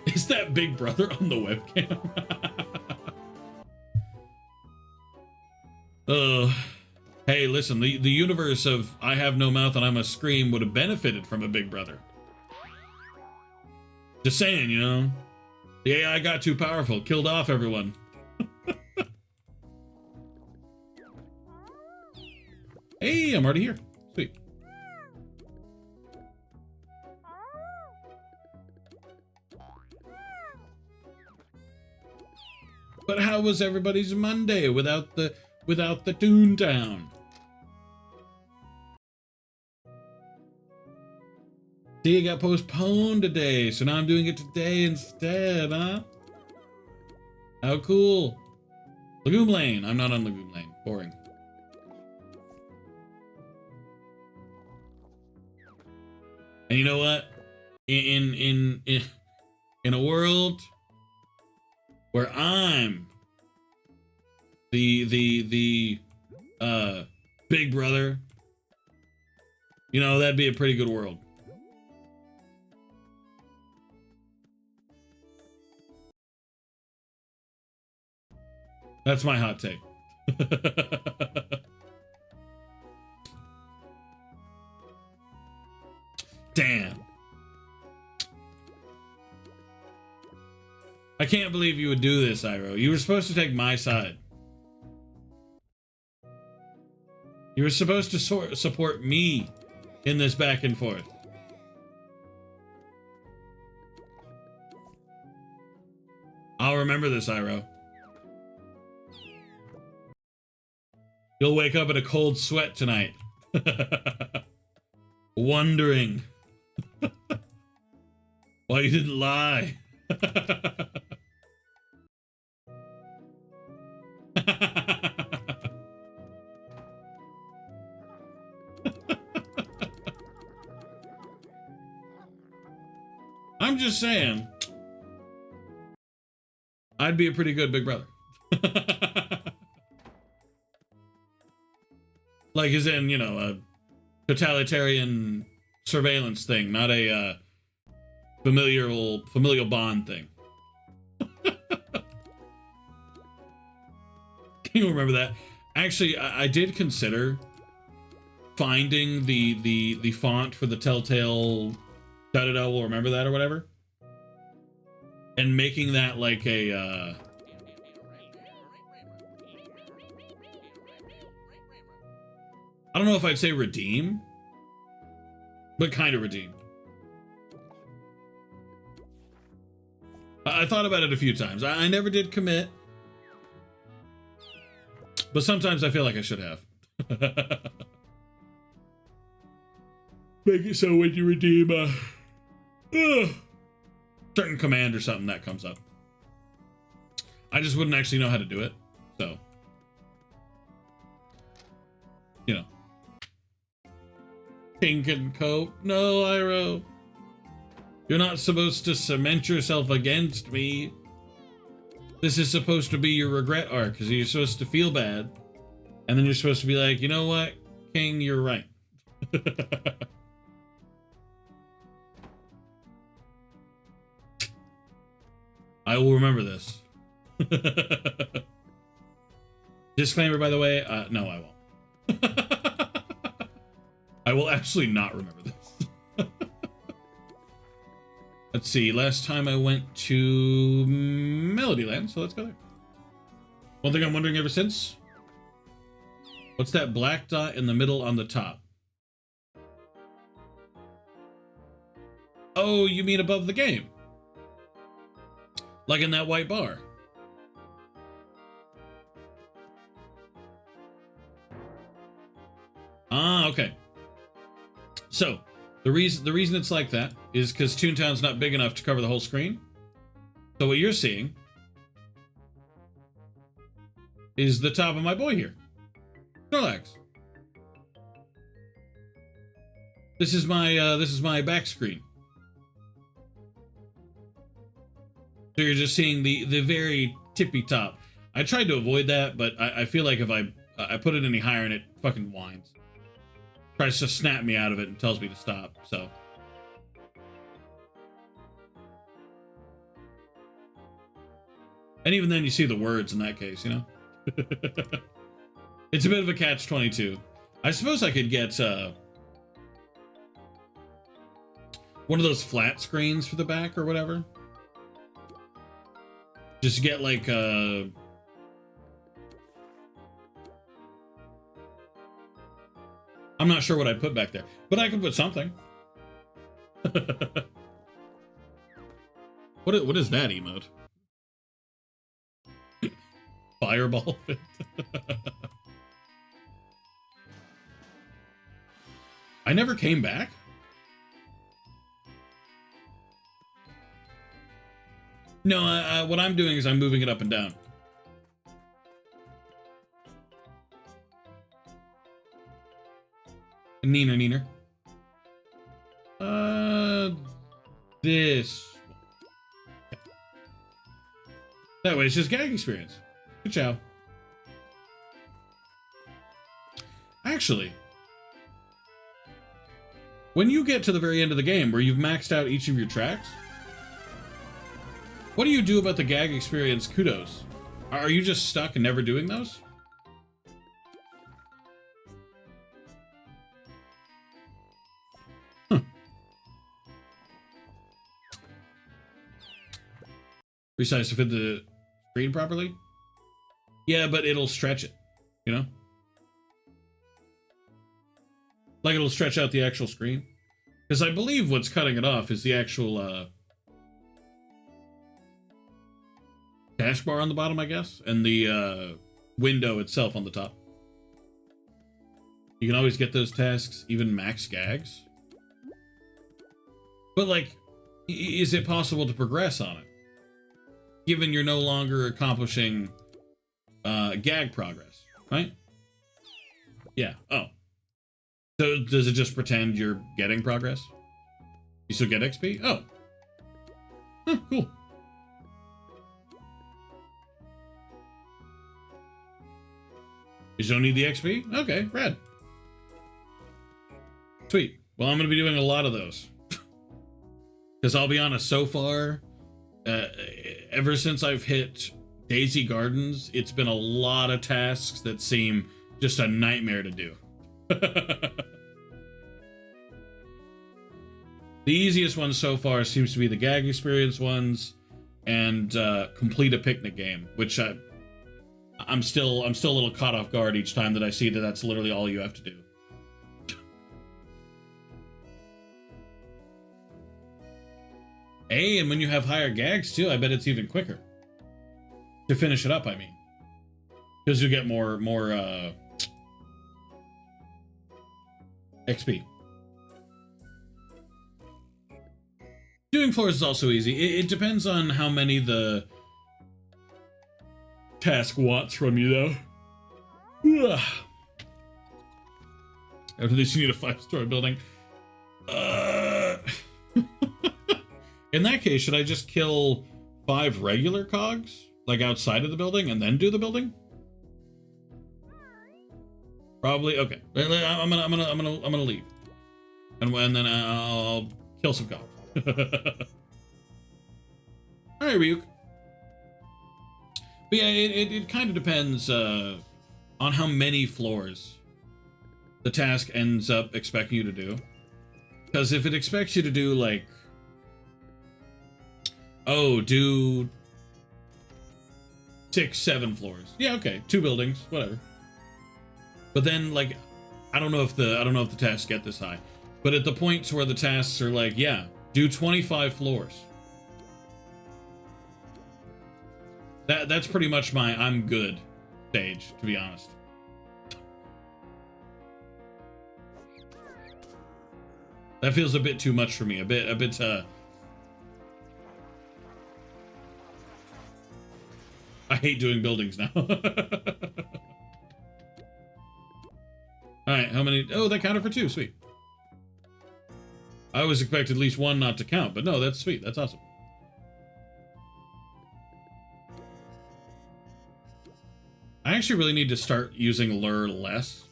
Is that Big Brother on the webcam? Hey, listen, the universe of I have no mouth and I must scream would have benefited from a Big Brother. Just saying, you know. The AI got too powerful, killed off everyone. Hey, I'm already here. Sweet. But how was everybody's Monday without the Toontown? See, it got postponed today, so now I'm doing it today instead, huh? How cool. Legume Lane. I'm not on Legume Lane. Boring. And you know what? In a world where I'm the Big Brother, you know, that'd be a pretty good world. That's my hot take. Damn. I can't believe you would do this, Iro. You were supposed to take my side. You were supposed to support me in this back and forth. I'll remember this, Iro. You'll wake up in a cold sweat tonight. Wondering why you didn't lie. I'm just saying, I'd be a pretty good Big Brother. Like, as in, you know, a totalitarian surveillance thing, not a familial bond thing. Can you remember that? Actually, I did consider finding the font for the Telltale da-da-da, will remember that or whatever, and making that like a I don't know if I'd say redeem, but kind of redeem. I thought about it a few times. I never did commit. But sometimes I feel like I should have. Make it so when you redeem a certain command or something that comes up. I just wouldn't actually know how to do it. So, you know. King and Co. No, Iroh. You're not supposed to cement yourself against me. This is supposed to be your regret arc, because you're supposed to feel bad. And then you're supposed to be like, you know what, King, you're right. I will remember this. Disclaimer, by the way, no, I won't. I will absolutely not remember this. Let's see, last time I went to Melodyland, so let's go there. One thing I'm wondering ever since, what's that black dot in the middle on the top? Oh, you mean above the game? Like in that white bar? Ah, okay. So, the reason it's like that is because Toontowns not big enough to cover the whole screen. So what you're seeing is the top of my boy here. Snorlax. This is my back screen. So you're just seeing the very tippy top. I tried to avoid that, but I feel like if I put it any higher and it fucking whines. Tries to snap me out of it and tells me to stop, so. And even then you see the words in that case, you know? It's a bit of a catch-22. I suppose I could get one of those flat screens for the back or whatever. Just get like I'm not sure what I'd put back there, but I could put something. What is that emote? Fireball fit. I never came back? No, what I'm doing is I'm moving it up and down. Neener. This. That way it's just gag experience. Good job. Actually, when you get to the very end of the game where you've maxed out each of your tracks, what do you do about the gag experience kudos? Are you just stuck and never doing those? Resize to fit the screen properly? Yeah, but it'll stretch it, you know? Like it'll stretch out the actual screen. Because I believe what's cutting it off is the actual taskbar on the bottom, I guess, and the window itself on the top. You can always get those tasks, even max gags. But like, is it possible to progress on it? Given you're no longer accomplishing gag progress, right? Yeah. Oh. So does it just pretend you're getting progress? You still get XP? Oh. Huh, cool. You don't need the XP? Okay, rad. Sweet. Well, I'm going to be doing a lot of those. Because I'll be honest, so far, ever since I've hit Daisy Gardens, it's been a lot of tasks that seem just a nightmare to do. The easiest one so far seems to be the gag experience ones and complete a picnic game, which I'm still a little caught off guard each time that I see that that's literally all you have to do. Hey, and when you have higher gags too, I bet it's even quicker to finish it up. I mean, because you get more XP. Doing floors is also easy. It depends on how many the task wants from you, though. Ugh. After this, you need a 5-story building. In that case, should I just kill 5 regular cogs, like outside of the building, and then do the building? Probably. Okay. I'm gonna leave, and then I'll kill some cogs. All right, Ryuk. But yeah, it kind of depends on how many floors the task ends up expecting you to do. Because if it expects you to do like, oh, do 6, 7 floors. Yeah, okay, 2 buildings, whatever. But then, like, I don't know if the tasks get this high. But at the points where the tasks are like, yeah, do 25 floors. That's pretty much my I'm good stage, to be honest. That feels a bit too much for me. A bit I hate doing buildings now. Alright, how many? Oh, that counted for 2. Sweet. I always expected at least 1 not to count, but no, that's sweet. That's awesome. I actually really need to start using lure less,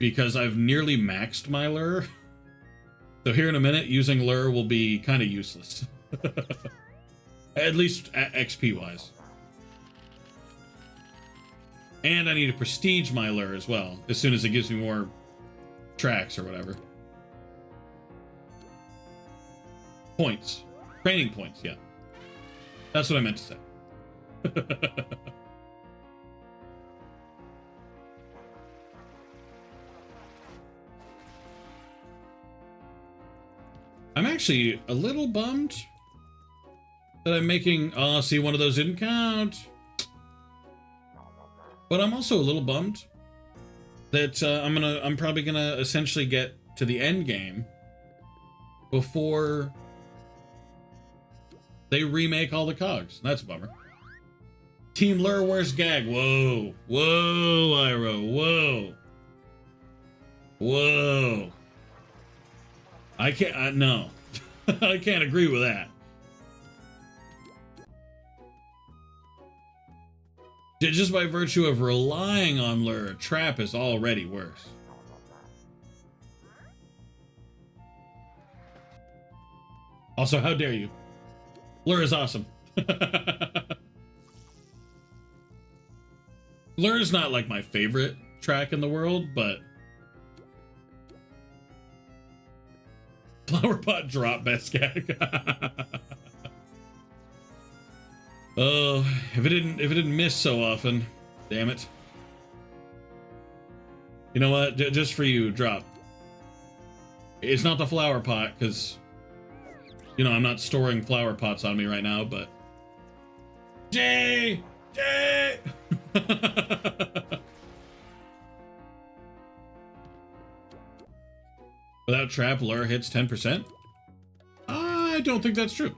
because I've nearly maxed my lure. So here in a minute, using lure will be kind of useless. At least XP-wise. And I need to prestige my lure as well, as soon as it gives me more tracks or whatever. Points. Training points, yeah. That's what I meant to say. I'm actually a little bummed that I'm making... Oh, see, one of those didn't count. But I'm also a little bummed that I'm probably gonna essentially get to the end game before they remake all the cogs. That's a bummer. Team Lure, where's Gag? Whoa. Whoa, Iroh. Whoa. Whoa. I can't, no. I can't agree with that. Just by virtue of relying on lure, trap is already worse. Also, how dare you? Lure is awesome. Lure is not like my favorite track in the world, but Flower pot drop, best gag. Oh, if it didn't miss so often, damn it. You know what? Just for you, drop. It's not the flower pot, because, you know, I'm not storing flower pots on me right now, but... Jay! Jay! Without trap, lure hits 10%? I don't think that's true.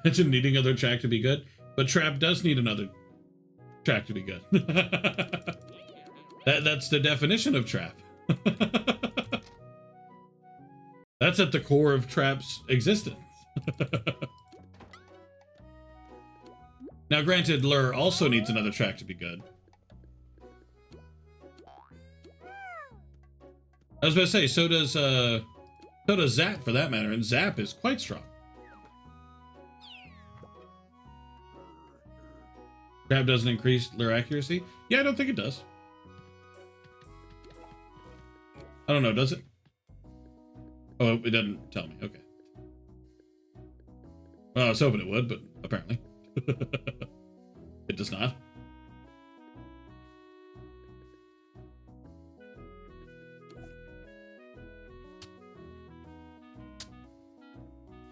Imagine needing another track to be good, but trap does need another track to be good. That's the definition of trap. That's at the core of trap's existence. Now, granted, lure also needs another track to be good. I was about to say, so does Zap, for that matter, and Zap is quite strong. Trap doesn't increase lure accuracy? Yeah, I don't think it does. I don't know, does it? Oh, it doesn't tell me. Okay. Well, I was hoping it would, but apparently. It does not.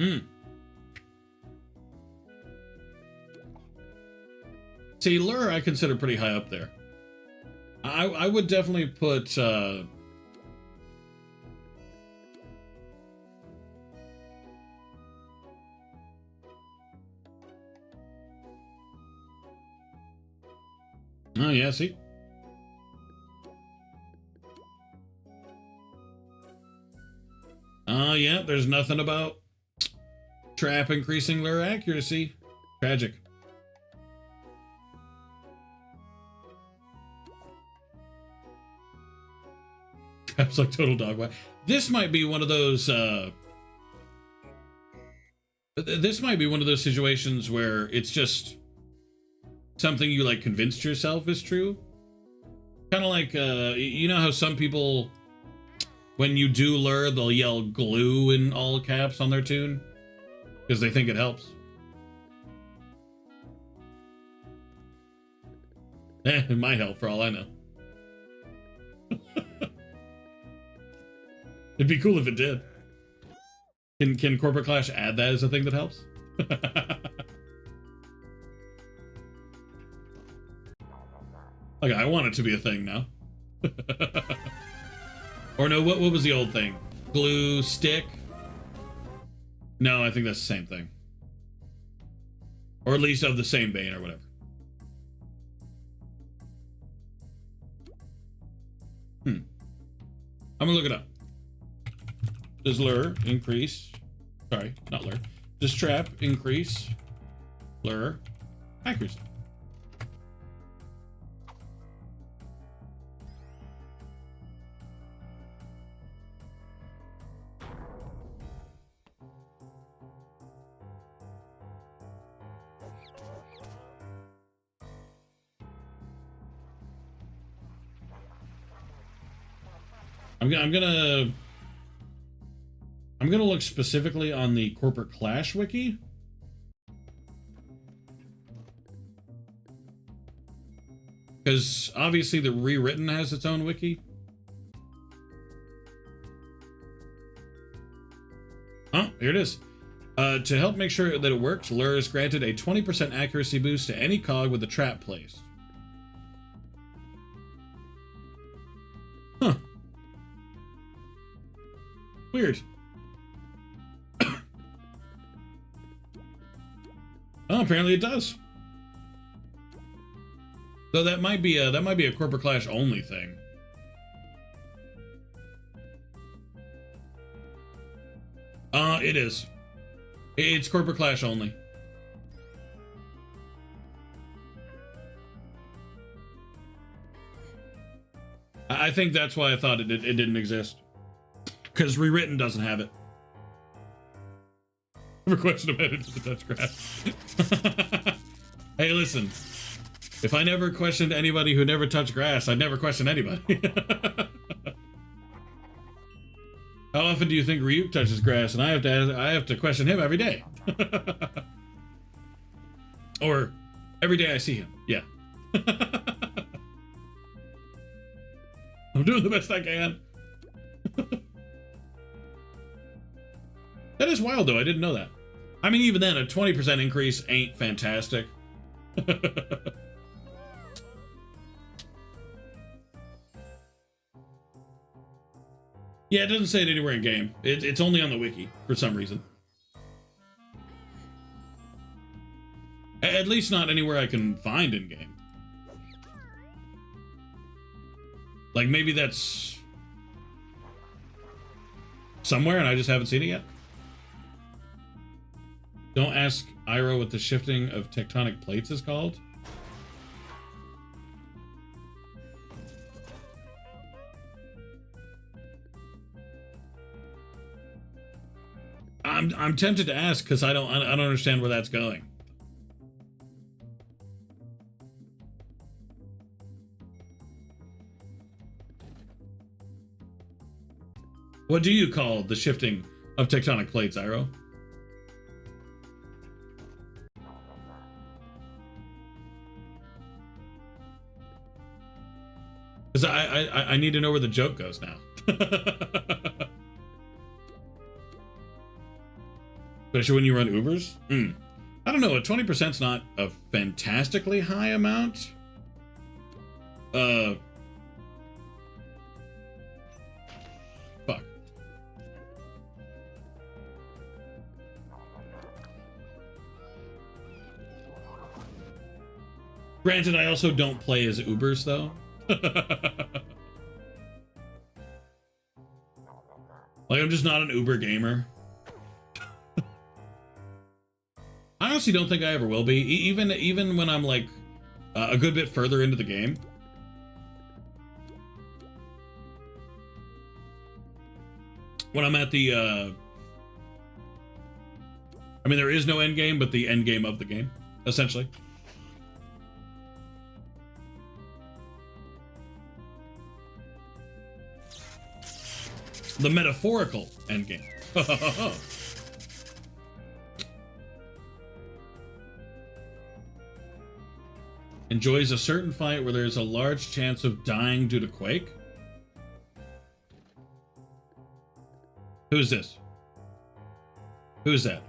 Hmm. See, lure I consider pretty high up there. I would definitely put oh yeah, see? Oh yeah, there's nothing about trap increasing lure accuracy. Tragic. Traps like total dog whack. This might be one of those this might be one of those situations where it's just something you like convinced yourself is true. Kind of like you know how some people, when you do lure, they'll yell glue in all caps on their tune because they think it helps. It might help for all I know. It'd be cool if it did. Can Corporate Clash add that as a thing that helps? Okay, I want it to be a thing now. Or no, what was the old thing? Glue stick? No, I think that's the same thing. Or at least of the same vein or whatever. I'm gonna look it up. Does lure increase? Sorry, not lure. Does trap increase lure accuracy? I'm gonna look specifically on the Corporate Clash wiki. Because obviously the Rewritten has its own wiki. Oh, here it is. To help make sure that it works, lure is granted a 20% accuracy boost to any cog with the trap placed. Huh. Weird. Oh, apparently it does. So that might be a Corporate Clash only thing. It is. It's Corporate Clash only. I think that's why I thought it didn't exist. Because Rewritten doesn't have it. Never questioned about it to touch grass. Hey, listen. If I never questioned anybody who never touched grass, I'd never question anybody. How often do you think Ryuk touches grass? And I have to question him every day. Or every day I see him. Yeah. I'm doing the best I can. That is wild, though. I didn't know that. I mean, even then, a 20% increase ain't fantastic. Yeah, it doesn't say it anywhere in game. It's only on the wiki for some reason. At least not anywhere I can find in game. Like maybe that's somewhere and I just haven't seen it yet. Don't ask Iroh what the shifting of tectonic plates is called. I'm tempted to ask because I don't understand where that's going. What do you call the shifting of tectonic plates, Iroh? Because I need to know where the joke goes now. Especially when you run Ubers? I don't know, a 20%'s not a fantastically high amount. Fuck. Granted, I also don't play as Ubers, though. Like, I'm just not an Uber gamer. I honestly don't think I ever will be, even when I'm, like, a good bit further into the game. When I'm at the, I mean, there is no end game, but the end game of the game, essentially. The metaphorical endgame. Enjoys a certain fight where there's a large chance of dying due to quake. Who's this? Who's that?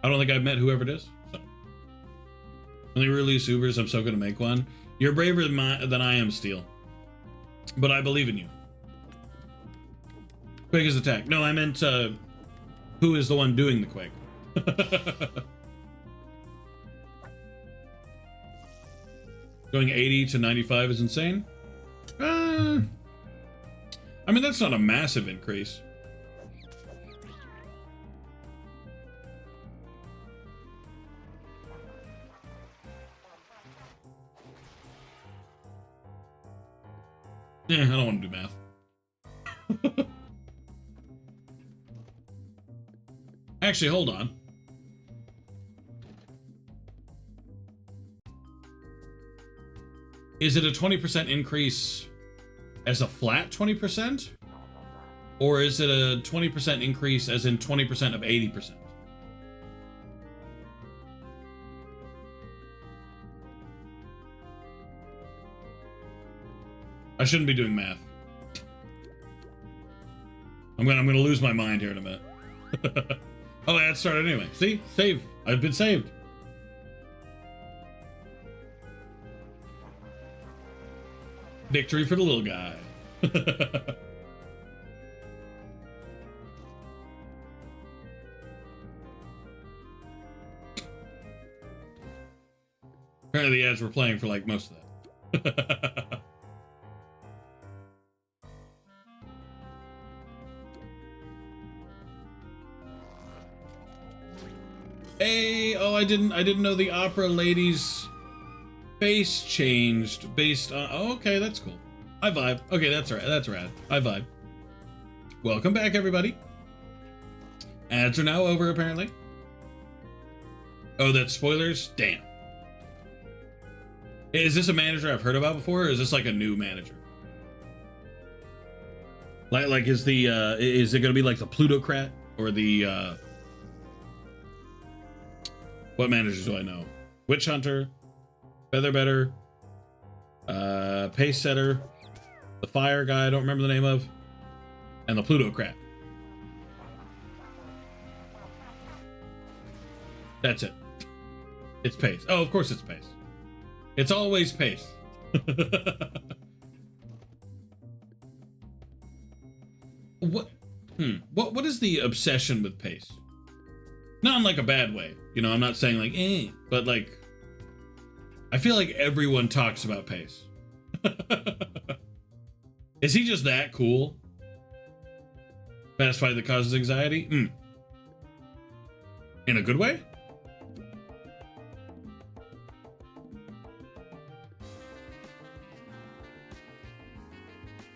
I don't think I've met whoever it is. So. When they release Ubers, I'm so gonna make one. You're braver than I am, Steel. But I believe in you. Quake is attack. No, I meant who is the one doing the quake. Going 80 to 95 is insane. I mean, that's not a massive increase. Yeah, I don't want to do math. Actually, hold on. Is it a 20% increase as a flat 20%? Or is it a 20% increase as in 20% of 80%? I shouldn't be doing math. I'm gonna lose my mind here in a minute. Oh, that started anyway. See? Save. I've been saved. Victory for the little guy. Apparently the ads were playing for like most of that. Hey, oh, I didn't know the opera lady's face changed based on. Oh, okay, that's cool. I vibe. Okay, that's right. That's rad. I vibe. Welcome back, everybody. Ads are now over, apparently. Oh, that's spoilers? Damn. Is this a manager I've heard about before, or is this like a new manager? Like is it gonna be like the Plutocrat or the what managers do I know? Witch Hunter, Featherbetter, Pace Setter, the Fire guy I don't remember the name of, and the Plutocrat. That's it. It's Pace. Oh, of course it's Pace. It's always Pace. What is the obsession with Pace? Not in like a bad way. You know, I'm not saying like, but like, I feel like everyone talks about Pace. Is he just that cool? Fast fight that causes anxiety? In a good way?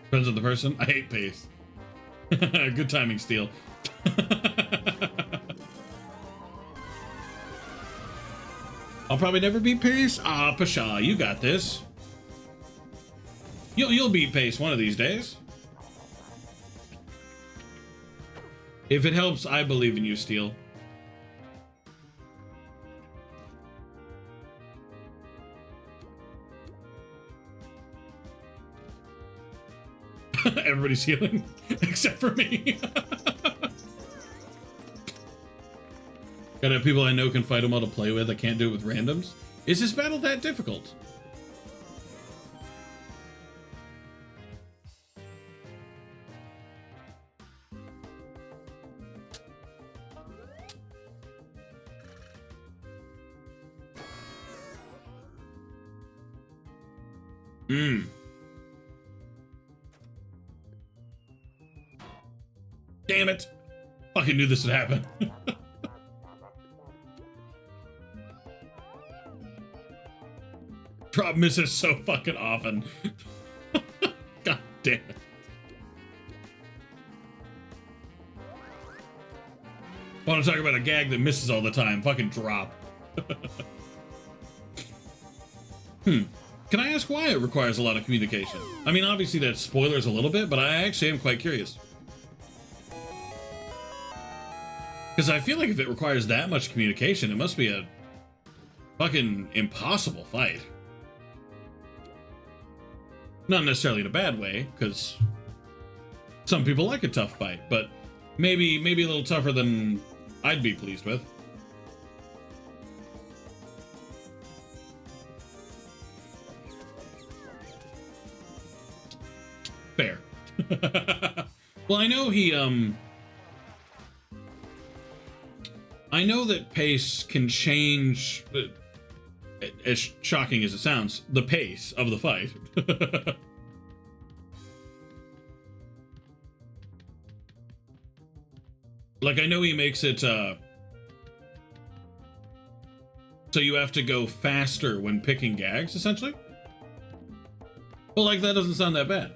Depends on the person. I hate Pace. Good timing, Steel. I'll probably never beat Pace. Ah, Pasha, you got this. You'll beat Pace one of these days. If it helps, I believe in you, Steel. everybody's healing except for me. Gotta have people I know can fight them all to play with. I can't do it with randoms. Is this battle that difficult? Damn it. Fucking knew this would happen. Drop misses so fucking often. God damn it. Want to talk about a gag that misses all the time? Fucking drop. Can I ask why it requires a lot of communication? I mean, obviously that's spoilers a little bit, but I actually am quite curious. Because I feel like if it requires that much communication, it must be a fucking impossible fight. Not necessarily in a bad way, because some people like a tough fight, but maybe a little tougher than I'd be pleased with. Fair. Well, I know I know that pace can change, as shocking as it sounds, the pace of the fight. Like, I know he makes it, so you have to go faster when picking gags, essentially? Well, like, that doesn't sound that bad.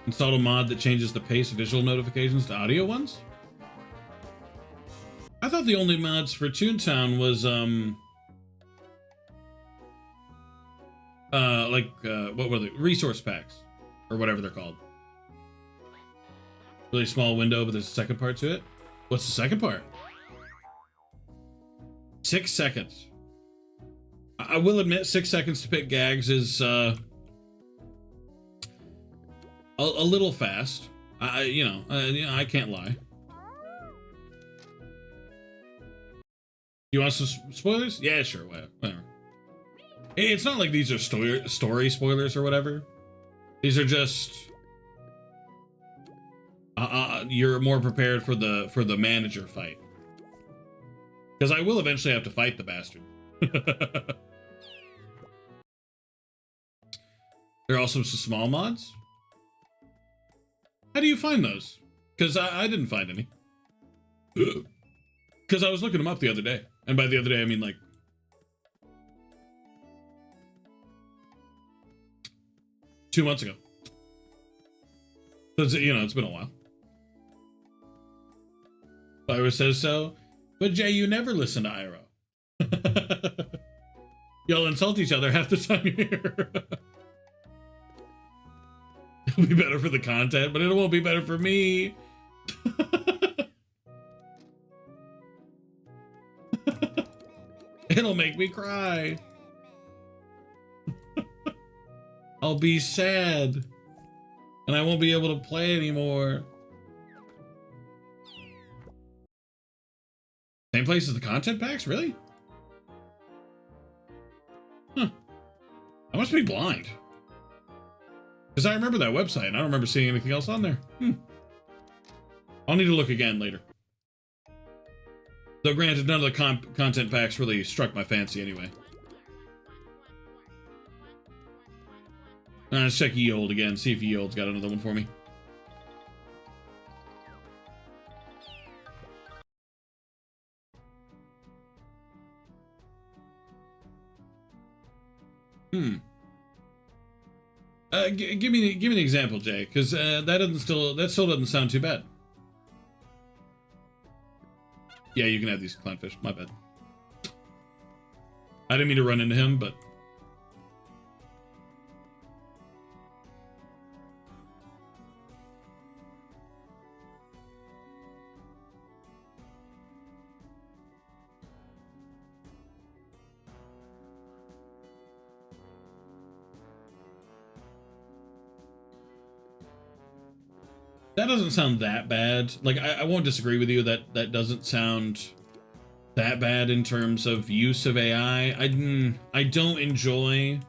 Installed a mod that changes the pace of visual notifications to audio ones? I thought the only mods for Toontown was, what were they? Resource packs. Or whatever they're called. Really small window, but there's a second part to it. What's the second part? 6 seconds. I will admit, 6 seconds to pick gags is, a little fast. I can't lie. You want some spoilers? Yeah, sure, whatever. It's not like these are story spoilers or whatever. These are just you're more prepared for the manager fight. Because I will eventually have to fight the bastard. There are also some small mods. How do you find those? Because I didn't find any. Because I was looking them up the other day. And by the other day, I mean like 2 months ago. So it's been a while. Ira says so. But Jay, you never listen to Iro. Y'all insult each other half the time you're here. It'll be better for the content, but it won't be better for me. It'll make me cry. I'll be sad. And I won't be able to play anymore. Same place as the content packs? Really? Huh. I must be blind. Because I remember that website, and I don't remember seeing anything else on there. I'll need to look again later. Though granted, none of the content packs really struck my fancy anyway. Let's check Ye-Old again, see if Ye-Old's got another one for me. Give me an example, Jay, because that still doesn't sound too bad. Yeah, you can have these clownfish. My bad. I didn't mean to run into him, but That doesn't sound that bad. Like, I won't disagree with you that that doesn't sound that bad in terms of use of AI. I don't enjoy...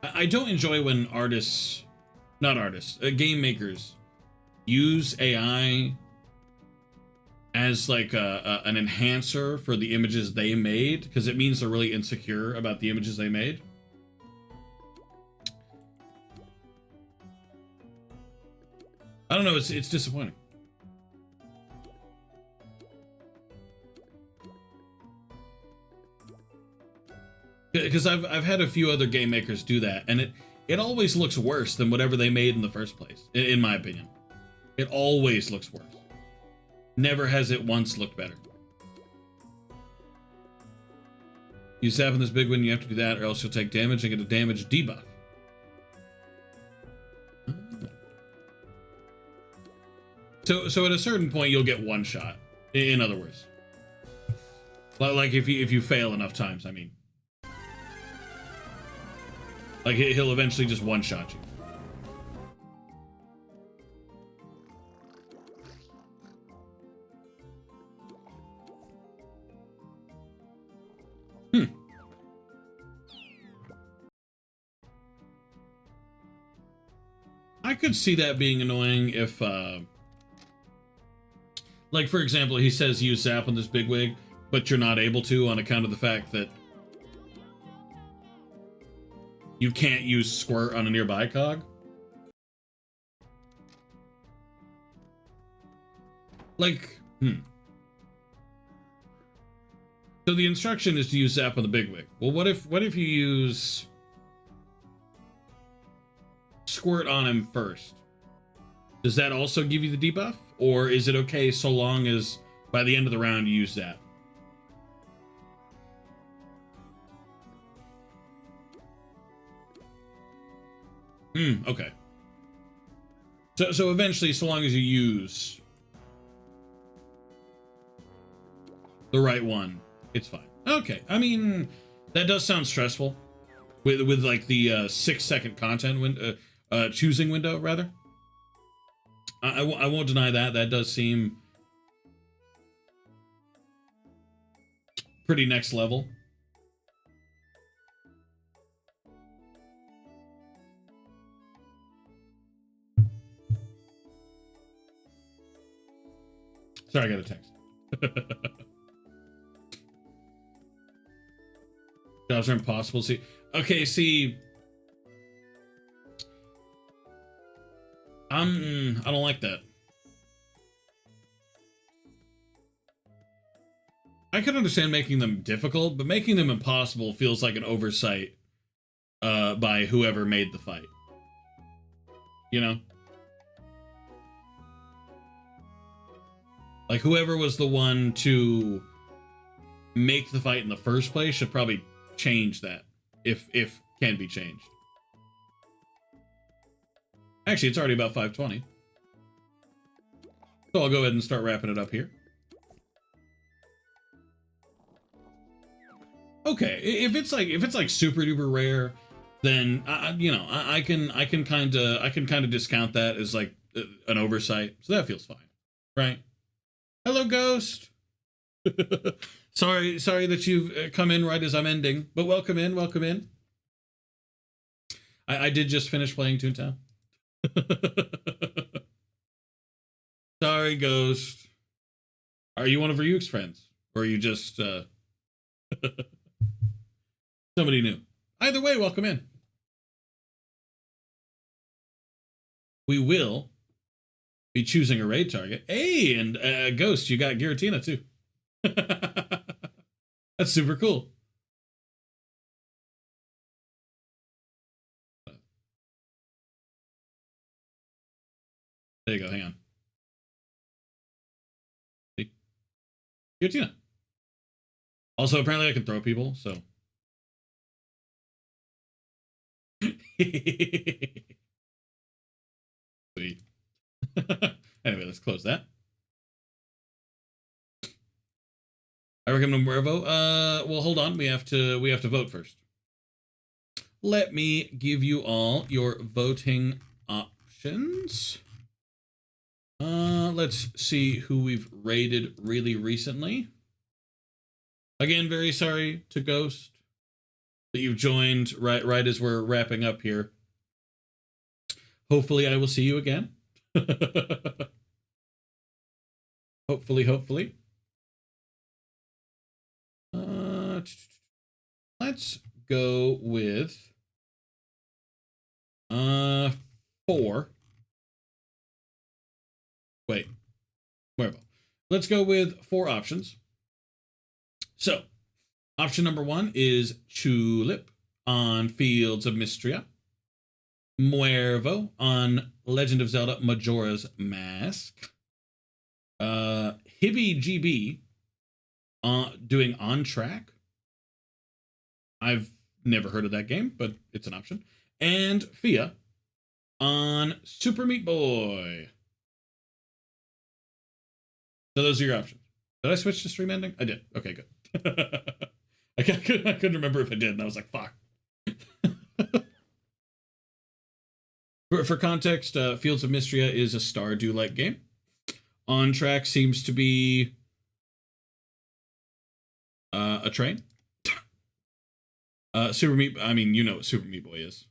I don't enjoy when artists... Not artists, game makers use AI as like an enhancer for the images they made, because it means they're really insecure about the images they made. I don't know, it's disappointing. Because I've had a few other game makers do that, and it always looks worse than whatever they made in the first place, in my opinion. It always looks worse. Never has it once looked better. You zap in this big one, you have to do that, or else you'll take damage and get a damage debuff. So at a certain point, you'll get one shot. In other words, like if you fail enough times, I mean, like he'll eventually just one shot you. I could see that being annoying if, like, for example, he says use zap on this bigwig, but you're not able to on account of the fact that you can't use squirt on a nearby cog. Like, So the instruction is to use zap on the bigwig. Well, what if you use squirt on him first? Does that also give you the debuff? Or is it okay so long as by the end of the round you use that? Okay. So eventually, so long as you use the right one, it's fine. Okay. I mean, that does sound stressful with like the 6-second content window, choosing window rather. I won't deny that. That does seem pretty next level. Sorry, I got a text. Jobs are impossible. See, okay, see, I don't like that. I can understand making them difficult, but making them impossible feels like an oversight by whoever made the fight. You know? Like, whoever was the one to make the fight in the first place should probably change that, if can be changed. Actually, it's already about 5:20. So I'll go ahead and start wrapping it up here. Okay, if it's like super duper rare, then I can kind of discount that as like an oversight. So that feels fine, right? Hello, Ghost. sorry that you've come in right as I'm ending, but welcome in, welcome in. I did just finish playing Toontown. Sorry, Ghost. Are you one of Ryuk's friends? Or are you just somebody new? Either way, welcome in. We will be choosing a raid target. Hey, and Ghost, you got Giratina too. That's super cool. There you go, hang on. See? Giratina. Also, apparently I can throw people, so. Sweet. Anyway, let's close that. I recommend Wervo. Well, hold on. We have to vote first. Let me give you all your voting options. Let's see who we've raided really recently. Again, very sorry to Ghost that you've joined right as we're wrapping up here. Hopefully I will see you again. Hopefully. Let's go with 4. Wait, where? Let's go with 4 options. So, option number 1 is Tulip on Fields of Mystria. Muervo on Legend of Zelda Majora's Mask. Hibby GB doing On Track. I've never heard of that game, but it's an option. And Fia on Super Meat Boy. So those are your options. Did I switch to stream ending? I did. Okay, good. I couldn't remember if I did, and I was like, fuck. For context, Fields of Mystria is a Stardew-like game. On Track seems to be a train. Super Meat, I mean, you know what Super Meat Boy is.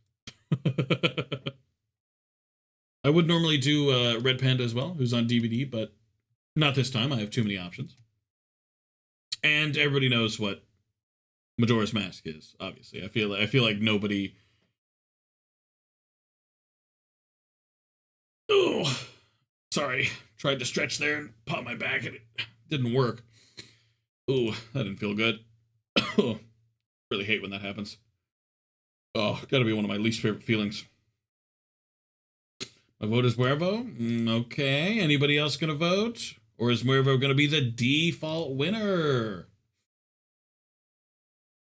I would normally do Red Panda as well, who's on DVD, but not this time. I have too many options. And everybody knows what Majora's Mask is, obviously. I feel like nobody... Oh, sorry. Tried to stretch there and pop my back and it didn't work. Oh, that didn't feel good. Oh, really hate when that happens. Oh, gotta be one of my least favorite feelings. My vote is Muervo. Okay, anybody else gonna vote? Or is Muervo gonna be the default winner?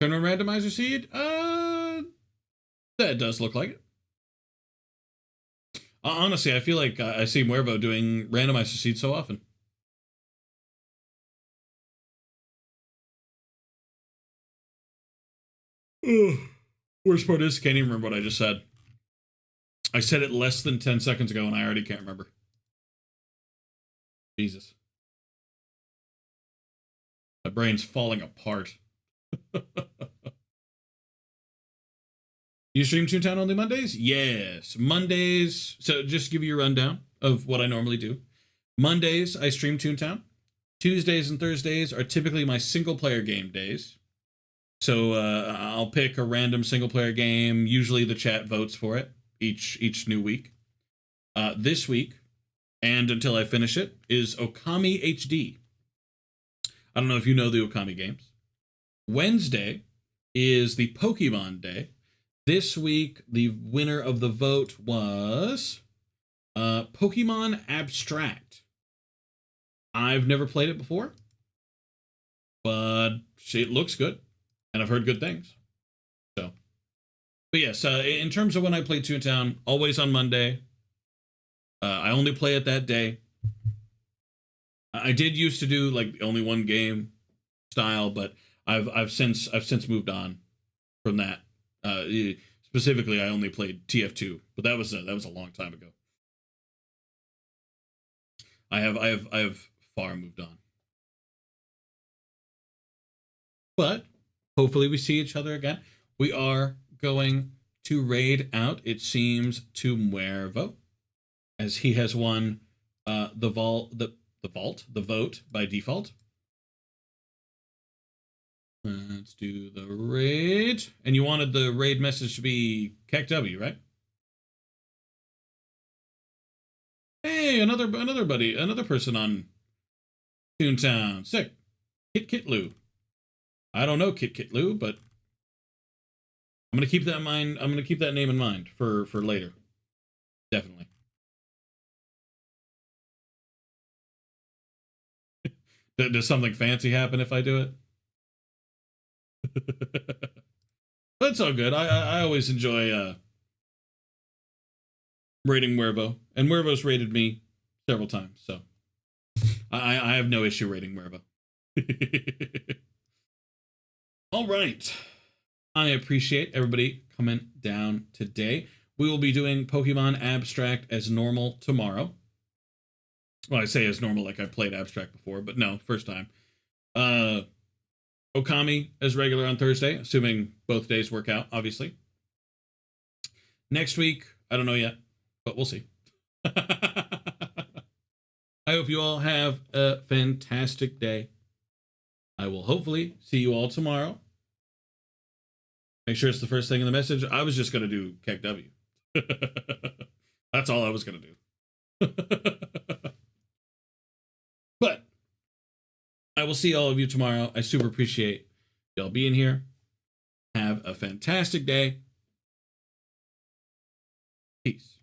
Turn on randomizer seed? That does look like it. Honestly, I feel like I see Muervo doing randomizer seed so often. Ugh. Worst part is, can't even remember what I just said. I said it less than 10 seconds ago and I already can't remember. Jesus. My brain's falling apart. You stream Toontown only Mondays? Yes. Mondays, so just to give you a rundown of what I normally do. Mondays, I stream Toontown. Tuesdays and Thursdays are typically my single-player game days. So I'll pick a random single-player game. Usually the chat votes for it each new week. This week, and until I finish it, is Okami HD. I don't know if you know the Okami games. Wednesday is the Pokemon Day. This week, the winner of the vote was Pokemon Abstract. I've never played it before, but it looks good, and I've heard good things. So, but yes, in terms of when I play Toontown, always on Monday. I only play it that day. I did used to do like only one game style, but I've since moved on from that. Specifically, I only played TF2, but that was a long time ago. I have far moved on. But hopefully we see each other again. We are going to raid out, it seems, to Muervo, as he has won the vote by default. Let's do the raid. And you wanted the raid message to be KEKW, right? Hey, another buddy, another person on Toontown. Sick. Kit Lou. I don't know Kit Lou, but I'm gonna keep that in mind. I'm gonna keep that name in mind for later. Definitely. Does something fancy happen if I do it? But it's all good. I always enjoy rating Muervo, and Muervo's rated me several times, so I have no issue rating Muervo. All right. I appreciate everybody coming down today. We will be doing Pokemon Abstract as normal tomorrow. Well, I say as normal, like I played Abstract before, but no, first time. Okami as regular on Thursday, assuming both days work out, obviously. Next week, I don't know yet, but we'll see. I hope you all have a fantastic day. I will hopefully see you all tomorrow. Make sure it's the first thing in the message. I was just going to do Keck W. That's all I was going to do. But I will see all of you tomorrow. I super appreciate y'all being here. Have a fantastic day. Peace.